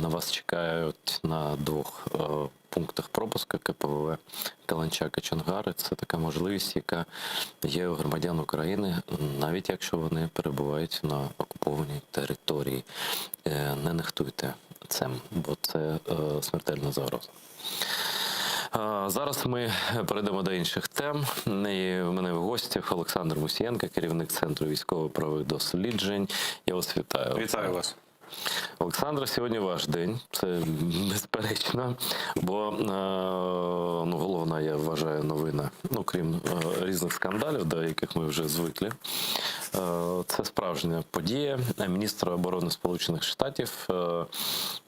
на вас чекають на 2 пунктах пропуску КПВВ Каланчак і Чонгари. Це така можливість, яка є у громадян України, навіть якщо вони перебувають на окупованій території. Не нехтуйте цим, бо це смертельна загроза. Зараз ми перейдемо до інших тем. І в мене в гостях Олександр Мусієнко, керівник Центру військово-правових досліджень. Я вас вітаю. Вітаю вас. Олександр, сьогодні ваш день, це безперечно, бо головна, я вважаю, новина, крім різних скандалів, до яких ми вже звикли, це справжня подія. Міністр оборони Сполучених Штатів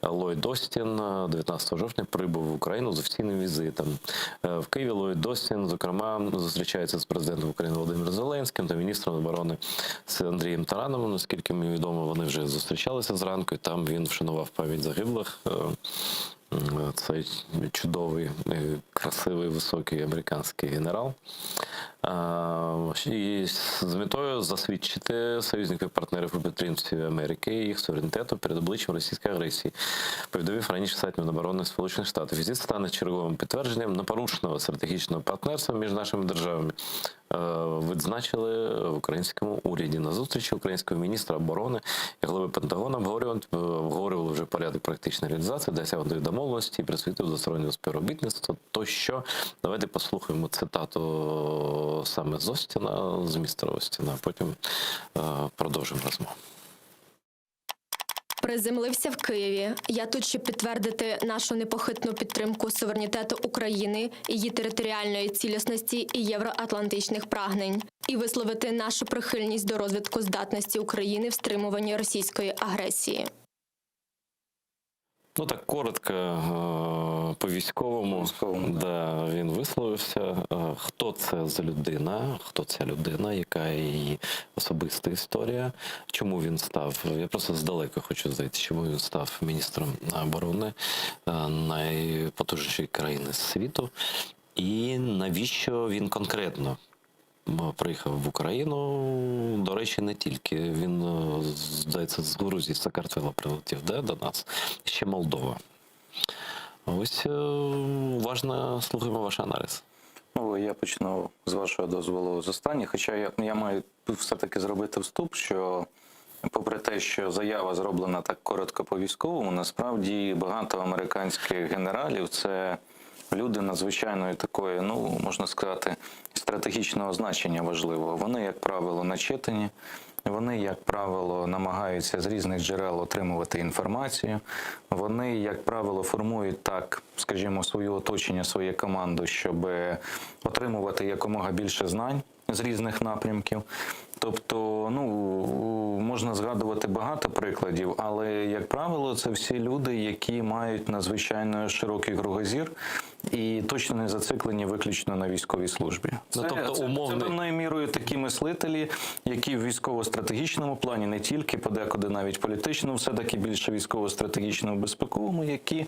Ллойд Остін 19 жовтня прибув в Україну з офіційним візитом. В Києві Ллойд Остін, зокрема, зустрічається з президентом України Володимиром Зеленським та міністром оборони з Андрієм Тарановим. Наскільки мені відомо, вони вже зустрічалися зранку, і там він вшанував пам'ять загиблих. Цей чудовий, красивий, високий американський генерал. І з метою засвідчити союзників партнерів у підтримці Америки і їх суверенітету перед обличчям російської агресії, повідомив раніше сайт Міноборони Сполучених Штатів. Візит стане черговим підтвердженням непорушного стратегічного партнерства між нашими державами, відзначили в українському уряді. На зустрічі українського міністра оборони і голови Пентагону обговорювали вже порядок практичної реалізації, досягнутої домовленості і присвятив двостороннього співробітництва. Тощо, давайте послухаємо цитату саме з Остіна, з містера Остіна, а потім продовжимо розмову. Приземлився в Києві. Я тут, щоб підтвердити нашу непохитну підтримку суверенітету України, її територіальної цілісності і євроатлантичних прагнень, і висловити нашу прихильність до розвитку здатності України в стримуванні російської агресії. Так коротко, по-військовому, да, він висловився. Хто це за людина, хто ця людина, яка її особиста історія, чому він став, я просто здалека хочу знайти, чому він став міністром оборони найпотужнішої країни світу, і навіщо він конкретно приїхав в Україну. До речі, не тільки. Він, здається, з Грузії, з Сакартвела прилетів, до нас. Ще Молдова. Ось уважно слухаємо ваш аналіз. Я почну з вашого дозволу з останніх, хоча я маю все-таки зробити вступ, що попри те, що заява зроблена так коротко по військовому, насправді багато американських генералів – це люди надзвичайної такої, можна сказати, стратегічного значення важливого. Вони, як правило, начитані, вони, як правило, намагаються з різних джерел отримувати інформацію, вони, як правило, формують так, скажімо, своє оточення, свою команду, щоб отримувати якомога більше знань з різних напрямків. Тобто, можна згадувати багато прикладів, але, як правило, це всі люди, які мають надзвичайно широкий кругозір і точно не зациклені виключно на військовій службі. Це певною мірою такі мислителі, які в військово-стратегічному плані, не тільки, подекуди навіть політичному, все-таки більше військово-стратегічному, безпековому, які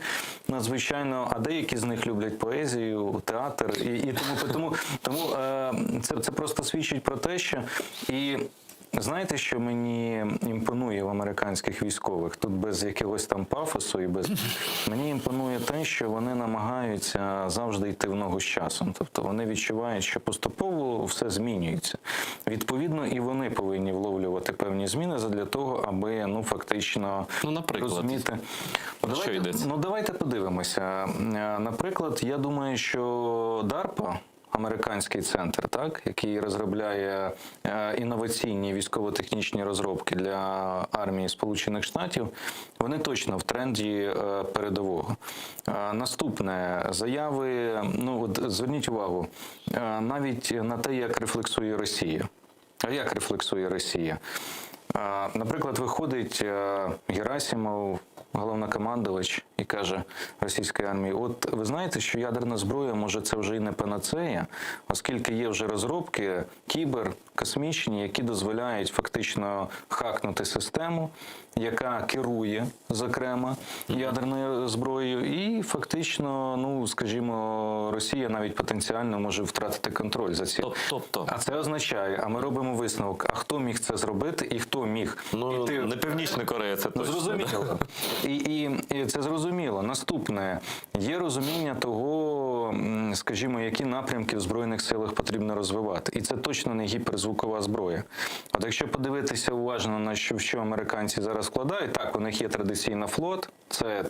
надзвичайно, а деякі з них люблять поезію, театр і тому це просто свідчить про те, що і знаєте, що мені імпонує в американських військових? Тут без якогось там пафосу і без... Мені імпонує те, що вони намагаються завжди йти в ногу з часом. Тобто вони відчувають, що поступово все змінюється. Відповідно, і вони повинні вловлювати певні зміни задля того, аби, фактично розуміти... Що йдеться? Давайте подивимося. Наприклад, я думаю, що DARPA, американський центр, так, який розробляє інноваційні військово-технічні розробки для армії Сполучених Штатів, вони точно в тренді передового. Наступне, заяви, ну от зверніть увагу, навіть на те, як рефлексує Росія. А як рефлексує Росія? Наприклад, виходить Герасимов, головнокомандувач, і каже російської армії: от ви знаєте, що ядерна зброя, може, це вже і не панацея, оскільки є вже розробки кіберкосмічні, які дозволяють фактично хакнути систему, яка керує, зокрема, ядерною зброєю, і фактично, ну, скажімо, Росія навіть потенціально може втратити контроль за цим. А це означає, а ми робимо висновок, а хто міг це зробити і хто міг? Ну, не Північна Корея, це точно. Зрозуміло. І це зрозуміло. Наступне, є розуміння того, скажімо, які напрямки в Збройних силах потрібно розвивати. І це точно не гіперзвукова зброя. От якщо подивитися уважно, на що американці зараз вкладають, так, у них є традиційно флот, це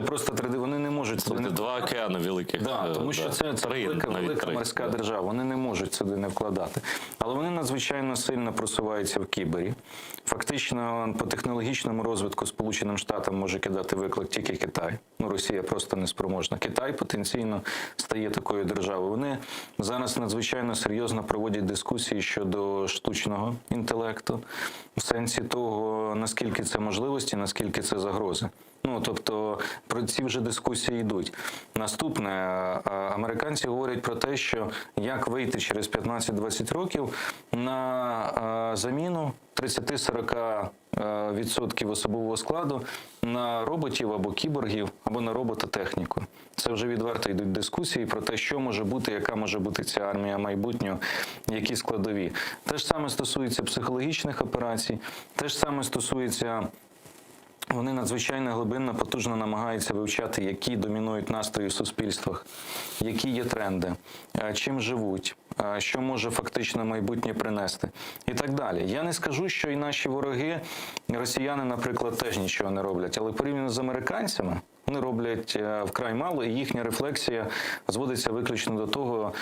просто вони не можуть... Це два океани великих. Да, тому що це велика морська держава, вони не можуть сюди не вкладати. Але вони надзвичайно сильно просуваються в кібері. Фактично, по технологічному розвитку Сполученим Штатам може кидати виклик тільки Китай. Ну, Росія просто не спроможна. Китай потенційно стає такою державою. Вони зараз надзвичайно серйозно проводять дискусії щодо штучного інтелекту, в сенсі того, наскільки це можливості, наскільки це загрози. Ну, тобто, про ці вже дискусії йдуть. Наступне, американці говорять про те, що як вийти через 15-20 років на заміну 30-40% особового складу на роботів або кіборгів, або на робототехніку. Це вже відверто йдуть дискусії про те, що може бути, яка може бути ця армія майбутнього, які складові. Те ж саме стосується психологічних операцій, те ж саме стосується... Вони надзвичайно глибинно, потужно намагаються вивчати, які домінують настрої в суспільствах, які є тренди, чим живуть, що може фактично майбутнє принести і так далі. Я не скажу, що і наші вороги, росіяни, наприклад, теж нічого не роблять, але порівняно з американцями, вони роблять вкрай мало, і їхня рефлексія зводиться виключно до того,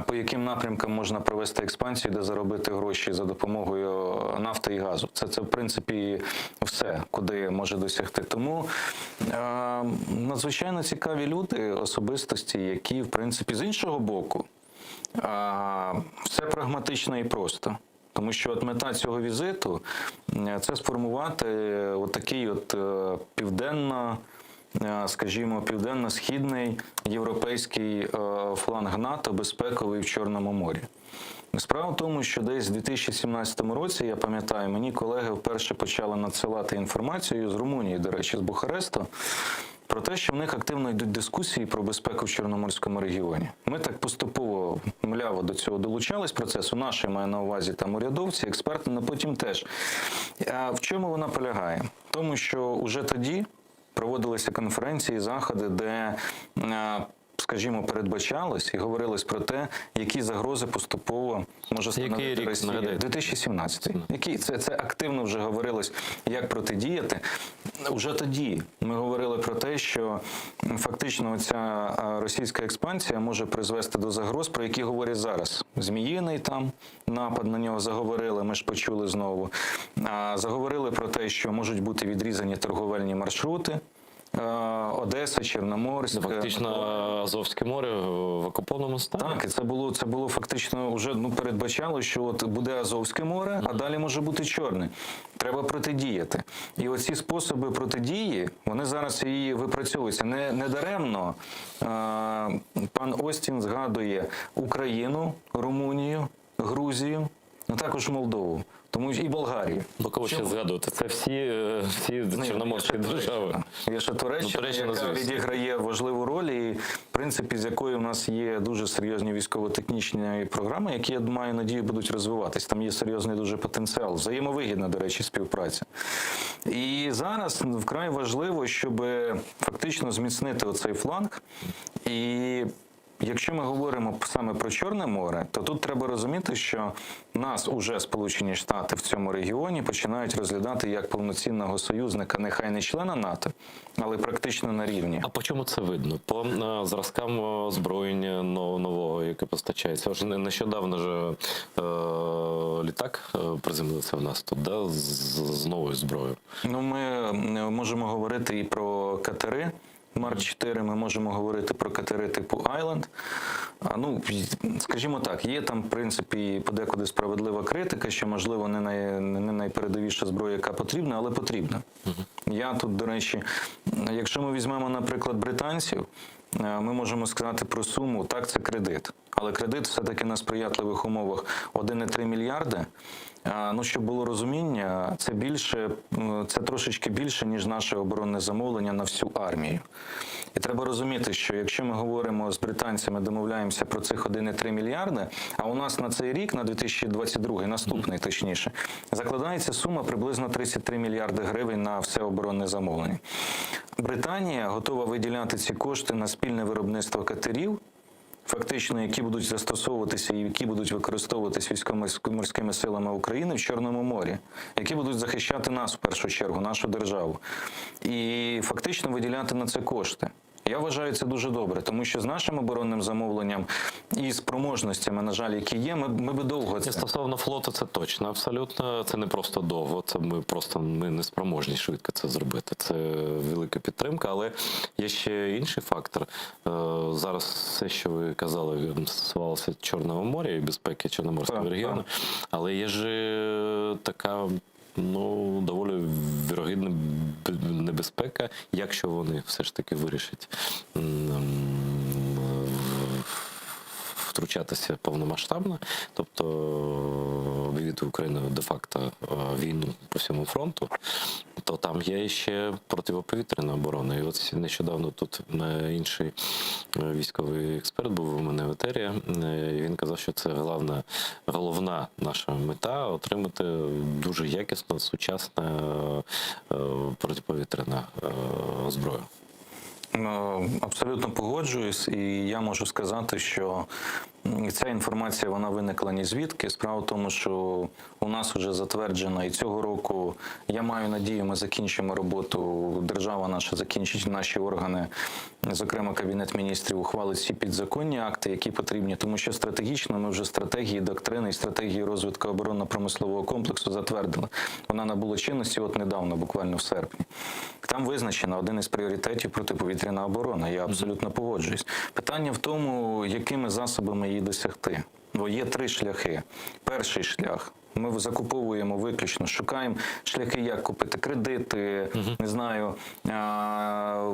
по яким напрямкам можна провести експансію, де заробити гроші за допомогою нафти і газу. Це в принципі, все, куди може досягти. Тому надзвичайно цікаві люди, особистості, які, в принципі, з іншого боку, все прагматично і просто. Тому що от мета цього візиту – це сформувати отакий південно-східний європейський фланг НАТО, безпековий в Чорному морі. Справа в тому, що десь у 2017 році, я пам'ятаю, мені колеги вперше почали надсилати інформацію з Румунії, до речі, з Бухаресту, про те, що в них активно йдуть дискусії про безпеку в Чорноморському регіоні. Ми так поступово, мляво до цього долучались процесу. Наші, маю на увазі, там урядовці, експерти, але потім теж. А в чому вона полягає? В тому, що уже тоді проводилися конференції, заходи, де, скажімо, передбачалось і говорилось про те, які загрози поступово може становити Росія. 2017. Це активно вже говорилось, як протидіяти. Уже тоді ми говорили про те, що фактично ця російська експансія може призвести до загроз, про які говорять зараз. Зміїний там напад на нього заговорили, ми ж почули знову. Заговорили про те, що можуть бути відрізані торговельні маршрути. Одеса, Чорноморськ. Фактично Азовське море в окупованому стані. Так, і це було фактично вже передбачало, що от буде Азовське море, а далі може бути Чорне. Треба протидіяти. І оці способи протидії, вони зараз і випрацьовуються. Не даремно пан Остін згадує Україну, Румунію, Грузію, а також Молдову. Тому і Болгарію. До кого ще згадувати? Це всі чорноморські держави. Є ще Туреччина, яка відіграє важливу роль і, в принципі, з якою в нас є дуже серйозні військово-технічні програми, які, я маю надію, будуть розвиватись. Там є серйозний дуже потенціал. Взаємовигідна, до речі, співпраця. І зараз вкрай важливо, щоб фактично зміцнити оцей фланг і якщо ми говоримо саме про Чорне море, то тут треба розуміти, що нас уже Сполучені Штати в цьому регіоні починають розглядати як повноцінного союзника, нехай не члена НАТО, але практично на рівні. А по чому це видно? По зразкам озброєння нового, яке постачається. Ось нещодавно ж літак приземлився в нас тут, да, з новою зброєю. Ну, ми можемо говорити і про катери. Марк 4, ми можемо говорити про катери типу Island. Ну, скажімо так, є там, в принципі, подекуди справедлива критика, що, можливо, не найпередовіша зброя, яка потрібна, але потрібна. Я тут, до речі, якщо ми візьмемо, наприклад, британців, ми можемо сказати про суму, так, це кредит. Але кредит все-таки на сприятливих умовах 1,3 мільярди. Ну, щоб було розуміння, це трошечки більше, ніж наше оборонне замовлення на всю армію. І треба розуміти, що якщо ми говоримо з британцями, домовляємося про цих 1,3 мільярди, а у нас на цей рік, на 2022, наступний точніше, закладається сума приблизно 33 мільярди гривень на все оборонне замовлення. Британія готова виділяти ці кошти на спільне виробництво катерів, фактично, які будуть застосовуватися і які будуть використовуватись військово-морськими силами України в Чорному морі, які будуть захищати нас в першу чергу, нашу державу, і фактично виділяти на це кошти. Я вважаю це дуже добре, тому що з нашим оборонним замовленням і спроможностями, на жаль, які є, ми би довго це... Стосовно флоту, це точно, абсолютно. Це не просто довго, це ми не спроможні швидко це зробити. Це велика підтримка, але є ще інший фактор. Зараз все, що ви казали, стосувалося Чорного моря і безпеки Чорноморського регіону, але є ж така... Ну, доволі вірогідна небезпека, якщо вони все ж таки вирішать втручатися повномасштабно, тобто вивести Україну де-факто війну по всьому фронту, то там є ще протиповітряна оборона. І от нещодавно тут інший військовий експерт був у мене в етері, і він казав, що це головна наша мета – отримати дуже якісну, сучасну протиповітряну зброю. Абсолютно погоджуюсь, і я можу сказати, що ця інформація, вона виникла ні звідки. Справа в тому, що у нас вже затверджено, і цього року, я маю надію, ми закінчимо роботу, держава наша закінчить, наші органи, зокрема Кабінет міністрів, ухвалить всі підзаконні акти, які потрібні, тому що стратегічно ми вже стратегії, доктрини і стратегії розвитку оборонно-промислового комплексу затвердили. Вона набула чинності от недавно, буквально в серпні. Там визначено один із пріоритетів протиповітряна оборона, я абсолютно погоджуюсь. Питання в тому, якими засобами її досягти. Бо є три шляхи. Перший шлях – ми закуповуємо виключно, шукаємо шляхи, як купити кредити, не знаю,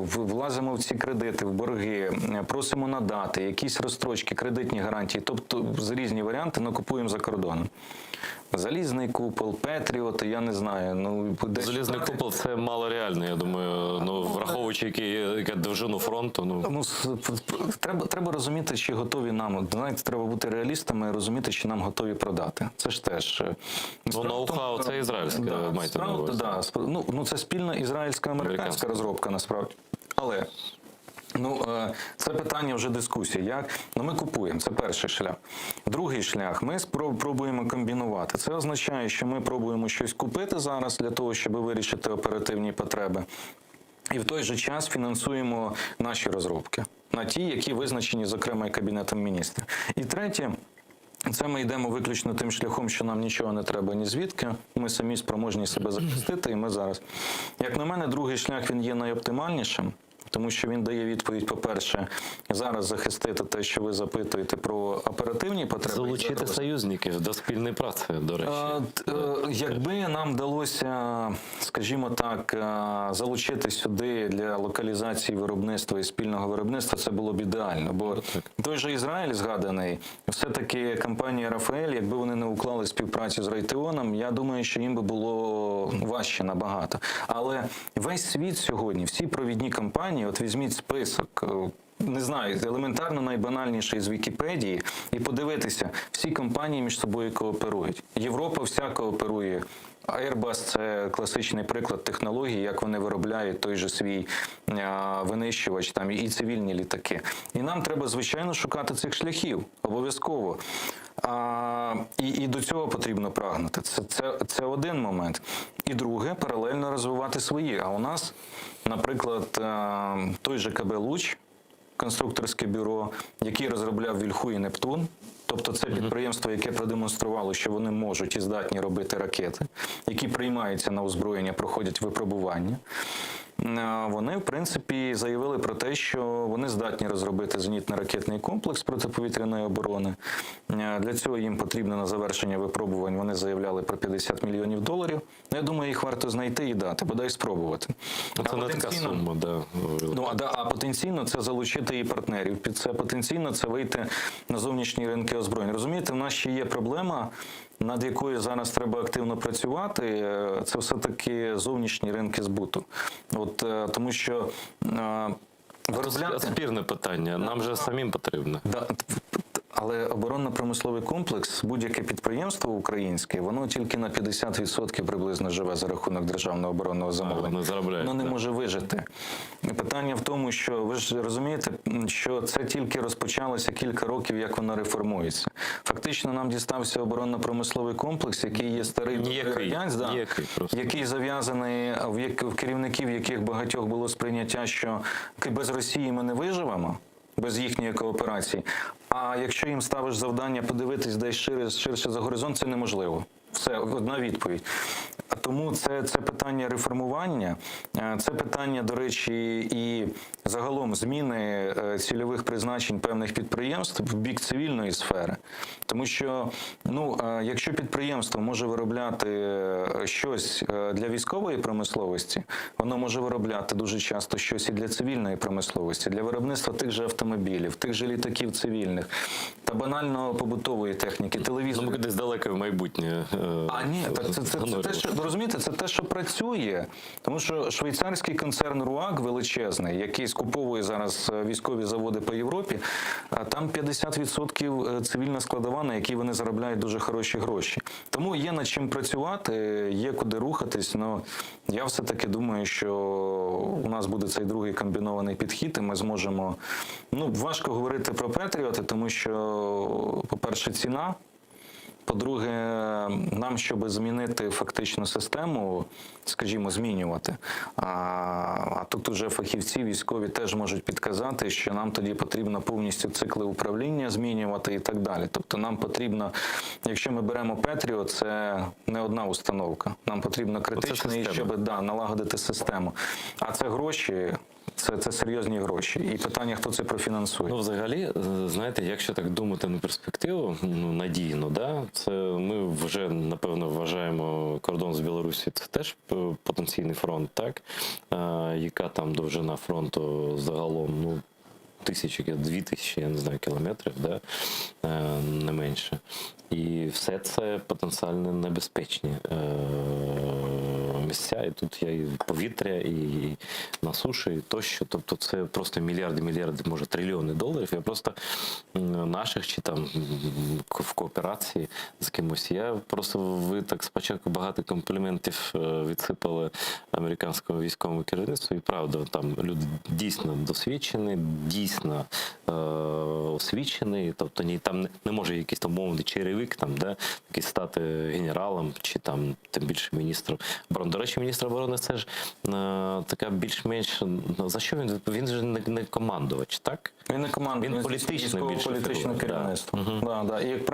влазимо в ці кредити, в борги, просимо надати, якісь розстрочки, кредитні гарантії, тобто за різні варіанти накупуємо за кордоном. Залізний купол, Петріоти, я не знаю. Ну, Залізний купол – це мало реально, я думаю, враховуючи яку довжину фронту. Треба розуміти, чи готові нам. Знаєте, треба бути реалістами і розуміти, чи нам готові продати. Це ж теж... Ноу-хау – це ізраїльське, маєте на увазі. Ну, це спільна ізраїльсько-американська розробка, насправді. Але... це питання вже дискусії. Ми купуємо, це перший шлях. Другий шлях, ми пробуємо комбінувати. Це означає, що ми пробуємо щось купити зараз для того, щоб вирішити оперативні потреби. І в той же час фінансуємо наші розробки. На ті, які визначені, зокрема, і Кабінетом міністрів. І третє, це ми йдемо виключно тим шляхом, що нам нічого не треба ні звідки. Ми самі спроможні себе захистити, і ми зараз. Як на мене, другий шлях, він є найоптимальнішим. Тому що він дає відповідь, по-перше, зараз захистити те, що ви запитуєте про оперативні потреби. Залучити союзників до спільної праці, до речі. Якби нам вдалося, скажімо так, залучити сюди для локалізації виробництва і спільного виробництва, це було б ідеально. Бо той же Ізраїль згаданий, все-таки компанія «Рафаель», якби вони не уклали співпрацю з Райтеоном, я думаю, що їм би було важче набагато. Але весь світ сьогодні, всі провідні компанії, от візьміть список, не знаю, елементарно найбанальніше з Вікіпедії і подивитися, всі компанії між собою кооперують. Європа вся кооперує. Airbus – це класичний приклад технології, як вони виробляють той же свій винищувач там, і цивільні літаки. І нам треба, звичайно, шукати цих шляхів, обов'язково. І до цього потрібно прагнути. Це один момент. І друге, паралельно розвивати свої. А у нас, наприклад, той же КБ «Луч», конструкторське бюро, який розробляв «Вільху» і «Нептун», тобто це підприємство, яке продемонструвало, що вони можуть і здатні робити ракети, які приймаються на озброєння, проходять випробування. Вони, в принципі, заявили про те, що вони здатні розробити зенітно-ракетний комплекс протиповітряної оборони. Для цього їм потрібно на завершення випробувань, вони заявляли про $50 мільйонів. Я думаю, їх варто знайти і дати, бодай спробувати. Це не така сума, да. А потенційно це залучити і партнерів. Під це потенційно це вийти на зовнішні ринки озброєнь. Розумієте, в нас ще є проблема, над якою зараз треба активно працювати, це все-таки зовнішні ринки збуту. Тому що Це спірне питання, нам же самим потрібно. Але оборонно-промисловий комплекс, будь-яке підприємство українське, воно тільки на 50% приблизно живе за рахунок державного оборонного замовлення. Воно не може вижити. І питання в тому, що ви ж розумієте, що це тільки розпочалося кілька років, як воно реформується. Фактично нам дістався оборонно-промисловий комплекс, який є старий який зав'язаний в керівників, яких багатьох було сприйняття, що без Росії ми не виживемо, без їхньої кооперації. А якщо їм ставиш завдання подивитись десь ширше за горизонт, це неможливо. Все, одна відповідь. Тому це питання реформування, це питання, до речі, і загалом зміни цільових призначень певних підприємств в бік цивільної сфери. Тому що, якщо підприємство може виробляти щось для військової промисловості, воно може виробляти дуже часто щось і для цивільної промисловості, для виробництва тих же автомобілів, тих же літаків цивільних та банально побутової техніки, телевізорів. Ми десь далеко в майбутнє. Розумієте, це те, що працює. Тому що швейцарський концерн РУАГ величезний, який скуповує зараз військові заводи по Європі, там 50% цивільна складова, на якій вони заробляють дуже хороші гроші. Тому є над чим працювати, є куди рухатись. Я все-таки думаю, що у нас буде цей другий комбінований підхід, і ми зможемо... важко говорити про Петріоти, тому що, по-перше, ціна. По-друге, нам, щоб змінити фактично систему, скажімо, змінювати, а тут уже фахівці військові теж можуть підказати, що нам тоді потрібно повністю цикли управління змінювати і так далі. Тобто нам потрібно, якщо ми беремо Петріот, це не одна установка. Нам потрібно критичний, щоб налагодити систему. А це гроші. Це серйозні гроші. І питання, хто це профінансує. Взагалі, знаєте, якщо так думати на перспективу, надійно, це ми вже, напевно, вважаємо кордон з Білорусі, це теж потенційний фронт, так? Яка там довжина фронту загалом, 2000, я не знаю, кілометрів, не менше. І все це потенціально небезпечні місця. І тут є і повітря, і на суші, і тощо. Тобто це просто мільярди, може трильйони доларів. Я просто наших чи там в кооперації з кимось. Ви так спочатку багато компліментів відсипали американському військовому керівництву. І правда, там люди дійсно досвідчені, дійсно освічений, тобто там не може якийсь там мовний черевик якийсь стати генералом чи там тим більше міністром оборони. До речі, міністр оборони це ж така більш-менш, за що він же не командувач, так? Він не командувач, він політичне керівництво. І як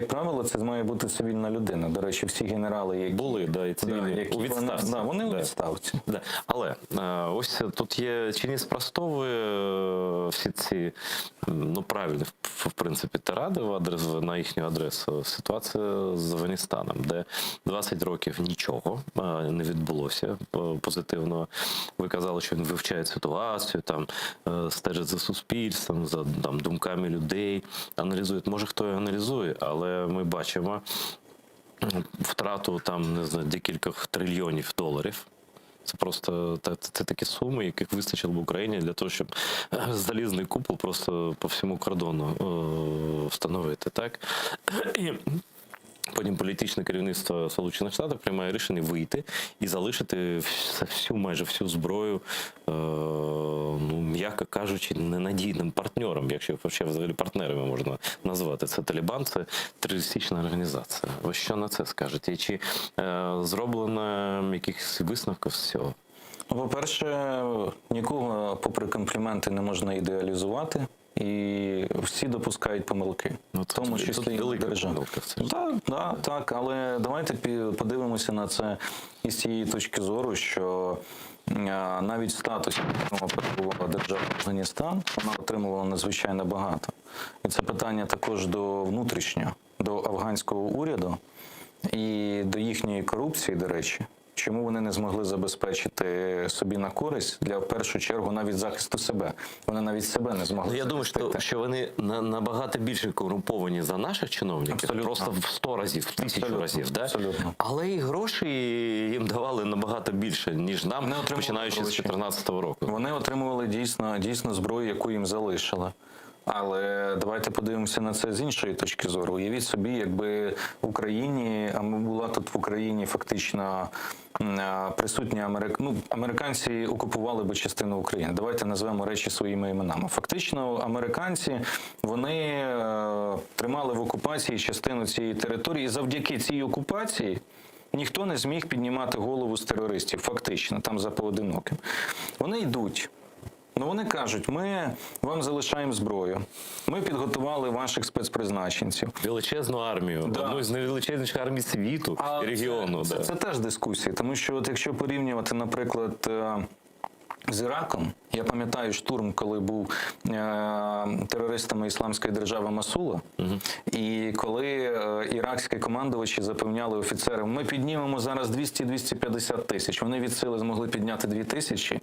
правило, це має бути цивільна людина. До речі, всі генерали, які були, і цивільні у відставці. Вони у відставці. Але ось тут є, чи не спростовує всі ці, правильні, в принципі, тиради на їхню адресу ситуація з Афганістаном, де 20 років нічого не відбулося позитивного. Ви казали, що він вивчає ситуацію, стежить за суспільством, за думками людей, аналізує. Може, хто і аналізує, але ми бачимо втрату декількох трильйонів доларів Це просто це такі суми, яких вистачило б Україні для того, щоб залізний купол просто по всьому кордону встановити. Так? І потім політичне керівництво Сполучених Штатів приймає рішення вийти і залишити майже всю зброю, м'яко кажучи, ненадійним партнером, якщо взагалі партнерами можна назвати. Це Талібан, це терористична організація. Ви що на це скажете? І чи зроблено якихось висновків з цього? По-перше, нікого, попри компліменти, не можна ідеалізувати. І всі допускають помилки, в тому числі і держава. Так, але давайте подивимося на це із цієї точки зору, що навіть в статусі держави Афганістан вона отримувала надзвичайно багато. І це питання також до внутрішнього, до афганського уряду і до їхньої корупції, до речі. Чому вони не змогли забезпечити собі на користь для, в першу чергу, навіть захисту себе? Вони навіть себе не змогли. Я думаю, що вони набагато більше корумповані за наших чиновників. Абсолютно. Просто в 100 разів, в 1000 разів. Да? Абсолютно. Але і гроші їм давали набагато більше, ніж нам, починаючи з 2014 року. Вони отримували дійсно зброю, яку їм залишили. Але давайте подивимося на це з іншої точки зору. Уявіть собі, якби в Україні, а була тут в Україні фактично присутня американці окупували би частину України. Давайте назвемо речі своїми іменами. Фактично, американці, вони тримали в окупації частину цієї території, і завдяки цій окупації ніхто не зміг піднімати голову з терористів, фактично, там за поодиноким. Вони йдуть. Вони кажуть, ми вам залишаємо зброю, ми підготували ваших спецпризначенців. Величезну армію, одну з найвеличезніших армій світу і регіону. Це теж дискусія, тому що якщо порівнювати, наприклад, з Іраком, я пам'ятаю штурм, коли був терористами Ісламської держави Масула, і коли іракські командувачі запевняли офіцерам, ми піднімемо зараз 200-250 тисяч. Вони від сили змогли підняти 2000,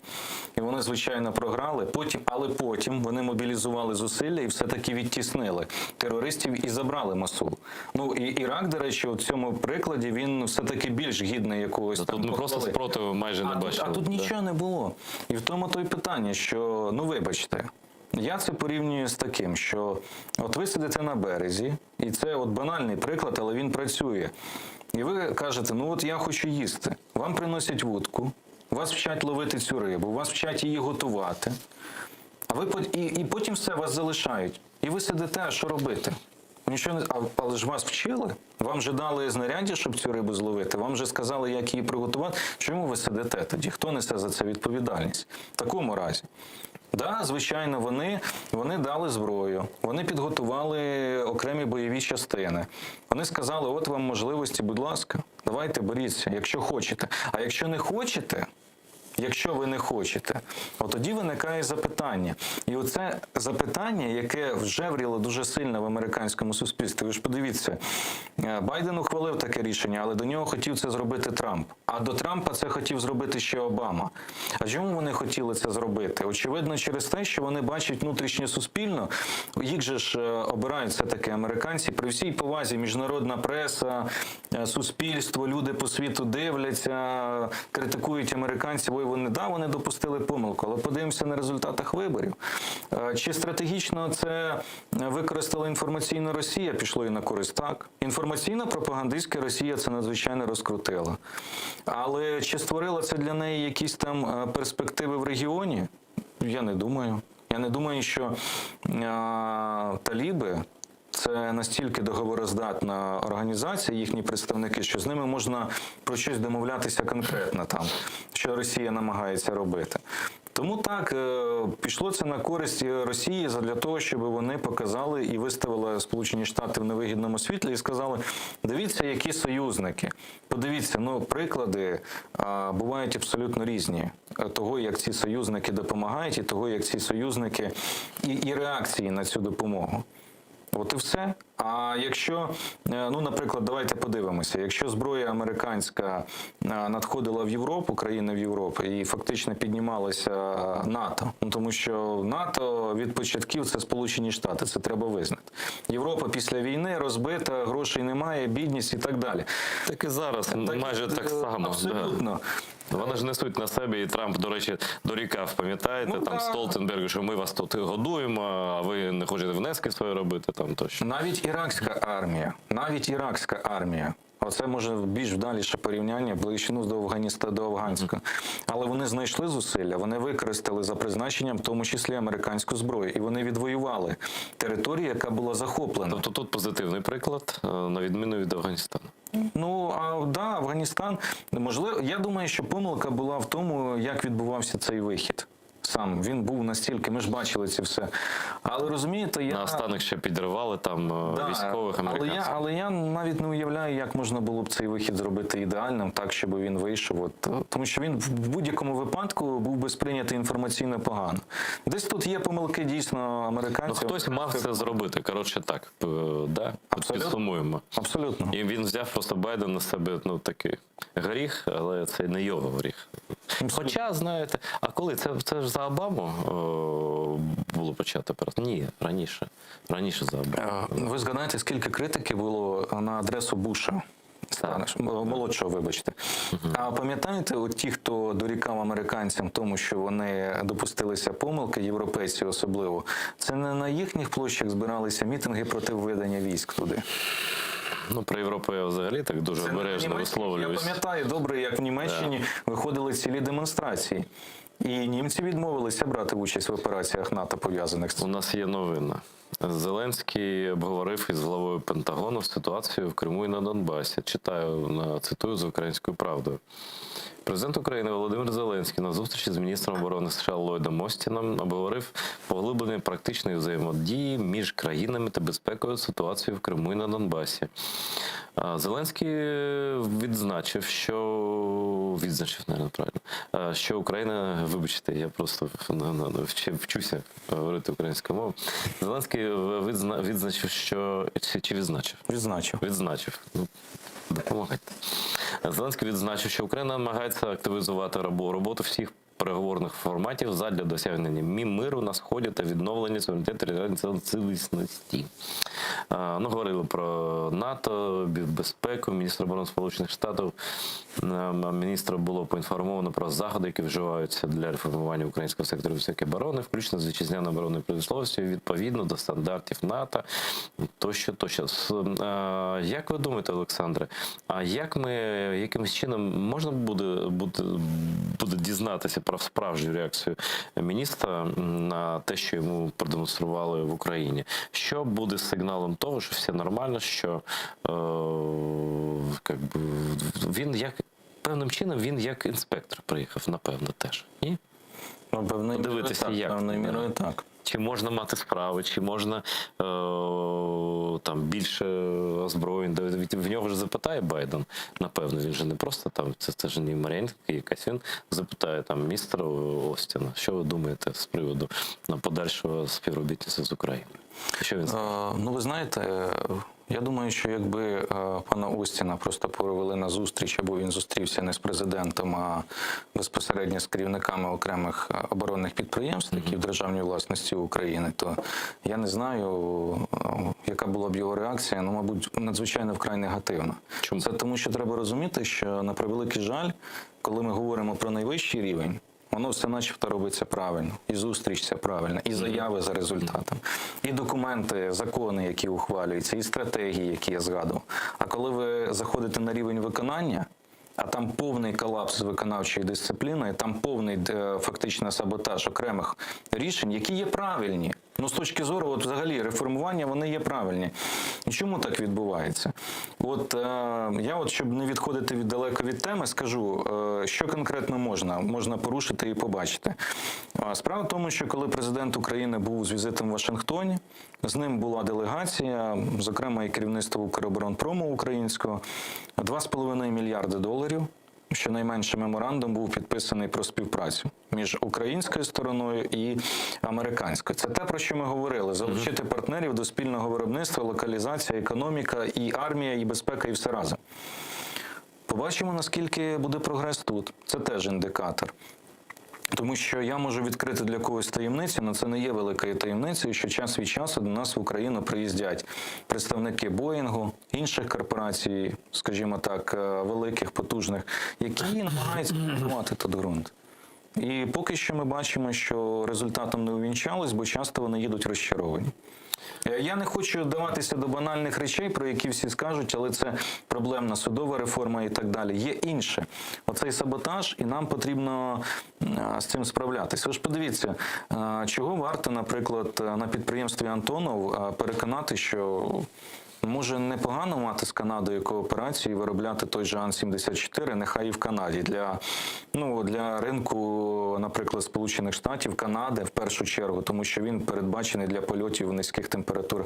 і вони, звичайно, програли. Але потім вони мобілізували зусилля і все-таки відтіснили терористів і забрали Масул. І Ірак, до речі, у цьому прикладі, він все-таки більш гідний якогось там похвали. Ми просто спротиву майже не бачили. А тут нічого не було. І в тому то й питання, що, вибачте, я це порівнюю з таким, що от ви сидите на березі, і це от банальний приклад, але він працює. І ви кажете, я хочу їсти. Вам приносять вудку, вас вчать ловити цю рибу, вас вчать її готувати, і потім все, вас залишають. І ви сидите, а що робити? Нічого не... Але ж вас вчили? Вам же дали знаряддя, щоб цю рибу зловити? Вам же сказали, як її приготувати? Чому ви сидите тоді? Хто несе за це відповідальність? В такому разі. Звичайно, вони дали зброю, вони підготували окремі бойові частини. Вони сказали, от вам можливості, будь ласка, давайте боріться, якщо хочете. А якщо не хочете... Якщо ви не хочете, тоді виникає запитання. І оце запитання, яке вжевріло дуже сильно в американському суспільстві. Ви ж подивіться, Байден ухвалив таке рішення, але до нього хотів це зробити Трамп. А до Трампа це хотів зробити ще Обама. А чому вони хотіли це зробити? Очевидно, через те, що вони бачать внутрішнє суспільно, їх же ж обирають все-таки американці. При всій повазі міжнародна преса, суспільство, люди по світу дивляться, критикують американців. Вони допустили помилку, але подивимося на результатах виборів. Чи стратегічно це використала інформаційна Росія, пішло і на користь? Так. Інформаційно-пропагандистська Росія це надзвичайно розкрутила. Але чи створила це для неї якісь там перспективи в регіоні? Я не думаю. Я не думаю, що таліби це настільки договороздатна організація, їхні представники, що з ними можна про щось домовлятися конкретно там, що Росія намагається робити. Тому так, пішло це на користь Росії для того, щоб вони показали і виставили Сполучені Штати в невигідному світлі і сказали, дивіться, які союзники. Подивіться, приклади бувають абсолютно різні. Того, як ці союзники допомагають, і того, як ці союзники, і реакції на цю допомогу. От і все. А якщо, наприклад, давайте подивимося, якщо зброя американська надходила в Європу, країни в Європі, і фактично піднімалося НАТО, тому що НАТО від початків це Сполучені Штати, це треба визнати. Європа після війни розбита, грошей немає, бідність і так далі. Так і зараз майже так само. Абсолютно. Вони ж несуть на себе, і Трамп, до речі, дорікав, пам'ятаєте, там Столтенбергу, що ми вас тут годуємо, а ви не хочете внески свої робити, там тощо. Навіть іракська армія. Оце може більш вдаліше порівняння, ближче до афганського. Але вони знайшли зусилля, вони використали за призначенням, в тому числі американську зброю, і вони відвоювали територію, яка була захоплена. Тобто тут позитивний приклад, на відміну від Афганістану. Ну, Афганістан, можливо, я думаю, що помилка була в тому, як відбувався цей вихід. Сам він був настільки, ми ж бачили це все. Але розумієте, наостанок ще підривали там військових американців. Але я навіть не уявляю, як можна було б цей вихід зробити ідеальним, так, щоб він вийшов. Тому що він в будь-якому випадку був би сприйнятий інформаційно погано. Десь тут є помилки дійсно американців. Ну, хтось мав це зробити, коротше так, да? Підсумуємо. Абсолютно. І він взяв просто Байден на себе, ну, такий гріх, але це не його гріх. Хоча, знаєте, а коли? Це ж за Обаму було почати? Ні, раніше за Обаму. Ви згадаєте, скільки критики було на адресу Буша? Молодшого, вибачте. А пам'ятаєте, от ті, хто дорікав американцям тому, що вони допустилися помилки, європейці особливо, це не на їхніх площах збиралися мітинги проти введення військ туди? Ну, про Європу я взагалі так дуже обережно висловлююсь. Я пам'ятаю добре, як в Німеччині виходили цілі демонстрації. І німці відмовилися брати участь в операціях НАТО, пов'язаних з цим. У нас є новина. Зеленський обговорив із главою Пентагону ситуацію в Криму і на Донбасі. Цитую з «Українською правдою». Президент України Володимир Зеленський на зустрічі з міністром оборони США Ллойдом Остіном обговорив поглиблення практичної взаємодії між країнами та безпековою ситуацією в Криму і на Донбасі. Зеленський відзначив, що Україна, вибачте, я просто вчуся говорити українською мовою. Зеленський відзначив, що... Чи відзначив? Відзначив. Допомагайте. Зеленський відзначив, що Україна намагається активізувати роботу всіх переговорних форматів задля досягнення миру на Сході та відновлення суверенітету територіальної цілісності. Говорили про НАТО, безпеку, міністр оборони Сполучених Штатів. Міністра було поінформовано про заходи, які вживаються для реформування українського сектору безпеки оборони, включно з вітчизняною оборонною промисловістю, відповідно до стандартів НАТО, тощо. Як ви думаєте, Олександре, а якимось чином можна буде дізнатися про справжню реакцію міністра на те, що йому продемонстрували в Україні? Що буде сигналом того, що все нормально, що він певним чином як інспектор приїхав, напевно, теж, ні? Подивитися, як. Так. Чи можна мати справи, чи можна там більше озброєнь. В нього ж запитає Байден, напевно, він же не просто там, це ж не Маріїнка якась, він запитає там містера Остіна, що ви думаєте з приводу подальшого співробітництва з Україною? Що він сказав? Ну, ви знаєте, я думаю, що якби пана Остіна просто провели на зустріч, або він зустрівся не з президентом, а безпосередньо з керівниками окремих оборонних підприємств, які в державній власності України, то я не знаю, яка була б його реакція, ну, мабуть, надзвичайно вкрай негативна. Чому? Це тому, що треба розуміти, що, на превеликий жаль, коли ми говоримо про найвищий рівень, воно все начебто робиться правильно, і зустріч ця правильна, і заяви за результатом, і документи, закони, які ухвалюються, і стратегії, які я згадував. А коли ви заходите на рівень виконання, а там повний колапс виконавчої дисципліни, там повний фактично саботаж окремих рішень, які є правильні. Ну, з точки зору, от взагалі, реформування, вони є правильні. І чому так відбувається? От я, щоб не відходити далеко від теми, скажу, що конкретно можна порушити і побачити. Справа в тому, що коли президент України був з візитом в Вашингтоні, з ним була делегація, зокрема і керівництво Укроборонпрому українського, $2,5 мільярди. Щонайменше меморандум був підписаний про співпрацю між українською стороною і американською. Це те, про що ми говорили. Залучити партнерів до спільного виробництва, локалізація, економіка, і армія, і безпека, і все разом. Побачимо, наскільки буде прогрес тут. Це теж індикатор. Тому що я можу відкрити для когось таємницю, але це не є великою таємницею, що час від часу до нас в Україну приїздять представники Боїнгу, інших корпорацій, скажімо так, великих, потужних, які намагаються будувати тут ґрунт. І поки що ми бачимо, що результатом не увінчалось, бо часто вони їдуть розчаровані. Я не хочу даватися до банальних речей, про які всі скажуть, але це проблемна судова реформа і так далі. Є інше. Оцей саботаж, і нам потрібно з цим справлятися. Ви ж подивіться, чого варто, наприклад, на підприємстві «Антонов» переконати, що може непогано мати з Канадою кооперацію і виробляти той же Ан-74, нехай і в Канаді, для ринку, наприклад, Сполучених Штатів, Канади в першу чергу, тому що він передбачений для польотів низьких температур.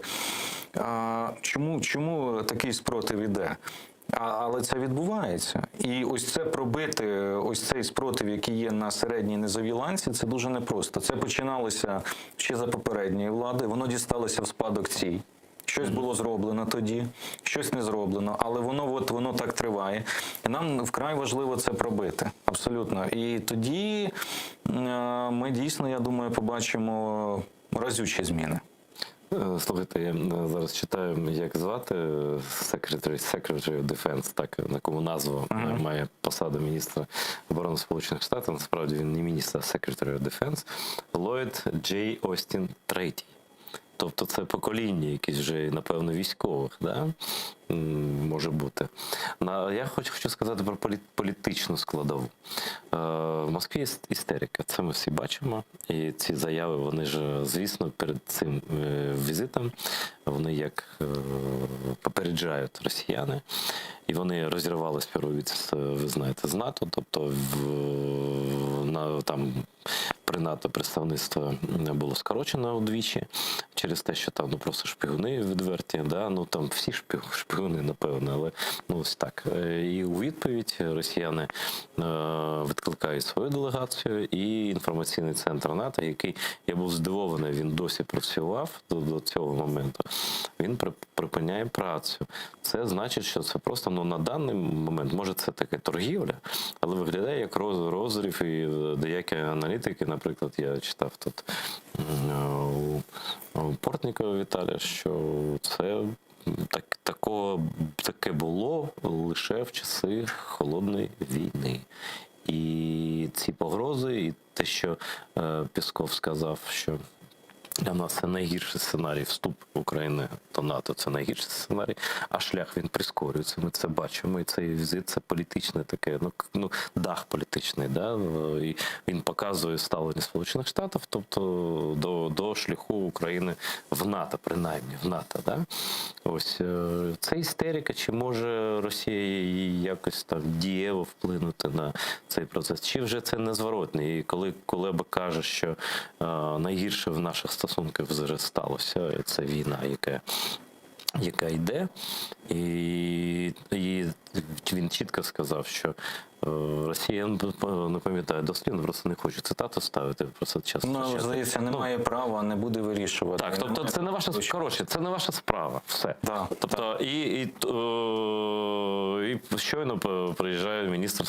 Чому такий спротив іде? Але це відбувається. І ось це пробити, ось цей спротив, який є на середній низовій ланці, це дуже непросто. Це починалося ще за попередньої влади, воно дісталося в спадок цій. Щось було зроблено тоді, щось не зроблено, але воно так триває. І нам вкрай важливо це пробити, абсолютно. І тоді ми дійсно, я думаю, побачимо разючі зміни. Слухайте, я зараз читаю, як звати Secretary of Defense, так, на кому назву має посаду міністра оборони Сполучених Штатів. Насправді він не міністр, а Secretary of Defense. Ллойд Джей Остін III. Тобто це покоління якісь вже, напевно, військових, да? Може бути. Я хочу сказати про політичну складову. В Москві істерика, це ми всі бачимо. І ці заяви, вони ж, звісно, перед цим візитом, вони як попереджають росіяни. І вони розірвали співробітність, ви знаєте, з НАТО, тобто там при НАТО представництво було скорочено удвічі через те, що там просто шпигуни відверті, да? Там всі шпигуни, напевно, але ось так. І у відповідь росіяни відкликають свою делегацію і інформаційний центр НАТО, який, я був здивований, він досі працював до цього моменту, він припиняє працю. Це значить, що це просто, на даний момент, може це таке торгівля, але виглядає як розрив, і деякі аналітики, наприклад, я читав тут у Портнікова Віталія, що це таке було лише в часи Холодної війни. І ці погрози, і те, що Пєсков сказав, що для нас це найгірший сценарій, вступ України до НАТО, це найгірший сценарій, а шлях він прискорюється, ми це бачимо, і цей візит, це політичне таке, дах політичний, да? І він показує ставлення Сполучених Штатів, тобто до шляху України в НАТО, принаймні, в НАТО, да? Ось, це істерика, чи може Росія її якось так дієво вплинути на цей процес, чи вже це незворотне, і коли Кулеба каже, що найгірше в наших стосунках вже сталося, це війна, яка йде, і він чітко сказав, що Росія, не пам'ятаю дослівно, просто не хочу цитату ставити, просто часто. Здається, не має права, не буде вирішувати. Так, тобто це не ваша це не ваша справа, все. Да, тобто і щойно приїжджає міністр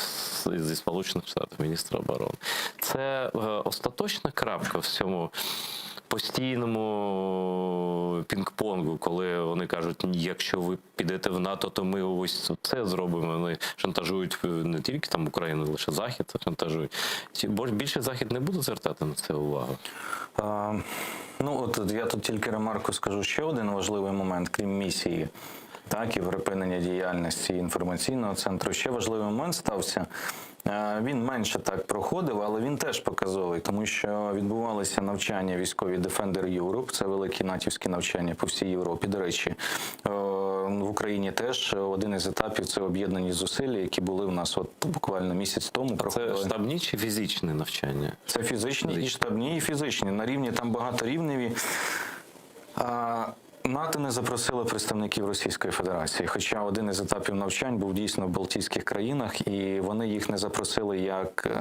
зі Сполучених Штатів, міністр оборони. Це остаточна крапка в цьому постійному пінг-понгу, коли вони кажуть, якщо ви підете в НАТО, то ми ось це зробимо. Вони шантажують не тільки там Україну, лише Захід шантажують. Більше Захід не буде звертати на це увагу? Я тут тільки ремарку скажу ще один важливий момент, крім місії, так, і припинення діяльності інформаційного центру. Ще важливий момент стався. Він менше так проходив, але він теж показовий, тому що відбувалися навчання військові Defender Europe, це великі натівські навчання по всій Європі. До речі, в Україні теж один із етапів – це об'єднані зусилля, які були у нас буквально місяць тому. Це штабні чи фізичні навчання? Це фізичні, і штабні, і фізичні. На рівні там багаторівневі. НАТО не запросило представників Російської Федерації, хоча один із етапів навчань був дійсно в Балтійських країнах, і вони їх не запросили як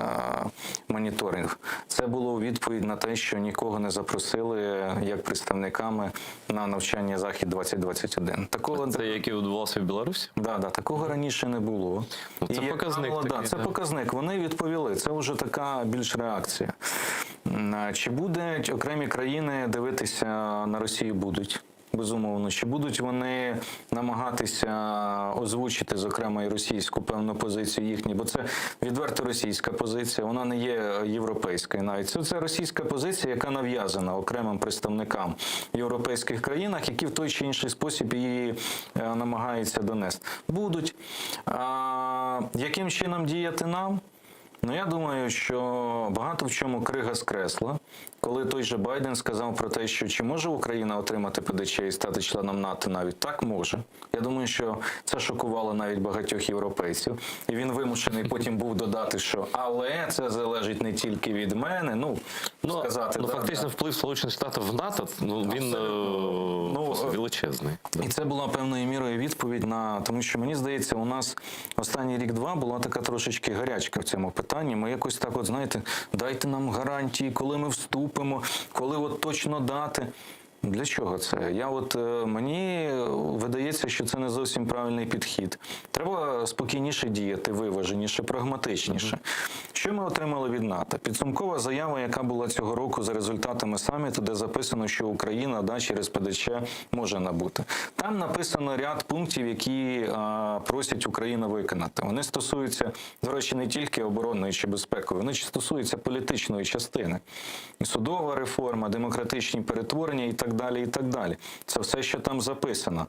моніторинг. Це було у відповідь на те, що нікого не запросили як представниками на навчання «Захід-2021». Такого Це яке відбувалося в Білорусі? Да, такого раніше не було. Ну, це І, як показник правило, такий, це да. показник. Вони відповіли. Це вже така більш реакція. Чи будуть окремі країни дивитися на Росію? Будуть. Безумовно. Чи будуть вони намагатися озвучити, зокрема, і російську певну позицію їхню, бо це відверто російська позиція, вона не є європейською навіть. Це російська позиція, яка нав'язана окремим представникам в європейських країнах, які в той чи інший спосіб її намагаються донести. Будуть. Яким чином діяти нам? Ну, я думаю, що багато в чому крига скресла, коли той же Байден сказав про те, що чи може Україна отримати ПДЧ і стати членом НАТО навіть? Так, може. Я думаю, що це шокувало навіть багатьох європейців. І він вимушений потім був додати, що але це залежить не тільки від мене, сказати. Фактично вплив Сполучених Штатів в НАТО, він величезний. І це була певною мірою відповідь на, тому що мені здається, у нас останній рік-два була така трошечки гарячка в цьому питанні. Ми якось так, знаєте, дайте нам гарантії, коли ми вступимо, коли точно дати. Для чого це? Мені видається, що це не зовсім правильний підхід. Треба спокійніше діяти, виваженіше, прагматичніше. Що ми отримали від НАТО? Підсумкова заява, яка була цього року за результатами саміту, де записано, що Україна через ПДЧ може набути. Там написано ряд пунктів, які просять Україну виконати. Вони стосуються, до речі, не тільки оборонної чи безпекової, вони стосуються політичної частини. І судова реформа, демократичні перетворення і так далі, і так далі. Це все, що там записано.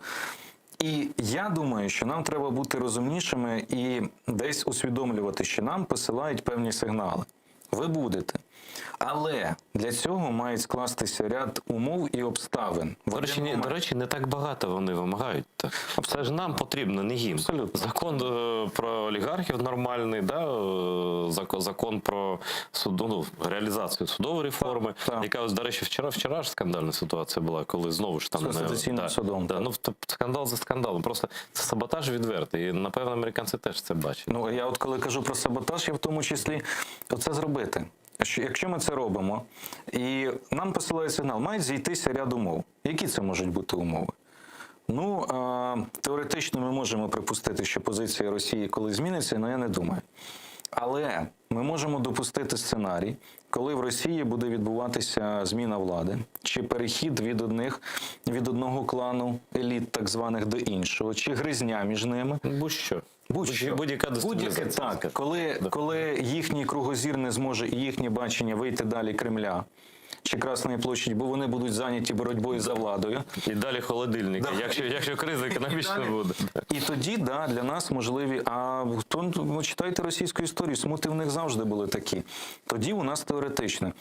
І я думаю, що нам треба бути розумнішими і десь усвідомлювати, що нам посилають певні сигнали. Ви будете. Але для цього мають скластися ряд умов і обставин. До речі, не так багато вони вимагають. Це ж нам потрібно, не їм. Абсолютно. Закон про олігархів нормальний, закон про реалізацію судової реформи, яка, до речі, вчора ж скандальна ситуація була, коли знову ж там... З Конституційним судом. Скандал за скандалом. Просто це саботаж відвертий. І, напевно, американці теж це бачать. Я коли кажу про саботаж, я в тому числі оце зробити. Якщо ми це робимо, і нам посилають сигнал, мають зійтися ряд умов. Які це можуть бути умови? Теоретично ми можемо припустити, що позиція Росії коли зміниться, але я не думаю. Але ми можемо допустити сценарій, коли в Росії буде відбуватися зміна влади, чи перехід від одного клану еліт так званих до іншого, чи гризня між ними. Будь-що. Будь-яка дестабілізація. Так, коли їхній кругозір не зможе і їхнє бачення вийти далі Кремля, чи Красної площі, бо вони будуть зайняті боротьбою за владою. І далі холодильники, якщо криза економічна буде. І тоді, для нас можливі, читайте російську історію, смути в них завжди були такі. Тоді у нас теоретично.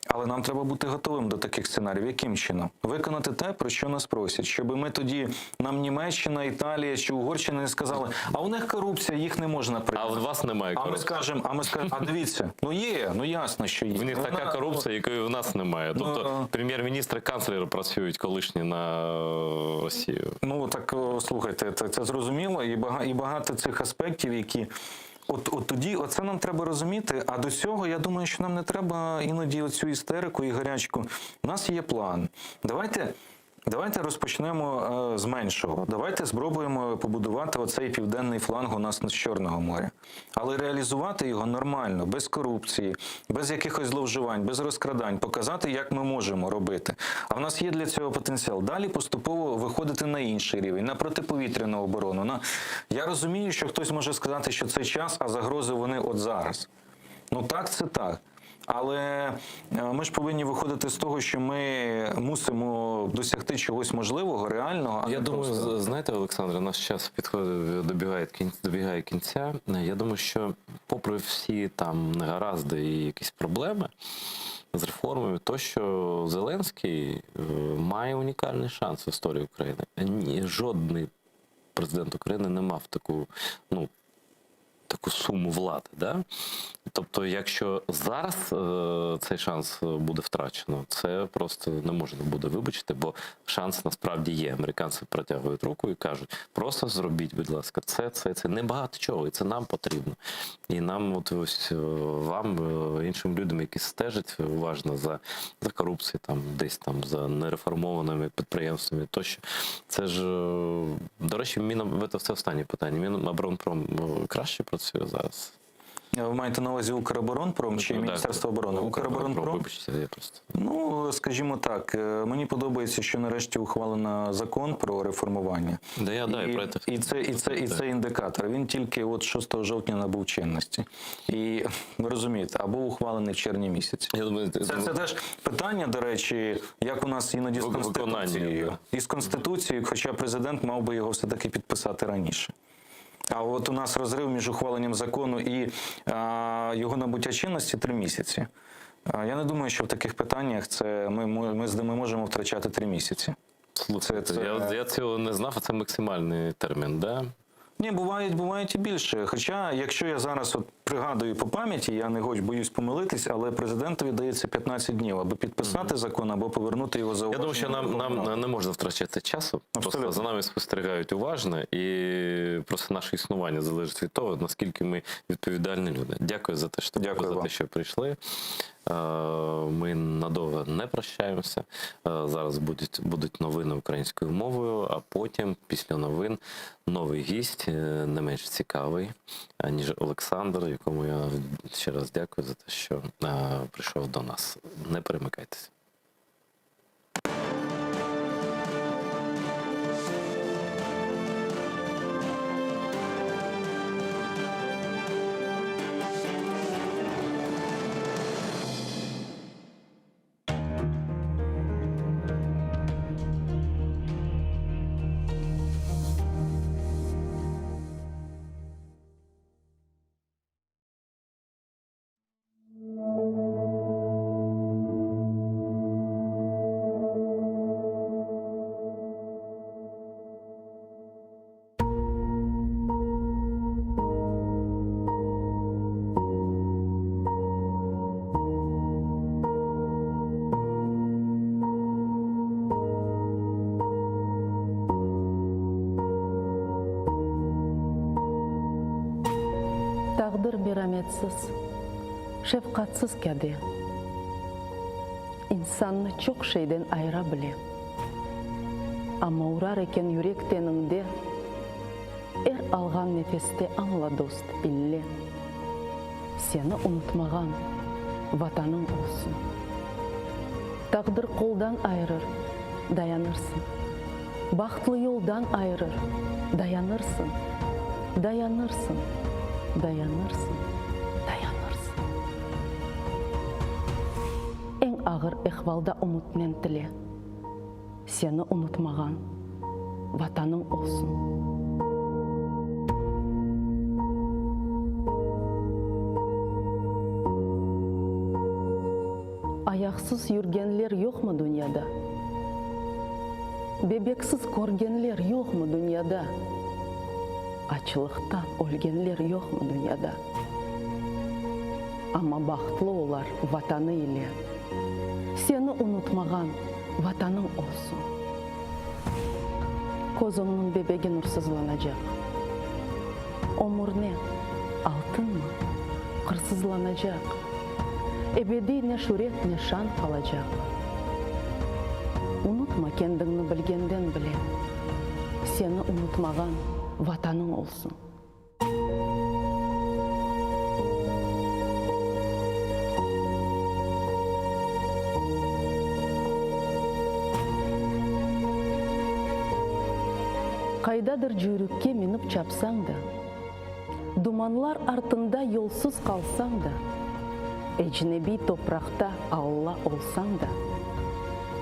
Але нам треба бути готовим до таких сценаріїв. Яким чином? Виконати те, про що нас просять. Щоб ми тоді, нам Німеччина, Італія чи Угорщина не сказали, а у них корупція, їх не можна прийняти. А у вас немає корупції. А ми скажемо, дивіться, є, ясно, що є. В них така корупція, якої у нас немає. Тобто прем'єр-міністр, канцлери працюють колишні на Росію. Слухайте, це зрозуміло, і багато цих аспектів, які... Тоді оце нам треба розуміти, а до цього, я думаю, що нам не треба іноді оцю істерику і гарячку. У нас є план. Давайте розпочнемо з меншого. Давайте спробуємо побудувати оцей південний фланг у нас з Чорного моря. Але реалізувати його нормально, без корупції, без якихось зловживань, без розкрадань, показати, як ми можемо робити. А в нас є для цього потенціал. Далі поступово виходити на інший рівень, на протиповітряну оборону. Я розумію, що хтось може сказати, що це час, а загрози вони от зараз. Так, це так. Але ми ж повинні виходити з того, що ми мусимо досягти чогось можливого, реального. Я думаю, знаєте, Олександре, наш час добігає кінця. Я думаю, що попри всі там негаразди і якісь проблеми з реформами, то, що Зеленський має унікальний шанс в історії України. Жодний президент України не мав таку, таку суму влади. Да? Тобто, якщо зараз цей шанс буде втрачено, це просто не можна буде вибачити, бо шанс насправді є. Американці протягують руку і кажуть, просто зробіть, будь ласка, це небагато чого, і це нам потрібно. І нам, от ось вам, іншим людям, які стежать уважно за корупцією, там, десь там, за нереформованими підприємствами тощо. Це ж, до речі, це останнє питання. Міноборонпром краще працює зараз? Ви маєте на увазі Укроборонпром чи Міністерство оборони? Укроборонпром? Вибачте, я просто... Ну, скажімо так, мені подобається, що нарешті ухвалено закон про реформування. І це індикатор. Він тільки от 6 жовтня набув чинності. І ви розумієте, або ухвалений в червні місяці. Це теж питання, до речі, як у нас іноді з Конституцією. І з Конституцією, хоча президент мав би його все-таки підписати раніше. А от у нас розрив між ухваленням закону і його набуття чинності 3 місяці. Я не думаю, що в таких питаннях ми можемо втрачати 3 місяці. Слухайте, я цього не знав, а це максимальний термін, да? Ні, бувають і більше. Хоча, якщо я зараз пригадую по пам'яті, я не боюсь помилитись, але президентові дається 15 днів, аби підписати закон, або повернути його за Я думаю, що нам не можна втрачати часу. Просто за нами спостерігають уважно, і просто наше існування залежить від того, наскільки ми відповідальні люди. Дякую за те, що прийшли. Ми надовго не прощаємося. Зараз будуть новини українською мовою, а потім, після новин, новий гість, не менш цікавий, ніж Олександр, якому я ще раз дякую за те, що прийшов до нас. Не перемикайтеся. Taqdir merhametsiz, şefqatsiz kadi. İnsanni çok şeyden ayıra bile. Ama urar eken yürek teninde, algan nefeste anla dost bille. Seni unutmagan vatanın olsun. Taqdir koldan ayırır, dayanırsın. Baxtlı yoldan ayırır, dayanırsın. Dayanırsın. Dayanırsın, dayanırsın. En ağır ehvalda umutmen tile. Seni unutmagan vatanın olsun. Ayaksız yürgenler yok mu dünyada? Bebeksiz korgenler yok mu dünyada? Açlıktan ölgenler yok mu dünyada? Ama baxtlı olar vatanı ile. Seni unutmagan vatanın olsun. Kozumnun bebeği nursuzlanacak. Omur ne? Altın mı? Kırsızlanacak. Ebedi ne şöhret ne şan kalacak. Unutma kendini bilgenden bile. Seni unutmagan vatanın olsun. Kaydadır jürükке minip çapsan da, dumanlar артында yolsuz kalsan da, ecnebi toprakta Allah olsan da,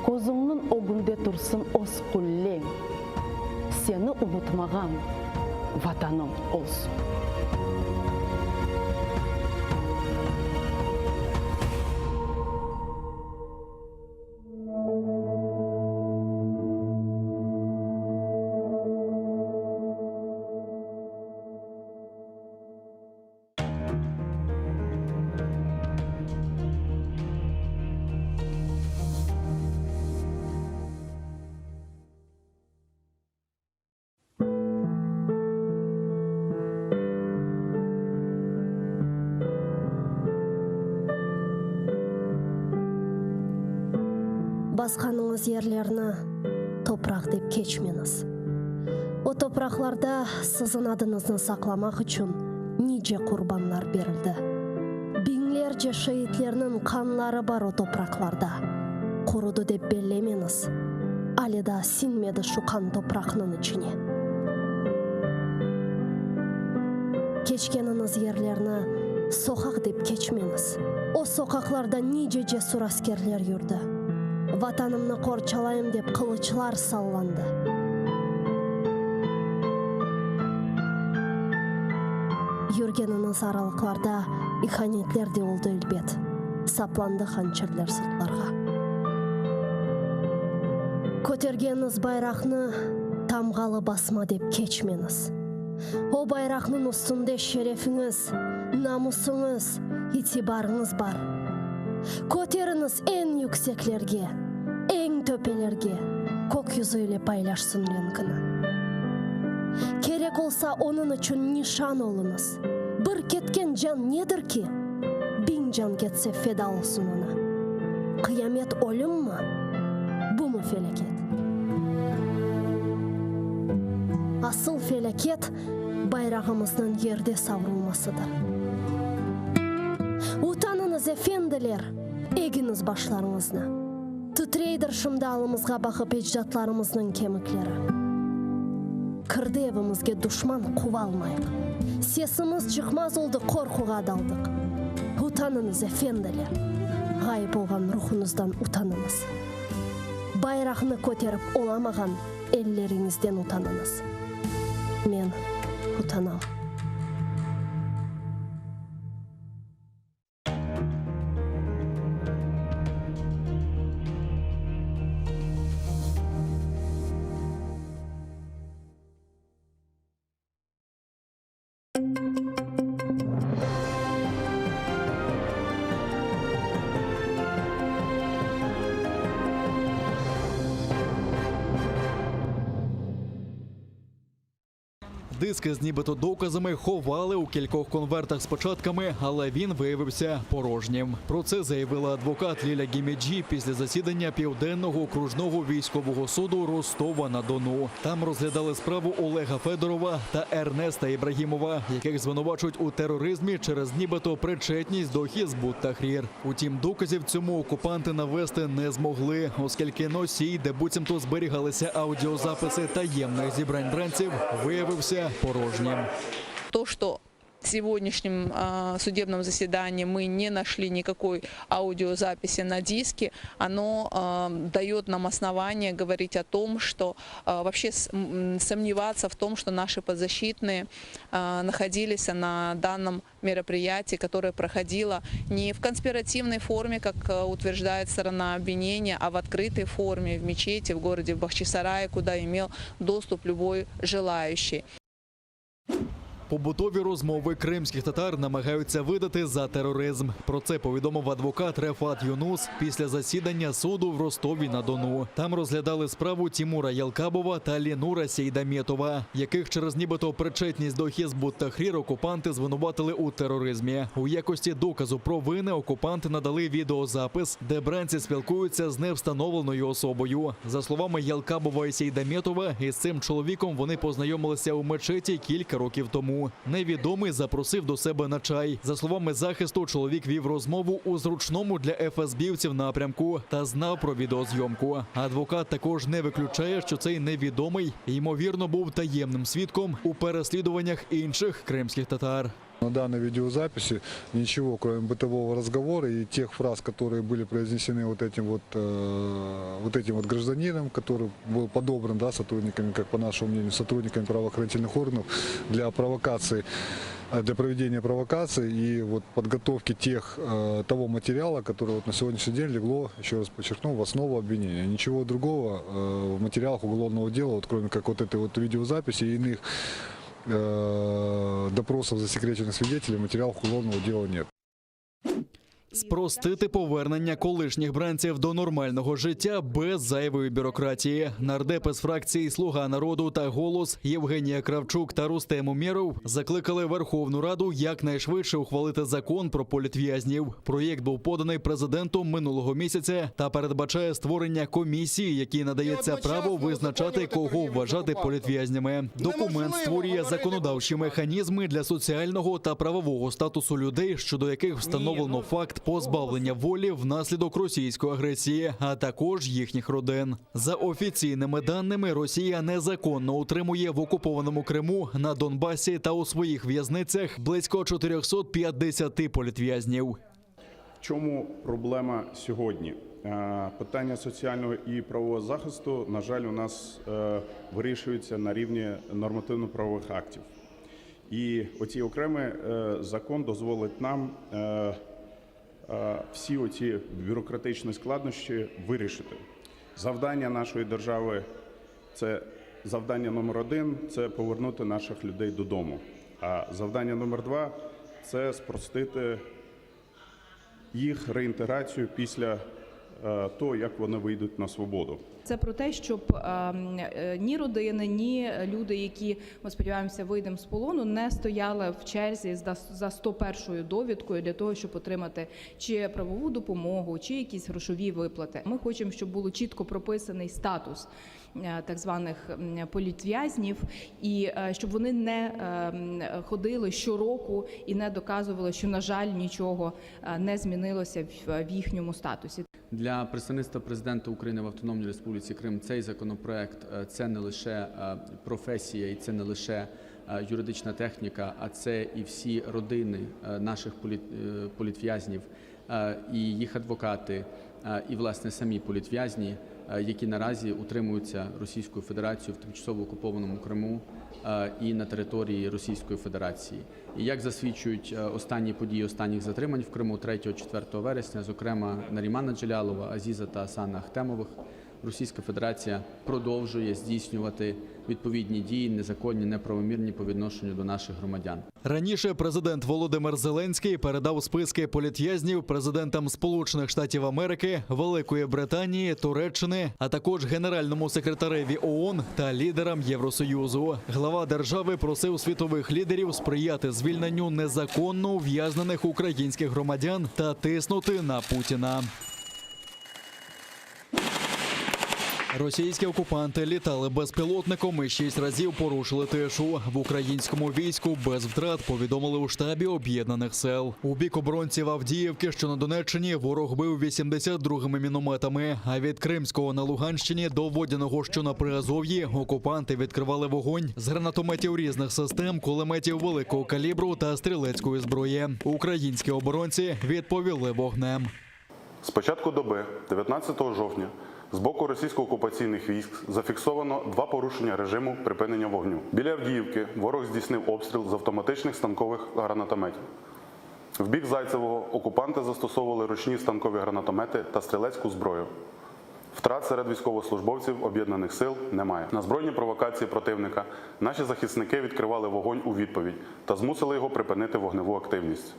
kozunun o günde tursun os kullen, seni unutmagan vatanın olsun. басқаныңыз ерлерні топырақ деп кечмеңіз. О топырақларда сіздің адыңызды сақламақ үшін неше құрбанлар берілді. Бинлерce шейітлерінің қанлары бар о топырақларда. Құруды деп белемеңіз. Алида синмеді шуқан топырақның ішіне. Кечкеніңіз ерлерні соқақ деп кечмеңіз. О соқақларда неше жесур аскерлер жүрді. Ватанымны қорчалайым деп қылычлар салланды. Жүргеніңіз аралықларда иханетлер де олды үлбет. Сапланды ханчерлер сыртларға. Көтергеніңіз байрақны тамғалы басма деп кечмеңіз. О байрақның үстінде шерефіңіз, намысыңыз, итибарыңыз бар. Көтеріңіз ең yüksеклерге, ең төпелерге, көк yüzüyle paylaşsın ренкіні. Керек олса оның үшін нишан олыңыз. Бір кеткен жан недір ки? Бин жан кетсе феда олсын ona. Қиямет өлім ма? Бұ му фелекет? Асыл фелекет байрағымыздың ерде саврылмасыdır. Утаныңыз эфенділер, егіңіз башларыңызны. Түтрейдір шымдалымызға бақып еждатларымыздың кеміклері. Кірді евімізге дұшман қуа алмайық. Сесіміз жықмаз олды қорқуға далдық. Утаныңыз эфенділер, ғайып болған рухыңыздан утаныңыз. Байрағыны көтеріп оламаған еллеріңізден утаныңыз. Мен утанам. Диски з нібито доказами ховали у кількох конвертах з початками, але він виявився порожнім. Про це заявила адвокат Ліля Гімеджі після засідання Південного окружного військового суду Ростова-на-Дону. Там розглядали справу Олега Федорова та Ернеста Ібрагімова, яких звинувачують у тероризмі через нібито причетність до Хізбут Тахрір. Утім, доказів цьому окупанти навести не змогли, оскільки носій, де буцімто зберігалися аудіозаписи таємних зібрань бранців, виявився порожним. То, что в сегодняшнем судебном заседании мы не нашли никакой аудиозаписи на диске, оно дает нам основание говорить о том, что вообще сомневаться в том, что наши подзащитные находились на данном мероприятии, которое проходило не в конспиративной форме, как утверждает сторона обвинения, а в открытой форме в мечети в городе Бахчисарае, куда имел доступ любой желающий. Побутові розмови кримських татар намагаються видати за тероризм. Про це повідомив адвокат Рефат Юнус після засідання суду в Ростові-на-Дону. Там розглядали справу Тимура Ялкабова та Ленура Сейдамєтова, яких через нібито причетність до Хізбут Тахрір окупанти звинуватили у тероризмі. У якості доказу про вини окупанти надали відеозапис, де бранці спілкуються з невстановленою особою. За словами Ялкабова і Сейдамєтова, із цим чоловіком вони познайомилися у мечеті кілька років тому. Невідомий запросив до себе на чай. За словами захисту, чоловік вів розмову у зручному для ФСБівців напрямку та знав про відеозйомку. Адвокат також не виключає, що цей невідомий, ймовірно, був таємним свідком у переслідуваннях інших кримських татар. На данной видеозаписи ничего, кроме бытового разговора и тех фраз, которые были произнесены вот этим гражданином, который был подобран, да, сотрудниками, как по нашему мнению, сотрудниками правоохранительных органов для провокации, для проведения провокаций и вот подготовки того материала, который вот на сегодняшний день легло, еще раз подчеркну, в основу обвинения. Ничего другого в материалах уголовного дела, вот, кроме как вот этой вот видеозаписи и иных допросов засекреченных свидетелей, материалов уголовного дела нет. Спростити повернення колишніх бранців до нормального життя без зайвої бюрократії. Нардепи з фракції «Слуга народу» та «Голос» Євгенія Кравчук та Рустем Умєров закликали Верховну Раду якнайшвидше ухвалити закон про політв'язнів. Проєкт був поданий президентом минулого місяця та передбачає створення комісії, якій надається право визначати, кого вважати політв'язнями. Документ створює законодавчі механізми для соціального та правового статусу людей, щодо яких встановлено факт позбавлення волі внаслідок російської агресії, а також їхніх родин. За офіційними даними, Росія незаконно утримує в окупованому Криму, на Донбасі та у своїх в'язницях близько 450 політв'язнів. В чому проблема сьогодні? Питання соціального і правового захисту, на жаль, у нас вирішується на рівні нормативно-правових актів. І оці окремий закон дозволить нам всі оці бюрократичні складнощі вирішити. Завдання нашої держави – це завдання номер 1 – це повернути наших людей додому. А завдання номер 2 – це спростити їх реінтеграцію після того, як вони вийдуть на свободу. Це про те, щоб ні родини, ні люди, які, ми сподіваємося, вийдемо з полону, не стояли в черзі за 101-ю довідкою для того, щоб отримати чи правову допомогу, чи якісь грошові виплати. Ми хочемо, щоб було чітко прописаний статус так званих політв'язнів, і щоб вони не ходили щороку і не доказували, що, на жаль, нічого не змінилося в їхньому статусі. Для представництва президента України в Автономній Республіці Крим цей законопроект – це не лише професія і це не лише юридична техніка, а це і всі родини наших політв'язнів, і їх адвокати, і, власне, самі політв'язні, які наразі утримуються Російською Федерацією в тимчасово окупованому Криму і на території Російської Федерації. І як засвідчують останні події останніх затримань в Криму 3-4 вересня, зокрема Нарімана Джелялова, Азіза та Асана Ахтемових, Російська Федерація продовжує здійснювати відповідні дії, незаконні, неправомірні по відношенню до наших громадян. Раніше президент Володимир Зеленський передав списки політв'язнів президентам Сполучених Штатів Америки, Великої Британії, Туреччини, а також генеральному секретареві ООН та лідерам Євросоюзу. Глава держави просив світових лідерів сприяти звільненню незаконно ув'язнених українських громадян та тиснути на Путіна. Російські окупанти літали безпілотником і 6 разів порушили тишу. В українському війську без втрат, повідомили у штабі Об'єднаних сил. У бік оборонців Авдіївки, що на Донеччині, ворог бив 82-ми мінометами. А від Кримського на Луганщині до Водяного, що на Приазов'ї, окупанти відкривали вогонь з гранатометів різних систем, кулеметів великого калібру та стрілецької зброї. Українські оборонці відповіли вогнем. З початку доби, 19 жовтня, з боку російсько-окупаційних військ зафіксовано 2 порушення режиму припинення вогню. Біля Авдіївки ворог здійснив обстріл з автоматичних станкових гранатометів. В бік Зайцевого окупанти застосовували ручні станкові гранатомети та стрілецьку зброю. Втрат серед військовослужбовців Об'єднаних сил немає. На збройні провокації противника наші захисники відкривали вогонь у відповідь та змусили його припинити вогневу активність.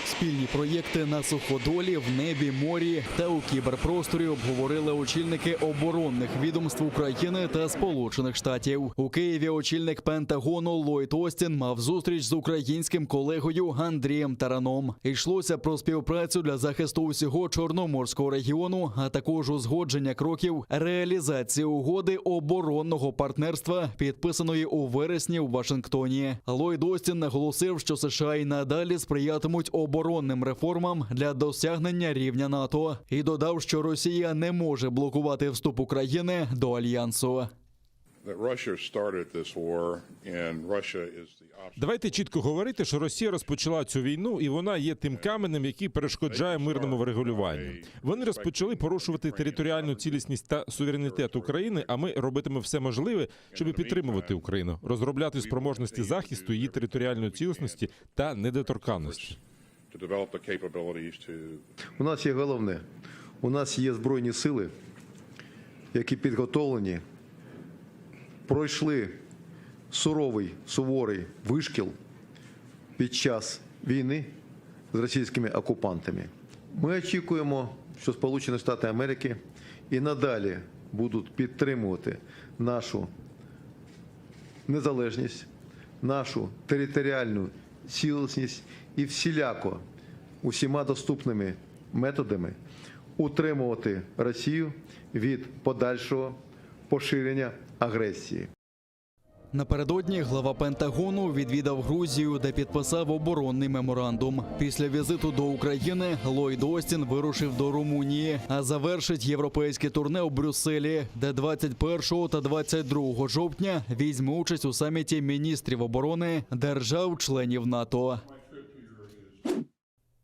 Спільні проєкти на суходолі, в небі, морі та у кіберпросторі обговорили очільники оборонних відомств України та Сполучених Штатів. У Києві очільник Пентагону Ллойд Остін мав зустріч з українським колегою Андрієм Тараном. Йшлося про співпрацю для захисту усього Чорноморського регіону, а також узгодження кроків реалізації угоди оборонного партнерства, підписаної у вересні у Вашингтоні. Ллойд Остін наголосив, що США і надалі сприятимуть оборонним реформам для досягнення рівня НАТО. І додав, що Росія не може блокувати вступ України до Альянсу. Давайте чітко говорити, що Росія розпочала цю війну, і вона є тим каменем, який перешкоджає мирному врегулюванню. Вони розпочали порушувати територіальну цілісність та суверенітет України, а ми робитимемо все можливе, щоб підтримувати Україну, розробляти спроможності захисту її територіальної цілісності та недоторканності. У нас є головне. У нас є Збройні сили, які підготовлені, пройшли суворий вишкіл під час війни з російськими окупантами. Ми очікуємо, що Сполучені Штати Америки і надалі будуть підтримувати нашу незалежність, нашу територіальну цілісність і всіляко усіма доступними методами утримувати Росію від подальшого поширення агресії. Напередодні глава Пентагону відвідав Грузію, де підписав оборонний меморандум. Після візиту до України Ллойд Остін вирушив до Румунії, а завершить європейське турне у Брюсселі, де 21 та 22 жовтня візьме участь у саміті міністрів оборони держав-членів НАТО.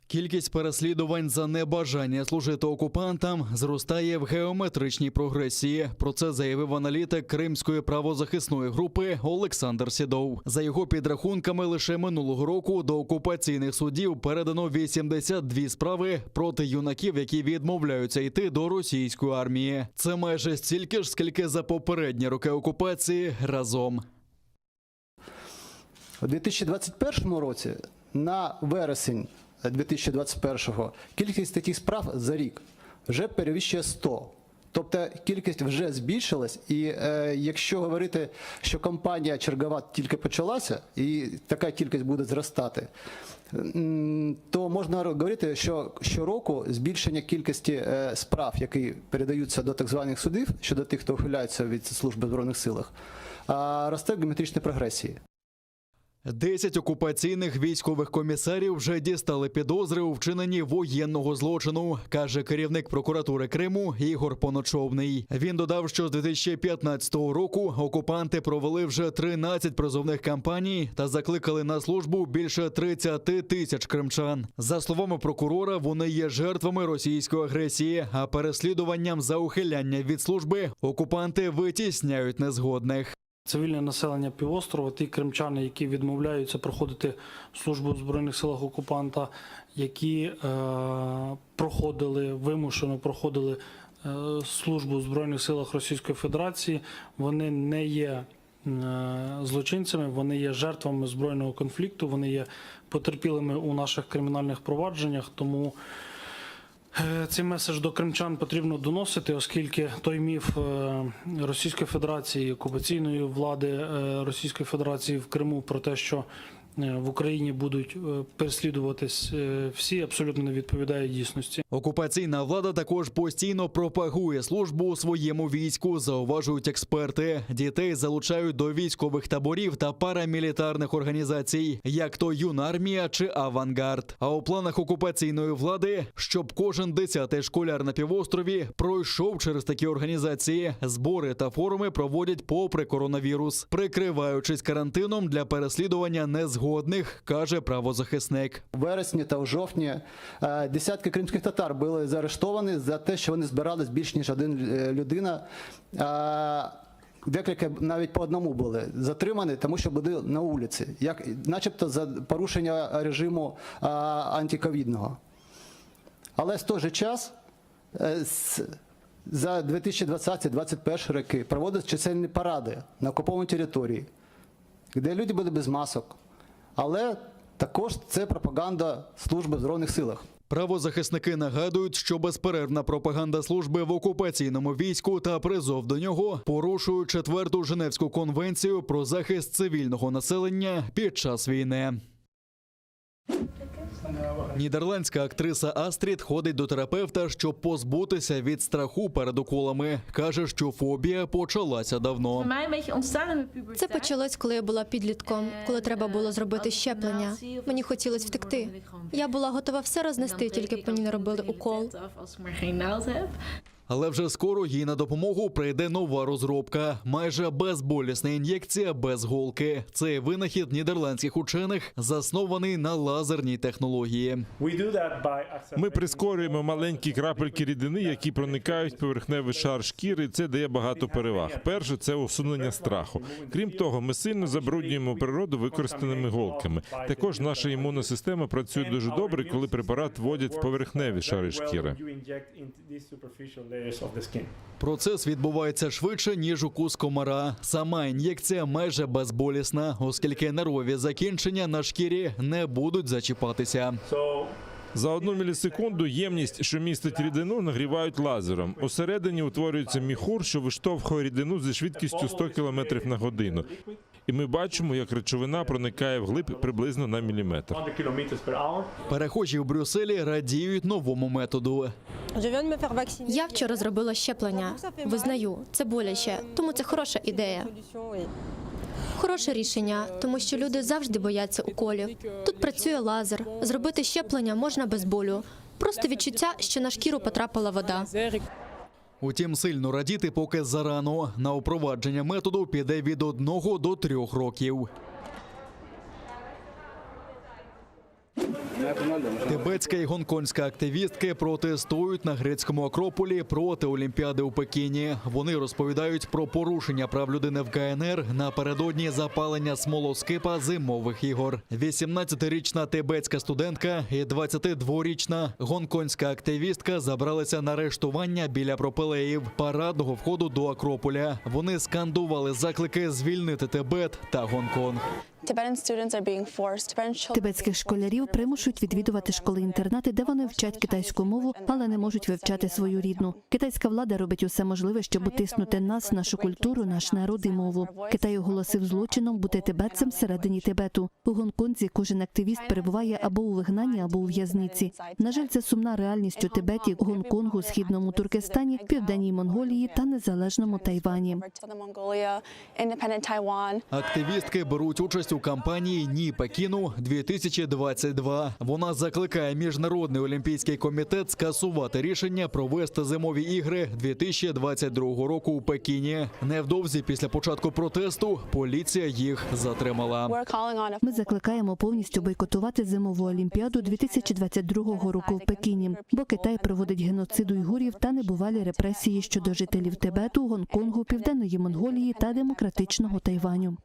Кількість переслідувань за небажання служити окупантам зростає в геометричній прогресії. Про це заявив аналітик Кримської правозахисної групи Олександр Сідов. За його підрахунками, лише минулого року до окупаційних судів передано 82 справи проти юнаків, які відмовляються йти до російської армії. Це майже стільки ж, скільки за попередні роки окупації разом. У 2021 році на вересень 2021-го кількість таких справ за рік вже перевищує 100. Тобто кількість вже збільшилась, і якщо говорити, що кампанія чергова тільки почалася, і така кількість буде зростати, то можна говорити, що щороку збільшення кількості справ, які передаються до так званих судів, щодо тих, хто ухиляється від служби в Збройних силах, росте в геометричній прогресії. 10 окупаційних військових комісарів вже дістали підозри у вчиненні воєнного злочину, каже керівник прокуратури Криму Ігор Поночовний. Він додав, що з 2015 року окупанти провели вже 13 призовних кампаній та закликали на службу більше 30 тисяч кримчан. За словами прокурора, вони є жертвами російської агресії, а переслідуванням за ухиляння від служби окупанти витісняють незгодних. Цивільне населення півострова, ті кримчани, які відмовляються проходити службу в Збройних силах окупанта, які вимушено проходили службу в Збройних силах Російської Федерації, вони не є злочинцями, вони є жертвами збройного конфлікту, вони є потерпілими у наших кримінальних провадженнях, тому цей меседж до кримчан потрібно доносити, оскільки той міф Російської Федерації, окупаційної влади Російської Федерації в Криму про те, що в Україні будуть переслідуватись всі, абсолютно не відповідає дійсності. Окупаційна влада також постійно пропагує службу у своєму війську, зауважують експерти. Дітей залучають до військових таборів та парамілітарних організацій, як то Юнармія чи Авангард. А у планах окупаційної влади, щоб кожен 10-й школяр на півострові пройшов через такі організації. Збори та форуми проводять попри коронавірус, прикриваючись карантином для переслідування незгодних, каже правозахисник. У вересні та у жовтні десятки кримських татар були заарештовані за те, що вони збирались більш ніж один людина. Декілька навіть по одному були затримані, тому що були на вулиці, начебто за порушення режиму антиковідного. Але в той же час за 2020-2021 роки проводять чисельні паради на окупованій території, де люди були без масок. Але також це пропаганда служби в Збройних силах. Правозахисники нагадують, що безперервна пропаганда служби в окупаційному війську та призов до нього порушують 4-ту Женевську конвенцію про захист цивільного населення під час війни. Нідерландська актриса Астрід ходить до терапевта, щоб позбутися від страху перед уколами. Каже, що фобія почалася давно. Це почалось, коли я була підлітком, коли треба було зробити щеплення. Мені хотілося втекти. Я була готова все рознести, тільки б мені не робили укол. Але вже скоро їй на допомогу прийде нова розробка. Майже безболісна ін'єкція без голки. Цей винахід нідерландських учених заснований на лазерній технології. Ми прискорюємо маленькі крапельки рідини, які проникають в поверхневий шар шкіри, і це дає багато переваг. Перше – це усунення страху. Крім того, ми сильно забруднюємо природу використаними голками. Також наша імунна система працює дуже добре, коли препарат вводять в поверхневі шари шкіри. Процес відбувається швидше, ніж укус комара. Сама ін'єкція майже безболісна, оскільки нервові закінчення на шкірі не будуть зачіпатися. За 1 мілісекунду ємність, що містить рідину, нагрівають лазером. Усередині утворюється міхур, що виштовхує рідину зі швидкістю 100 км на годину. І ми бачимо, як речовина проникає вглиб приблизно на міліметр. Перехожі в Брюсселі радіють новому методу. Я вчора зробила щеплення. Визнаю, це боляче, тому це хороша ідея. Хороше рішення, тому що люди завжди бояться уколів. Тут працює лазер. Зробити щеплення можна без болю. Просто відчуття, що на шкіру потрапила вода. Утім, сильно радіти поки зарано. На впровадження методу піде від 1 до 3 років. Тибетська і гонконгська активістки протестують на грецькому Акрополі проти Олімпіади у Пекіні. Вони розповідають про порушення прав людини в КНР напередодні запалення смолоскипа зимових ігор. 18-річна тибетська студентка і 22-річна гонконгська активістка забралися на арештування біля пропилеїв парадного входу до Акрополя. Вони скандували заклики звільнити Тибет та Гонконг. Тибетських школярів примушують відвідувати школи-інтернати, де вони вчать китайську мову, але не можуть вивчати свою рідну. Китайська влада робить усе можливе, щоб утиснути нас, нашу культуру, наш народ і мову. Китай оголосив злочином бути тибетцем всередині Тибету. У Гонконзі кожен активіст перебуває або у вигнанні, або у в'язниці. На жаль, це сумна реальність у Тибеті, Гонконгу, Східному Туркестані, Південній Монголії та незалежному Тайвані. Активістки беруть участь у кампанії «Ні Пекіну-2022». Вона закликає Міжнародний олімпійський комітет скасувати рішення провести зимові ігри 2022 року у Пекіні. Невдовзі після початку протесту поліція їх затримала. Ми закликаємо повністю бойкотувати зимову олімпіаду 2022 року в Пекіні, бо Китай проводить геноцид уйгурів та небувалі репресії щодо жителів Тибету, Гонконгу, Південної Монголії та демократичного Тайваню.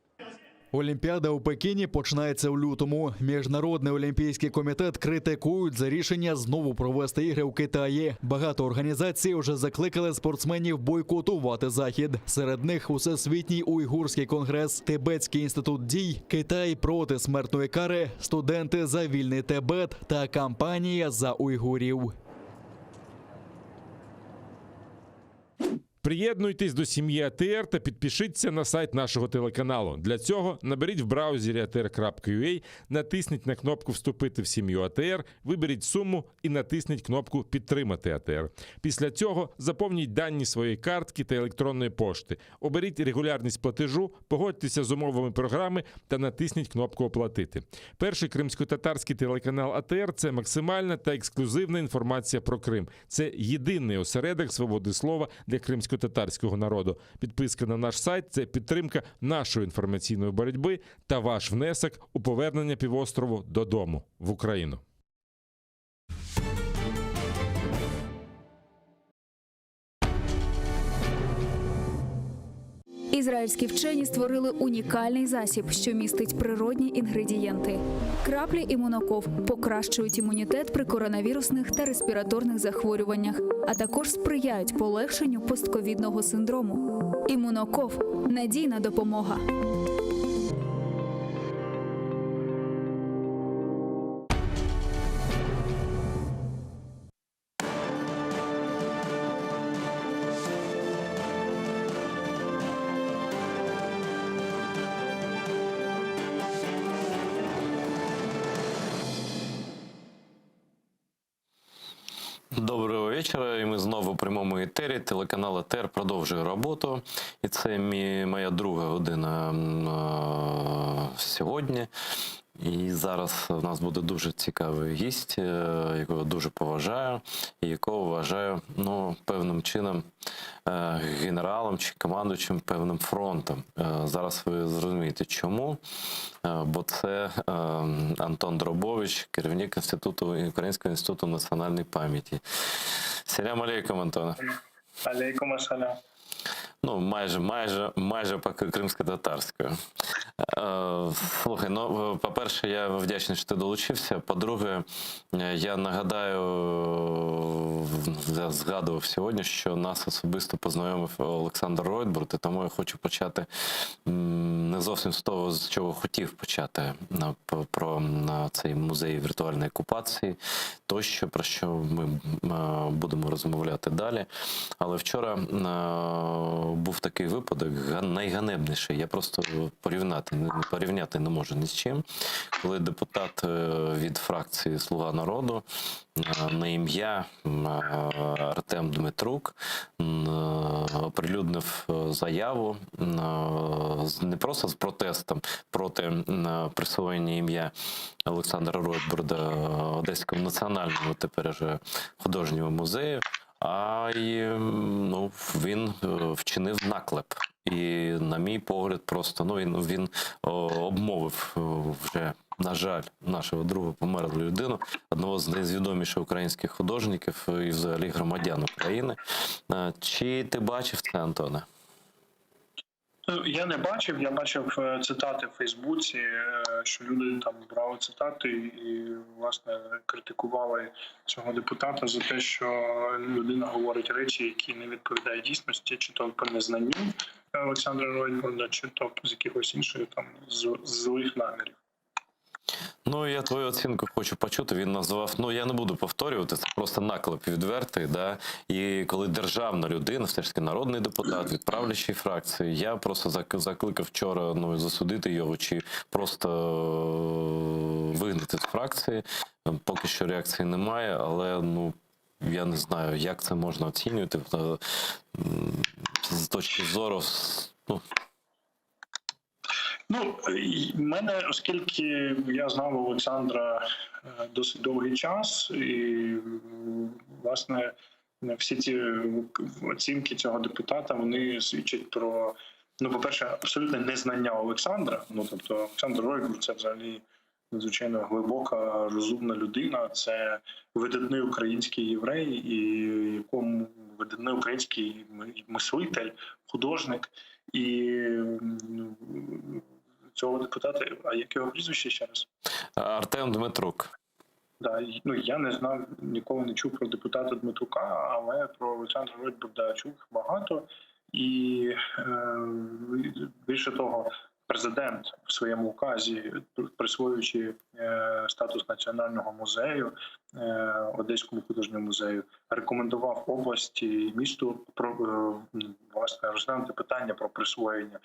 Олімпіада у Пекіні починається у лютому. Міжнародний олімпійський комітет критикують за рішення знову провести ігри у Китаї. Багато організацій вже закликали спортсменів бойкотувати захід. Серед них Усесвітній уйгурський конгрес, Тибетський інститут дій, Китай проти смертної кари, студенти за вільний Тибет та кампанія за уйгурів. Приєднуйтесь до сім'ї АТР та підпишіться на сайт нашого телеканалу. Для цього наберіть в браузері atr.ua, натисніть на кнопку «Вступити в сім'ю АТР», виберіть суму і натисніть кнопку «Підтримати АТР». Після цього заповніть дані своєї картки та електронної пошти. Оберіть регулярність платежу, погодьтеся з умовами програми та натисніть кнопку «Оплатити». Перший кримсько-татарський телеканал АТР – це максимальна та ексклюзивна інформація про Крим. Це єдиний осередок свободи слова для кримсько-татарського народу. Підписка на наш сайт – це підтримка нашої інформаційної боротьби та ваш внесок у повернення півострову додому, в Україну. Ізраїльські вчені створили унікальний засіб, що містить природні інгредієнти. Краплі імуноков покращують імунітет при коронавірусних та респіраторних захворюваннях, а також сприяють полегшенню постковідного синдрому. Імуноков – надійна допомога. Доброго вечора, і ми знову у прямому етері. Телеканал АТР продовжує роботу. І це моя друга година сьогодні. І зараз у нас буде дуже цікавий гість, якого дуже поважаю, і якого вважаю певним чином генералом чи командуючим певним фронтом. Зараз ви зрозумієте чому, бо це Антон Дробович, керівник Українського інституту національної пам'яті. Салям алейкум, Антон. Алейкум ассалям. Ну, майже кримсько-татарською. Слухай, ну, по-перше, я вдячний, що ти долучився. По-друге, я нагадаю, я згадував сьогодні, що нас особисто познайомив Олександр Ройтбурд, і тому я хочу почати не зовсім з того, з чого хотів почати, про цей музей віртуальної окупації, тощо, про що ми будемо розмовляти далі. Але вчора був такий випадок, найганебніший, я просто порівняти не можу ні з чим, коли депутат від фракції «Слуга народу» на ім'я Артем Дмитрук оприлюднив заяву не просто з протестом проти присвоєння ім'я Олександра Ройтбурда Одеському національному тепер вже художньому музею, а й він вчинив наклеп. І, на мій погляд, просто він обмовив вже, на жаль, нашого друга померлу людину, одного з найвідоміших українських художників і взагалі громадян України. Чи ти бачив це, Антоне? Я не бачив, я бачив цитати в Фейсбуці, що люди там брали цитати і, власне, критикували цього депутата за те, що людина говорить речі, які не відповідають дійсності, чи то по незнанню Олександра Ройтбурда, чи то з якихось інших там злих намірів. Ну, я твою оцінку хочу почути. Він назвав, я не буду повторювати, це просто наклеп відвертий, да? І коли державна людина, все ж таки народний депутат, від правлячої фракції, я просто закликав вчора засудити його, чи просто вигнати з фракції. Поки що реакції немає, але, я не знаю, як це можна оцінювати з точки зору, мене, оскільки я знав Олександра досить довгий час, і, власне, всі ці оцінки цього депутата, вони свідчать про, по-перше, абсолютне незнання Олександра. Тобто Олександр Ройтбурд – це взагалі надзвичайно глибока, розумна людина, це видатний український єврей, і якому видатний український мислитель, художник. І цього депутата, а як його прізвище ще раз? Артем Дмитрук. Да, я не знав, ніколи не чув про депутата Дмитрука, але про Олександра Ройтбурда чув багато. І більше того, президент в своєму указі, присвоюючи статус національного музею Одеському художньому музею, рекомендував області і місту власне розглянути питання про присвоєння.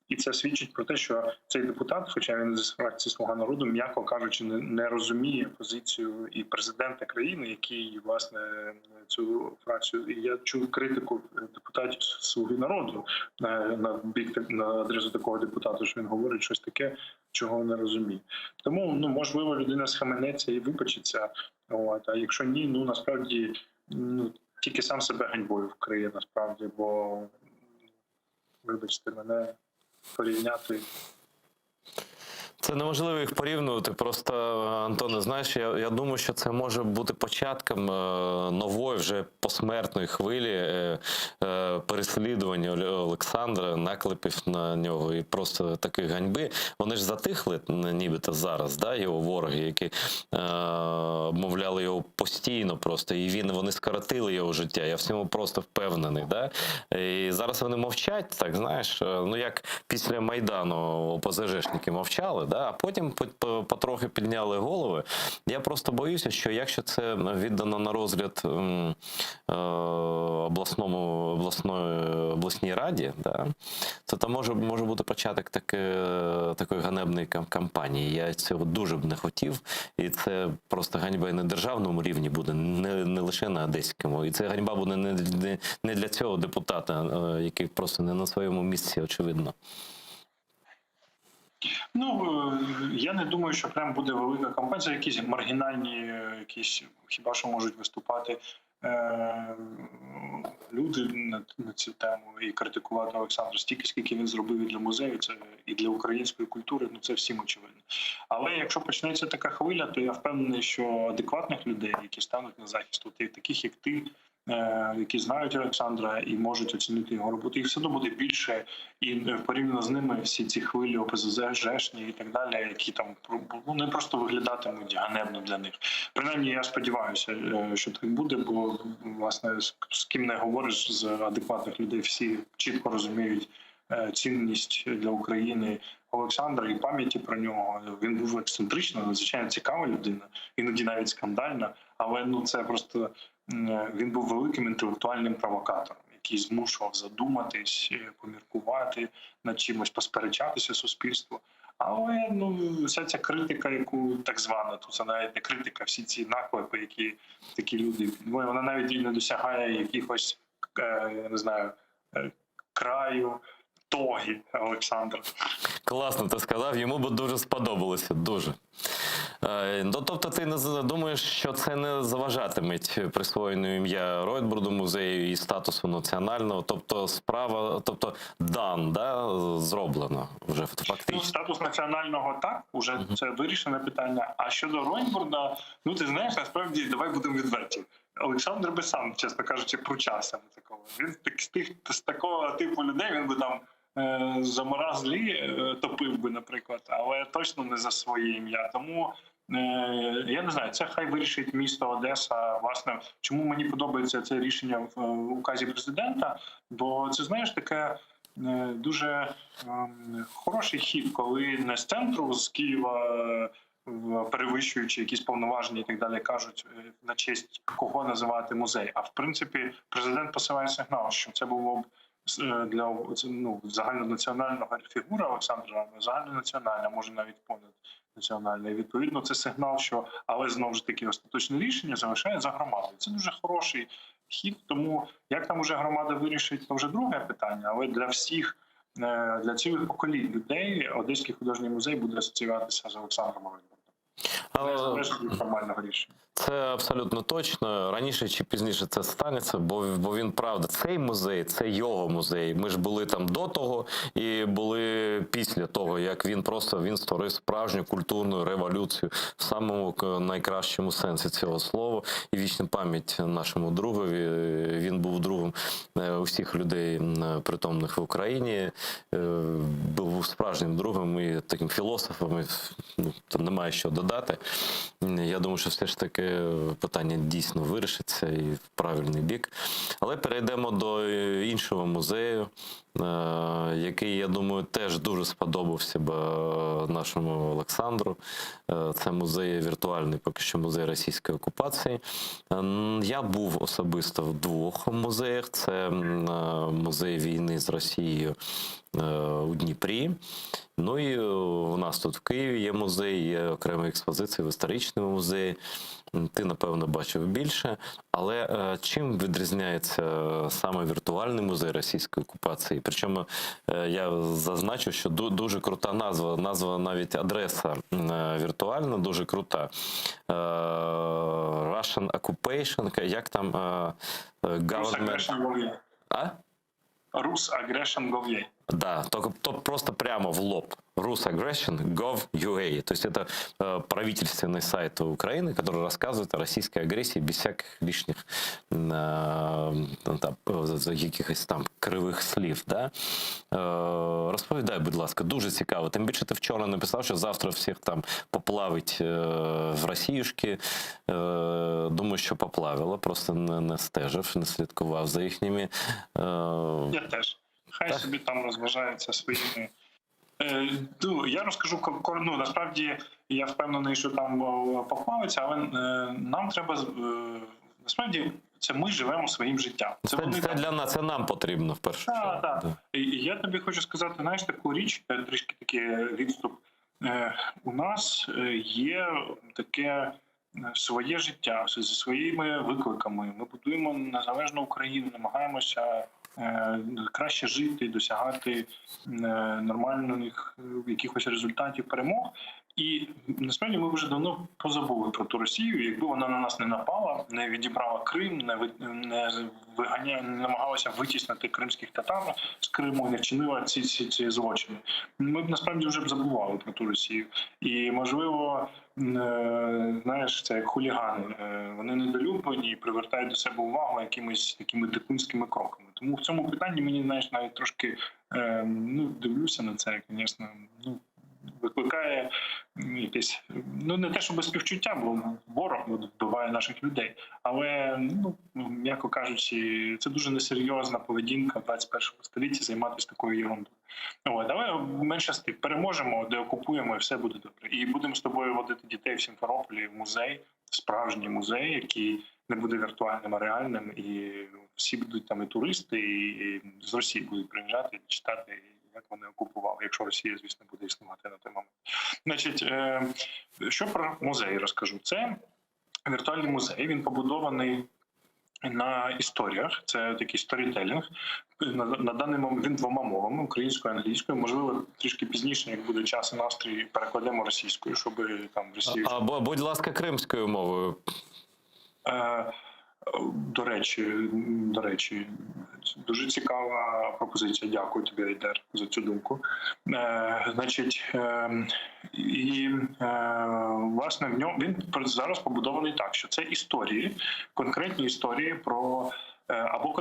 І це свідчить про те, що цей депутат, хоча він з фракції «Слуга народу», м'яко кажучи, не розуміє позицію і президента країни, який, власне, цю фракцію. І я чув критику депутатів «Слуги народу» на адресу такого депутата, що він говорить щось таке, чого не розуміє. Тому, можливо, людина схаменеться і вибачиться. А якщо ні, насправді, тільки сам себе ганьбою вкриє, насправді, бо, вибачте мене, порівняти. Це неможливо їх порівнювати. Просто, Антоне, знаєш, я думаю, що це може бути початком нової вже посмертної хвилі переслідування Олександра, наклепів на нього і просто такої ганьби. Вони ж затихли нібито зараз, да, його вороги, які обмовляли його постійно просто, і вони скоротили його життя. Я в цьому просто впевнений. Да? І зараз вони мовчать, так, знаєш, як після Майдану ОПЗЖшники мовчали, да, а потім потрохи підняли голови. Я просто боюся, що якщо це віддано на розгляд обласній раді, да, то там може бути початок такої ганебної кампанії. Я цього дуже б не хотів. І це просто ганьба і на державному рівні буде, не лише на одеському. І це ганьба буде не для цього депутата, який просто не на своєму місці, очевидно. Я не думаю, що прям буде велика кампанія. Це якісь маргінальні, хіба що можуть виступати люди на цю тему і критикувати Олександра стільки, скільки він зробив і для музею, це і для української культури, це всім очевидно. Але якщо почнеться така хвиля, то я впевнений, що адекватних людей, які стануть на захист, таких як ти, які знають Олександра і можуть оцінити його роботу. Їх все одно буде більше, і порівняно з ними всі ці хвилі ОПЗЗ, ЖЕШні і так далі, які там не просто виглядатимуть ганебно для них. Принаймні, я сподіваюся, що так буде, бо, власне, з ким не говориш, з адекватних людей всі чітко розуміють цінність для України Олександра і пам'яті про нього. Він був ексцентрична, надзвичайно цікава людина, іноді навіть скандальна, але це просто він був великим інтелектуальним провокатором, який змушував задуматись, поміркувати над чимось, посперечатися суспільству. Але вся ця критика, яку так звана, то це навіть не критика, всі ці наклепи, які такі люди, вона навіть не досягає якихось, я не знаю, краю, тоги Олександра. Класно ти сказав, йому би дуже сподобалося, дуже. Тобто ти не думаєш, що це не заважатиме присвоєнню ім'я Ройтбурду музею і статусу національного, тобто справа, зроблено вже фактично. Статус національного так, уже це вирішене питання. А щодо Ройтбурда, ти знаєш, насправді, давай будемо відверті. Олександр би сам, чесно кажучи, пручався на такого. Він з такого типу людей, він би там за морозлі топив би, наприклад, але точно не за своє ім'я. Тому я не знаю, це хай вирішить місто Одеса. Власне, чому мені подобається це рішення в указі президента, бо це, знаєш, таке дуже хороший хід, коли не з центру, з Києва, перевищуючи якісь повноваження і так далі, кажуть, на честь кого називати музей. А в принципі, президент посилає сигнал, що це було б для загальнонаціонального фігура Олександра, загальнонаціональна, може навіть понад національна. І відповідно це сигнал, що, але знову ж таки остаточне рішення залишає за громадою. Це дуже хороший хід, тому як там уже громада вирішить, це вже друге питання, але для всіх, для цілих поколінь людей Одеський художній музей буде асоціюватися з Олександром Ройтбурдом. Незалежно від формального рішення. Це абсолютно точно. Раніше чи пізніше це станеться, бо він, правда, цей музей, це його музей. Ми ж були там до того і були після того, як він створив справжню культурну революцію в самому найкращому сенсі цього слова. І вічна пам'ять нашому другові. Він був другом усіх людей, притомних в Україні. Був справжнім другом і таким філософом. Там немає що додати. Я думаю, що все ж таки питання дійсно вирішиться і в правильний бік. Але перейдемо до іншого музею, який, я думаю, теж дуже сподобався б нашому Олександру. Це музей віртуальний, поки що музей російської окупації. Я був особисто в двох музеях. Це музей війни з Росією у Дніпрі. Ну і у нас тут в Києві є музей, є окремі експозиції в історичному музеї. Ти, напевно, бачив більше. Але чим відрізняється саме віртуальний музей російської окупації? Причому я зазначу, що дуже крута назва навіть адреса віртуальна, дуже крута. Russian Occupation, як там? Government... Rus Aggression Gov.ua. Да, то просто прямо в лоб. rusaggression.gov.ua. То есть это правительственный сайт Украины, который рассказывает о российской агрессии без всяких лишних якихось там кривих слів. Да? Розповідай, будь ласка, дуже цікаво. Тим більше ти вчора написав, що завтра всіх там поплавить в Росіюшки. Думаю, що поплавило, просто не стежив, не слідкував за їхніми... Я теж. Хай собі там розважаються своїми. Я розкажу, насправді я впевнений, що там поплавиться, але нам треба, насправді, це ми живемо своїм життям. Це для нас, це нам потрібно в першу чергу. Так. І я тобі хочу сказати, знаєш, таку річ, трішки такий відступ. У нас є таке своє життя зі своїми викликами. Ми будуємо незалежну Україну, намагаємося краще жити, досягати нормальних якихось результатів, перемог. І насправді ми вже давно позабули про ту Росію. Якби вона на нас не напала, не відібрала Крим, не намагалася витіснити кримських татар з Криму, не вчинила ці злочини, ми б насправді вже б забували про ту Росію. І можливо, знаєш, це як хулігани. Вони недолюблені і привертають до себе увагу якимись такими дикунськими кроками. Тому в цьому питанні мені, знаєш, навіть трошки дивлюся на це, звісно, викликає якесь, не те, щоб співчуття, бо ворог вбиває наших людей, але, м'яко кажучи, це дуже несерйозна поведінка в 21 столітті займатися такою ерундою. Але менше з тим, переможемо, деокупуємо і все буде добре. І будемо з тобою водити дітей в Сімферополі в музей, справжній музей, який не буде віртуальним, а реальним, і всі будуть там і туристи, і з Росії будуть приїжджати, читати, як вони окупували, якщо Росія, звісно, буде існувати на той момент. Значить, що про музей розкажу? Це віртуальний музей, він побудований на історіях, це такий сторітелінг. На даний момент він двома мовами, українською і англійською. Можливо, трішки пізніше, як буде час і настрій, перекладемо російською, щоб там в Росії... Або, будь ласка, кримською мовою. До речі, дуже цікава пропозиція. Дякую тобі, Айдар, за цю думку. Значить, власне, в ньому він зараз побудований так, що це історії, конкретні історії про або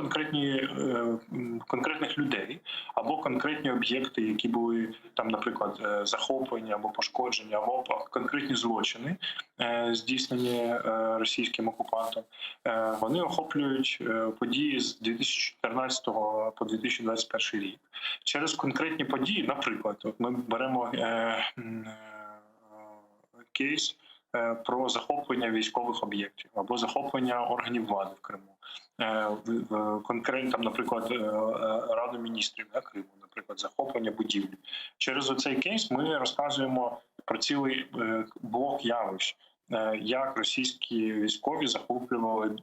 конкретних людей, або конкретні об'єкти, які були там, наприклад, захоплені або пошкоджені, або конкретні злочини, здійснені російським окупантом. Вони охоплюють події з 2014 по 2021 рік. Через конкретні події, наприклад, от ми беремо кейс про захоплення військових об'єктів або захоплення органів влади в Криму. Конкретно, там, наприклад, Раду міністрів Криму, наприклад, захоплення будівлі. Через оцей кейс ми розказуємо про цілий блок явищ, як російські військові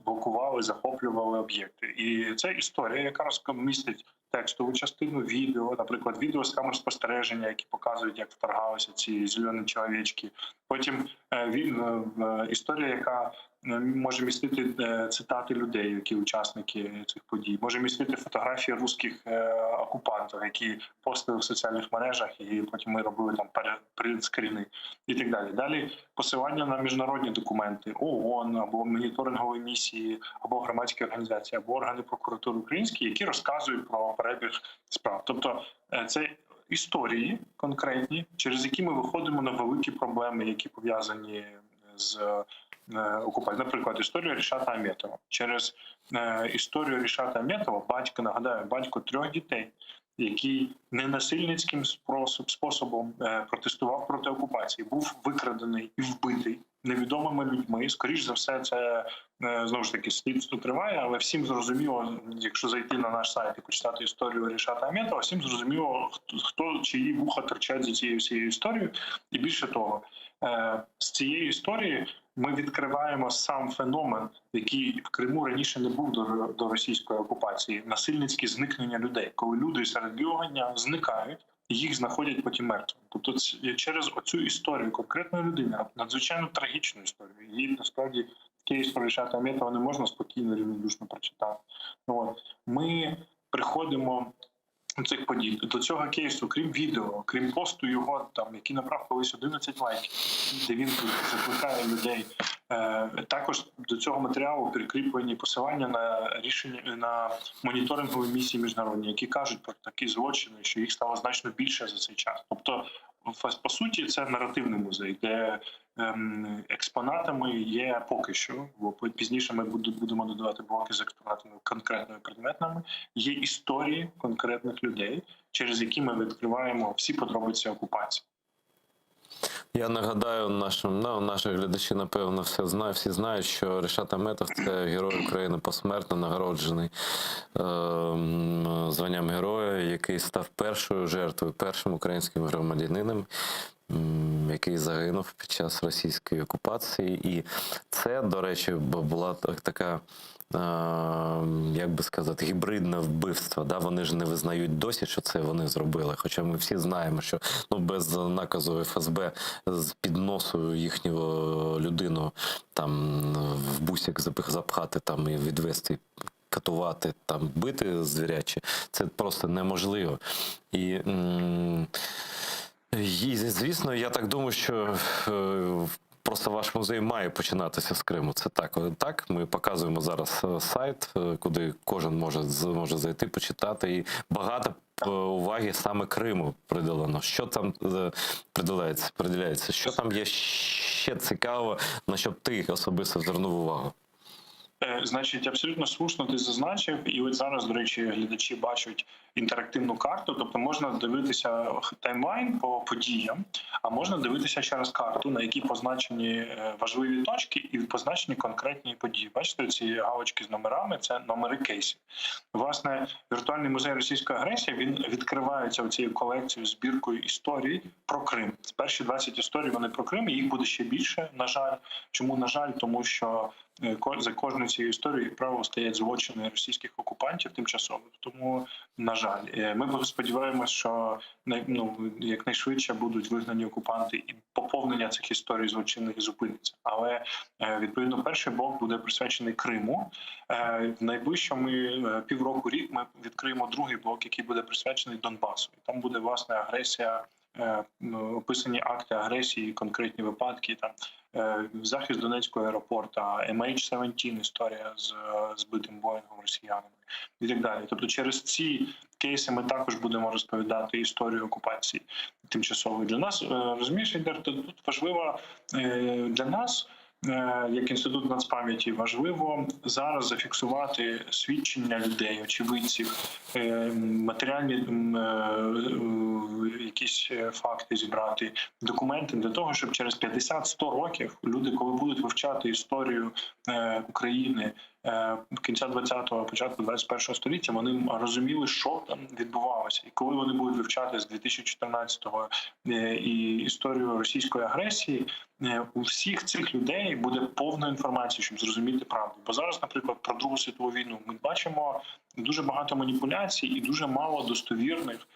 блокували, захоплювали об'єкти. І це історія, яка містить текстову частину, відео, наприклад, відео з камер спостереження, які показують, як вторгалися ці зелені чоловічки. Потім історія, яка може містити цитати людей, які учасники цих подій, може містити фотографії русських окупантів, які постили в соціальних мережах, і потім ми робили там принтскріни і так далі. Далі посилання на міжнародні документи ООН, або моніторингові місії, або громадські організації, або органи прокуратури українські, які розказують про перебіг справ. Тобто це історії конкретні, через які ми виходимо на великі проблеми, які пов'язані з окупацією. Наприклад, історія Рішата Аметова. Через історію Рішата Аметова, батько 3 дітей, який ненасильницьким способом протестував проти окупації, був викрадений і вбитий невідомими людьми. Скоріш за все, це, знову ж таки, слідство триває, але всім зрозуміло, якщо зайти на наш сайт і почитати історію Рішата Аметова, всім зрозуміло, хто чиї вуха торчать за цією всією історією. І більше того, з цієї історії ми відкриваємо сам феномен, який в Криму раніше не був до російської окупації – насильницьке зникнення людей. Коли люди серед білого дня зникають, і їх знаходять потім мертвими. Тобто через оцю історію конкретної людини, надзвичайно трагічну історію, її насправді кейс про Рішата Аметова не можна спокійно, рівнодушно прочитати. Ми приходимо цих подій. До цього кейсу, крім відео, крім посту його, там, який набрав колись 11 лайків, де він закликає людей. Також до цього матеріалу прикріплені посилання на рішення на моніторингові місії міжнародні, які кажуть про такі злочини, що їх стало значно більше за цей час. Тобто, по суті, це наративний музей, де експонатами є поки що, бо пізніше ми будемо додавати блоки з експонатами конкретними предметами, є історії конкретних людей, через які ми відкриваємо всі подробиці окупації. Я нагадаю наші глядачі, напевно, всі знають, що Рішат Аметов – це герой України посмертно, нагороджений званням героя, який став першою жертвою, першим українським громадянином, який загинув під час російської окупації. І це, до речі, була така, як би сказати, гібридне вбивство. Да? Вони ж не визнають досі, що це вони зробили. Хоча ми всі знаємо, що без наказу ФСБ з-під носу їхнього людину там в бусик запхати там, і відвести, катувати, там, бити звіряче, це просто неможливо. І звісно, я так думаю, що просто ваш музей має починатися з Криму. Це так. Так, ми показуємо зараз сайт, куди кожен може зайти, почитати. І багато уваги саме Криму приділено. Що там приділяється? Що там є ще цікаво, на що б ти особисто звернув увагу? Значить, абсолютно слушно ти зазначив, і от зараз, до речі, глядачі бачать інтерактивну карту, тобто можна дивитися таймлайн по подіям, а можна дивитися через карту, на якій позначені важливі точки і позначені конкретні події. Бачите, ці галочки з номерами – це номери кейсів. Власне, віртуальний музей російської агресії, він відкривається цією колекцією, збіркою історій про Крим. Перші 20 історій, вони про Крим, і їх буде ще більше, на жаль. Чому на жаль? Тому що за кожною цією історією, як правило, стоять злочини російських окупантів тимчасово. Тому, на жаль, ми сподіваємося, що якнайшвидше будуть вигнані окупанти і поповнення цих історій злочинних зупиниться. Але, відповідно, перший блок буде присвячений Криму. В найближчому півроку-рік ми відкриємо другий блок, який буде присвячений Донбасу. І там буде, власне, агресія, описані акти агресії, конкретні випадки, там захист Донецького аеропорту, MH17 історія з збитим Боїнгом росіянами і так далі. Тобто через ці кейси ми також будемо розповідати історію окупації тимчасової. Для нас, розумієш, тут важливо для нас, як Інститут нацпам'яті, важливо зараз зафіксувати свідчення людей, очевидців, матеріальні якісь факти зібрати, документи для того, щоб через 50-100 років люди, коли будуть вивчати історію України кінця 20-го, початку 21-го століття, вони розуміли, що там відбувалося. І коли вони будуть вивчати з 2014-го і історію російської агресії, у всіх цих людей буде повна інформація, щоб зрозуміти правду. Бо зараз, наприклад, про Другу світову війну ми бачимо дуже багато маніпуляцій і дуже мало достовірних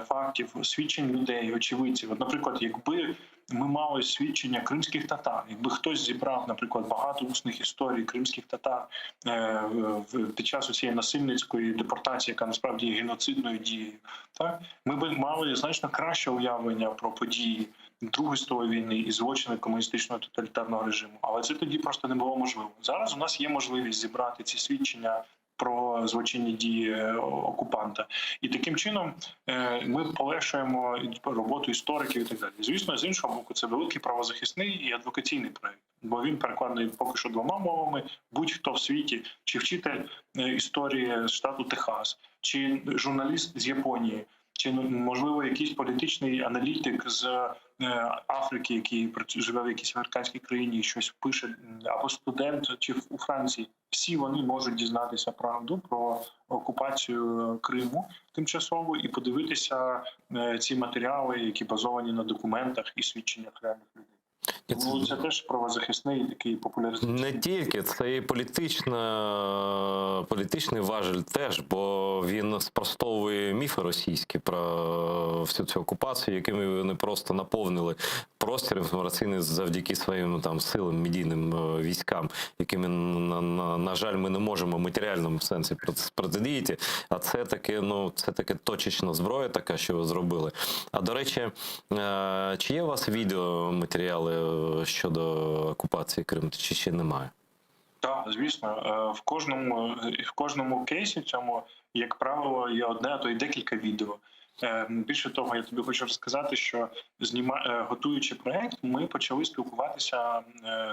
фактів, свідчень людей, очевидців. От, наприклад, якби ми мали свідчення кримських татар, якби хтось зібрав, наприклад, багато усних історій кримських татар під час цієї насильницької депортації, яка насправді є геноцидною дією, так, ми б мали значно краще уявлення про події Другої світової війни і злочини комуністичного тоталітарного режиму. Але це тоді просто не було можливо. Зараз у нас є можливість зібрати ці свідчення про злочинні дії окупанта. І таким чином ми полегшуємо роботу істориків і так далі. Звісно, з іншого боку, це великий правозахисний і адвокаційний проєкт, бо він перекладений поки що 2 мовами. Будь-хто в світі, чи вчитель історії з штату Техас, чи журналіст з Японії, чи, можливо, якийсь політичний аналітик з Африки, який живе в якійсь американській країні і щось пише, або студент чи у Франції, всі вони можуть дізнатися правду про окупацію Криму тимчасово і подивитися ці матеріали, які базовані на документах і свідченнях реальних людей. Тому це теж правозахисний такий популяризаційний. Не тільки, це і політичний важель теж, бо він спростовує міфи російські про всю цю окупацію, якими вони просто наповнили простір інформаційний завдяки своїм там силам, медійним військам, якими, на жаль, ми не можемо в матеріальному сенсі протидіяти. А це таке, це таке точечна зброя така, що ви зробили. А до речі, чи є у вас відеоматеріали щодо окупації Криму, чи ще немає? Так, звісно. В кожному кейсі цьому, як правило, є одне, а то й декілька відео. Більше того, я тобі хочу розказати, що готуючи проєкт, ми почали спілкуватися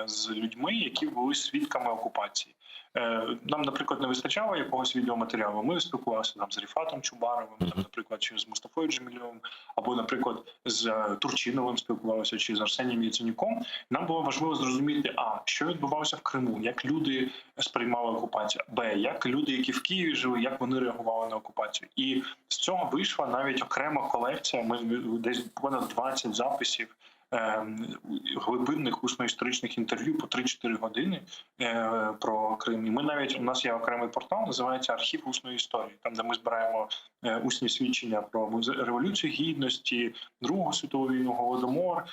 з людьми, які були свідками окупації. Нам, наприклад, не вистачало якогось відеоматеріалу. Ми спілкувалися там з Ріфатом Чубаровим, там, наприклад, чи з Мустафою Джемілєвим, або, наприклад, з Турчиновим спілкувалися, чи з Арсенієм Яценюком. Нам було важливо зрозуміти, що відбувалося в Криму, як люди сприймали окупацію, як люди, які в Києві жили, як вони реагували на окупацію. І з цього вийшла навіть окрема колекція, ми десь понад 20 записів глибинних усно-історичних інтерв'ю по 3-4 години про Крим. І ми навіть, у нас є окремий портал, називається «Архів усної історії», там, де ми збираємо усні свідчення про Революцію Гідності, Другу світову війну, Голодомор,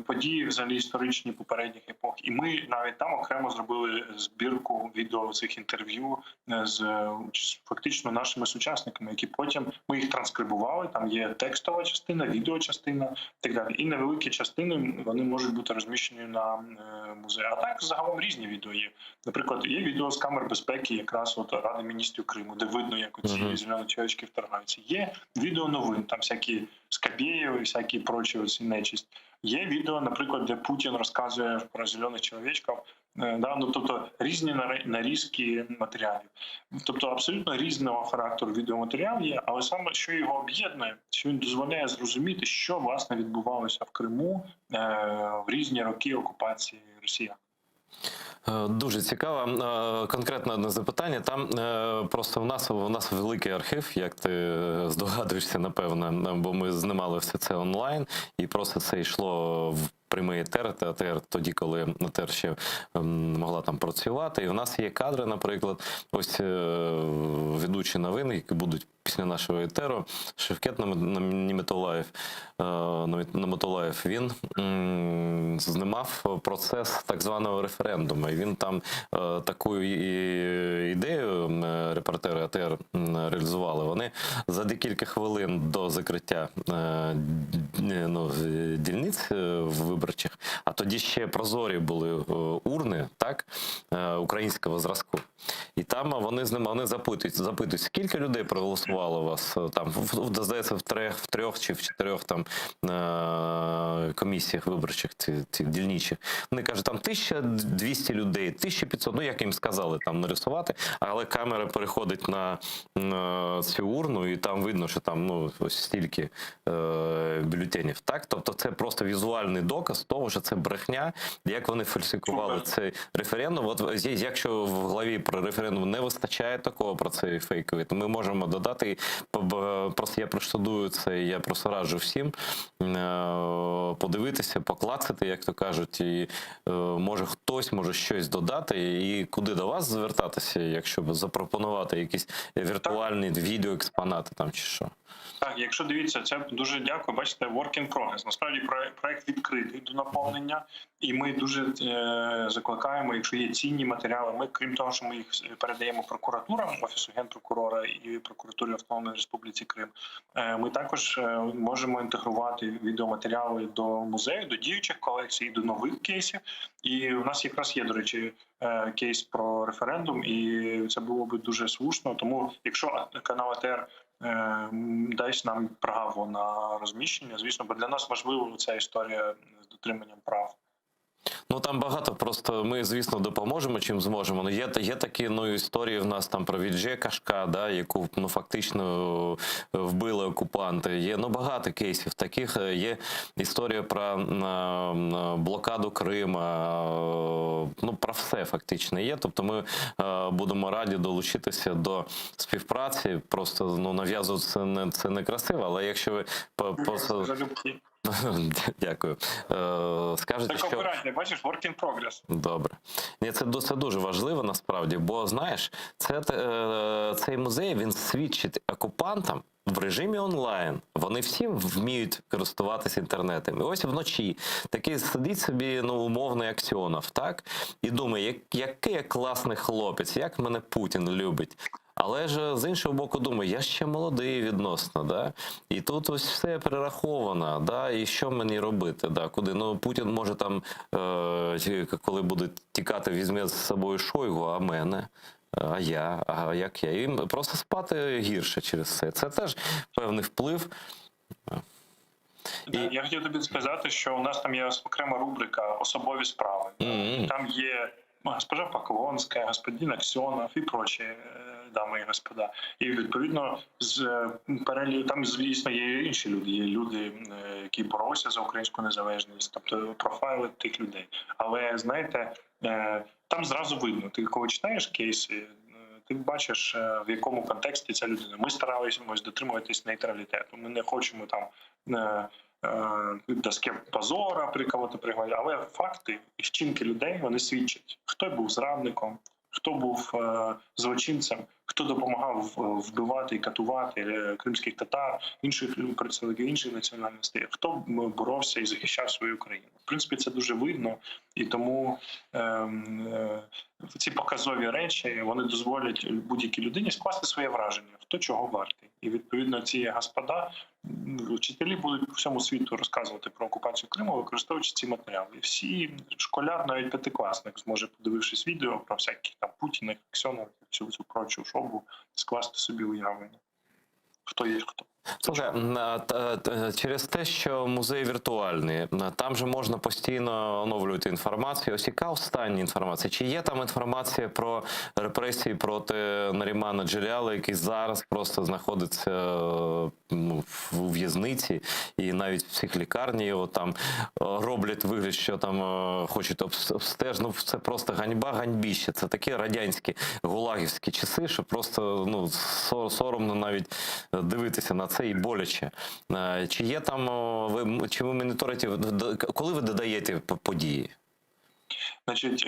події взагалі історичні попередніх епох. І ми навіть там окремо зробили збірку відео цих інтерв'ю з фактично нашими сучасниками, які потім, ми їх транскрибували, там є текстова частина, відеочастина і так далі. І невеликі частини, вони можуть бути розміщені на музеї. А так загалом різні відео є. Наприклад, є відео з камер безпеки якраз от Ради міністрів Криму, де видно, як оці зелені чоловічки вторгаються. Є відео новин, там всякі Скабєєви, всякі прочі оці нечисть. Є відео, наприклад, де Путін розказує про зелених чоловічків. Тобто різні нарізки матеріалів. Тобто абсолютно різного характеру відеоматеріал є, але саме, що його об'єднує, що він дозволяє зрозуміти, що, власне, відбувалося в Криму в різні роки окупації росіян. Дуже цікаво. Конкретно одне запитання. Там просто в нас великий архів, як ти здогадуєшся, напевно, бо ми знімали все це онлайн, і просто це йшло в прямий етер, тоді, коли ЕТР ще могла там працювати. І в нас є кадри, наприклад, ось ведучі новин, які будуть після нашого етеру, Шевкет Наматулаєв, він знімав процес так званого референдуму. І він там таку ідею репортери АТР реалізували. Вони за декілька хвилин до закриття дільниць виборчих, а тоді ще прозорі були урни, так, українського зразку. І там вони запитують, скільки людей проголосувало у вас там, здається, в трьох чи в чотирьох там комісіях виборчих, цих дільничих. Вони кажуть, там 1200 людей, 1500, як їм сказали там нарисувати, але камера переходить на цю урну, і там видно, що там ось стільки бюлетенів. Так? Тобто це просто візуальний доказ того, що це брехня, як вони фальсифікували цей референдум. От якщо в главі про референдум не вистачає такого про цей фейковий, то ми можемо додати, просто я проштудую це, і я просто раджу всім подивитися, поклацати, як то кажуть, і може хтось може щось додати, і куди до вас звертатися, якщо запропонувати якісь віртуальні відеоекспонати там чи що. Так, якщо дивіться, це дуже дякую. Бачите, work in progress. Насправді проект відкритий до наповнення, і ми дуже закликаємо, якщо є цінні матеріали, ми, крім того, що ми їх передаємо прокуратурам, Офісу Генпрокурора і Прокуратурі Автономної Республіки Крим, ми також можемо інтегрувати відеоматеріали до музею, до діючих колекцій, до нових кейсів. І у нас якраз є, до речі, кейс про референдум, і це було б дуже слушно. Тому, якщо канал АТР дасть нам право на розміщення, звісно, бо для нас важлива ця історія з дотриманням прав. Там багато, просто ми, звісно, допоможемо, чим зможемо. Є такі історії в нас там про Відже Кашка, да, яку фактично вбили окупанти. Є багато кейсів таких. Є історія про блокаду Крима. Про все фактично є. Тобто ми будемо раді долучитися до співпраці. Просто нав'язувати це не красиво, але якщо ви Дякую. Скажете, що... бачиш, work in progress. Добре. Це дуже важливо, насправді, бо, знаєш, цей музей, він свідчить окупантам в режимі онлайн. Вони всі вміють користуватися інтернетом. І ось вночі такий сидить собі, умовний Аксьонов, так? І думає, який я класний хлопець, як мене Путін любить. Але ж з іншого боку думаю, я ще молодий відносно, да? І тут ось все перераховано, да? І що мені робити, да? Куди? Путін може там, коли буде тікати, візьме з собою Шойгу, а мене? А як я? І просто спати гірше через це. Це теж певний вплив. Я хотів тобі сказати, що у нас там є окрема рубрика «Особові справи». Там є госпожа Поклонська, господин Аксьонов і прочі дами і господа. І відповідно там, звісно, є інші люди. Є люди, які боролися за українську незалежність, тобто профайли тих людей. Але, знаєте, там зразу видно, ти коли читаєш кейси, ти бачиш, в якому контексті ця людина. Ми старалися дотримуватись нейтралітету. Ми не хочемо там доски позора при кого-то пригладити, але факти і вчинки людей, вони свідчать, хто був зрадником, хто був злочинцем, хто допомагав вбивати і катувати кримських татар, інших представників інших національностей, хто боровся і захищав свою країну. В принципі, це дуже видно, і тому ці показові речі, вони дозволять будь-якій людині скласти своє враження, хто чого вартий. І відповідно ці господа, вчителі будуть по всьому світу розказувати про окупацію Криму, використовуючи ці матеріали. І всі школяр, навіть п'ятикласник, зможе, подивившись відео про всяких там Путіних, Аксьонових, всю цю прочу шобу, скласти собі уявлення, хто є хто. Слухай, через те, що музей віртуальний, там же можна постійно оновлювати інформацію. Ось яка остання інформація? Чи є там інформація про репресії проти Нарімана Джелялова, який зараз просто знаходиться у в'язниці, і навіть в психлікарні його там роблять вигляд, що там хочуть обстежити. Ну, це просто ганьба, ганьбіще. Це такі радянські гулагівські часи, що просто соромно навіть дивитися на це і боляче. Чи є там, чи ви моніторите, коли ви додаєте події? Значить,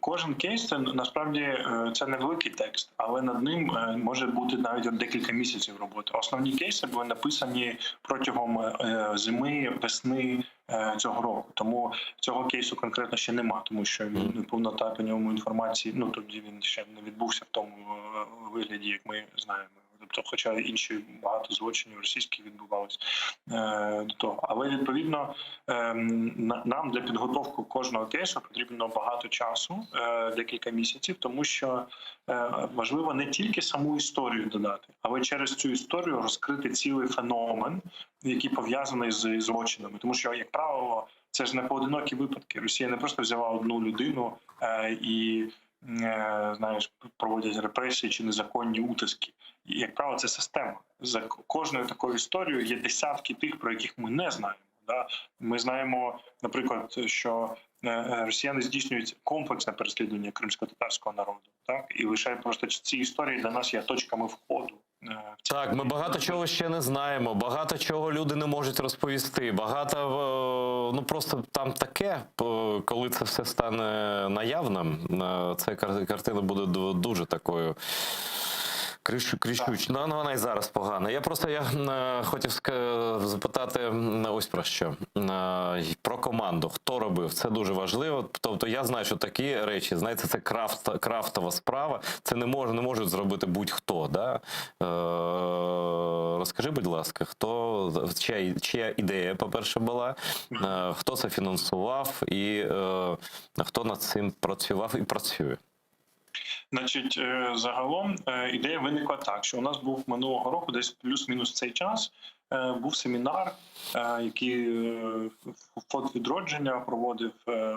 кожен кейс, це насправді це невеликий текст, але над ним може бути навіть декілька місяців роботи. Основні кейси були написані протягом зими, весни цього року. Тому цього кейсу конкретно ще нема, тому що повнота по ньому інформації, ну тоді він ще не відбувся в тому вигляді, як ми знаємо. Тобто, хоча інші багато злочинів російських відбувалось до того. Але, відповідно, нам для підготовки кожного кейсу потрібно багато часу, декілька місяців, тому що важливо не тільки саму історію додати, але через цю історію розкрити цілий феномен, який пов'язаний з злочинами. Тому що, як правило, це ж не поодинокі випадки. Росія не просто взяла одну людину і, знаєш, проводять репресії чи незаконні утиски. І, як правило, це система. За кожною такою історією є десятки тих, про яких ми не знаємо. Да? Ми знаємо, наприклад, що росіяни здійснюють комплексне переслідування кримсько-татарського народу. Так? І лише просто ці історії для нас є точками входу. Так, ми багато чого ще не знаємо, багато чого люди не можуть розповісти, багато, ну просто там таке, коли це все стане наявним, ця картина буде дуже такою кричуч. Ну, вона і зараз погана. Я хотів запитати ось про що. Про команду. Хто робив? Це дуже важливо. Тобто я знаю, що такі речі, знаєте, це крафтова справа. Це не може зробити будь-хто. Да? Розкажи, будь ласка, чия ідея, по-перше, була, хто це фінансував і хто над цим працював і працює? Значить, загалом ідея виникла так, що у нас був минулого року, десь плюс-мінус цей час, був семінар, який Фонд відродження проводив,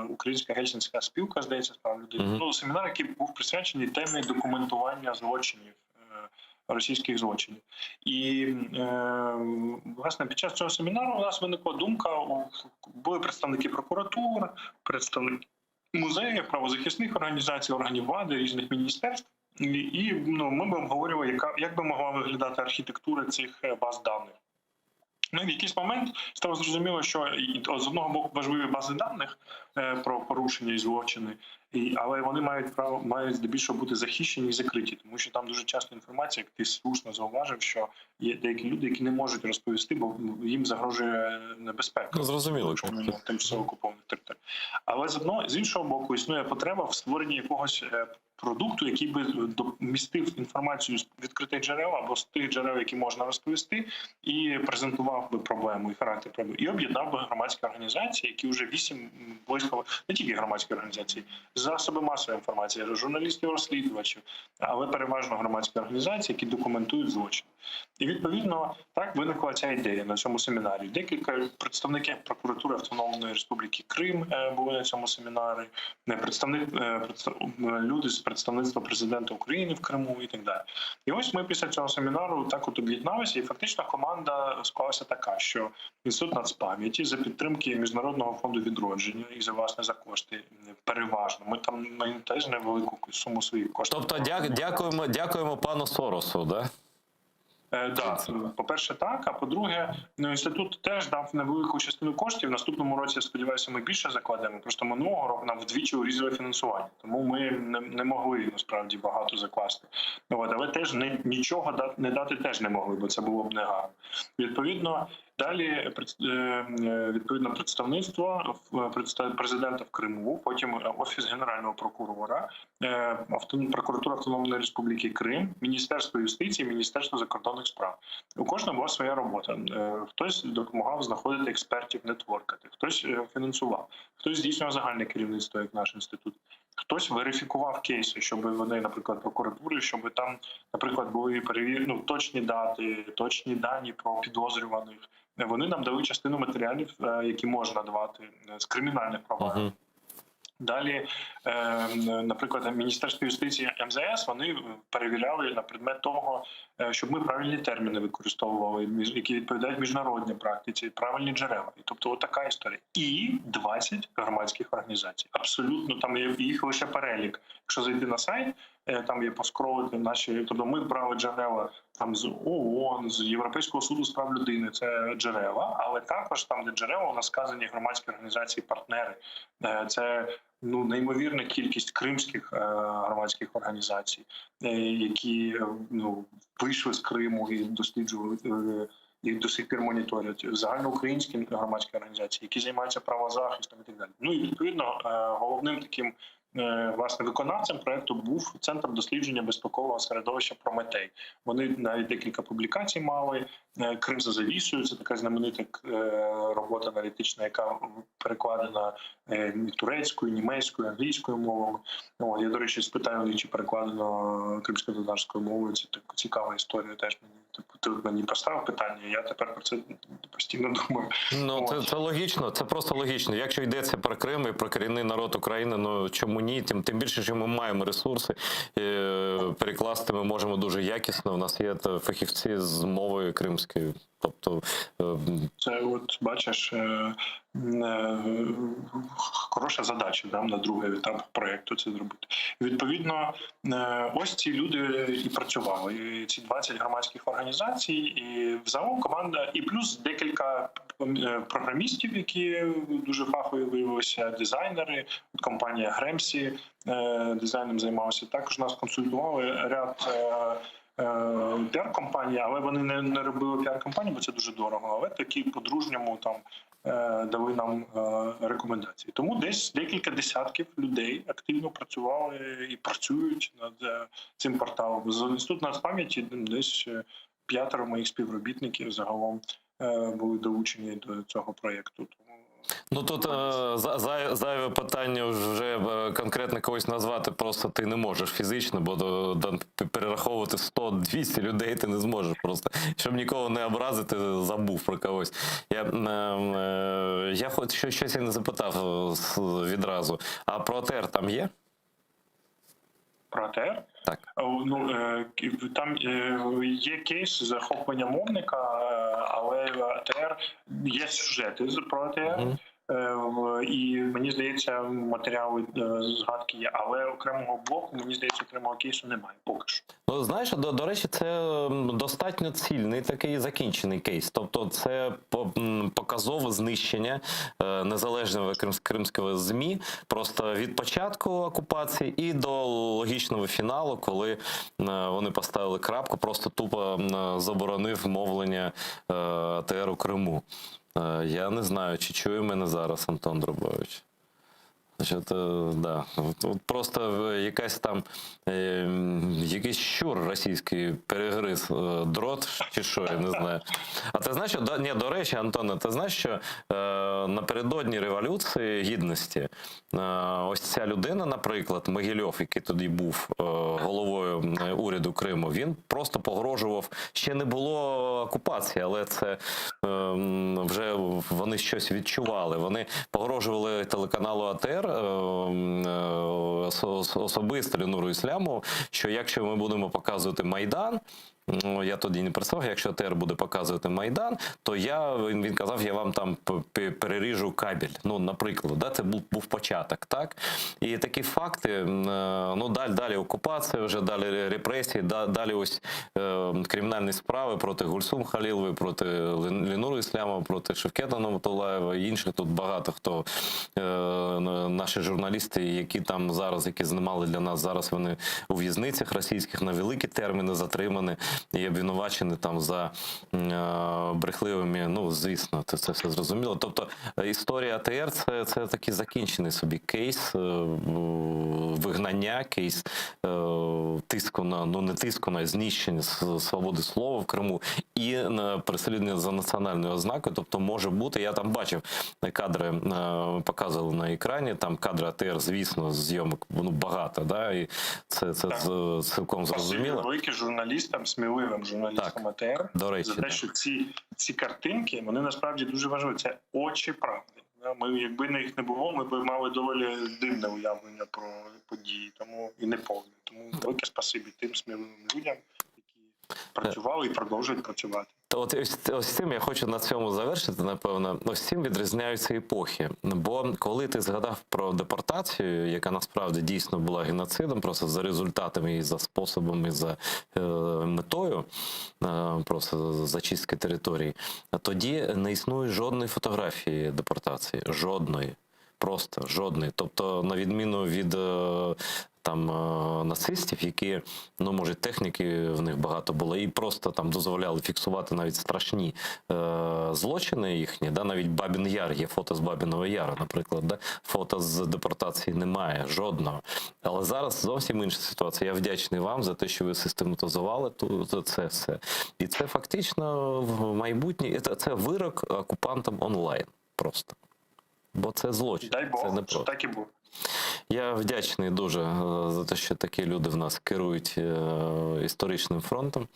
Українська Гельсінська спілка, здається, справ людей. Ну, семінар, який був присвячений темі документування злочинів, російських злочинів. І, власне, під час цього семінару у нас виникла думка, були представники прокуратур, представники музеїв, правозахисних організацій, органів влади, різних міністерств. І ми обговорювали, як би могла виглядати архітектура цих баз даних. Ну, і в якийсь момент стало зрозуміло, що з одного боку важливі бази даних про порушення і злочини, але вони мають здебільшого бути захищені і закриті, тому що там дуже часто інформація, як ти слушно зауважив, що є деякі люди, які не можуть розповісти, бо їм загрожує небезпека. Ну, зрозуміло. Тимчасово окупованих територій. Але з іншого боку існує потреба в створенні якогось продукту, який би містив інформацію з відкритих джерел або з тих джерел, які можна розповісти, і презентував би проблему і характер проблеми, і об'єднав би громадські організації, які вже 8 близько, не тільки громадські організації, засоби масової інформації, журналістів-розслідувачів, але переважно громадські організації, які документують злочин. І відповідно так виникла ця ідея на цьому семінарі. Декілька представників прокуратури Автономної Республіки Крим були на цьому семінарі, люди з представництва президента України в Криму і так далі. І ось ми після цього семінару так от об'єдналися, і фактично команда склалася така, що Інститут нацпам'яті за підтримки Міжнародного фонду відродження і за кошти переважно. Ми там теж невелику суму своїх коштів. Тобто дякуємо пану Соросу, да? Так, по-перше, так. А по-друге, інститут теж дав невелику частину коштів. В наступному році, я сподіваюся, ми більше закладемо. Просто минулого року нам вдвічі урізали фінансування. Тому ми не могли, насправді, багато закласти. Але теж нічого не дати теж не могли, бо це було б негарно. Відповідно, далі представництво президента в Криму, потім Офіс Генерального прокурора, Прокуратура Автономної Республіки Крим, Міністерство юстиції, Міністерство закордонних справ. У кожного була своя робота. Хтось допомагав знаходити експертів, нетворкати, хтось фінансував, хтось здійснював загальне керівництво, як наш інститут. Хтось верифікував кейси, щоб вони, наприклад, прокуратури, щоб там, наприклад, були перевірені точні дати, точні дані про підозрюваних. Вони нам дали частину матеріалів, які можна давати з кримінальних проваджень. Далі, наприклад, Міністерство юстиції, МЗС, вони перевіряли на предмет того, щоб ми правильні терміни використовували, які відповідають міжнародній практиці, правильні джерела. І тобто отака історія. І 20 громадських організацій. Абсолютно, там є їх лише перелік. Якщо зайти на сайт, там є поскролити наші, тобто ми брали джерела там з ООН, з Європейського суду з прав людини, це джерела, але також там, де джерела, у нас сказані громадські організації-партнери. Це неймовірна кількість кримських громадських організацій, які вийшли з Криму і досліджували, і до сих пір моніторять, загальноукраїнські громадські організації, які займаються правозахистом і так далі. І відповідно головним таким власне виконавцем проекту був Центр дослідження безпекового середовища «Прометей». Вони навіть декілька публікацій мали. «Крим за завісою» – це така знаменита робота аналітична, яка перекладена турецькою, німецькою, англійською мовами. Я, до речі, спитаю, чи перекладено кримсько-татарською мовою. Це така цікава історія. Теж ти мені поставив питання, я тепер про це постійно думаю. Це логічно, це просто логічно. Якщо йдеться про Крим і про корінний народ України, чому ні? Тим більше, що ми маємо ресурси, перекласти ми можемо дуже якісно. У нас є фахівці з мовою кримською. Тобто це от бачиш хороша задача на другий етап проєкту це зробити. Відповідно, ось ці люди і працювали. І ці 20 громадських організацій, і взагалом команда, і плюс декілька програмістів, які дуже фахові виявилися, дизайнери, компанія Гремсі дизайном займалася. Також нас консультували ряд піар-компанії, але вони не робили піар-компанії, бо це дуже дорого, але такі по-дружньому там дали нам рекомендації. Тому десь декілька десятків людей активно працювали і працюють над цим порталом. З Інституту нацпам'яті десь 5 моїх співробітників загалом були долучені до цього проєкту. Тут зайве питання вже конкретно когось назвати просто ти не можеш фізично, бо перераховувати 100-200 людей ти не зможеш просто. Щоб нікого не образити, забув про когось. Я хоч щось не запитав відразу. А про АТР там є? Про АТР? Так. Там є кейс захоплення мовника, але АТР, є сюжети про АТР. І мені здається, матеріали згадки є, але окремого блоку, мені здається, окремого кейсу немає поки що. Знаєш, до речі, це достатньо цільний такий закінчений кейс. Тобто це показове знищення незалежного кримського ЗМІ просто від початку окупації і до логічного фіналу, коли вони поставили крапку, просто тупо заборонив мовлення АТР у Криму. Я не знаю, чи чує мене зараз Антон Дробович. Значить, да. От просто якась там якийсь щур російський перегриз дрот чи що, я не знаю. А ти знаєш, що ні, до речі, Антоне, ти знаєш, що напередодні Революції Гідності ось ця людина, наприклад, Могильов, який тоді був головою уряду Криму, він просто погрожував, ще не було окупації, але це вже вони щось відчували. Вони погрожували телеканалу АТР особисто Ленуру Ислямову, що якщо ми будемо показувати Майдан, я тоді не представив, якщо АТР буде показувати Майдан, то він казав, я вам там переріжу кабель. Ну, наприклад, да, це був початок, так? І такі факти, ну, далі окупація, вже далі репресії, далі ось кримінальні справи проти Гульсум Халілової, проти Ленуру Ислямова, проти Шевкета Наматулаєва і інших тут багато хто, наші журналісти, які там зараз, які знімали для нас, зараз вони у в'язницях російських на великі терміни затримані і обвинувачені там за брехливими, ну, звісно, це все зрозуміло. Тобто історія АТР – це такий закінчений собі кейс вигнання, кейс тиску на, ну не тиску на знищення свободи слова в Криму і переслідування за національною ознакою. Тобто може бути, я там бачив кадри, показували на екрані, там кадри АТР, звісно, зйомок багато, да, і це цілком зрозуміло. Великі журналістам, сміливим журналістам АТР, до речі, за те, що ці картинки, вони насправді дуже важливі. Це очі правди. Ми, якби їх не було, ми б мали доволі дивне уявлення про події, тому і неповне. Тому велике спасибі тим сміливим людям, які працювали і продовжують працювати. Ось цим я хочу на цьому завершити, напевно. Ось цим відрізняються епохи. Бо коли ти згадав про депортацію, яка насправді дійсно була геноцидом, просто за результатами і за способами, і за метою, просто зачистки території, тоді не існує жодної фотографії депортації. Жодної. Просто жодної. Тобто, на відміну від там нацистів, які, ну, може, техніки в них багато було, і просто там дозволяли фіксувати навіть страшні злочини їхні, да, навіть Бабін Яр, є фото з Бабіного Яру, наприклад, да, фото з депортації немає, жодного. Але зараз зовсім інша ситуація. Я вдячний вам за те, що ви систематизували це все. І це фактично в майбутнє, це вирок окупантам онлайн просто. Бо це злочин. Дай Бог, це не що так і було. Я вдячний дуже за те, що такі люди в нас керують історичним фронтом.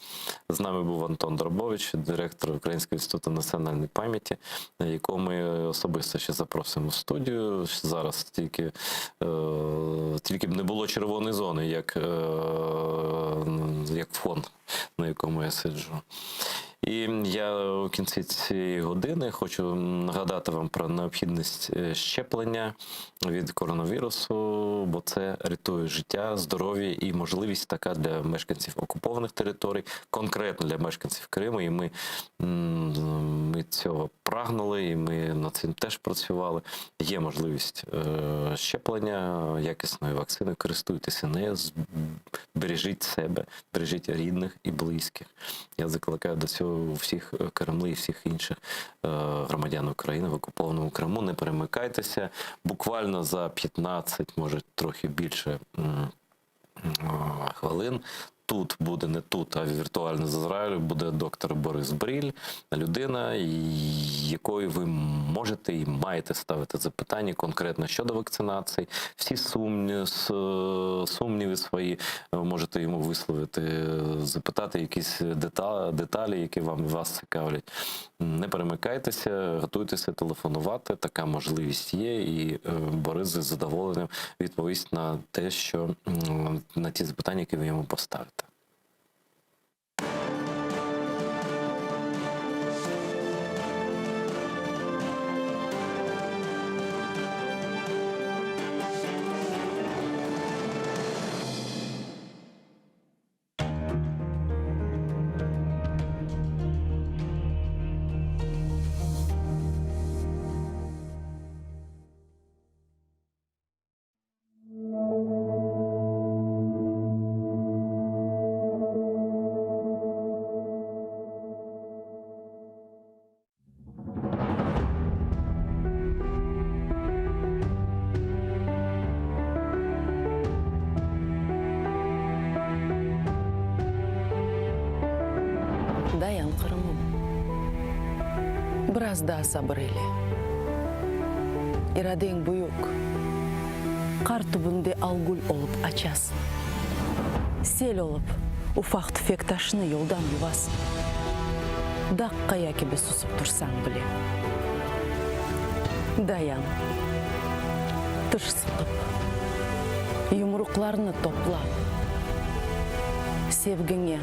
З нами був Антон Драбович, директор Українського інституту національної пам'яті, якого ми особисто ще запросимо в студію. Зараз тільки б не було червоної зони, як фон, на якому я сиджу. І я у кінці цієї години хочу нагадати вам про необхідність щеплення від коронавірусу, бо це рятує життя, здоров'я і можливість така для мешканців окупованих територій, конкретно для мешканців Криму. І ми цього прагнули, і ми над цим теж працювали. Є можливість щеплення якісної вакцини, користуйтеся нею, бережіть себе, бережіть рідних і близьких. Я закликаю до цього всіх Кремли і всіх інших громадян України в окупованому Криму. Не перемикайтеся. Буквально за 15, може трохи більше хвилин тут буде, не тут, а віртуально з Ізраїлю буде доктор Борис Бриль, людина, якої ви можете і маєте ставити запитання конкретно щодо вакцинації. Всі сумніви свої можете йому висловити, запитати якісь деталі, які вас цікавлять. Не перемикайтеся, готуйтеся телефонувати, така можливість є, і Борис з задоволенням відповість на те, що на ті запитання, які ви йому поставите. Біразда сабырелі. Ирадең бұйық. Қар түбінде алгүл олып ачасын. Сел олып, уфақ түфек ташыны елдан ювасын. Дақ қая кебе сусып тұрсаң біле. Даян, тыш сықып, юмруқларыны топла. Sevgіңе,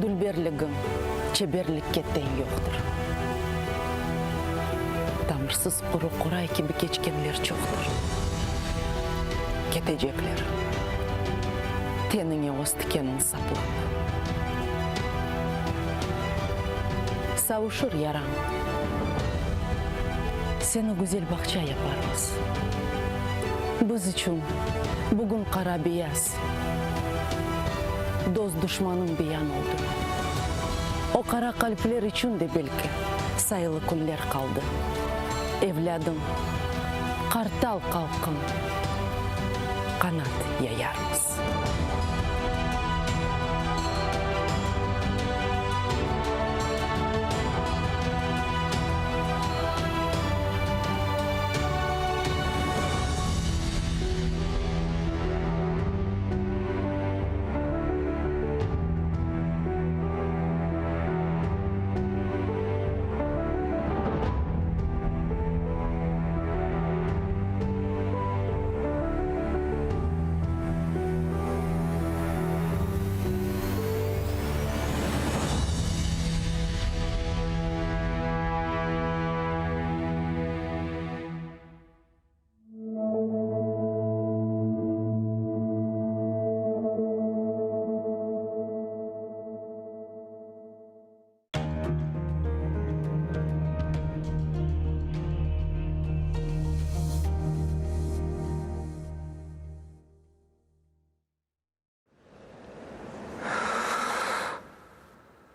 дүлберлігің, чеберлікке тең жоқтыр. Тамырсыз құры құрай кебе кечкенлер жоқтыр. Кетежеклер, теніңе остыкенін саплап. Сауышыр яраң, сені güzel бақча япармыз. Біз үшін бүгін қара бияз, дос дұшманың биян oldu. O қара қалплер үшін де белкі сайлы күнлер қалды. Evladım, қартал қалқын, қанат яярмыз.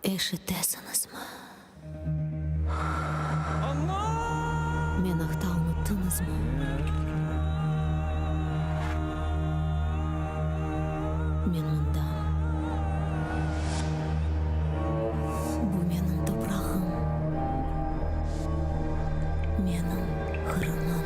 Ишітесіңіз ма? Мен ақта ұмыттыңыз ма? Мен мұнда. Бұл менің топырағым. Менің қырымым.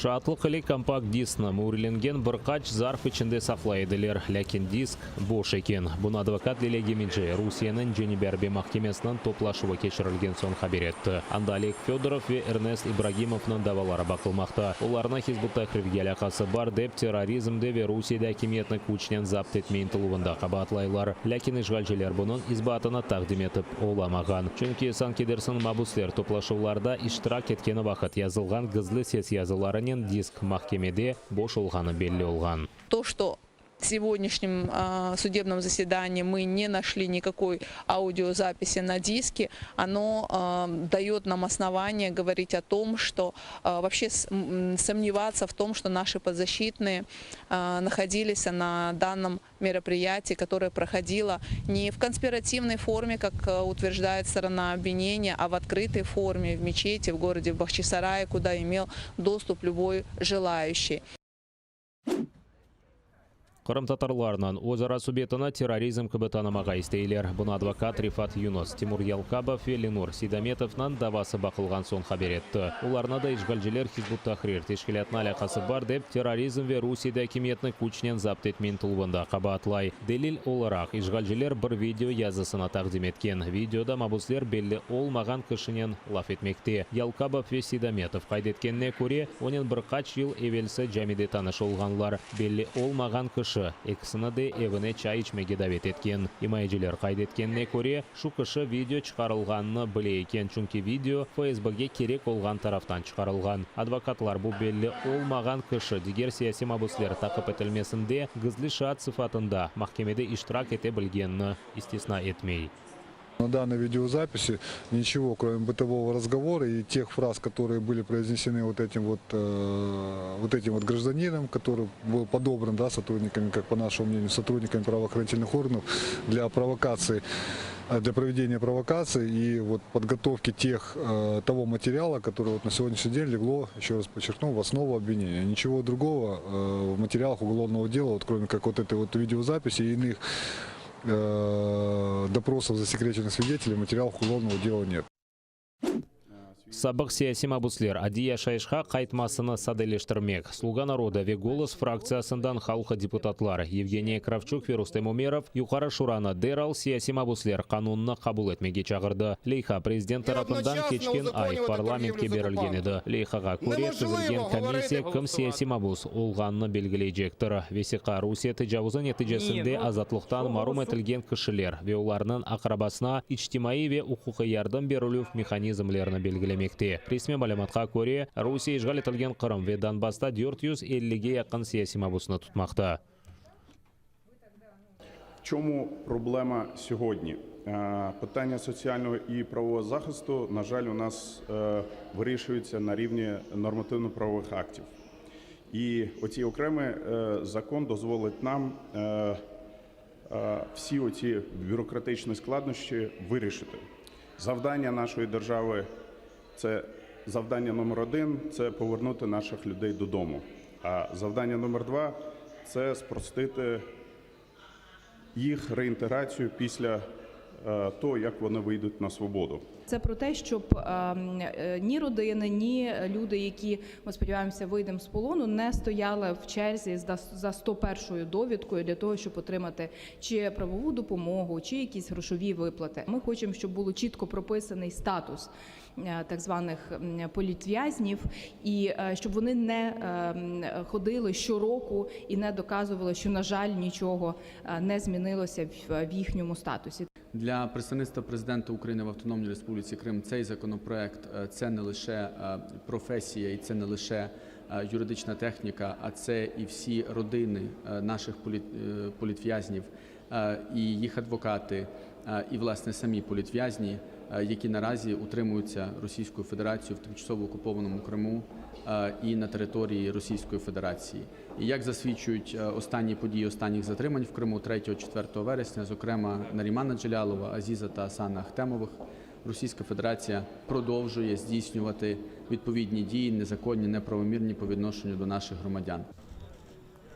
Шатлық эле компакт дискна мөйрленген бір қач зарф içinde саклайдылар, ләкин диск бош екен. Бұны адвокат Лилия Геминче Русияның Женебербе махкемесінен топлашуы кечірілген соң хабар етті. Анда Олег Федоров ве Эрнест Ибрагимовның давалары бақылмақта. Оларына Хизбут Тахрирге алақасы бар деп терроризмде ве Русияда хакимиятны күчнен запт етмейін тылуында қабатлайлар. Ләкин ишгалчылар бұның избатына тақдим етіп оламаған. Чөнки Санкт-Петербург мабуслер топлашуларда иштирак еткені вақыт язылған гызлы сес языларының диск махкемеде бош олғаны белли олған. То, что в сегодняшнем судебном заседании мы не нашли никакой аудиозаписи на диске, оно дает нам основание говорить о том, что вообще сомневаться в том, что наши подзащитные находились на данном мероприятии, которое проходило не в конспиративной форме, как утверждает сторона обвинения, а в открытой форме в мечети в городе Бахчисарае, куда имел доступ любой желающий. Кырым татарларынан өзара субъектына терроризм кыбытанамага истейлер. Буны адвокат Рифат Юнус, Тимур Ялкабов ve Ленур Сидометовнан давасы бақылған сон хабар етті. Уларна да ишгалжилер Хизбут Тахрир тешкилятна алакасы бар деп терроризм ve Русияда киметні күчнен запт етмен тулбында қабатлай. Делил оларақ ишгалжилер бір видео язысына тақдим еткен. Видеода мабуслер белли олмаған кышынен лаф етмекте. Ялкабов ve Сидометов қайдеткенне көре, онен бір қач ел евелсі жәмеде таныш олғанлар. Белли олмаған кышы, эксіні де евіне чай içmеге давет еткен. Имайжилер қайдеткенне көре, шу кышы видео чықарылғанны біле екен, чүнки видео ФСБге керек олған тарафтан чықарылған. Адвокатлар бұл белли олмаған кышы дигер сияси мабуслер тақып етілмесінде гызли шаат сыфатында махкемеде иштирак ете білгенні истисна етмей. На данной видеозаписи ничего, кроме бытового разговора и тех фраз, которые были произнесены вот этим вот гражданином, который был подобран, да, сотрудниками, как по нашему мнению, сотрудниками правоохранительных органов для провокации, для проведения провокаций и вот подготовки того материала, который вот на сегодняшний день легло, еще раз подчеркну, в основу обвинения. Ничего другого в материалах уголовного дела, вот, кроме как вот этой вот видеозаписи и иных допросов засекреченных свидетелей, материалов уголовного дела нет. Сабық сияси мабуслер Адия Шайшха қайтмасыны саделештірмек. Слуга народа ве голос фракциясындан халқы депутатлар Евгений Кравчук ве Рустем Умеров юқары шураны дерал сияси мабуслер қанунны қабыл етмеге чағырды. Лейха президент тарапынан кечкен ай парламентке берілген еді. Лейхаға көре түзілген комиссия кім сияси мабус олғанны белгілейжектір. Весиқа Русия тежавузы нәтижесінде азатлықтан марум етілген кішілер ве оларының ақырабасына ичтимаи ве ұқуқы ярдым берілув механизмлеріні белгілемек. Ресми мәліметқа көре, Русия ишғал етілген Қырым ве Донбасста 450-ге яқын сияси мабусыны тұтмақта. Чому проблема сьогодні? Питання соціального і правового захисту, на жаль, у нас вирішується на рівні нормативно-правових актів. І оцей окремий закон дозволить нам всі оці бюрократичні складнощі вирішити. Завдання нашої держави – це завдання номер 1 – це повернути наших людей додому. А завдання номер 2 – це спростити їх реінтеграцію після того, як вони вийдуть на свободу. Це про те, щоб ні родини, ні люди, які, ми сподіваємося, вийдемо з полону, не стояли в черзі за 101-ю довідкою для того, щоб отримати чи правову допомогу, чи якісь грошові виплати. Ми хочемо, щоб було чітко прописаний статус так званих політв'язнів, і щоб вони не ходили щороку і не доказували, що, на жаль, нічого не змінилося в їхньому статусі. Для представництва президента України в Автономній Республіці Крим цей законопроект – це не лише професія і це не лише юридична техніка, а це і всі родини наших політв'язнів, і їх адвокати, і, власне, самі політв'язні, які наразі утримуються Російською Федерацією в тимчасово окупованому Криму і на території Російської Федерації. І як засвідчують останні події останніх затримань в Криму 3-4 вересня, зокрема Нарімана Джелялова, Азіза та Асана Ахтемових, Російська Федерація продовжує здійснювати відповідні дії, незаконні, неправомірні по відношенню до наших громадян.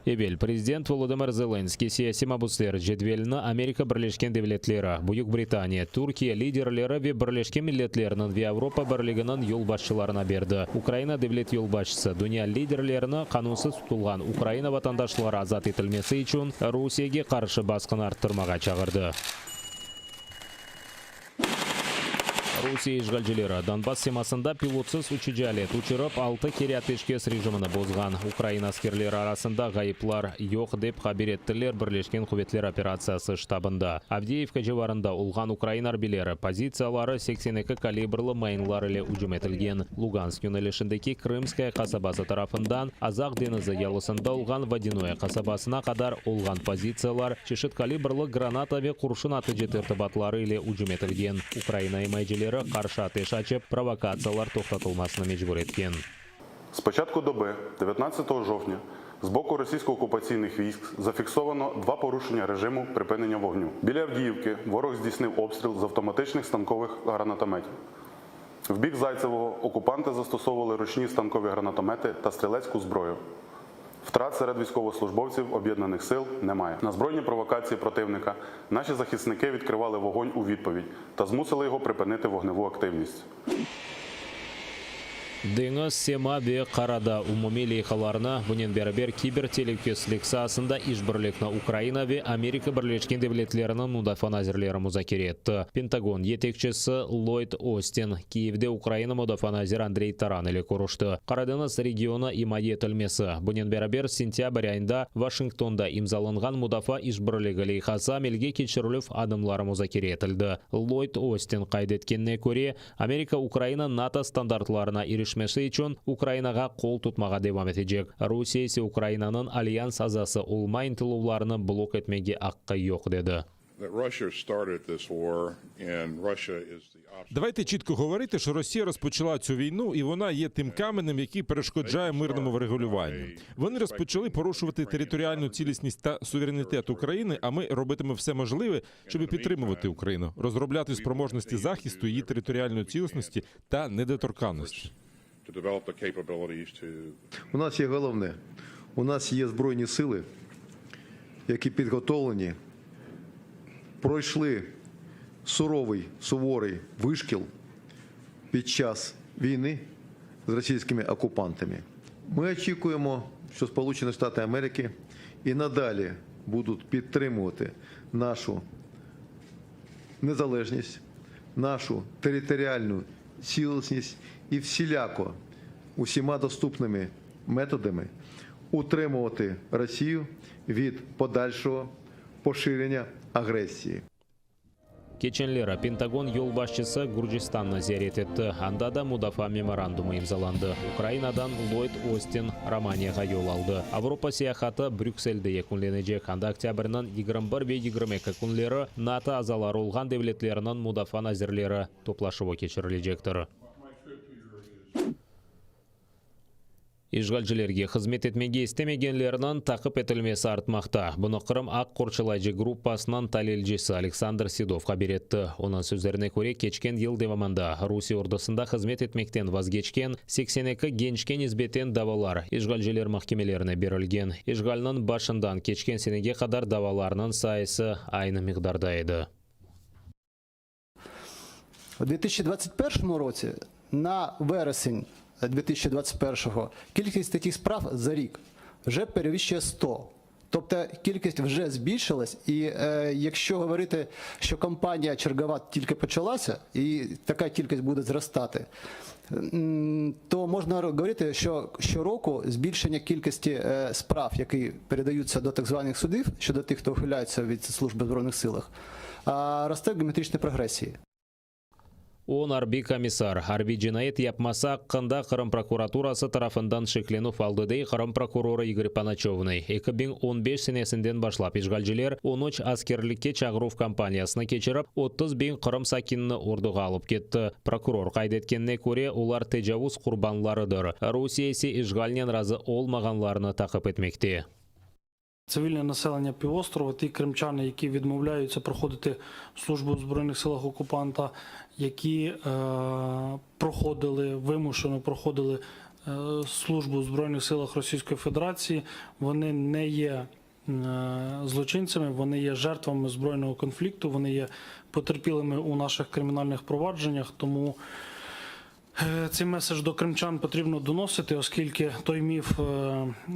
Эбел президент Володимир Зеленский сияси мабуслер жедвеліні Америка Бірлешкен Девлетлері, Бuyuk Британия, Түркия лидерлері ве Бірлешкен Миллетлерінің ве Европа бірлігінің yol başçılarına берді. Украина девлет yol başçısı dünya лидерлеріні қанунсыз тұтылған Украина ватандашлары азат етілмесі үшін Русияге қаршы басқын арттырмаға чағырды. Русия ишгалжилері Донбасс семасында пилотсыз учужалет учырып 6 кере атешкес режимini бозған. Украина аскерлері арасында ғайыплар жоқ деп хабар еттілер Бірлешкен Құветлер операциясы штабында. Авдеевка жеварында ұлған Украина арбилері позициялары 82 калибрлы майнлар ile ұжым етілген. Луганск юнелешіндегі Крымская қасабасы тарафындан Азақ денізі ялысында ұлған Водяное қасабасына қадар ұлған позициялар чешет калибрлы граната ве құршын аты жетіртібатлары ile ұжым етілген. Украина емайжилері қаршы атеш açып, провокациялар тоқтатылмасына мejbur еткен. З початку доби, 19 жовтня, з боку російсько-окупаційних військ зафіксовано 2 порушення режиму припинення вогню. Біля Авдіївки ворог здійснив обстріл з автоматичних станкових гранатометів. В бік Зайцевого окупанти застосовували ручні станкові гранатомети та стрілецьку зброю. Втрат серед військовослужбовців Об'єднаних сил немає. На збройні провокації противника наші захисники відкривали вогонь у відповідь та змусили його припинити вогневу активність. Деңіз Сема бе Қарада умуми лейхаларына бұнен бәрібер кибер телекөслік сасында ишбірлікні Украина ве Америка Бірлешкен Девлетлерінің мұдафан әзірлері мұзакер етті. Пентагон етекшісі Ллойд Остин Киевде Украина мұдафан әзір Андрей Таран елі көрішті. Қарадыныз регионы имае тілмесі. Бұнен бәрібер сентябрь айында Вашингтонда имзалынған мұдафа ишбірлігі лейхаса мелге кечіріліп адымлары мұзакер етілді. Ллойд Остин қайдеткенне көре Америка Украина НАТО стандартларына ерішмесі үшін Украинаға қол тұтмаға девам етежек. Русия есе Украинаның альянс азасы олмайын тылуларыны блок етмеге аққы жоқ деді. Давайте чітко говорити, що Росія розпочала цю війну, і вона є тим каменем, який перешкоджає мирному врегулюванню. Вони розпочали порушувати територіальну цілісність та суверенітет України, а ми робитимемо все можливе, щоб підтримувати Україну, розробляти спроможності захисту її територіальної цілісності та недоторканності. У нас є головне. У нас є Збройні сили, які підготовлені, пройшли суворий вишкіл під час війни з російськими окупантами. Ми очікуємо, що Сполучені Штати Америки і надалі будуть підтримувати нашу незалежність, нашу територіальну цілісність і всіляко усіма доступними методами утримувати Росію від подальшого поширення агресії. Кеченлері Пентагон yol başçısı Gürcistan'ı ziyaret etti. Анда да мұдафа меморандумы имзаланды. Украинадан Ллойд Остин Романияға yol aldı. Авропа сияхаты Брюксельде екунленecek. Анда октябрьнан 21 ve 22 күнлері НАТО азалары olған devletlerinin мұдафа әзірлері топлашуы кечірілежектір. Ишгалчылерге қызмет етмеге істемегенлерінің тақып етілмесі артмақта. Бұны Қырым Ақ Қорчылайжы группасынан талелжесі Александр Седовқа беретті. Оның сөздеріне көре кечкен ел деваманда Русия ордысында қызмет етмектен вазгечкен 82 генчкен избетен давалар Ишгалчылер махкемелеріне берілген. Ишгалның башындан кечкен сенеге қадар даваларының сайысы айны миқдарда еді. У 2021 році на вересень 2021-го кількість таких справ за рік вже перевищує 100. Тобто кількість вже збільшилась, і якщо говорити, що кампанія чергова тільки почалася, і така кількість буде зростати, то можна говорити, що щороку збільшення кількості справ, які передаються до так званих судів, щодо тих, хто ухиляється від служби в Збройних силах, росте в геометричній прогресії. Он арби комиссар. Арби жинайет yapmasa қында Қырым прокуратурасы тарафындан шекленуп алды дей Қырым прокуроры Игорь Паначевный. 2015 сенесінден башлап ишгалчылер 13 аскерлікке чағырув кампаниясына кечіріп, 30 бен Қырым сакинні ордуға алып кетті. Прокурор қайдеткенне көре, олар тежавуз құрбанларыдыр. Русия есе ишгалнен разы олмағанларыны тақып етмекте. Цивільне населення півострова, ті кримчани, які відмовляються проходити службу в Збройних силах окупанта, які вимушено проходили службу в Збройних силах Російської Федерації, вони не є злочинцями, вони є жертвами збройного конфлікту, вони є потерпілими у наших кримінальних провадженнях, тому цей меседж до кримчан потрібно доносити, оскільки той міф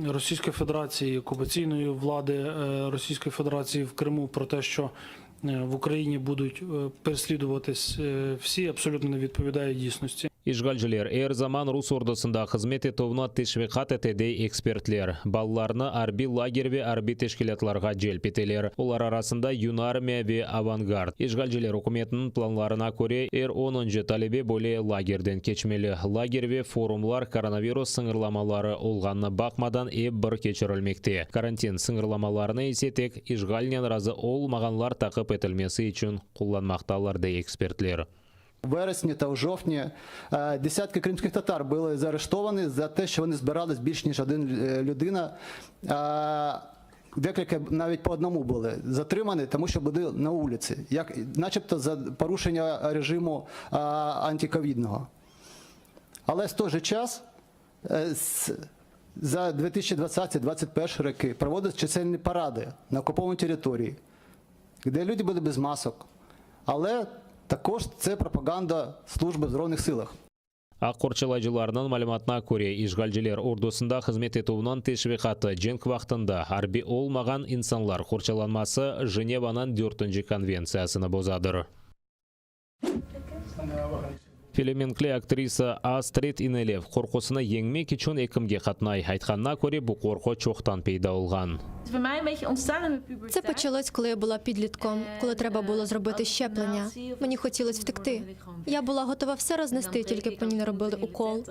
Російської Федерації, окупаційної влади Російської Федерації в Криму про те, що в Україні будуть переслідуватись всі, абсолютно не відповідає дійсності. Ишгалчылер әр заман Рус ордысында қызмет етуіне тешвиқат етеді экспертлер. Балларны арби лагерь ве арби тешкилатларға желп етелер. Олар арасында Юнармия ве Авангард. Ишгалчылер үкіметінің планларына көре әр 10 талебе боле лагерден кечмелі. Лагерь ве форумлар коронавирус сыңырламалары олғанны бақмадан бір кечірілмекте. Карантин сыңырламаларыны есе тек ишгалнен разы олмағанлар тақып етілмесі үшін қолданмақталар де экспертлер. У вересні та у жовтні десятки кримських татар були заарештовані за те, що вони збирались більш ніж один людина. Декілька навіть по одному були затримані, тому що були на вулиці, начебто за порушення режиму антиковідного. Але в той же час за 2020-2021 роки проводить чисельні паради на окупованій території, де люди були без масок. Але також це пропаганда служби в Збройних силах. Аққорчалайжыларының мәліметіне көре, ишғалжылар ордосында қызмет етуінен тешвиқаты женг вақтында арби олмаған инсанлар қорчаланмасы Женеваның 4-ші конвенциясыны бозадыр. Филименкле актриса Астрид Инелев қорқосына еңме кечон екімге қатнай айтқанына көре бұл қорқо чоқтан пейда олған. Це почалось, коли я була підлітком, коли треба було зробити щеплення. Мені хотілося втекти. Я була готова все рознести, тільки б мені не робили укол.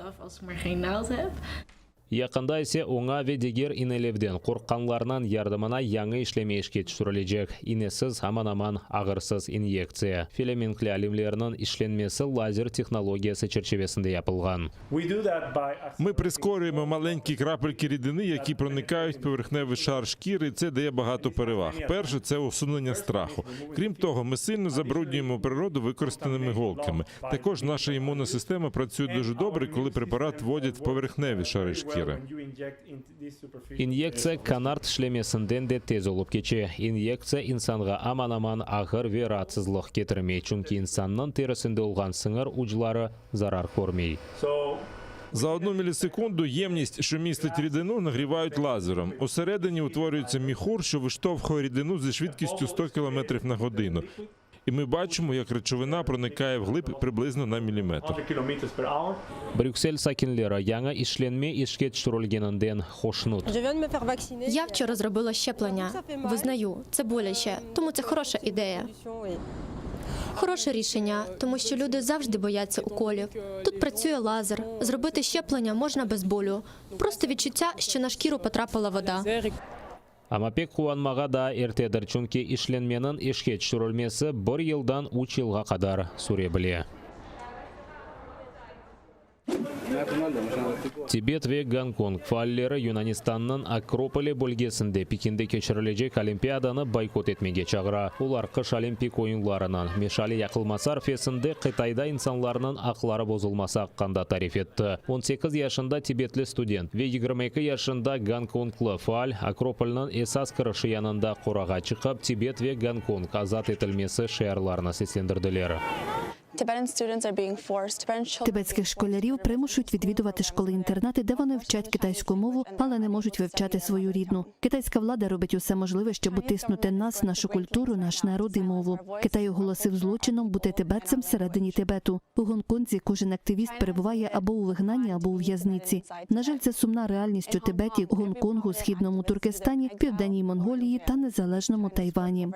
Яқында ise оңа ведегер Инелевден қорққанларынан ярдымына яңы ішлемешке түсірілежек. Инесіз аман-аман ағырсыз инъекция. Филименкле алимлерінің ішленмесі лазер технологиясы черчевесінде yapılған. Ми прискорюємо маленькі крапельки рідини, які проникають в поверхневий шар шкіри, і це дає багато переваг. Перше – це усунення страху. Крім того, ми сильно забруднюємо природу використаними голками. Також наша імунна система працює дуже добре, коли препарат вводять в поверхневі шари шкіри. Инъекция канарт шлемесінден де тез олып кече. Инъекция инсанға аман-аман ағыр ве ратсызлық кетірмей, чүнки инсанның терісінде олған сыңыр уджлары зарар көрмей. За 1 мілісекунду ємність, що містить рідину, нагрівають лазером. Усередині утворюється міхур, що виштовхує рідину зі швидкістю 100 км на годину. І ми бачимо, як речовина проникає вглиб приблизно на міліметр. Брюксель сакинлері яңа ішленме ішке түсірілгенінден хошнут. Я вчора зробила щеплення. Визнаю, це боляче, тому це хороша ідея. Хороше рішення, тому що люди завжди бояться уколів. Тут працює лазер. Зробити щеплення можна без болю. Просто відчуття, що на шкіру потрапила вода. Амапек қуанмаға да ертедір, чүнки ішленменің ішке түсірілмесі 1 елдан 3 елға қадар сүре біле. Тибет ве Гонконг фааллері Юнанистанның Акрополе бөлгесінде Пекинде кешірілежек Олимпиаданы бойкот етмеге чағыра. Олар қыш Олимпик ойынларынан мешали яқылмасар фесінде Қытайда инсанларының ақлары бозылмаса қанда тариф етті. 18 яшында тибетлі студент ве 22 яшында Гонконглы фаал Акропольның esas кырышы янында қораға чықып, Тибет ве Гонконг азат етілмесі шеярларына сеслендірділер. Тибетських школярів примушують відвідувати школи-інтернати, де вони вчать китайську мову, але не можуть вивчати свою рідну. Китайська влада робить усе можливе, щоб утиснути нас, нашу культуру, наш народ і мову. Китай оголосив злочином бути тибетцем всередині Тибету. У Гонконзі кожен активіст перебуває або у вигнанні, або у в'язниці. На жаль, це сумна реальність у Тибеті, Гонконгу, Східному Туркестані, Південній Монголії та незалежному Тайвані.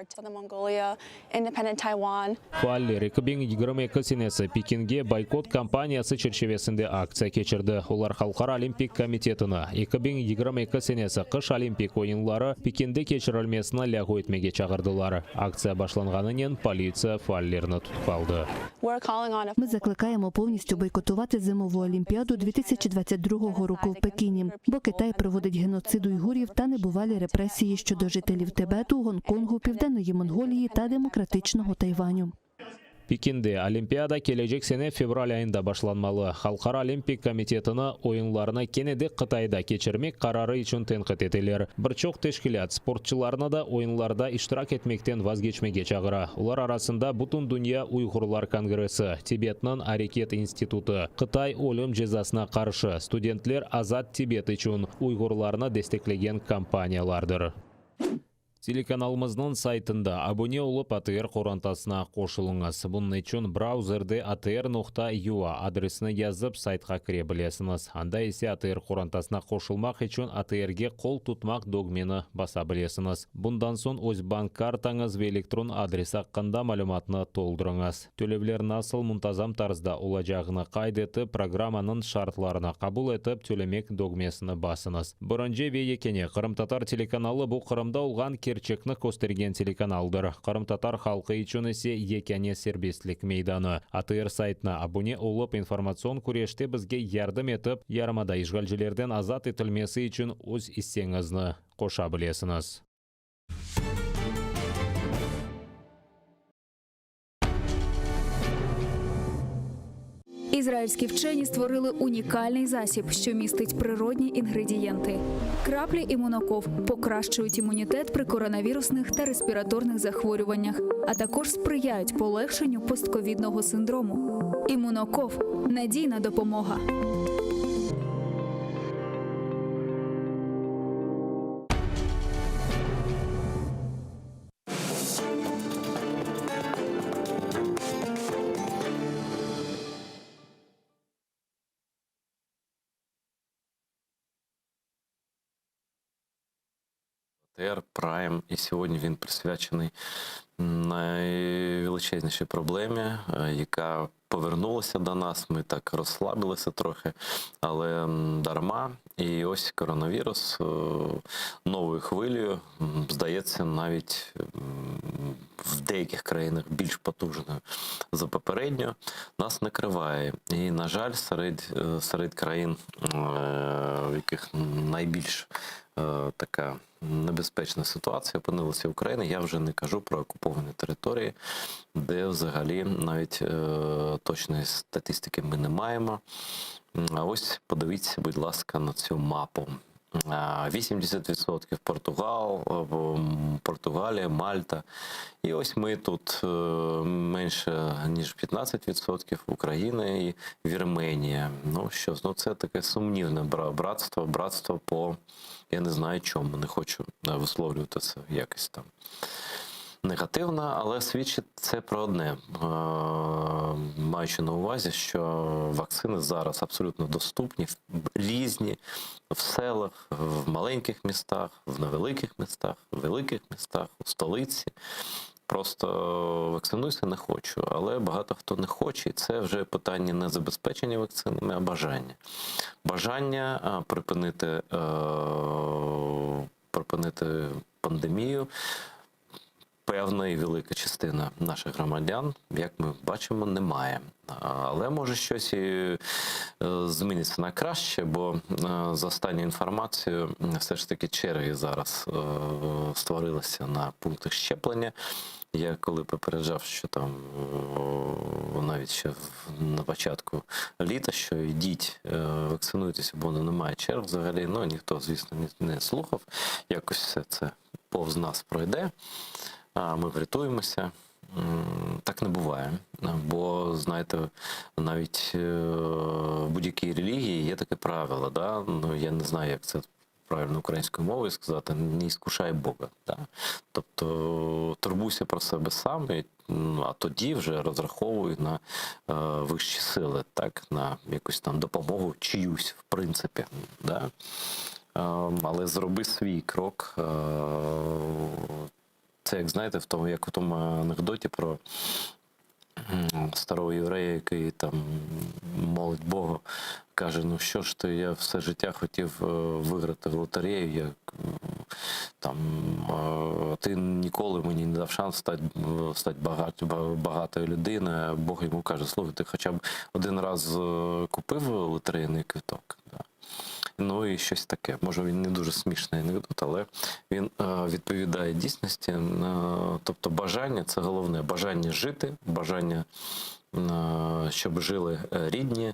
Фааллері кібен 22 сенесі Пекинге бойкот кампаниясы черчевесінде акция кечірді. Олар Халқара Олимпик комитетіні 2022 сенесі қыш Олимпик ойынлары Пекинде кечірілмесіні лягу етмеге чағырдылар. Акция башланғанынан полиция фааллеріні тұтқалды. Ми закликаємо повністю бойкотувати зимову Олімпіаду 2022 року в Пекіні, бо Китай проводить геноцид уйгурів та небувалі репресії щодо жителів Тибету, Гонконгу, Південної Монголії та демократичного Тайваню. Пекинде Олимпиада кележек сене февраль айында башланмалы. Халқара Олимпик комитетіні ойынларына кенеде Қытайда кечірмек қарары үшін тенқит етелер. Бірчоқ тешкілят спортчыларына да ойынларда иштирак етмектен вазгечмеге чағыра. Олар арасында Бутун Дүния Уйғурлар конгрессы, Тибетнің Арекет институты, Қытай өлім жазасына қаршы студентлер Азат Тибет үшін уйғурларына дестеклеген компаниялардыр. Телеканалымыздың сайтында абоне олып АТР қорантасына қошылыңыз. Бұның үшін браузерде atr.ua адресіне yazып сайтқа кіре білесіңіз. Анда есе АТР қорантасына қошылмақ үшін АТРге қол тұтмақ догмені баса білесіңіз. Бұндан соң өз банк картаңыз ве электрон адрес аққанда мәліматыны толдырыңыз. Төлевлер насыл мұнтазам тарзда олажағыны қайдеті программаның шартларына қабыл етіп төлемек догмесіні басыңыз. Бұрынже ве екене Қырым-Татар телеканалы бұл Қырымда олған Керчекні көстерген телеканалдыр. Қырым-Татар халқы үшін есе екене сербестлік мейданы. АТР сайтына абоне олып информацион күреште бізге ярдым етіп, ярмада ишгалжілерден азат етілмесі үшін өз иссеңізні қоша білесіңіз. Ізраїльські вчені створили унікальний засіб, що містить природні інгредієнти. Краплі імуноков покращують імунітет при коронавірусних та респіраторних захворюваннях, а також сприяють полегшенню постковідного синдрому. Імуноков – надійна допомога. ТР Прайм, і сьогодні він присвячений найвеличезнішій проблемі, яка повернулася до нас. Ми так розслабилися трохи, але дарма. І ось коронавірус новою хвилею, здається, навіть в деяких країнах більш потужною за попередню, нас накриває. І, на жаль, серед країн, в яких найбільш така небезпечна ситуація опинилася Україна. Я вже не кажу про окуповані території, де взагалі навіть точної статистики ми не маємо. А ось подивіться, будь ласка, на цю мапу. 80% Португалія, Мальта. І ось ми тут менше, ніж 15% Україна і Вірменія. Ну що ж, це таке сумнівне братство по, я не знаю чому, не хочу висловлювати це якось там негативно, але свідчить це про одне, маючи на увазі, що вакцини зараз абсолютно доступні, різні, в селах, в маленьких містах, в невеликих містах, в великих містах, у столиці. Просто вакцинуйся не хочу, але багато хто не хоче, і це вже питання не забезпечення вакцинами, а бажання. Бажання припинити пандемію. Певна і велика частина наших громадян, як ми бачимо, немає. Але може щось і зміниться на краще, бо за останньою інформацією все ж таки черги зараз створилися на пунктах щеплення. Я коли попереджав, що там навіть ще на початку літа, що йдіть, вакцинуйтеся, бо немає черг взагалі, ніхто, звісно, не слухав. Якось все це повз нас пройде. Ми врятуємося. Так не буває, бо, знаєте, навіть в будь-якій релігії є таке правило, да? Я не знаю, як це правильно українською мовою сказати, не іскушай Бога. Да? Тобто турбуйся про себе сам, а тоді вже розраховуй на вищі сили, так? На якусь там допомогу чиюсь, в принципі. Да? Але зроби свій крок. Це, як знаєте, як у тому анекдоті про старого єврея, який там молить Бога, каже, що ж ти, я все життя хотів виграти в лотерею, ти ніколи мені не дав шанс стати багатою людиною. Бог йому каже, слухай, ти хоча б один раз купив лотерейний квиток? І щось таке. Може, він не дуже смішний анекдот, але він відповідає дійсності. Тобто бажання – це головне. Бажання жити, бажання, щоб жили рідні,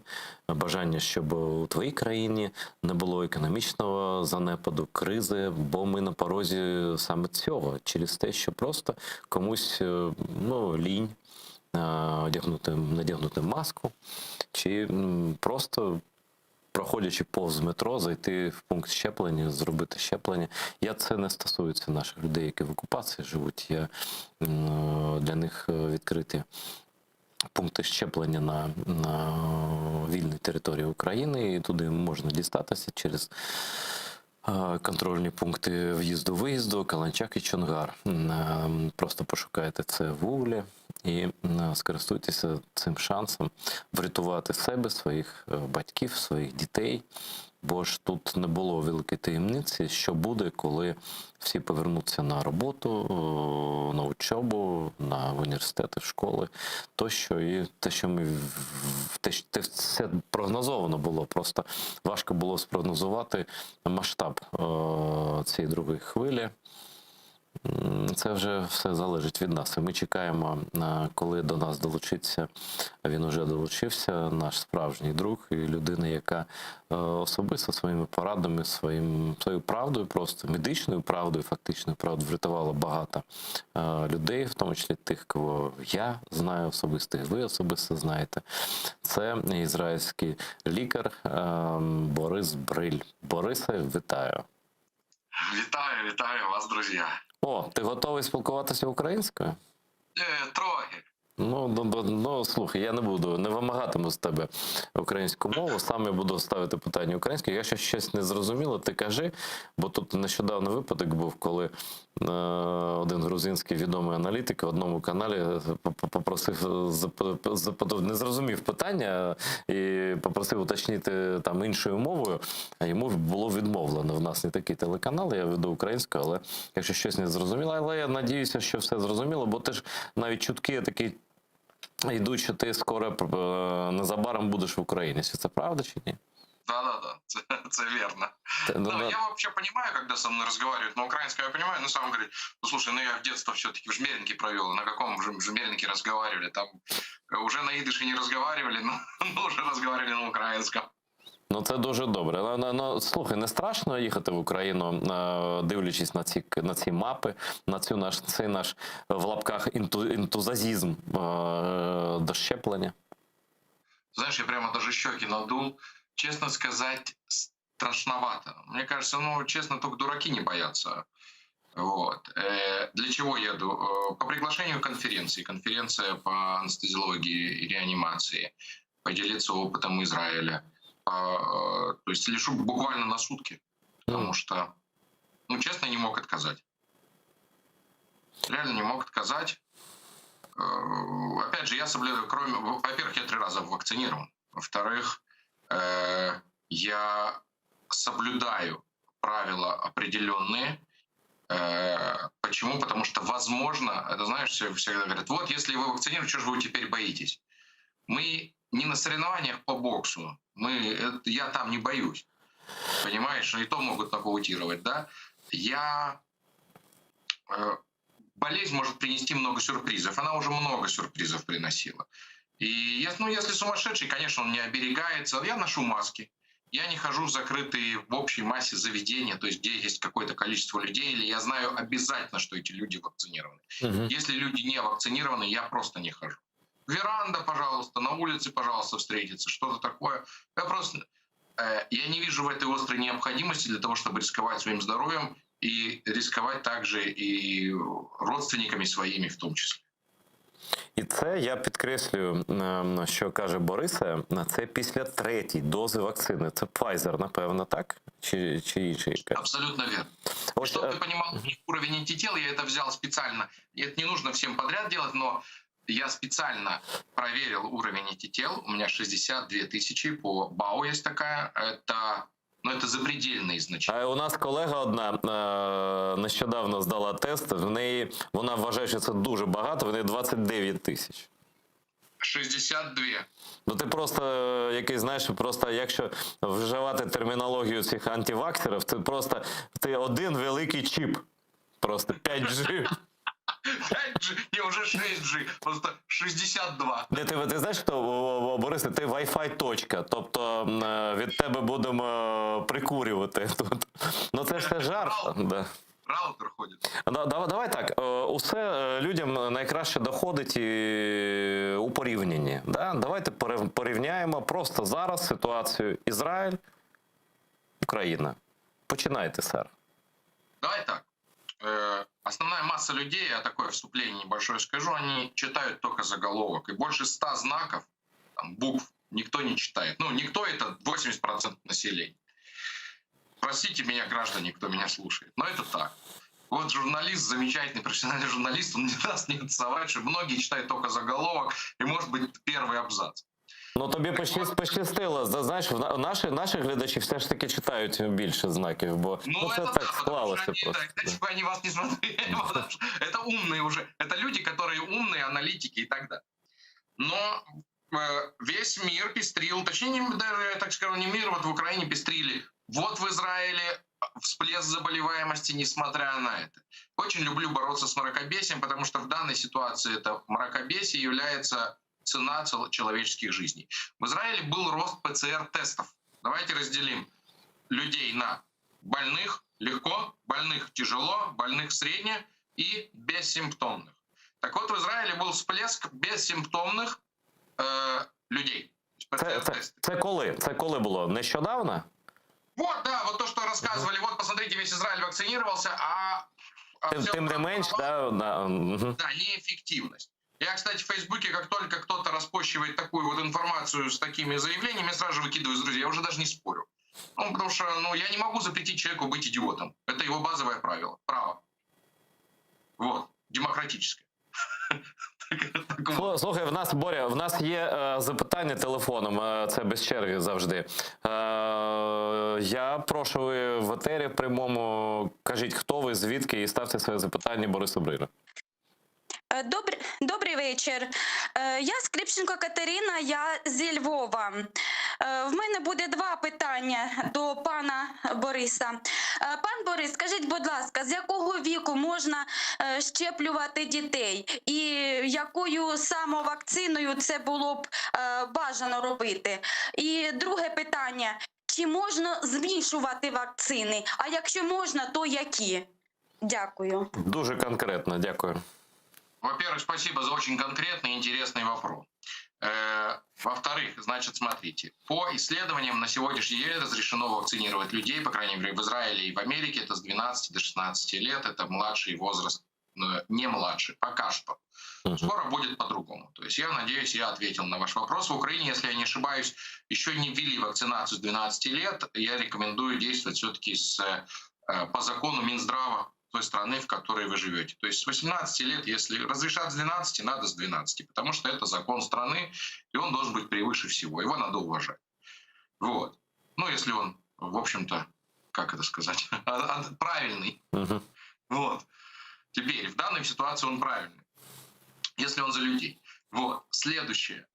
бажання, щоб у твоїй країні не було економічного занепаду, кризи, бо ми на порозі саме цього, через те, що просто комусь лінь надягнути маску, чи просто проходячи повз метро, зайти в пункт щеплення, зробити щеплення. Це не стосується наших людей, які в окупації живуть. Для них відкриті пункти щеплення на вільній території України, і туди можна дістатися через контрольні пункти в'їзду-виїзду, Каланчак і Чонгар. Просто пошукайте це в Гуглі і скористуйтеся цим шансом врятувати себе, своїх батьків, своїх дітей. Бо ж тут не було великої таємниці, що буде, коли всі повернуться на роботу, на учобу, на університети, в школи, тощо. І те, що це прогнозовано було, просто важко було спрогнозувати масштаб цієї другої хвилі. Це вже все залежить від нас. І ми чекаємо, коли до нас долучиться, а він уже долучився, наш справжній друг і людина, яка особисто своїми порадами, своєю правдою, просто медичною правдою, фактичною правдою, врятувала багато людей, в тому числі тих, кого я знаю особисто, і ви особисто знаєте. Це ізраїльський лікар Борис Бриль. Борисе, вітаю. Вітаю вас, друзі. О, ти готовий спілкуватися українською? Трохи. Ну, слухай, я не вимагатиму з тебе українську мову, сам я буду ставити питання українською. Якщо щось не зрозуміло, ти кажи, бо тут нещодавно випадок був, коли один грузинський відомий аналітик в одному каналі не зрозумів питання і попросив уточнити там іншою мовою, а йому було відмовлено. В нас не такий телеканал, я веду українською, але якщо щось не зрозуміло, але я надіюся, що все зрозуміло, бо ти ж навіть чутки такі йдуть, що ти скоро незабаром будешь в Украине. Це правда чи ні? Да, це верно. Я вообще понимаю, когда со мной разговаривают на украинском, я понимаю, но сам говорит, ну слушай, я в детство все-таки в Жмеринке провел, на каком же Жмеринке разговаривали, там уже на идыше не разговаривали, но уже разговаривали на украинском. Ну, це дуже добре. Слухай, не страшно їхати в Україну, дивлячись на ці мапи, на цей наш в лапках ентузиазм до щеплення? Знаешь, я прямо даже щеки надул. Честно сказать, страшновато. Мне кажется, честно, только дураки не боятся. Вот. Для чего еду? По приглашению конференции. Конференция по анестезиологии и реанимации. Поделиться опытом Израиля. То есть лишу буквально на сутки. Потому что, честно, не мог отказать. Реально не мог отказать. Опять же, я соблюдаю, во-первых, я 3 раза вакцинирован. Во-вторых, я соблюдаю правила определенные. Почему? Потому что, возможно, это, знаешь, всегда говорят, вот, если вы вакцинированы, что же вы теперь боитесь? Мы не на соревнованиях по боксу, я там не боюсь, понимаешь, и то могут нокаутировать, да? Болезнь может принести много сюрпризов, она уже много сюрпризов приносила. И если сумасшедший, конечно, он не оберегается, я ношу маски. Я не хожу в закрытые в общей массе заведения, то есть где есть какое-то количество людей, или я знаю обязательно, что эти люди вакцинированы. Если люди не вакцинированы, я просто не хожу. Веранда, пожалуйста, на улице, пожалуйста, встретиться, что-то такое. Я не вижу в этой острой необходимости для того, чтобы рисковать своим здоровьем и рисковать также и родственниками своими в том числе. І це, я підкреслюю, що каже Бориса, це після 3-ї дози вакцини. Це Pfizer, напевно, так? Чи інший? Абсолютно верно. Чтобы ты понимал уровень антител, я это взял специально. Это не нужно всем подряд делать, но я специально проверил уровень антител. У меня 62 тысячи по БАУ есть такая. Это запредельные значення. У нас колега одна нещодавно здала тест, вона вважає, що це дуже багато, в неї 29 тисяч. 62. Ти просто, якщо вживати термінологію цих антиваксерів, ти один великий чіп. Просто 5G. 5G, не, уже 6G, просто 62. Ти знаєш, що, Борисе, ти Wi-Fi точка, тобто від тебе будемо прикурювати тут. Це ж жарт. Раутер ходить. Давай так, усе людям найкраще доходить у порівнянні. Давайте порівняємо просто зараз ситуацію Ізраїль, Україна. Починайте, сер. Давай так. Основная масса людей, я такое вступление небольшое скажу, они читают только заголовок. И больше 100 знаков, букв, никто не читает. Никто — это 80% населения. Простите меня, граждане, кто меня слушает, но это так. Вот журналист, замечательный профессиональный журналист, он не даст не отсовать, что многие читают только заголовок и, может быть, первый абзац. Тобі пощастило. Знаєш, наші глядачі все ж таки читають більше знаків, бо це так склалося просто. Иначе бы они вас не смотрели, потому что это умные уже, это люди, которые умные, аналитики и так далее. Но весь мир пестрил, точнее, даже, так скажу, не мир, вот в Украине пестрили. Вот в Израиле всплеск заболеваемости, несмотря на это. Очень люблю бороться с мракобесием, потому что в данной ситуации это мракобесие является цена человеческих жизней. В Израиле был рост ПЦР-тестов. Давайте разделим людей на больных легко, больных тяжело, больных средне и бессимптомных. Так вот, в Израиле был всплеск бессимптомных людей. Це коли було? Нещодавно? Вот, да, вот то, что рассказывали. Вот, посмотрите, весь Израиль вакцинировался, Тим не менш, да. Да, неэффективность. Я, кстати, в Фейсбуке, как только кто-то распощивает такую вот информацию с такими заявлениями, сразу же выкидываю из друзей. Я уже даже не спорю. Ну, потому что я не могу запретить человеку быть идиотом. Это его базовое правило. Право. Вот. Демократическое. Слухай, в нас є запитання телефоном, це без черги завжди. Я прошу, ви в етері прямому, кажіть, хто ви, звідки, і ставте своє запитання Борису Брилю. Добрий вечір. Я Скрипченко Катерина, я зі Львова. В мене буде два питання до пана Бориса. Пан Борис, скажіть, будь ласка, з якого віку можна щеплювати дітей? І якою самовакциною це було б бажано робити? І друге питання. Чи можна змішувати вакцини? А якщо можна, то які? Дякую. Дуже конкретно, дякую. Во-первых, спасибо за очень конкретный и интересный вопрос. Во-вторых, значит, смотрите, по исследованиям на сегодняшний день разрешено вакцинировать людей, по крайней мере, в Израиле и в Америке, это с 12 до 16 лет, это младший возраст, не младший, пока что. Скоро будет по-другому. То есть я надеюсь, я ответил на ваш вопрос. В Украине, если я не ошибаюсь, еще не ввели вакцинацию с 12 лет. Я рекомендую действовать все-таки по закону Минздрава той страны, в которой вы живете. То есть с 18 лет, если разрешат с 12, надо с 12, потому что это закон страны, и он должен быть превыше всего, его надо уважать. Вот. Ну, если он, в общем-то, как это сказать, правильный. Вот. Теперь, в данной ситуации он правильный, если он за людей. Вот. Следующее.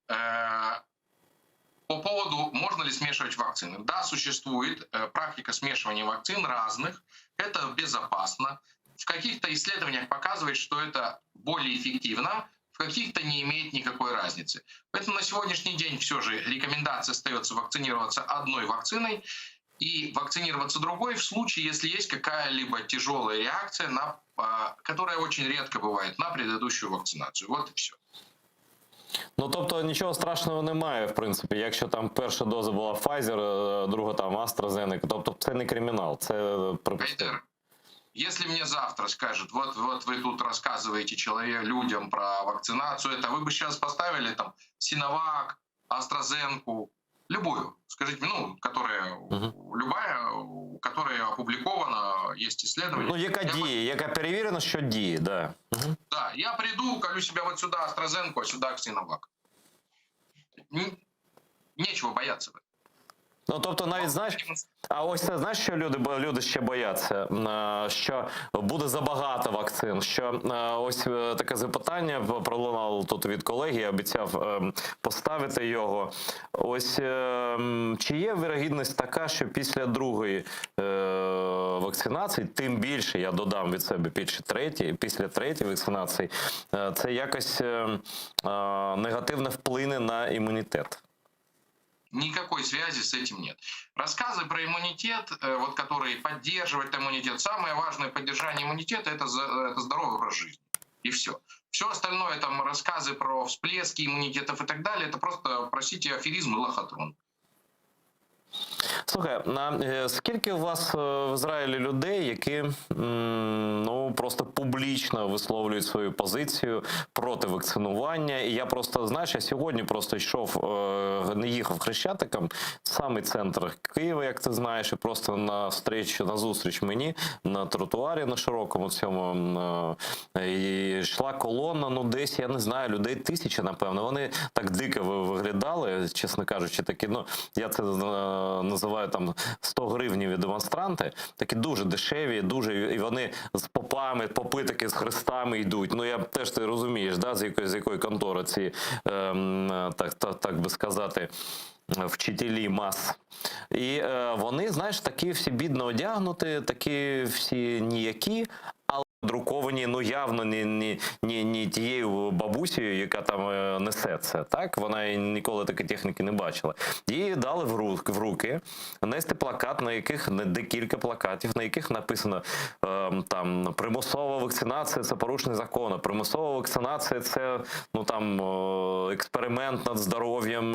По поводу, можно ли смешивать вакцины. Да, существует практика смешивания вакцин разных. Это безопасно. В каких-то исследованиях показывает, что это более эффективно, в каких-то не имеет никакой разницы. Поэтому на сегодняшний день все же рекомендация остается вакцинироваться одной вакциной и вакцинироваться другой в случае, если есть какая-либо тяжелая реакция, которая очень редко бывает, на предыдущую вакцинацию. Вот и все. Ну, тобто нічого страшного немає, в принципі, якщо там перша доза була Pfizer, друга там AstraZeneca, тобто це не кримінал, це припустимо. Если мне завтра скажут, вот вы тут рассказываете людям про вакцинацию, это вы бы сейчас поставили там Sinovac, AstraZeneca, любую, скажите, которая любая, которая опубликована, есть исследование. Ну, яка діє, яка перевірена, що діє, да. Да, я приду, колю себя вот сюда AstraZeneca, а сюда Sinovac. Нечего бояться. Ну, тобто, навіть, знаєш, а ось це, знаєш, що люди ще бояться? Що буде забагато вакцин, що ось таке запитання пролунало тут від колеги, я обіцяв поставити його. Ось, чи є вірогідність така, що після другої вакцинації, тим більше, я додам від себе після третьої вакцинації, це якось негативно вплине на імунітет? Никакой связи с этим нет. Рассказы про иммунитет, вот которые поддерживают иммунитет, самое важное поддержание иммунитета – это здоровый образ жизни. И все. Все остальное, там рассказы про всплески иммунитетов и так далее, это просто, простите, аферизм и лохотрон. Слухай, скільки у вас в Ізраїлі людей, які просто публічно висловлюють свою позицію проти вакцинування? І я просто, знаєш, я сьогодні просто йшов, не їхав Хрещатиком, самий центр Києва, як ти знаєш, і просто на зустріч мені на тротуарі на широкому цьому і йшла колона, десь, я не знаю, людей 1000, напевно. Вони так дико виглядали, чесно кажучи, такі, я це називаю там 100 гривневі демонстранти, такі дуже дешеві, і вони з попи такі з хрестами йдуть. Я теж, ти розумієш, да, з якої контори ці, так би сказати, вчителі мас. І вони, знаєш, такі всі бідно одягнуті, такі всі ніякі, але друковані, ну, явно не тією бабусею, яка там несе це, так? Вона ніколи такої техніки не бачила. Їй дали в руки нести плакат, на яких, декілька плакатів, на яких написано там примусова вакцинація – це порушення закону, примусова вакцинація – це, ну, там, експеримент над здоров'ям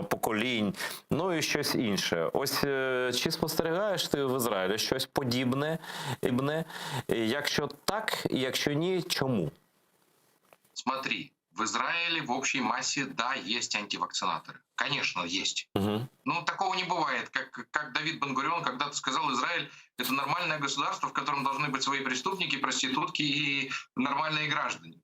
поколінь, ну і щось інше. Ось чи спостерігаєш ти в Ізраїлі щось подібне? Якщо так, і якщо ні, чому? Смотри, в Израиле в общей массе, да, есть антивакцинаторы. Конечно, есть. Ну, такого не бывает. Как Давид Бен-Гурион когда-то сказал, Израиль – это нормальное государство, в котором должны быть свои преступники, проститутки и нормальные граждане.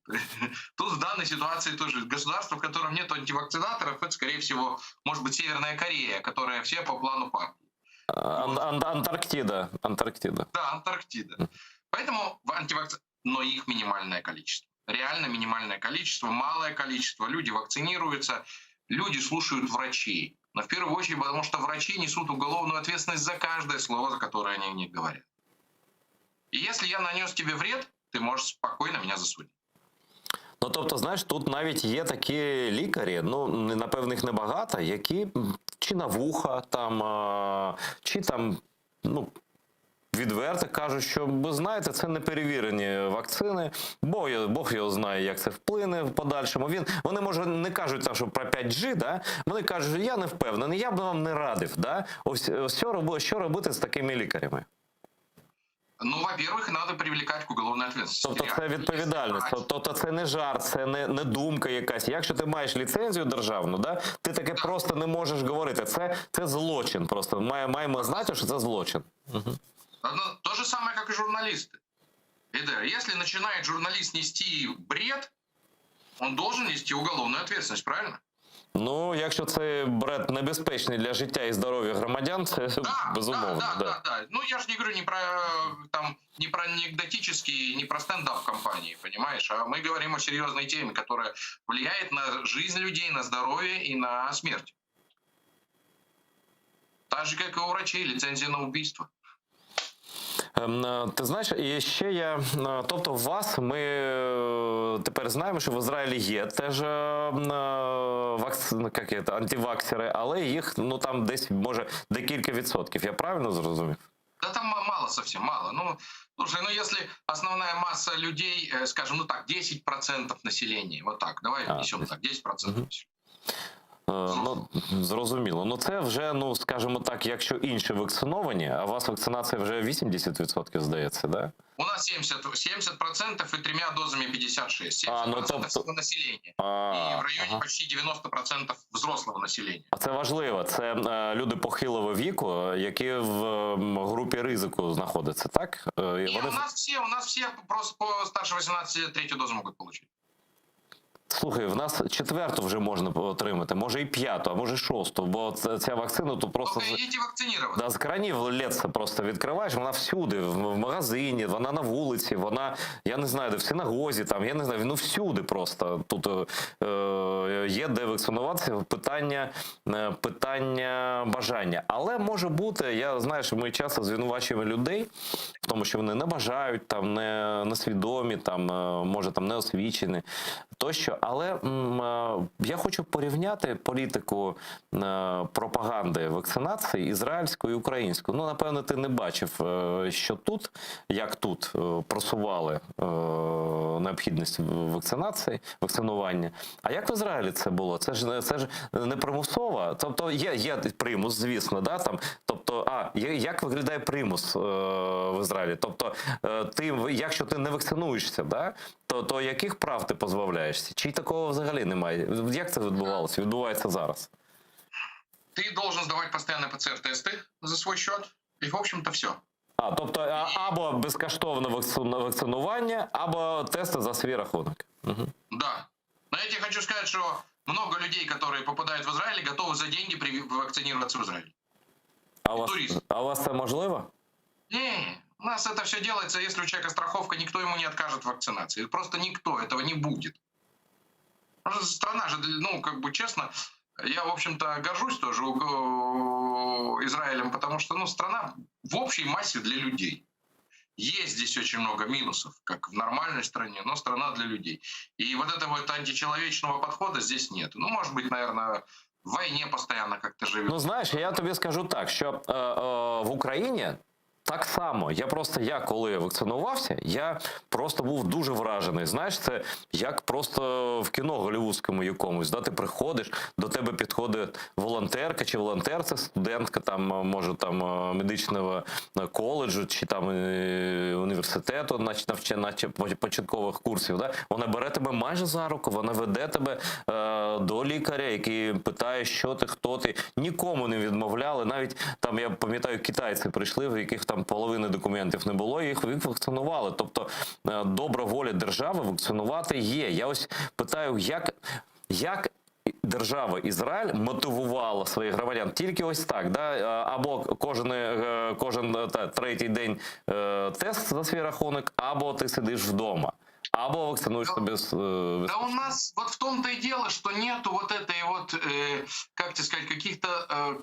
Тут в данной ситуации тоже государство, в котором нет антивакцинаторов, это, скорее всего, может быть, Северная Корея, которая все по плану партии. Антарктида. Да, Антарктида. Поэтому но их минимальное количество. Реально минимальное количество, малое количество. Люди вакцинируются, люди слушают врачей. Но в первую очередь, потому что врачи несут уголовную ответственность за каждое слово, за которое они мне говорят. И если я нанес тебе вред, ты можешь спокойно меня засудить. Ну, тобто, знаєш, тут навіть є такі лікарі, ну, напевно, їх небагато, які чи на вуха, там, чи там, ну, відверто кажуть, що, ви знаєте, це неперевірені вакцини, Бог його знає, як це вплине в подальшому. Вони, може, не кажуть, там, що про 5G, да? Вони кажуть, що я не впевнений, я б вам не радив. Да? Ось що робити з такими лікарями? Ну, во-первых, надо привлекать к уголовной ответственности. Тобто це відповідальність, тобто це не жарт, це не думка якась. Якщо ти маєш ліцензію державну, да, ти таке просто не можеш говорити. Це злочин просто. Маємо знати, що це злочин. То же самое, как и журналисты. Если начинает журналист нести бред, он должен нести уголовную ответственность, правильно? Ну, якщо цей бред небезпечний для життя і здоров'я громадян, це безумовно. Да. Ну, я же не говорю не про анекдотические, не про стендап компании, понимаешь? А мы говорим о серьезной теме, которая влияет на жизнь людей, на здоровье и на смерть. Так же, как и у врачей, лицензия на убийство. Ти знаєш, і ще тобто ми тепер знаємо, що в Ізраїлі є теж антиваксери, але їх, ну, там десь, може, декілька відсотків. Я правильно зрозумів? Да там мало, совсем мало. Ну, слушай, ну если основная масса людей, скажем, ну так, 10% населения, вот так, давай внесем так, 10% населения. Ну, зрозуміло. Ну, це вже, ну, скажімо так, якщо інші вакциновані, а у вас вакцинація вже 80%, здається, да? У нас 70% и 3 дозами 56. 70% населения. И в районе почти 90% взрослого населения. А це важливо. Це люди похилого віку, які в групі ризику знаходяться, так? Нет, у нас все просто по старше 18 третью дозу могут получить. Слухай, в нас 4-ту вже можна отримати, може і 5-ту, а може 6-ту, бо ця вакцина то просто з кранів лється, просто відкриваєш, вона всюди, в магазині, вона на вулиці, вона, я не знаю, де в синагозі, там, я не знаю, ну всюди просто. Тут є де вакцинуватися, питання бажання. Але може бути, я знаю, що ми часто звинувачуємо людей в тому, що вони не бажають, там, не свідомі, там, може там не освічені, тощо. Але я хочу порівняти політику пропаганди вакцинації ізраїльською і українською. Ну, напевно, ти не бачив, що тут, як тут просували необхідність вакцинування. А як в Ізраїлі це було? Це ж не примусово. Тобто є примус, звісно, да, там. Тобто, як виглядає примус в Ізраїлі? Тобто, якщо ти не вакцинуєшся, да, то яких прав ти позбавляєшся? Чи такого взагалі немає? Як це відбувалося? Відбувається зараз? Ты должен сдавать постоянно ПЦР-тесты за свой счет, и, в общем-то, все. Тобто, або безкоштовне вакцинування, або тести за свій рахунок. Угу. Да. Но я тебе хочу сказать, что много людей, которые попадают в Израиль, готовы за деньги вакцинироваться в Израиле. А у вас це можливо? Не, у нас это все делается, если у человека страховка, никто ему не откажет в вакцинации. Просто никто, этого не будет. Страна же, ну, как бы честно, Я, в общем-то, горжусь тоже Израилем, потому что, страна в общей массе для людей. Есть здесь очень много минусов, как в нормальной стране, но страна для людей. И вот этого вот античеловечного подхода здесь нет. Может быть, наверное, в войне постоянно как-то живет. Знаєш, я тобі скажу так, що в Україні так само. Я коли вакцинувався, я просто був дуже вражений. Знаєш, це як просто в кіно голлівудському якомусь. Да? Ти приходиш, до тебе підходить волонтерка чи волонтер, це студентка, там, може, там, медичного коледжу чи там університету, наче початкових курсів. Да? Вона бере тебе майже за руку, вона веде тебе до лікаря, який питає, що ти, хто ти. Нікому не відмовляли. Навіть там, я пам'ятаю, китайці прийшли, в яких там половини документів не було, їх вакцинували. Тобто добра воля держави вакцинувати є. Я ось питаю, як держава Ізраїль мотивувала своїх громадян? Тільки ось так, да? Або кожен третій день тест за свій рахунок, або ти сидиш вдома. Або вакцинуешь без... Да у нас вот в том-то и дело, что нету вот этой вот, как тебе сказать, каких-то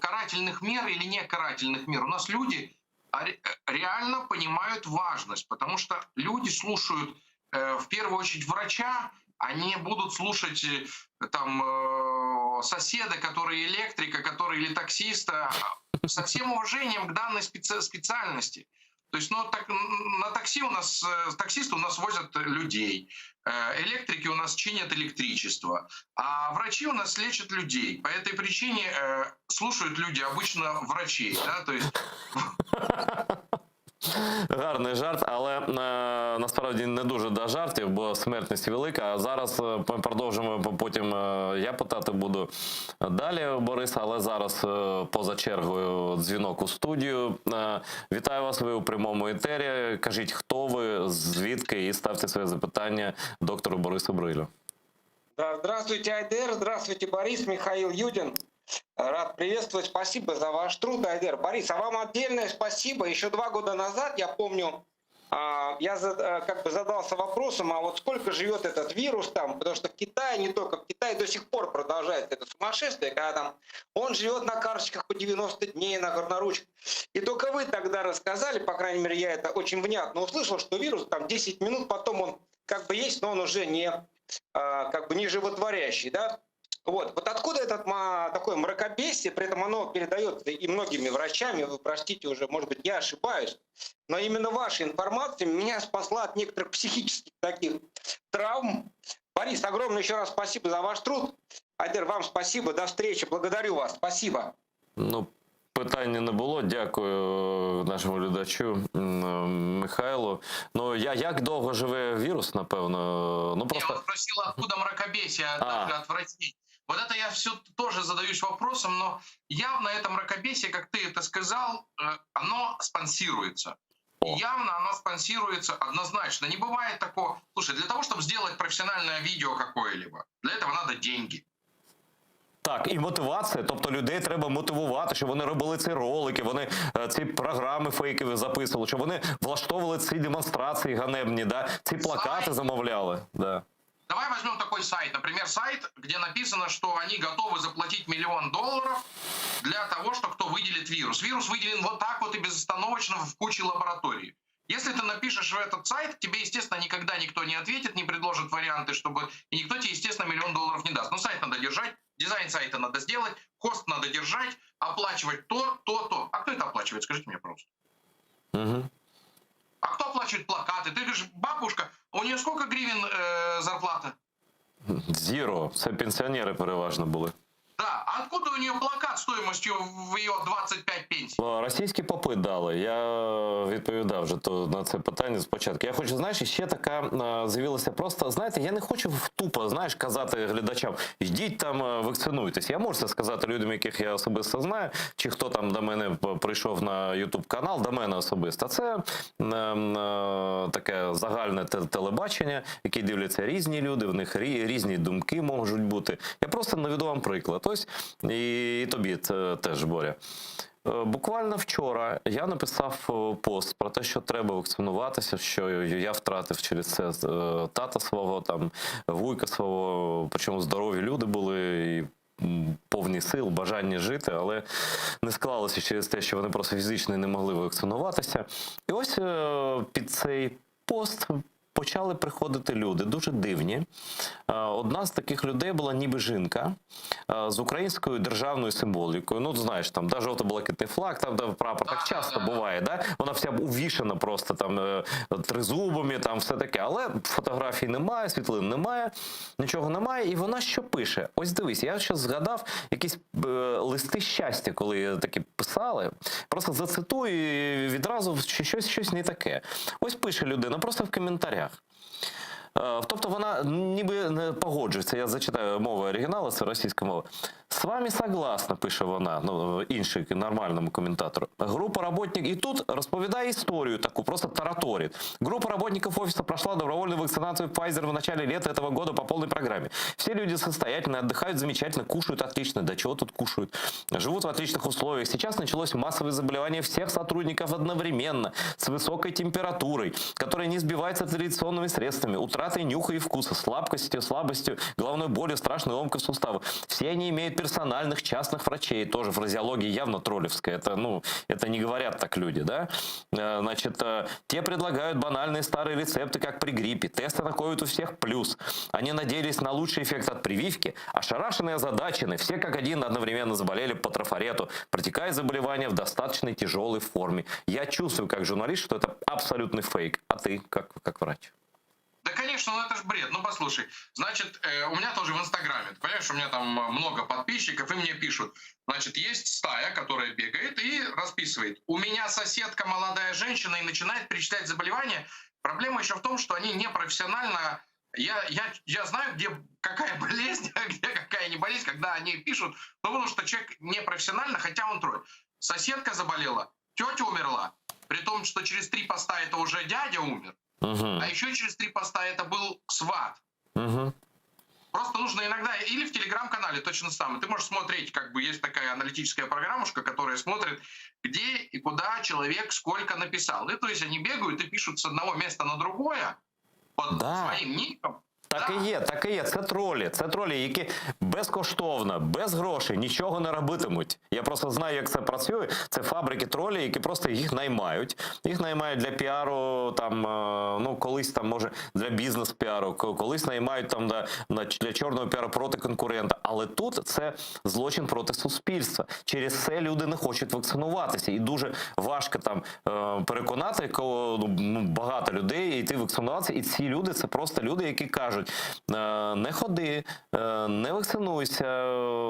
карательных мер или не карательных мер. У нас люди реально понимают важность, потому что люди слушают в первую очередь врача, они будут слушать там соседа, который электрика, который или таксиста, со всем уважением к данной специальности. То есть, на такси таксисты у нас возят людей, электрики у нас чинят электричество, а врачи у нас лечат людей. По этой причине слушают люди обычно врачей, да, то есть... Гарний жарт, але насправді не дуже до жартів, бо смертність велика. А зараз ми продовжимо, потім я питати буду далі Бориса, але зараз поза чергою дзвінок у студію. Вітаю вас, ви у прямому етері. Кажіть, хто ви, звідки, і ставте своє запитання доктору Борису Брилю. Да, здравствуйте, Айдер, здравствуйте, Борис, Михаил Юдин. Рад приветствовать, спасибо за ваш труд, Айдер. Борис, а вам отдельное спасибо. Еще 2 года назад, я помню, я задался вопросом, а вот сколько живет этот вирус там, потому что в Китае, не только в Китае, до сих пор продолжается это сумасшествие, когда там он живет на карточках по 90 дней, на горноручках. И только вы тогда рассказали, по крайней мере, я это очень внятно услышал, что вирус там 10 минут, потом он как бы есть, но он уже не животворящий, да? Вот откуда это такое мракобесие, при этом оно передается и многими врачами, вы простите уже, может быть, я ошибаюсь, но именно ваша информация меня спасла от некоторых психических таких травм. Борис, огромное еще раз спасибо за ваш труд. Айдер, вам спасибо, до встречи, благодарю вас, спасибо. Питання не було. Дякую нашому глядачу Михайлу. Як довго живе вірус, напевно? Просто... Я спросила, откуда мракобесие от врачей. Вот это я все тоже задаюсь вопросом, но явно это мракобесие, как ты это сказал, оно спонсируется. Явно оно спонсируется однозначно. Не бывает такого... Слушай, для того, чтобы сделать профессиональное видео какое-либо, для этого надо деньги. Так, і мотивація, тобто людей треба мотивувати, щоб вони робили ці ролики, вони ці програми фейкові записували, щоб вони влаштовували ці демонстрації ганебні, да? Ці плакати замовляли. Да. Давай возьмем такой сайт, например, сайт, где написано, что они готовы заплатить $1 миллион для того, что кто выделит вирус. Вирус выделен вот так вот и безостановочно в куче лабораторий. Если ты напишешь в этот сайт, тебе, естественно, никогда никто не ответит, не предложит варианты, и никто тебе, естественно, $1 миллион не даст. Но сайт надо держать, дизайн сайта надо сделать, хост надо держать, оплачивать то. А кто это оплачивает? Скажите мне просто. Угу. А кто оплачивает плакаты? Ты говоришь, бабушка, у нее сколько гривен зарплата? Зіро. Це пенсіонери переважно були. Да, а откуда у нее плакат стоимостью в ее 25 пенсій? Російські попи дали. Я відповідав вже на це питання спочатку. Я хочу, знаєш, ще така з'явилася просто, знаєте, я не хочу тупо, знаєш, казати глядачам, йдіть там, вакцинуйтесь. Я можу це сказати людям, яких я особисто знаю, чи хто там до мене прийшов на YouTube-канал, до мене особисто. Це таке загальне телебачення, яке дивляться різні люди, в них різні думки можуть бути. Я просто наведу вам приклад. Ось, і тобі теж, Боря. Буквально вчора я написав пост про те, що треба вакцинуватися, що я втратив через це тата свого, там, вуйка свого, причому здорові люди були, і повні сил, бажання жити, але не склалося через те, що вони просто фізично не могли вакцинуватися. І ось під цей пост почали приходити люди, дуже дивні. Одна з таких людей була ніби жінка з українською державною символікою. Ну, знаєш, там, да, жовто-блакитний флаг, там, да, прапор, так часто буває, да? Вона вся увішана просто там тризубами, там все таке. Але фотографій немає, світлин немає, нічого немає. І вона що пише? Ось дивись, я ще згадав якісь листи щастя, коли такі писали. Просто зацитую і відразу щось не таке. Ось пише людина, просто в коментарях. Тобто вона ніби не погоджується, я зачитаю мову оригіналу, це російська мова. «С вами согласна», пише вона, ну, інший нормальному коментатору. Група работників, і тут розповідає історію таку, просто тараторит. Группа работников офиса прошла добровольную вакцинацию Pfizer в начале лета этого года по полной программе. Все люди состоятельные, отдыхают замечательно, кушают отлично. Да чего тут кушают? Живут в отличных условиях. Сейчас началось массовое заболевание всех сотрудников одновременно, с высокой температурой, которая не сбивается традиционными средствами, утратой нюха и вкуса, слабостью, головной болью, страшной ломкой суставов. Все они имеют персональных частных врачей, тоже фразеология явно троллевская, это не говорят так люди, да? Значит, те предлагают банальные старые рецепты, как при гриппе, тесты на ковид у всех плюс. Они надеялись на лучший эффект от прививки, ошарашенные, озадаченные, все как один одновременно заболели по трафарету, протекая заболевание в достаточно тяжелой форме. Я чувствую, как журналист, что это абсолютный фейк, а ты, как врач? Да, конечно, ну это ж бред. Ну, послушай, значит, у меня тоже в Инстаграме, ты понимаешь, у меня там много подписчиков, и мне пишут, значит, есть стая, которая бегает и расписывает. У меня соседка молодая женщина и начинает перечислять заболевания. Проблема еще в том, что они непрофессионально... Я знаю, где какая болезнь, а где какая не болезнь, когда они пишут, ну, потому что человек непрофессионально, хотя он тролль. Соседка заболела, тетя умерла, при том, что через 3 поста это уже дядя умер. А еще через 3 поста это был сват. Просто нужно иногда, или в телеграм-канале точно самое. Ты можешь смотреть, как бы есть такая аналитическая программушка, которая смотрит, где и куда человек сколько написал. И то есть они бегают и пишут с одного места на другое под своим ником. Так і є. Це тролі, які безкоштовно, без грошей, нічого не робитимуть. Я просто знаю, як це працює. Це фабрики тролі, які просто їх наймають. Їх наймають для піару, там, ну, колись там, може, для бізнес-піару, колись наймають там для чорного піару проти конкурента. Але тут це злочин проти суспільства. Через це люди не хочуть вакцинуватися. І дуже важко там переконати багато людей йти вакцинуватися. І ці люди, це просто люди, які кажуть, не ходи, не вакцинуйся.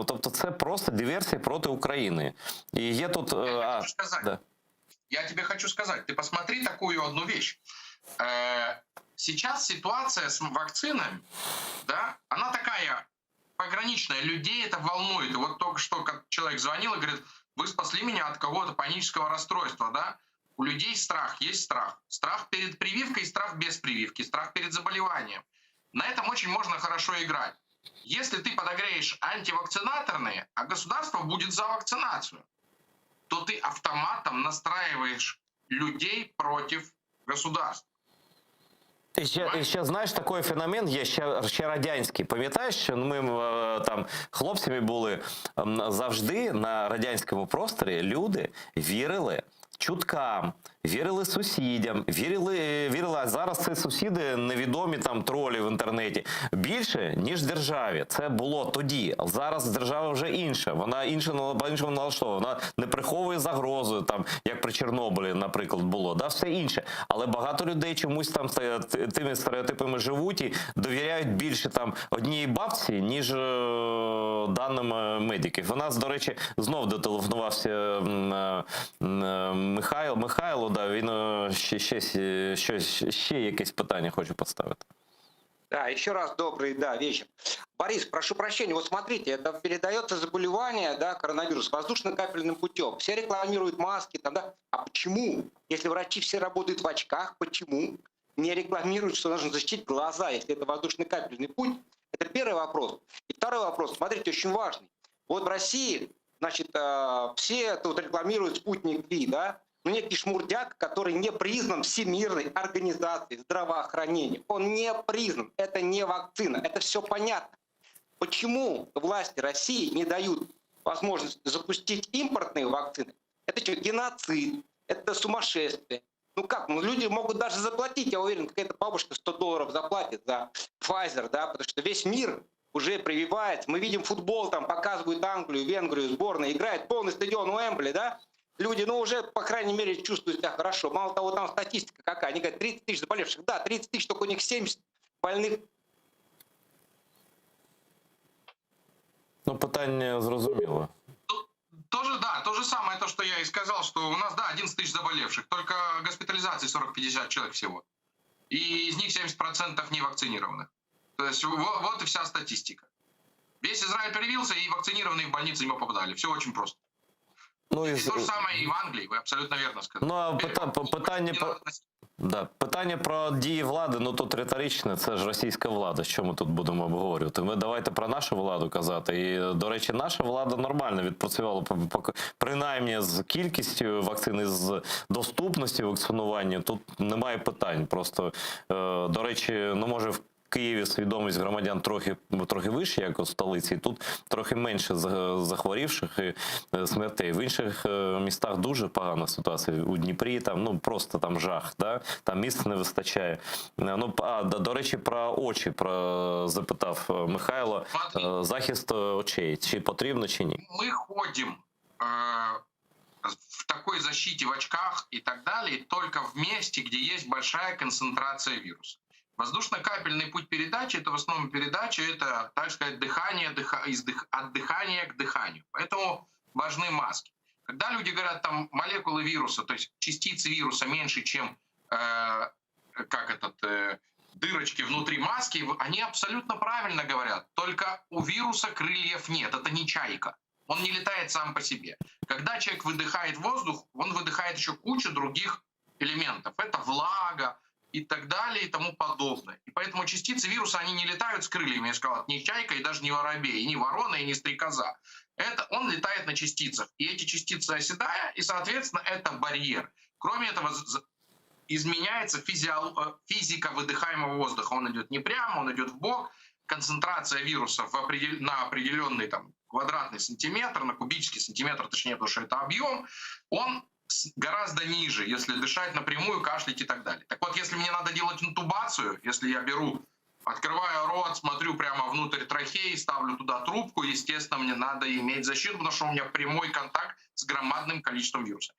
Тобто це просто диверсія проти України. І є тут... Я тебе хочу сказать, ты посмотри такую одну вещь. Сейчас ситуация с вакцинами, да, она такая пограничная, людей это волнует. И вот только что человек звонил и говорит, вы спасли меня от какого-то панического расстройства, да? У людей страх, есть страх. Страх перед прививкой, страх без прививки, страх перед заболеванием. На этом очень можно хорошо играть. Если ты подогреешь антивакцинаторные, а государство будет за вакцинацию, то ты автоматом настраиваешь людей против государства. І ще, знаєш, такий феномен є, ще радянський. Пам'ятаєш, що ми там хлопцями були завжди на радянському просторі, люди вірили чуткам, вірили сусідям, вірили, а зараз ці сусіди невідомі там тролі в інтернеті. Більше, ніж державі. Це було тоді. Зараз держава вже інша. Вона по-іншому налаштована. Вона не приховує загрозу, там, як при Чорнобилі, наприклад, було. Да, все інше. Але багато людей чомусь там тими стереотипами живуть і довіряють більше там одній бабці, ніж даним медиків. У нас, до речі, знов дотелефонувався Михайло, да, він ще якесь питання хочу поставити. Да, еще раз добрый, вечер. Борис, прошу прощения, вот смотрите, это передается заболевание, да, коронавирус, воздушно-капельным путем. Все рекламируют маски, там, да. А почему, если врачи все работают в очках, почему не рекламируют, что нужно защитить глаза, если это воздушно-капельный путь? Это первый вопрос. И второй вопрос, смотрите, очень важный. Вот в России, значит, все тут рекламируют спутник Ви, да, но некий шмурдяк, который не признан Всемирной организацией здравоохранения. Он не признан, это не вакцина, это все понятно. Почему власти России не дают возможность запустить импортные вакцины? Это что, геноцид? Это сумасшествие. Ну как, ну люди могут даже заплатить, я уверен, какая-то бабушка $100 заплатит за Pfizer, да, потому что весь мир уже прививается. Мы видим футбол, там показывают Англию, Венгрию, сборная, играет полный стадион Уэмбли, да. Люди, ну, уже, по крайней мере, чувствуют себя хорошо. Мало того, там статистика какая. Они говорят, 30 тысяч заболевших. Да, 30 тысяч, только у них 70 больных. Ну, питання зрозуміло. Тоже, да, то же самое, то, что я и сказал, что у нас, да, 11 тысяч заболевших, только госпитализации 40-50 человек всего. И из них 70% не вакцинированных. То есть вот и вся статистика. Весь Израиль привился, и вакцинированные в больнице ему попадали. Все очень просто. Ну, И то же самое и в Англии, вы абсолютно верно сказали. Ну, а питання про дії влади, ну тут риторичне, це ж російська влада, що ми тут будемо обговорювати. Ми давайте про нашу владу казати. І, до речі, наша влада нормально відпрацювала, принаймні з кількістю вакцин і з доступністю вакцинування. Тут немає питань. Просто, до речі, ну може в Києві свідомість громадян трохи вища, як у столиці, і тут трохи менше захворівших і смертей. В інших містах дуже погана ситуація. У Дніпрі там, ну, просто там жах, да? Там місць не вистачає. Ну, до речі, про очі запитав Михайло. Захист очей, чи потрібно, чи ні? Мы ходим в такой защите в очках и так далее только в месте, где есть большая концентрация вируса. Воздушно-капельный путь передачи – это в основном передача, это, так сказать, дыхание, от дыхания к дыханию. Поэтому важны маски. Когда люди говорят, там, молекулы вируса, то есть частицы вируса меньше, чем дырочки внутри маски, они абсолютно правильно говорят. Только у вируса крыльев нет, это не чайка. Он не летает сам по себе. Когда человек выдыхает воздух, он выдыхает еще кучу других элементов. Это влага и так далее и тому подобное. И поэтому частицы вируса, они не летают с крыльями, я сказал, ни чайка, и даже не воробей, и не ворона, и не стрекоза. Он летает на частицах. И эти частицы оседая, и, соответственно, это барьер. Кроме этого, изменяется физика выдыхаемого воздуха. Он идет не прямо, он идет вбок. Концентрация вируса на определенный там, квадратный сантиметр, на кубический сантиметр, точнее, потому что это объем, он гораздо ниже, если дышать напрямую, кашлять и так далее. Так вот, если мне надо делать интубацию, если я открываю рот, смотрю прямо внутрь трахеи, ставлю туда трубку, естественно, мне надо иметь защиту, потому что у меня прямой контакт с громадным количеством вируса.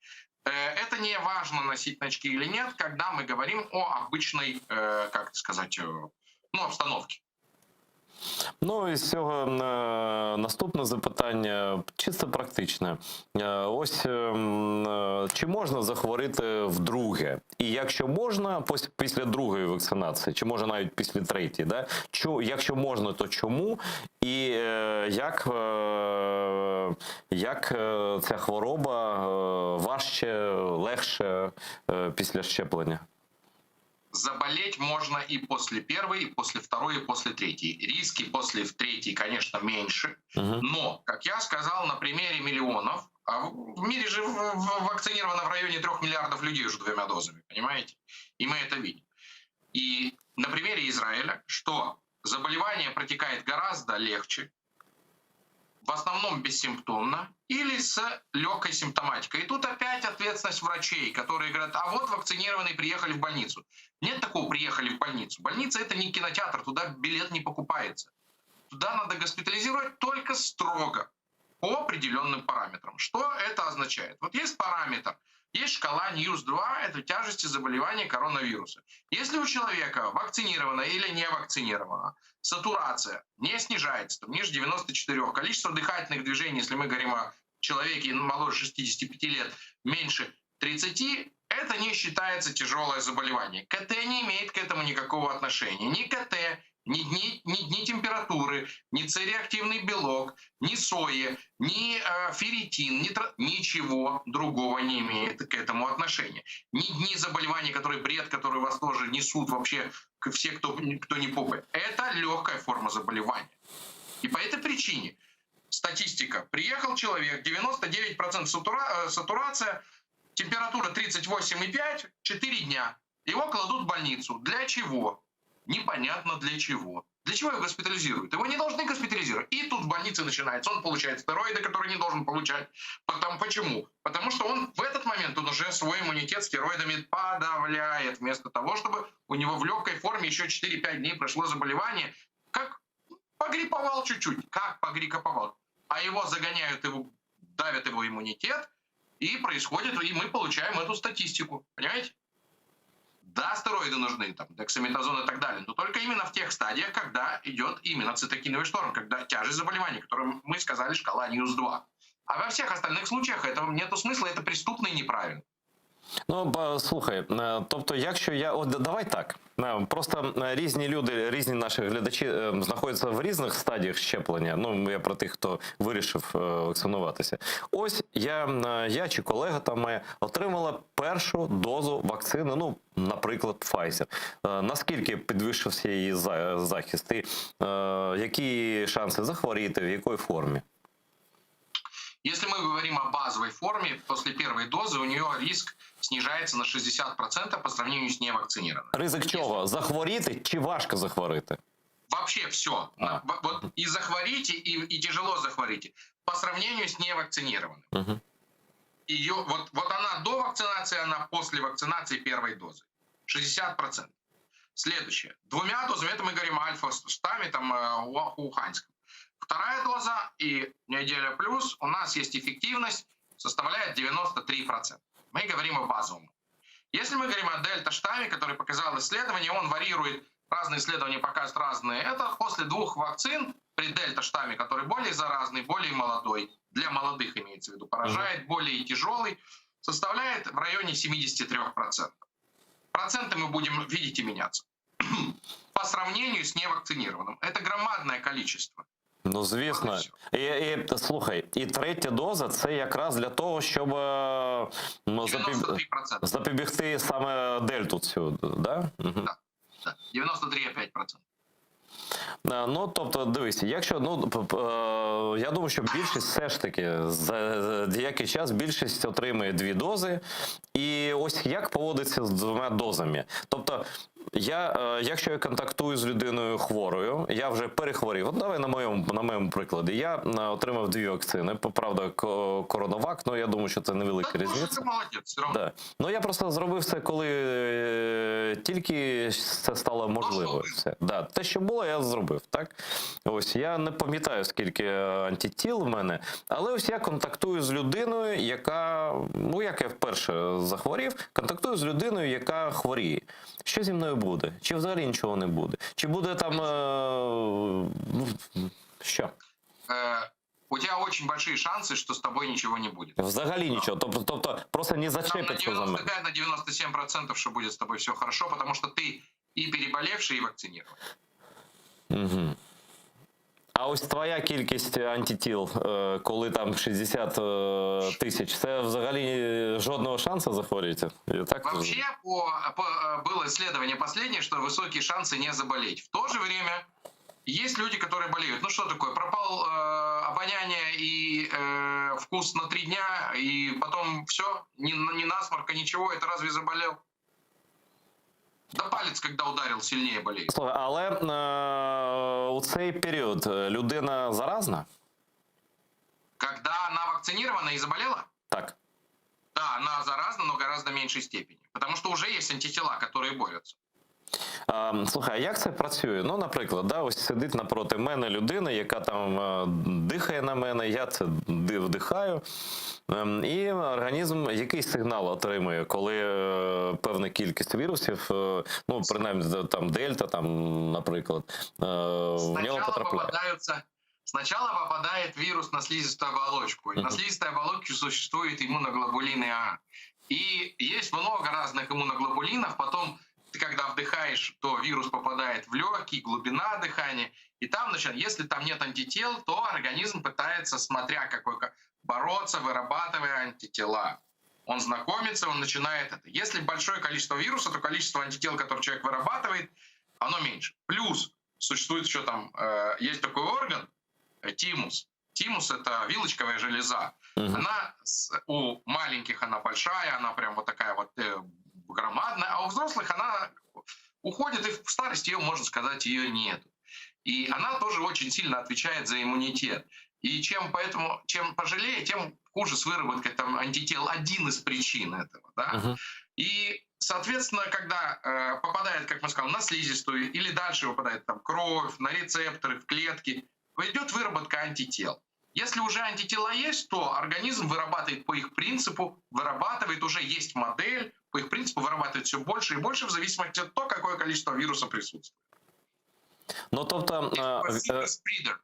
Это не важно, носить очки или нет, когда мы говорим о обычной, обстановке. Ну і з цього наступне запитання, чисто практичне. Ось, чи можна захворіти вдруге? І якщо можна, після другої вакцинації, чи може навіть після третьої, да? Якщо можна, то чому? І як ця хвороба важче, легше після щеплення? Заболеть можно и после первой, и после второй, и после третьей. Риски после третьей, конечно, меньше. Но, как я сказал, на примере миллионов, а в мире же вакцинировано в районе 3 миллиардов людей уже 2 дозами, понимаете? И мы это видим. И на примере Израиля, что заболевание протекает гораздо легче, в основном бессимптомно или с легкой симптоматикой. И тут опять ответственность врачей, которые говорят, а вот вакцинированные приехали в больницу. Нет такого «приехали в больницу». Больница – это не кинотеатр, туда билет не покупается. Туда надо госпитализировать только строго, по определенным параметрам. Что это означает? Вот есть параметр, есть шкала Ньюс-2, это тяжести заболевания коронавируса. Если у человека вакцинировано или не вакцинировано, сатурация не снижается, там, ниже 94, количество дыхательных движений, если мы говорим о человеке моложе 65 лет, меньше 30, это не считается тяжелое заболевание. КТ не имеет к этому никакого отношения. Ни КТ, ни температуры, ни С-реактивный белок, ни сои, ни ферритин, ничего другого не имеет к этому отношения. Ни дни заболеваний, бред, который вас тоже несут вообще все, кто не попает. Это легкая форма заболевания. И по этой причине статистика. Приехал человек, 99% сатурация, температура 38,5, 4 дня. Его кладут в больницу. Для чего? Непонятно для чего. Для чего его госпитализируют? Его не должны госпитализировать. И тут в больнице начинается. Он получает стероиды, которые не должен получать. Почему? Потому что он в этот момент он уже свой иммунитет стероидами подавляет. Вместо того, чтобы у него в легкой форме еще 4-5 дней прошло заболевание. Как погрипповал чуть-чуть. Как погрипповал. А его загоняют, давят его иммунитет. И происходит, и мы получаем эту статистику. Понимаете? Да, стероиды нужны, там, дексаметазон и так далее, но только именно в тех стадиях, когда идет именно цитокиновый шторм, когда тяжесть заболевания, которым мы сказали шкала Ньюс-2. А во всех остальных случаях этого нету смысла, это преступно и неправильно. Ну, слухай, тобто, якщо давай так, просто різні люди, різні наші глядачі знаходяться в різних стадіях щеплення, ну, я про тих, хто вирішив вакцинуватися. Ось я чи колега там моя отримала першу дозу вакцини, ну, наприклад, Pfizer. Наскільки підвищився її захист і які шанси захворіти, в якій формі? Если мы говорим о базовой форме, после первой дозы у нее риск снижается на 60% по сравнению с невакцинированным. Ризик чого? Захворіти чи важко захворіти? Вообще все. Вот и захворите, и тяжело захворите. По сравнению с невакцинированным. Угу. Ее, вот она до вакцинации, она после вакцинации первой дозы. 60%. Следующее. 2 дозами, это мы говорим о альфа-штамме, там, уханьском. Вторая доза и неделя плюс, у нас есть эффективность, составляет 93%. Мы говорим о базовом. Если мы говорим о дельта-штамме, который показал исследование, он варьирует, разные исследования показывают разные. Это после 2 вакцин при дельта-штамме, который более заразный, более молодой, для молодых имеется в виду, поражает, более тяжелый, составляет в районе 73%. Проценты мы будем, видите, меняться. По сравнению с невакцинированным. Это громадное количество. Ну, звісно. І слухай, і третя доза – це якраз для того, щоб запобігти саме дельту цю, да? Угу. Так, 93,5%. Ну, тобто, дивись, якщо, я думаю, що більшість все ж таки, за деякий час більшість отримує 2 дози, і ось як поводиться з 2 дозами. Тобто, якщо я контактую з людиною хворою, я вже перехворів, от давай на моєму прикладі, я отримав 2 вакцини, правда, коронавак, я думаю, що це невелика різниця. Да. Ну, я просто зробив це, коли тільки це стало можливо. Да. Те, що було, я зробив, так? Ось, я не пам'ятаю, скільки антитіл в мене, але ось я контактую з людиною, яка, як я вперше захворів, контактую з людиною, яка хворіє. Що зі мною буде? Чи взагалі нічого не буде? Чи буде там, що? У тебя очень большие шансы, что с тобой ничего не будет. Взагалі нічого, тобто просто не зачепиться за мене. Там на 95-97%, что будет с тобой все хорошо, потому что ты и переболевший, и вакцинирован. Угу. А ось твоя кількість антитіл, коли там 60 тисяч, це взагалі жодного шансу захворіти? Вообще, было исследование последнее, что высокие шансы не заболеть. В то же время есть люди, которые болеют. Ну что такое? Пропал обоняние и вкус на 3 дня, и потом все, ни насморка, ничего, это разве заболел? Да палець, коли ударив, сильніше боліє. Слухай, але у цей період людина заразна? Когда она вакцинирована и заболела? Так. Да, она заразна, но гораздо меньшей степени. Потому что уже есть антитела, которые борются. Слухай, а як це працює? Ну, наприклад, ось сидить напроти мене людина, яка там дихає на мене, я це вдихаю, і організм якийсь сигнал отримує, коли певна кількість вірусів, ну, принаймні, там, дельта, там, наприклад, в нього потрапляє. Сначала попадает вирус на слизистую оболочку, и на слизистой оболочке существует иммуноглобулины А. И есть много разных иммуноглобулинов, потом ты когда вдыхаешь, то вирус попадает в легкие, глубина дыхания, и там, если там нет антител, то организм пытается, смотря какой, бороться, вырабатывая антитела. Он знакомится, он начинает это. Если большое количество вируса, то количество антител, которые человек вырабатывает, оно меньше. Плюс существует еще там, есть такой орган, тимус. Тимус — это вилочковая железа. Она у маленьких она большая, она прям вот такая вот громадная, а у взрослых она уходит, и в старости ее, можно сказать, ее нет. И она тоже очень сильно отвечает за иммунитет. И чем пожалее, тем хуже с выработкой там, антител. Один из причин этого. Да? И, соответственно, когда попадает, как мы сказали, на слизистую или дальше выпадает там, кровь, на рецепторы, в клетки, идет выработка антител. Если уже антитела есть, то организм вырабатывает по их принципу, уже есть модель, по их принципу вырабатывает все больше и больше в зависимости от того, какое количество вируса присутствует. Ну, тобто... Суперспридер.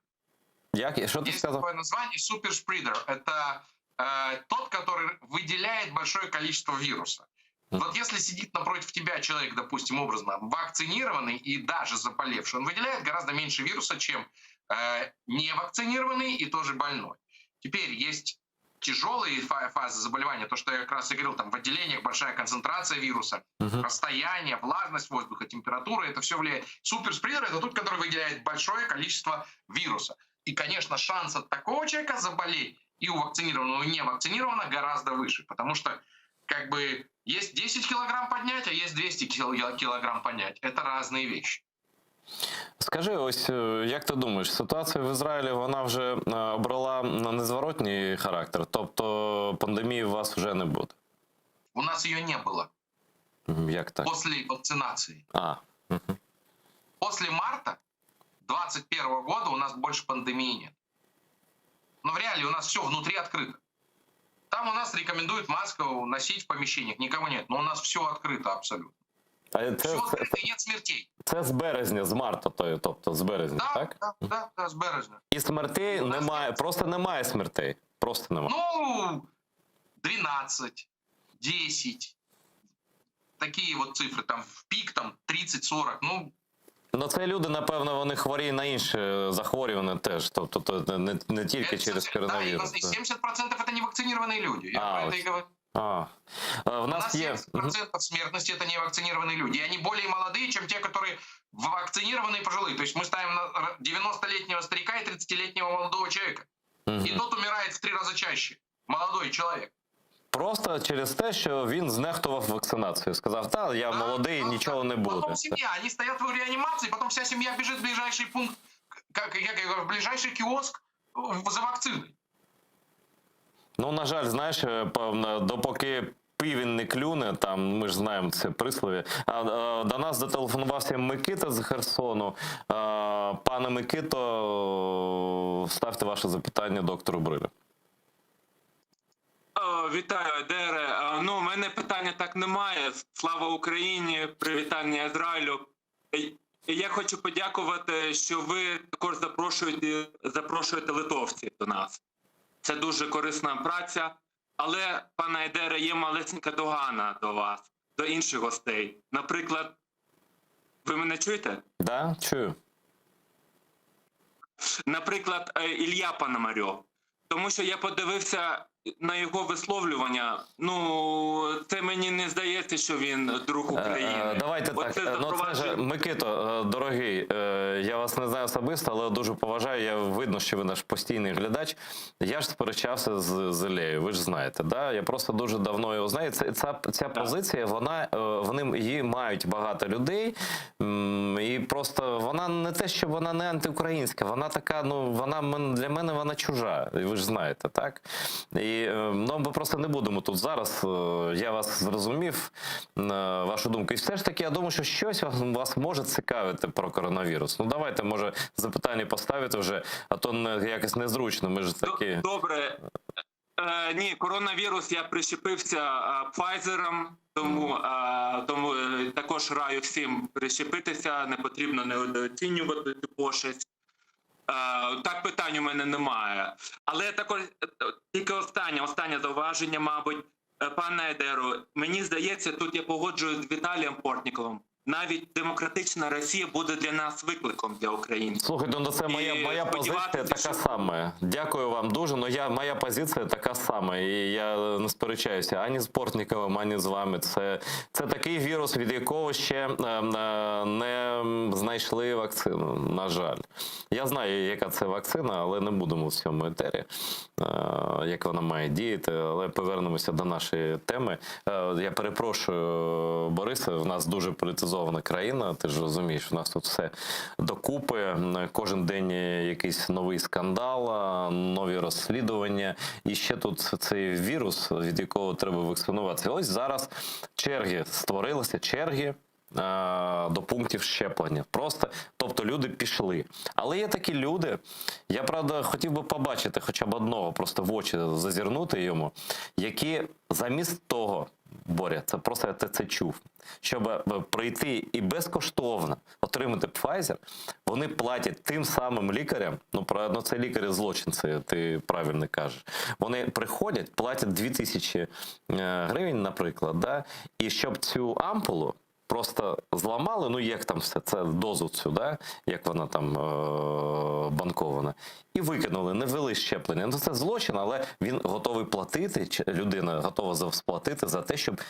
Что ты Есть сказал? такое название суперспридер. Это тот, который выделяет большое количество вируса. Вот если сидит напротив тебя человек, допустим, образно, вакцинированный и даже заболевший, он выделяет гораздо меньше вируса, чем невакцинированный и тоже больной. Теперь есть тяжелые фазы заболевания, то, что я как раз и говорил, там в отделениях большая концентрация вируса, расстояние, влажность воздуха, температура, это все влияет. Суперспридер — это тот, который выделяет большое количество вируса. И, конечно, шанс от такого человека заболеть и у вакцинированного, и у невакцинированного гораздо выше, потому что как бы есть 10 килограмм поднять, а есть 200 килограмм поднять. Это разные вещи. Скажи, ось, як ти думаєш, ситуація в Ізраїлі, вона вже обрала незворотній характер? Тобто пандемії у вас вже не буде? У нас ее не было. Як так? После вакцинации. Угу. После марта 2021 года у нас больше пандемии нет. Но в реале у нас все внутри открыто. Там у нас рекомендуют маску носить в помещениях, никого нет. Но у нас все открыто абсолютно. Все открыто и нет смертей. Це з березня, з марта, тобто з березня, так? Да, з березня. І смертей немає, просто немає смертей. Просто немає. Ну, 12, 10. Такі от цифри, там в пік, там 30-40, Ну, це люди, напевно, вони хворі на інші захворювання теж, тобто не тільки через коронавірус. Да, и 70% это невакцинированные люди. Я про это и говорю. У нас 70% смертности это невакцинированные люди. И они более молодые, чем те, которые вакцинированные и пожилые. То есть мы ставим на 90-летнего старика и 30-летнего молодого человека. И тот умирает в 3 раза чаще. Молодой человек. Просто через те, що він знехтував вакцинацію. Сказав, та, я молодий, нічого не буде. Потом семья, они стоят в реанимации, потом вся семья бежит в ближайший пункт, как я говорю, в ближайший киоск за вакциной. Ну, на жаль, знаєш, допоки півень не клюне, там, ми ж знаємо це прислов'я, до нас зателефонувався Микита з Херсону. Пане Микито, ставте ваше запитання доктору Брилю. Вітаю, Дере. Ну, у мене питання так немає. Слава Україні, привітання Ізраїлю. Я хочу подякувати, що ви також запрошуєте литовців до нас. Це дуже корисна праця. Але, пане Айдере, є малесенька догана до вас, до інших гостей. Наприклад, ви мене чуєте? Да, чую. Наприклад, Ілля Пономарьов. Тому що я подивився на його висловлювання, ну, це мені не здається, що він друг України. Давайте так, ну це ж, Микито, дорогий, я вас не знаю особисто, але дуже поважаю, я видно, що ви наш постійний глядач. Я ж сперечався з Іллею, ви ж знаєте, да? Я просто дуже давно його знаю. Ця позиція, вони її мають багато людей, і просто вона не те, що вона не антиукраїнська, вона така, ну, для мене вона чужа, і ви ж знаєте, так? І ми просто не будемо тут зараз, я вас зрозумів, вашу думку. І все ж таки, я думаю, що щось вас може цікавити про коронавірус. Ну, давайте, може, запитання поставити вже, а то якось незручно, ми ж такі... Добре. Ні, коронавірус я прищепився Pfizer, тому також раю всім прищепитися, не потрібно недооцінювати цю пошесть. Так, питань у мене немає. Але також тільки останнє зауваження, мабуть. Пане Айдеро, мені здається, тут я погоджуюсь з Віталієм Портніковим. Навіть демократична Росія буде для нас викликом для українців. Слухайте, ну це моя позиція така сама. Дякую вам дуже, але моя позиція така сама. І я не сперечаюся ані з Портніковим, ані з вами. Це такий вірус, від якого ще не знайшли вакцину, на жаль. Я знаю, яка це вакцина, але не будемо в цьому етері, як вона має діяти. Але повернемося до нашої теми. Я перепрошую, Борисе, в нас дуже політизовано цивілізована країна, ти ж розумієш, у нас тут все докупи, кожен день якийсь новий скандал, нові розслідування, і ще тут цей вірус, від якого треба вакцинуватися. Ось зараз черги створилися, черги до пунктів щеплення. Просто, тобто люди пішли. Але є такі люди, я, правда, хотів би побачити хоча б одного, просто в очі зазирнути йому, які замість того, Боря, це просто ти це чув, щоб прийти і безкоштовно отримати Pfizer, вони платять тим самим лікарям, ну це лікарі-злочинці, ти правильно кажеш, вони приходять, платять 2000 гривень, наприклад, да? І щоб цю ампулу просто зламали, ну як там все, це дозу цю, да? Як вона там банкована, і викинули, не ввели щеплення. Ну це злочин, але він готовий платити, людина готова сплатити за те, щоб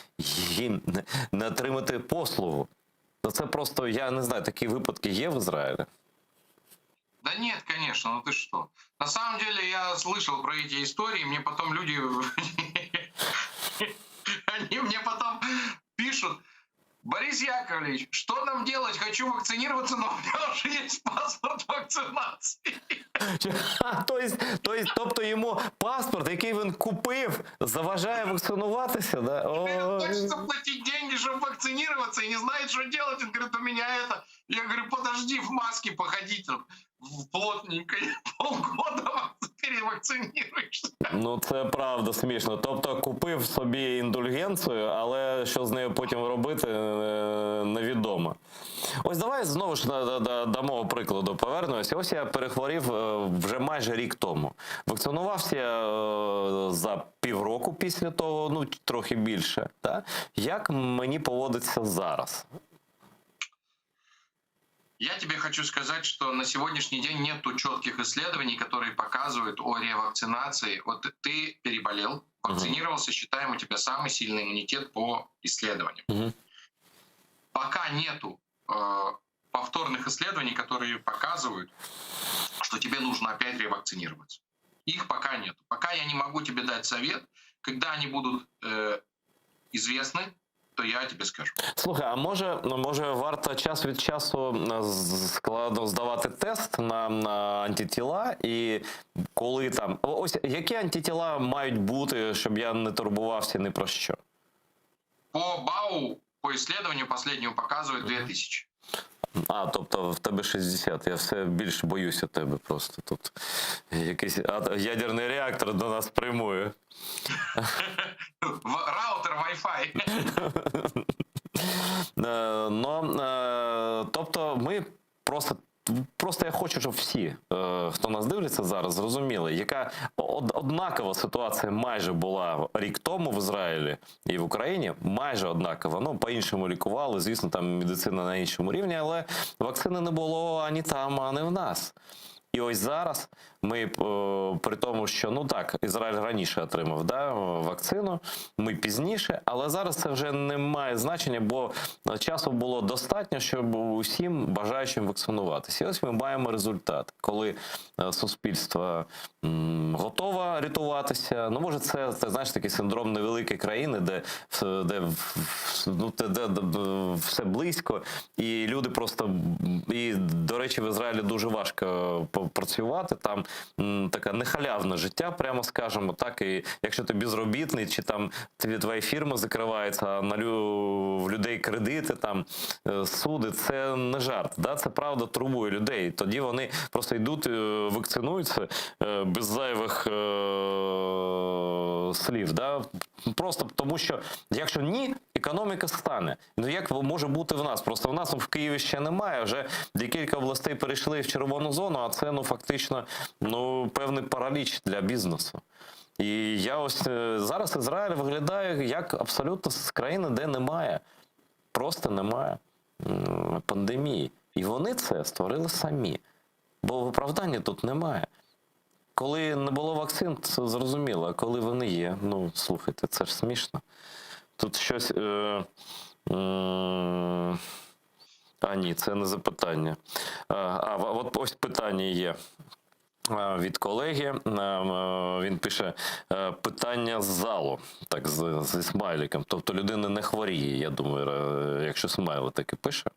їм не отримати послугу. Ну це просто, я не знаю, такі випадки є в Ізраїлі? Да нет, конечно, ну ты что. На самом деле я слышал про эти истории, мне потом люди, они мне потом пишут: Борис Яковлевич, что нам делать? Хочу вакцинироваться, но у меня уже есть паспорт вакцинации. Тобто йому паспорт, який він купив, заважає вакцинуватися? Да? Хочется платить деньги, чтобы вакцинироваться, и не знает, что делать. Он говорит, у меня это... Я говорю, подожди, в маске походить там, плотненько, полгода перевакцинируешься. Ну це правда смішно. Тобто купив собі індульгенцію, але що з нею потім робити, невідомо. Ось давай знову ж до мого прикладу повернемося. Ось я перехворів вже майже рік тому. Вакцинувався за півроку після того, ну трохи більше. Так? Як мені поводиться зараз? Я тебе хочу сказать, что на сегодняшний день нету четких исследований, которые показывают о ревакцинации. Вот ты переболел, вакцинировался, считаем, у тебя самый сильный иммунитет по исследованиям. Пока нету повторных исследований, которые показывают, что тебе нужно опять ревакцинироваться. Их пока нету. Пока я не могу тебе дать совет. Когда они будут известны, то я тебе скажу. Слухай, а може варто час від часу здавати тест на антитіла, і коли там... Ось які антитіла мають бути, щоб я не турбувався ні про що? По БАУ, по исследованию последнему показывают 2000. А, тобто в тебе 60. Я все більше боюся тебе просто. Тут якийсь ядерний реактор до нас прямує. Раутер Wi-Fi. Тобто ми просто я хочу, щоб всі, хто нас дивляться зараз, зрозуміли, яка однакова ситуація майже була рік тому в Ізраїлі і в Україні, майже однакова. Ну, по-іншому лікували, звісно, там медицина на іншому рівні, але вакцини не було ані там, ані в нас. І ось зараз ми, при тому, що, ну так, Ізраїль раніше отримав вакцину, ми пізніше, але зараз це вже не має значення, бо часу було достатньо, щоб усім бажаючим вакцинуватися. І ось ми маємо результат, коли суспільство готове рятуватися. Ну, може, це знаєш, такий синдром невеликої країни, де все близько, і люди просто... І, до речі, в Ізраїлі дуже важко працювати, там таке нехалявне життя, прямо скажемо, так, і якщо ти безробітний, чи там твоя фірма закривається, а в людей кредити, там, суди, це не жарт, да? Це правда турбує людей, тоді вони просто йдуть, вакцинуються без зайвих слів, да? Просто тому що, якщо ні, економіка стане. Ну як може бути в нас? Просто в нас в Києві ще немає, вже декілька областей перейшли в червону зону, а це, ну, фактично, ну, певний параліч для бізнесу. І я ось зараз Ізраїль виглядає як абсолютно з країни, де немає, просто немає пандемії. І вони це створили самі, бо виправдання тут немає. Коли не було вакцин, це зрозуміло, а коли вони є, ну, слухайте, це ж смішно. Тут щось... А ні, це не запитання. От ось питання є. від колеги. Він пише питання з залу, так, зі смайликом. Тобто людина не хворіє, я думаю, якщо смайл таки пише.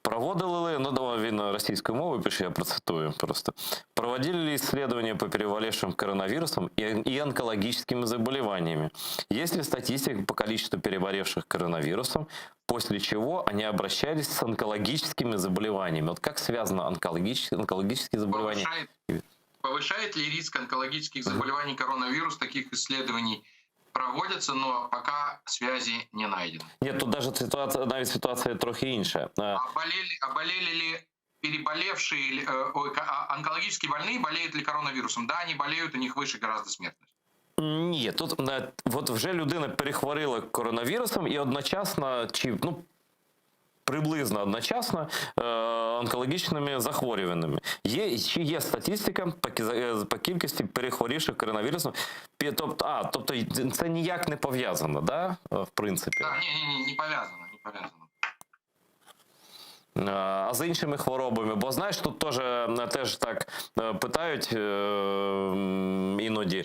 Проводили, він російською мовою пише, я процитую просто. Проводили ли исследования по переболевшим коронавирусом и онкологическими заболеваниями? Есть ли статистика по количеству переболевших коронавирусом, после чего они обращались с онкологическими заболеваниями? Вот как связано онкологические заболевания? Повышает ли риск онкологических заболеваний коронавирус? Таких исследований проводятся, но пока связи не найдено. Нет, тут даже ситуация трохи інша. Болели ли переболевшие, онкологически больные, болеют ли коронавирусом? Да, они болеют, у них выше гораздо смертность. Ні, тут от вже людина перехворіла коронавірусом і одночасно, чи приблизно одночасно онкологічними захворюваннями. Чи є статистика по кількості перехворівших коронавірусом? Тобто це ніяк не пов'язано, да, в принципі? Так, не пов'язано, не пов'язано. А з іншими хворобами? Бо, знаєш, тут теж так питають іноді.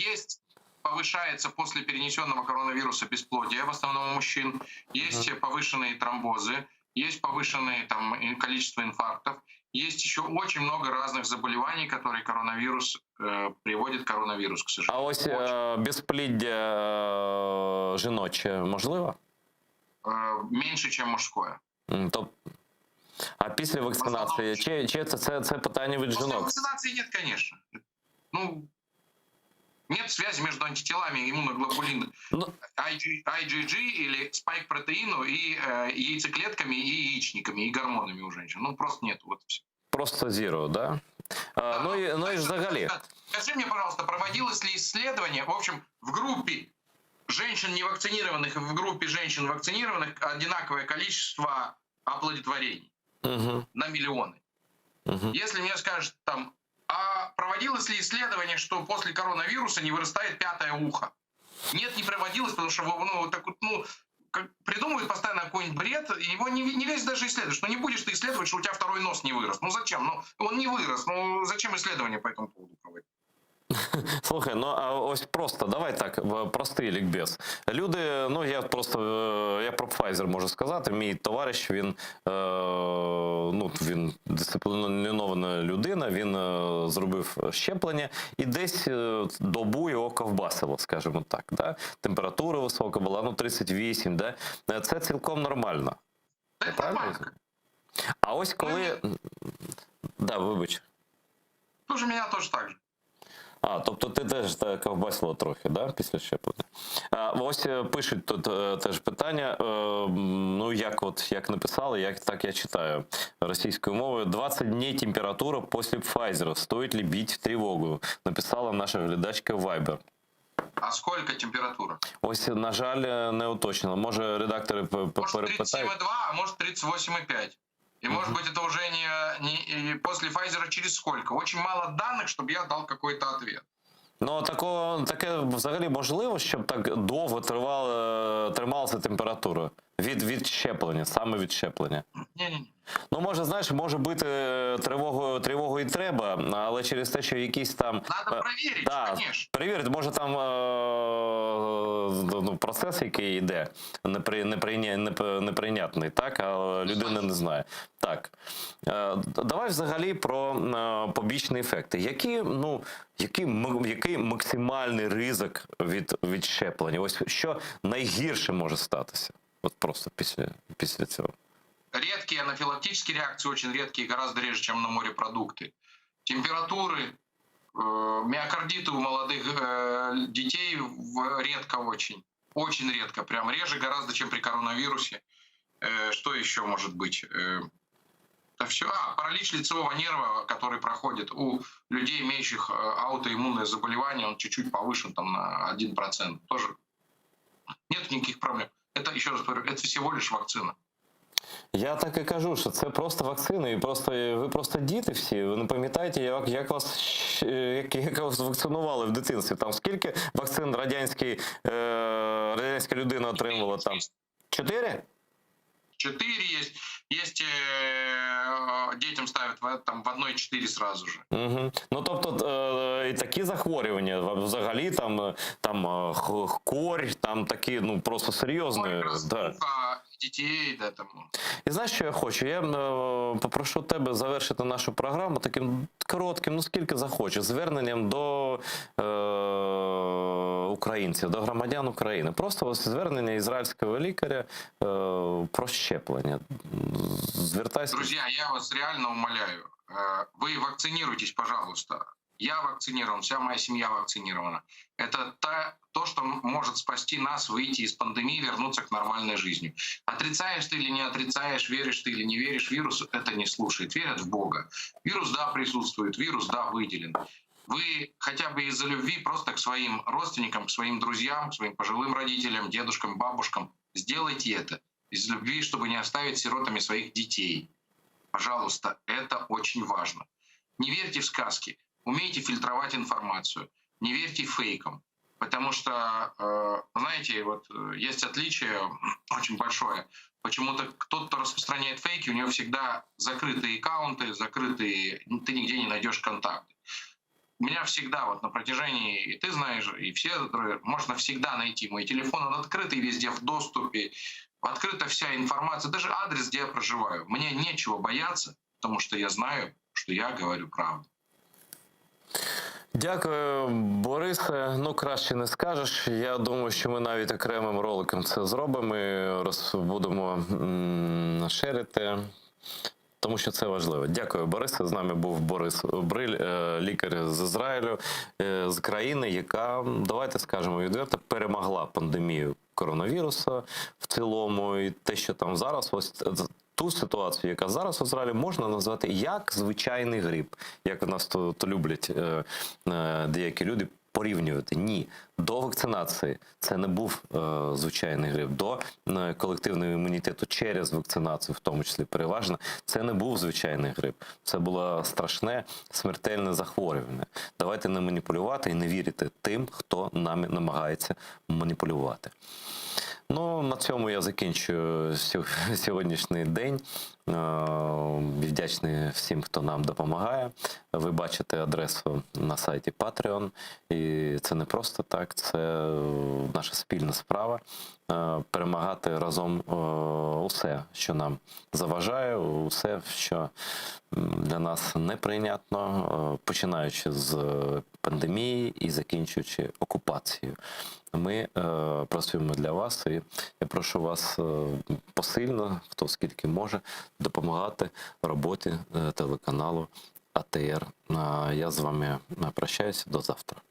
Повышается после перенесенного коронавируса бесплодие, в основном у мужчин. Есть повышенные тромбозы, есть повышенное количество инфарктов. Есть еще очень много разных заболеваний, которые коронавирус приводит к коронавирусу, к сожалению. А ось безпліддя жіноче можливо? Меньше, чем мужское. А після вакцинації, чи це питання від жінок? После вакцинации нет, конечно. Нет связи между антителами и иммуноглобулином IgG или спайк-протеину и яйцеклетками, и яичниками, и гормонами у женщин. Просто нет. Вот все. Просто zero, да? Ну и взагалі. Скажи мне, пожалуйста, проводилось ли исследование, в общем, в группе женщин невакцинированных и в группе женщин вакцинированных одинаковое количество оплодотворений на миллионы? Если мне скажут а проводилось ли исследование, что после коронавируса не вырастает пятое ухо? Нет, не проводилось, потому что придумывают постоянно какой-нибудь бред, его не лезь даже исследовать, что не будешь ты исследовать, что у тебя второй нос не вырос. Зачем? Он не вырос, зачем исследование по этому поводу проводить? Слухай, а ось просто, давай так, простий лікбез. Люди, я про Pfizer можу сказати, мій товариш, він дисциплінована людина, він зробив щеплення і десь добу його ковбасило, скажімо так, да? Температура висока була, 38, да? Це цілком нормально. Правильно? А ось коли... Да, вибач. Тоже меня тоже так же. Тобто ти теж ковбасило трохи, да, після щеплення. Ось пишуть тут теж питання, як написали, так я читаю російською мовою. 20 днів температура після Pfizer. Стоїть ли бити в тривогу? Написала наша глядачка Viber. А сколько температура? Ось, на жаль, не уточнено. Може, редактори перепитають. Может 37,2, а может 38,5. И, может быть, это уже не после Pfizer через сколько? Очень мало данных, чтобы я дал какой-то ответ. Таке взагалі можливо, щоб так довго трималася температура від щеплення, саме від щеплення? Ні. Може, знаєш, може бути тривогою і треба, але через те, що якісь там... Надо перевірити, звісно. Перевірити, може там процес, який йде, неприйнятний, так, а людина не знає. Так, давай взагалі про побічні ефекти. Який максимальний ризик від щеплення? Ось що найгірше може статися? От просто після цього. Редкие анафилактические реакции, очень редкие, гораздо реже, чем на морепродукты. Температуры, миокардиты у молодых детей редко очень. Очень редко, прям реже гораздо, чем при коронавирусе. Что еще может быть? Это все. Паралич лицевого нерва, который проходит у людей, имеющих аутоиммунное заболевание, он чуть-чуть повышен на 1%. Тоже нет никаких проблем. Это, еще раз говорю, это всего лишь вакцина. Я так і кажу, що це просто вакцини, і ви просто діти всі. Ви не пам'ятаєте, як вас вакцинували в дитинстві? Там скільки вакцин радянська людина отримувала там? 4? 4 есть. Есть детям ставят там в 1,4 сразу же. Угу. Ну, тобто, і такі захворювання, взагалі, корь, там такі, ну, просто серйозні. Да. Детей, да, там. І знаєш, що я хочу? Я попрошу тебе завершити нашу програму таким коротким, ну скільки захочеш, зверненням до українців, до громадян України. Просто ось звернення ізраїльського лікаря про щеплення. Звертайся. Друзья, я вас реально умоляю, вы вакцинируйтесь, пожалуйста. Я вакцинирован, вся моя семья вакцинирована. Это то, что может спасти нас, выйти из пандемии, вернуться к нормальной жизни. Отрицаешь ты или не отрицаешь, веришь ты или не веришь, вирус это не слушает. Верят в Бога. Вирус, да, присутствует, вирус, да, выделен. Вы хотя бы из-за любви просто к своим родственникам, к своим друзьям, к своим пожилым родителям, дедушкам, бабушкам сделайте это. Из любви, чтобы не оставить сиротами своих детей. Пожалуйста, это очень важно. Не верьте в сказки. Умейте фильтровать информацию. Не верьте фейкам. Потому что, знаете, вот есть отличие очень большое. Почему-то тот, кто распространяет фейки, у него всегда закрытые аккаунты, закрытые, ты нигде не найдешь контакты. У меня всегда вот на протяжении, и ты знаешь, и все, можно всегда найти. Мой телефон, он открытый везде в доступе. Открыта вся информация, даже адрес, где я проживаю. Мне нечего бояться, потому что я знаю, что я говорю правду. Дякую, Борисе. Ну, краще не скажеш. Я думаю, що ми навіть окремим роликом це зробимо. Ми будемо шерити, тому що це важливо. Дякую, Борисе. З нами був Борис Бриль, лікар з Ізраїлю, з країни, яка, давайте скажемо відверто, перемогла пандемію коронавірусу в цілому. І те, що там зараз, ось ту ситуацію, яка зараз в Ізраїлі, можна назвати як звичайний грип, як у нас тут люблять деякі люди порівнювати. Ні, до вакцинації це не був звичайний грип. До колективного імунітету через вакцинацію, в тому числі переважно, це не був звичайний грип. Це було страшне, смертельне захворювання. Давайте не маніпулювати і не вірити тим, хто нами намагається маніпулювати. Ну, на цьому я закінчую сьогоднішній день. Вдячний всім, хто нам допомагає. Ви бачите адресу на сайті Patreon. І це не просто так, це наша спільна справа. Перемагати разом усе, що нам заважає, усе, що для нас неприйнятно, починаючи з пандемії і закінчуючи окупацією. Ми працюємо для вас, і я прошу вас посильно, хто скільки може, допомагати роботі телеканалу АТР. Я з вами прощаюся, до завтра.